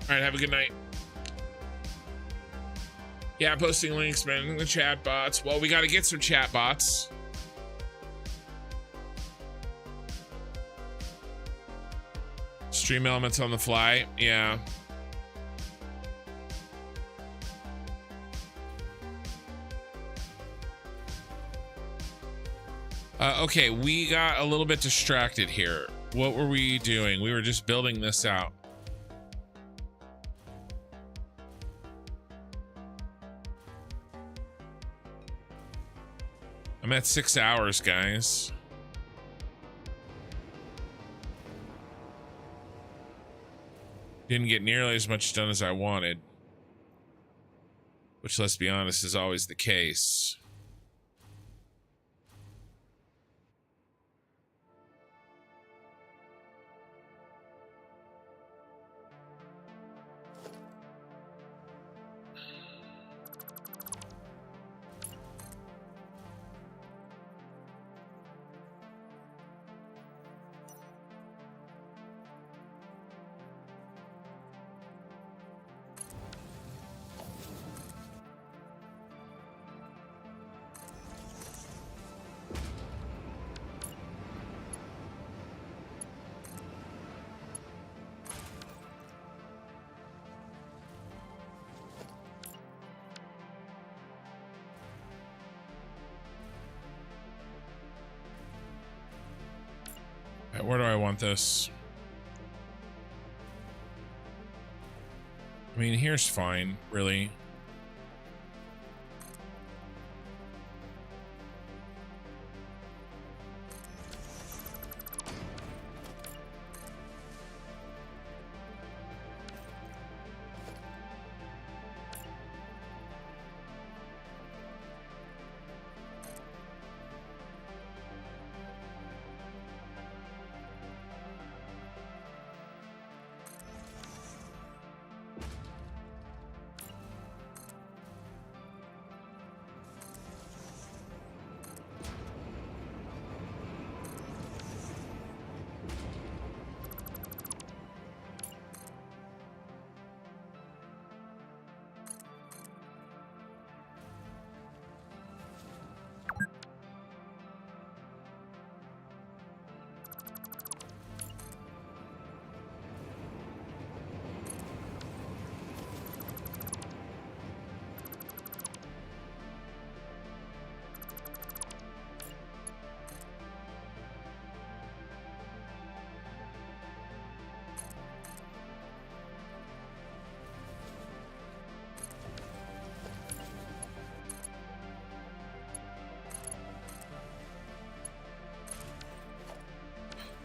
All right, have a good night. Yeah, posting links, man, in the chat bots. Well, we got to get some chat bots. Stream elements on the fly, yeah. Okay, we got a little bit distracted here. What were we doing? We were just building this out. I'm at 6 hours, guys. Didn't get nearly as much done as I wanted, which, let's be honest, is always the case. Where do I want this? I mean, here's fine, really.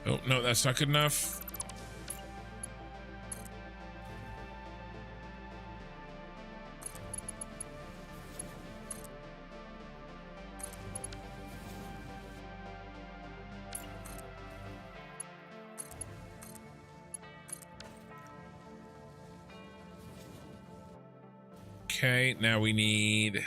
Oh, no, that's not good enough. Okay, now we need...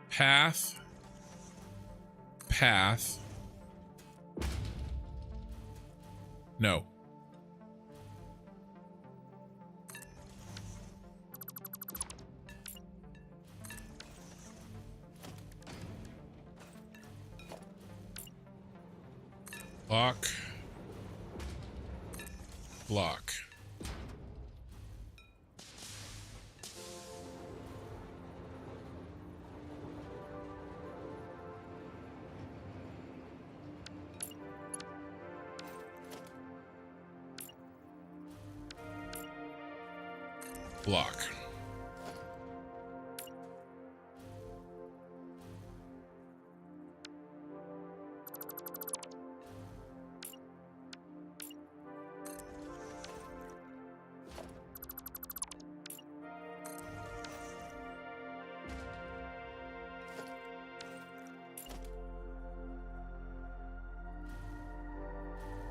path. Path. No. Block. Block. Block.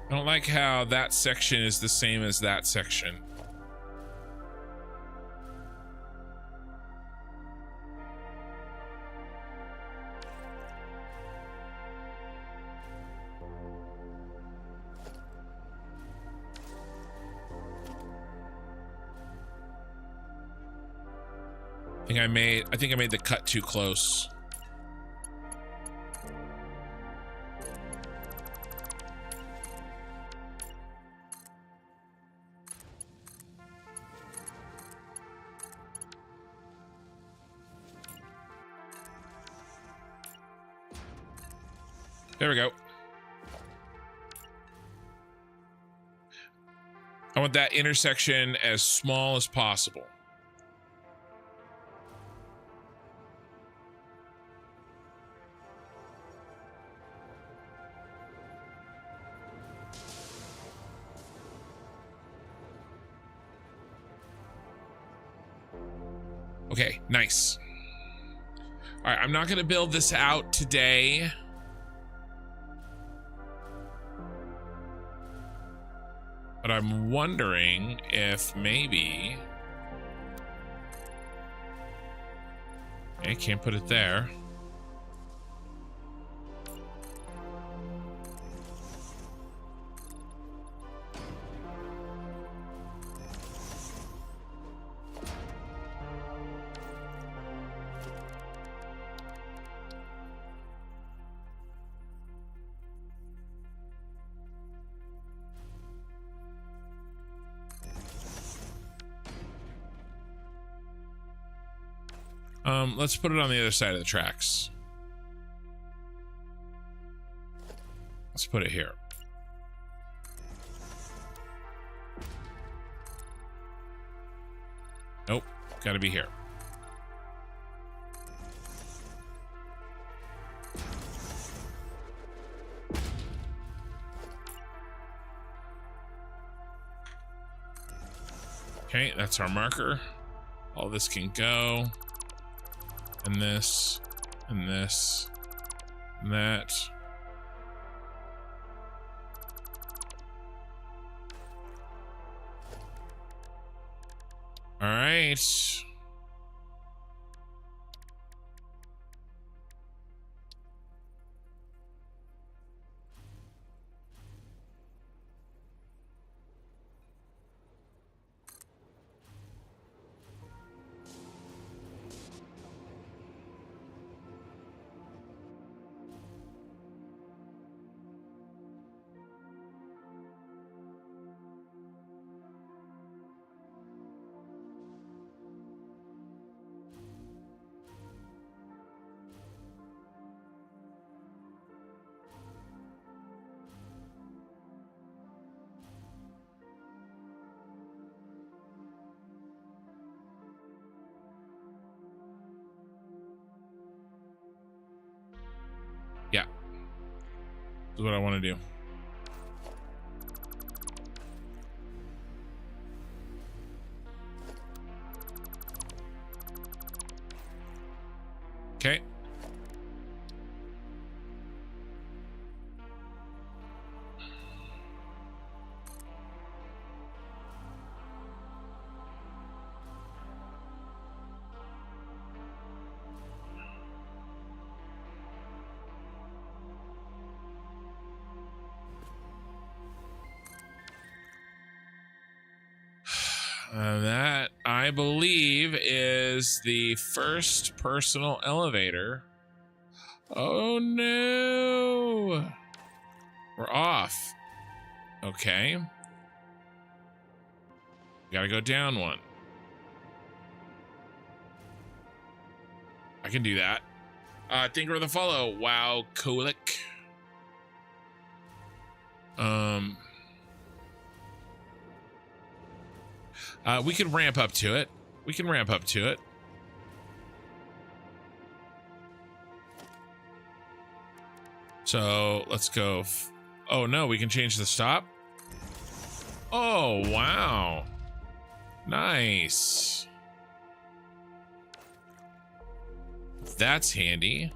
I don't like how that section is the same as that section. I think I made the cut too close. There we go. I want that intersection as small as possible. Okay, nice. All right, I'm not gonna build this out today. But I'm wondering if maybe... Okay, can't put it there. Let's put it on the other side of the tracks. Let's put it here. Nope, gotta be here. Okay, that's our marker. All this can go. And this, and this, and that. All right. Yeah. is what I want to do. Okay. That, I believe, is the first personal elevator. Oh no! We're off. Okay. Gotta go down one. I can do that. Thank you for the follow. Wow, Kolik. We can ramp up to it. We can ramp up to it. So let's go. Oh no, we can change the stop. Oh, wow. Nice. That's handy.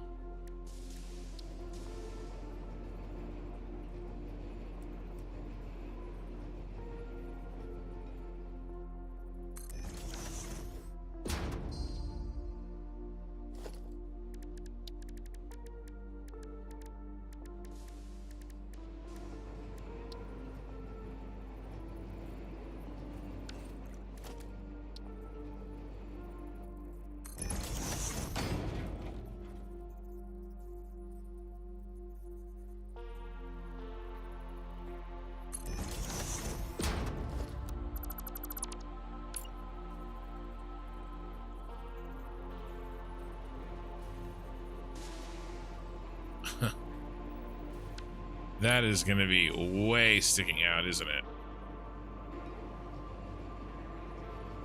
That is going to be way sticking out, isn't it?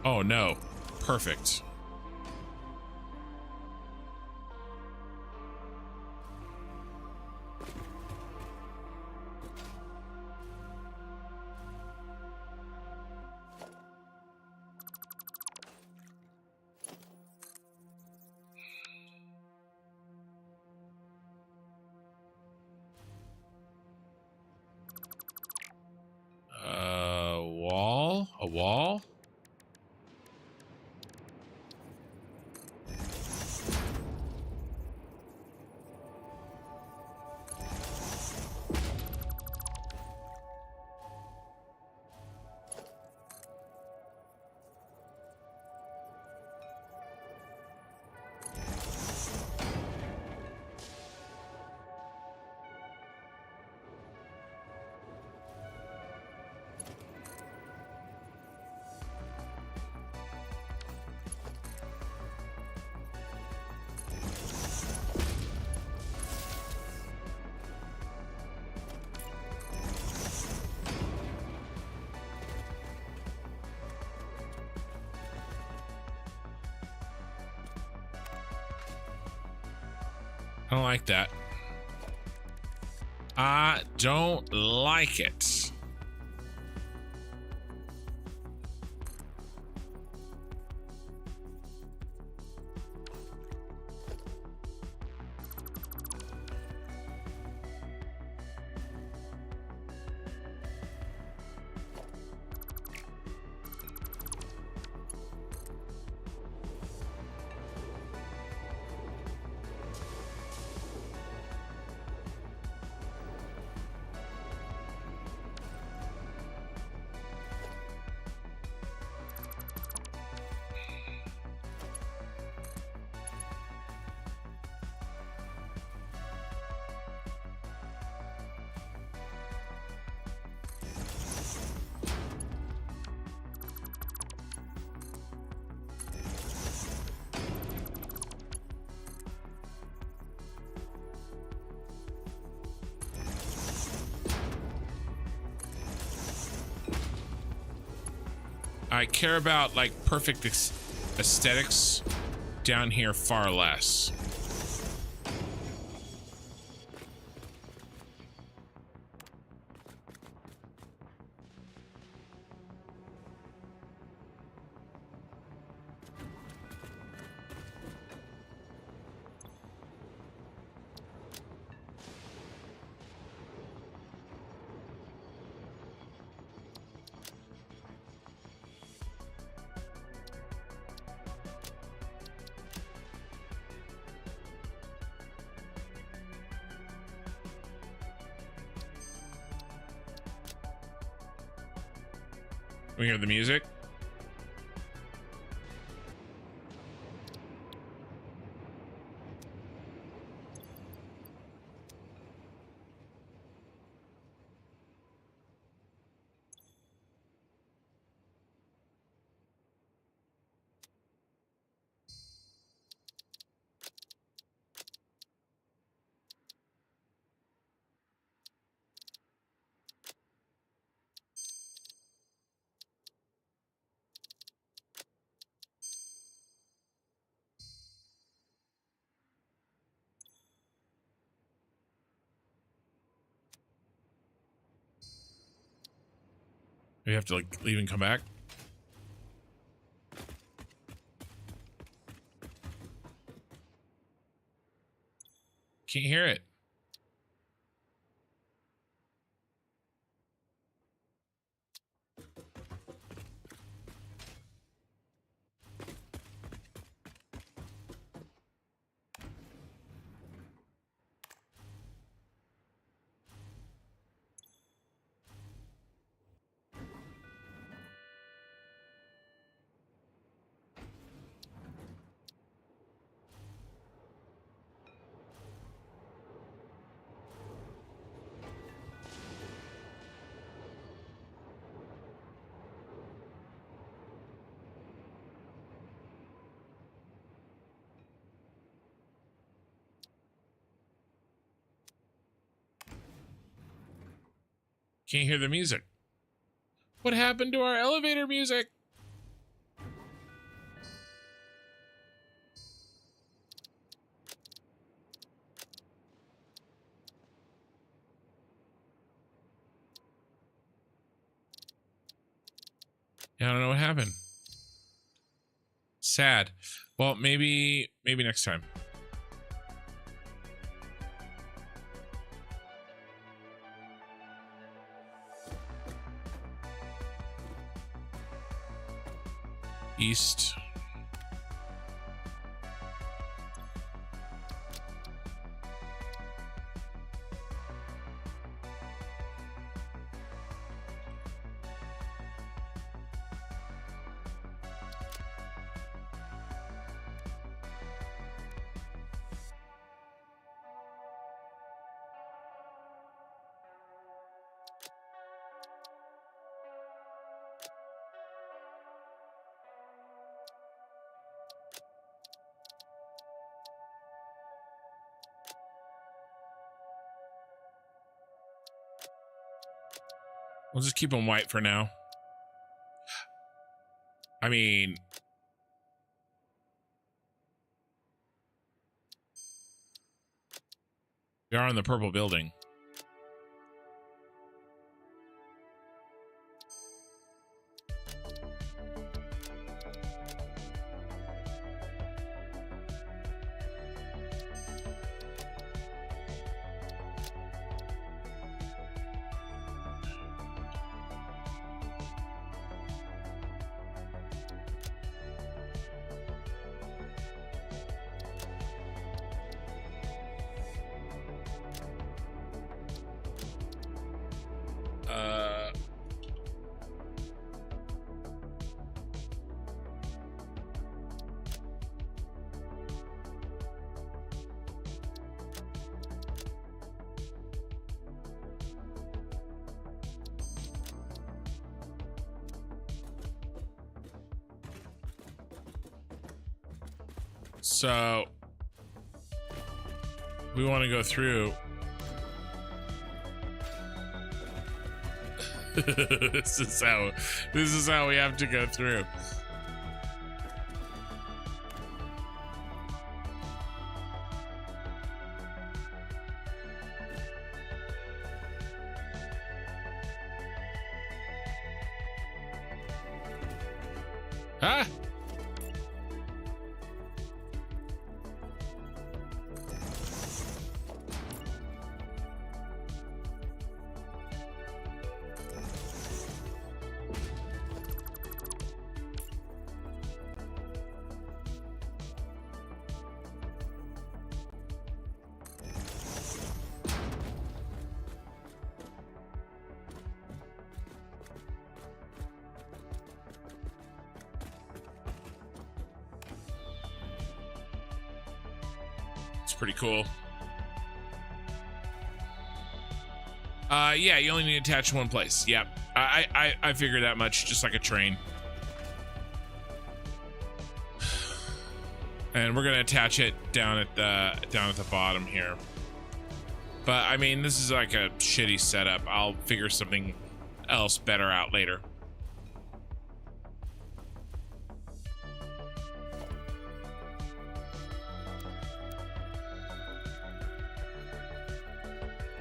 Oh, no. Perfect. A wall? I don't like that. I don't like it. I care about like perfect aesthetics down here far less. We hear the music. We have to like leave and come back. Can't hear it. Can't hear the music. What happened to our elevator music? Yeah, I don't know what happened. Sad. Well, maybe next time. East. We'll just keep them white for now. I mean, we are in the purple building. So we want to go through. This is how we have to go through. Huh? It's pretty cool. Yeah, you only need to attach to one place. Yep. I figured that much, just like a train. And we're gonna attach it down at the bottom here. But I mean, this is like a shitty setup. I'll figure something else better out later.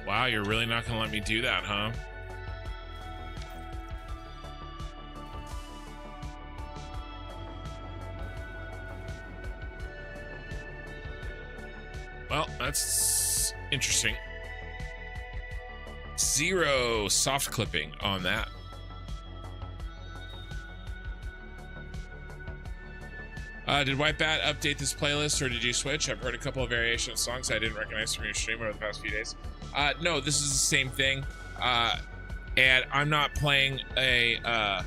Wow, you're really not gonna let me do that, huh? Well, that's interesting. 0 soft clipping on that. Did Whitebat update this playlist, or did you switch? I've heard a couple of variation songs I didn't recognize from your stream over the past few days. No, this is the same thing. And I'm not playing a...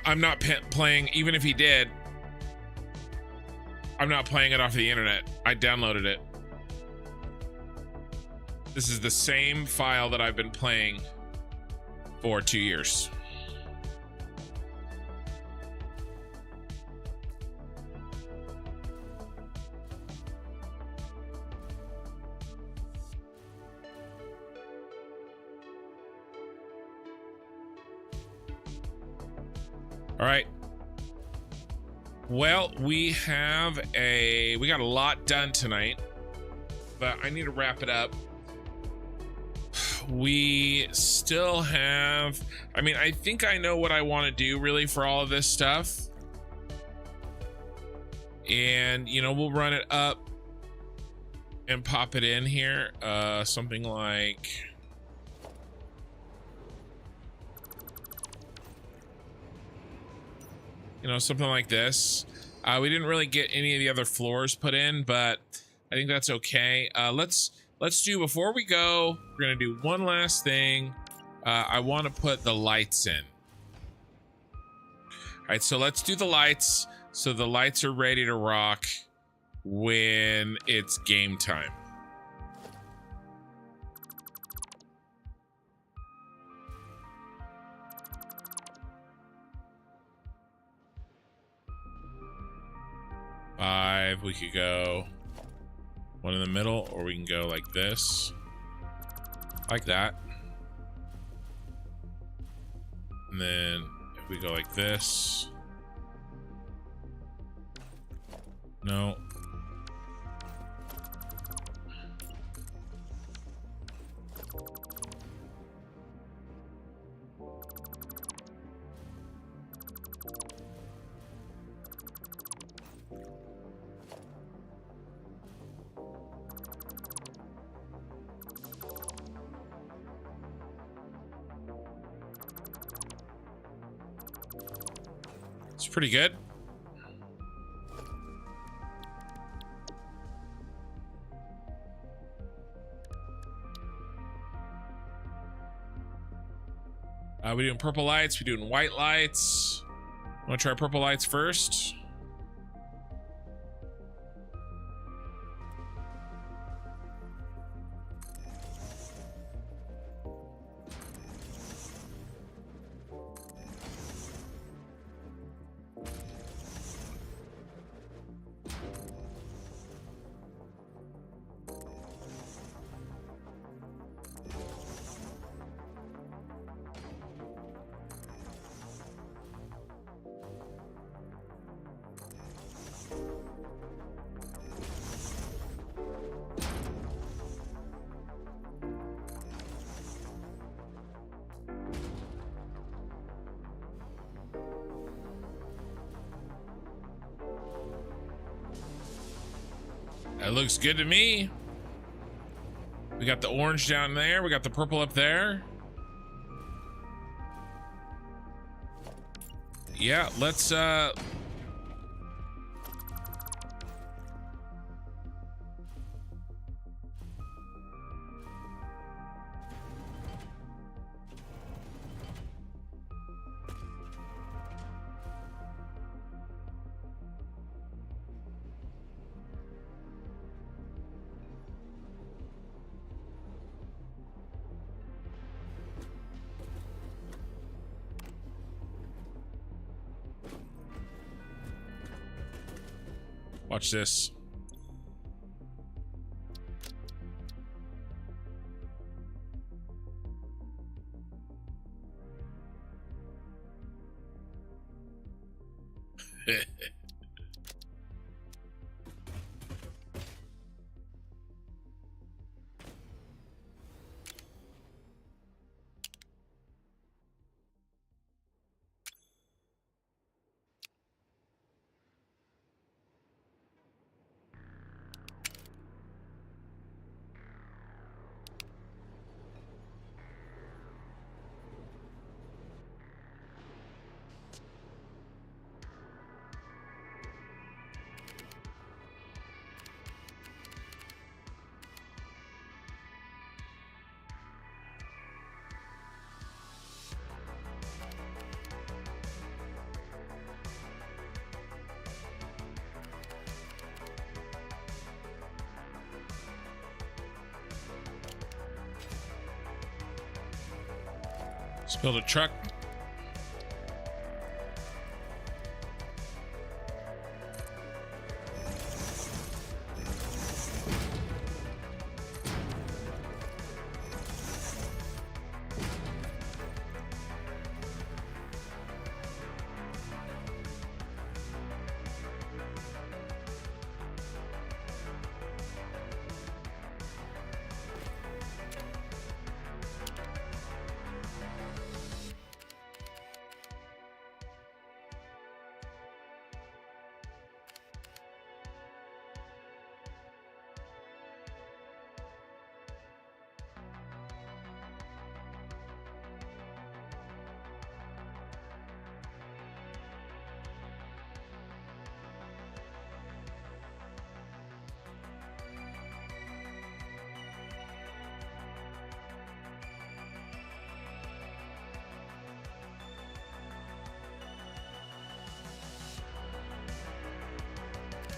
I'm not playing, even if he did, I'm not playing it off the internet. I downloaded it. This is the same file that I've been playing for 2 years. All right. Well, we got a lot done tonight, but I need to wrap it up. We still have, I mean, I think I know what I want to do really for all of this stuff. And, you know, we'll run it up and pop it in here. Something like, you know, something like this. We didn't really get any of the other floors put in, but I think that's okay. Let's do, before we go, we're gonna do one last thing. I want to put the lights in. All right, so let's do the lights, so the lights are ready to rock when it's game time. Five, we could go one in the middle, or we can go like this, like that. And then if we go like this, no. It's pretty good. We doing purple lights, we doing white lights. Want to try purple lights first? That looks good to me. We got the orange down there. We got the purple up there. Yeah, let's Watch this. Spilled a truck.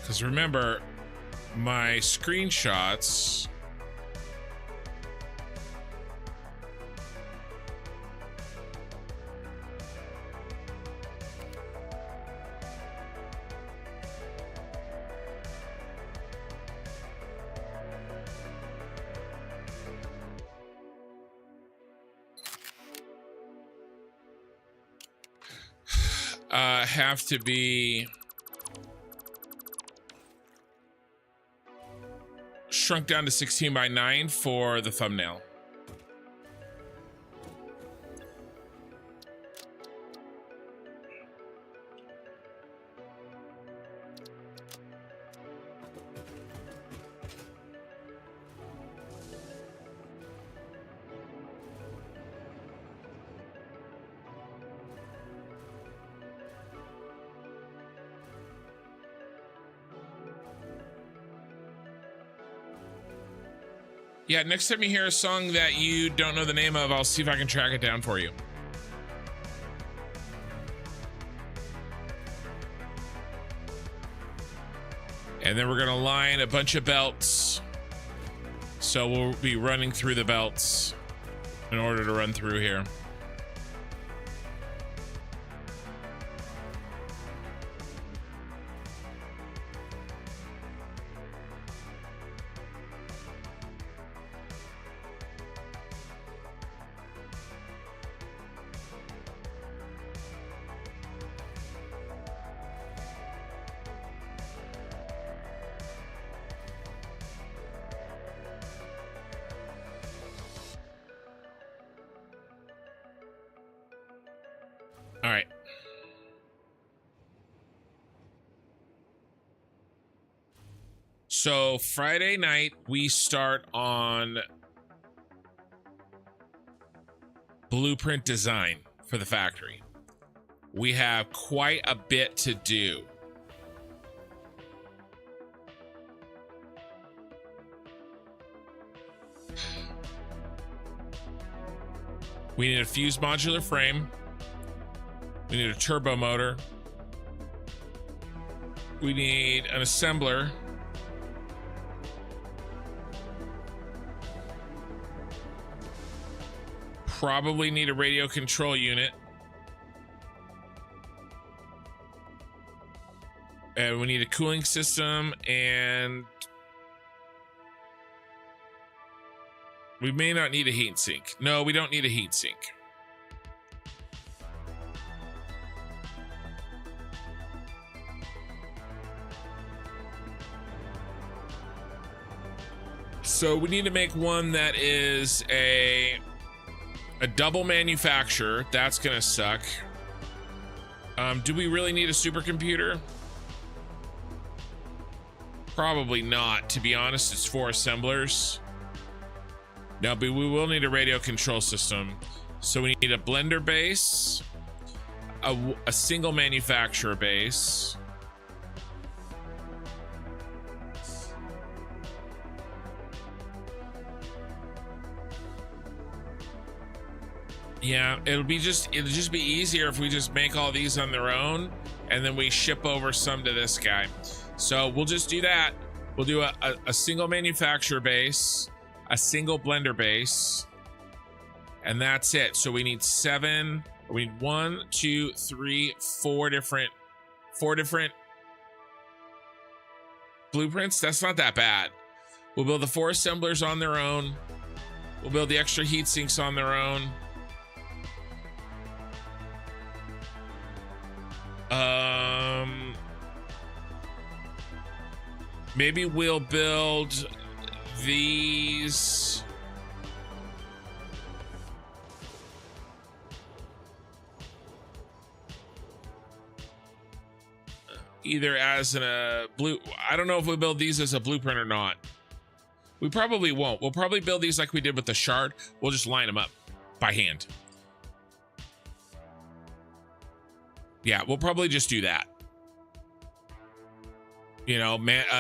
Because remember, my screenshots have to be shrunk down to 16 by 9 for the thumbnail. Yeah, next time you hear a song that you don't know the name of, I'll see if I can track it down for you. And then we're gonna line a bunch of belts. So we'll be running through the belts in order to run through here. All right. So Friday night, we start on blueprint design for the factory. We have quite a bit to do. We need a fused modular frame. We need a turbo motor. We need an assembler. Probably need a radio control unit. And we need a cooling system, and we may not need a heat sink. No, we don't need a heat sink. So we need to make one that is a double manufacturer. That's gonna suck. Do we really need a supercomputer? Probably not, to be honest. It's 4 assemblers. No, but we will need a radio control system. So we need a blender base, a single manufacturer base, yeah, it'll just be easier if we just make all these on their own and then we ship over some to this guy. So we'll just do that. We'll do a single manufacturer base, a single blender base, and that's it. So we need 7, we need 1, 2, 3, 4 different blueprints. That's not that bad. We'll build the 4 assemblers on their own. We'll build the extra heat sinks on their own. Maybe we'll build these. Either as a blue, I don't know if we build these as a blueprint or not. We probably won't. We'll probably build these like we did with the shard. We'll just line them up by hand. Yeah, we'll probably just do that. You know,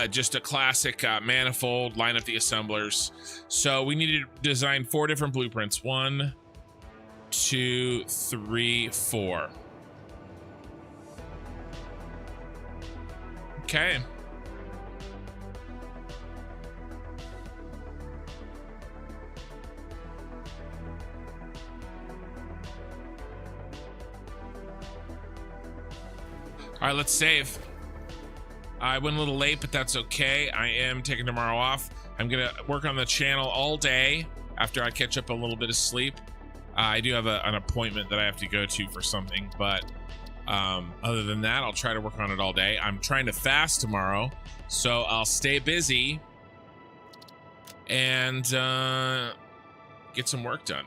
just a classic manifold, line up the assemblers. So we need to design 4 different blueprints. 1, 2, 3, 4. Okay. All right, let's save. I went a little late, but that's okay. I am taking tomorrow off. I'm gonna work on the channel all day after I catch up a little bit of sleep. I do have an appointment that I have to go to for something, but other than that, I'll try to work on it all day. I'm trying to fast tomorrow, so I'll stay busy and get some work done.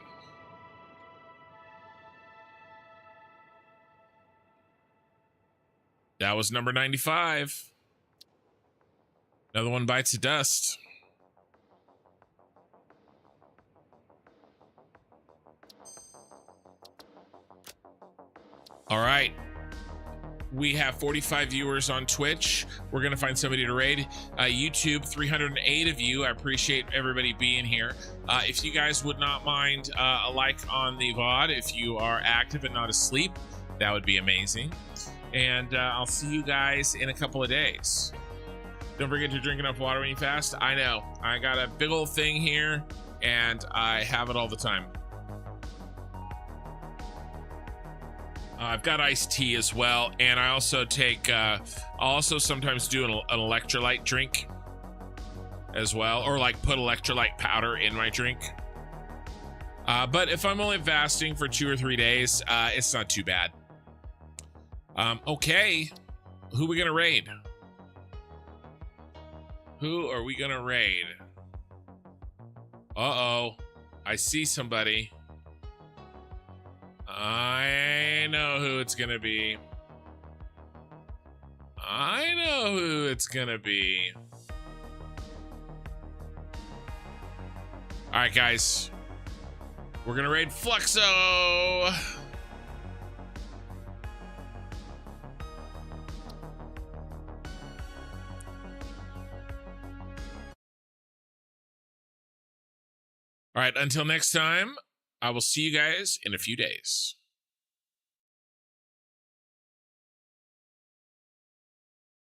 That was number 95. Another one bites the dust. All right. We have 45 viewers on Twitch. We're going to find somebody to raid. YouTube, 308 of you. I appreciate everybody being here. If you guys would not mind a like on the VOD, if you are active and not asleep, that would be amazing. And I'll see you guys in a couple of days. Don't forget to drink enough water when you fast. I know. I got a big old thing here, and I have it all the time. I've got iced tea as well, and I also take, I'll also sometimes do an electrolyte drink as well, or like put electrolyte powder in my drink. But if I'm only fasting for 2 or 3 days, it's not too bad. Okay, who are we gonna raid? Who are we gonna raid? Uh-oh, I see somebody. I know who it's gonna be. I know who it's gonna be. All right, guys, we're gonna raid Fluxo. All right, until next time, I will see you guys in a few days.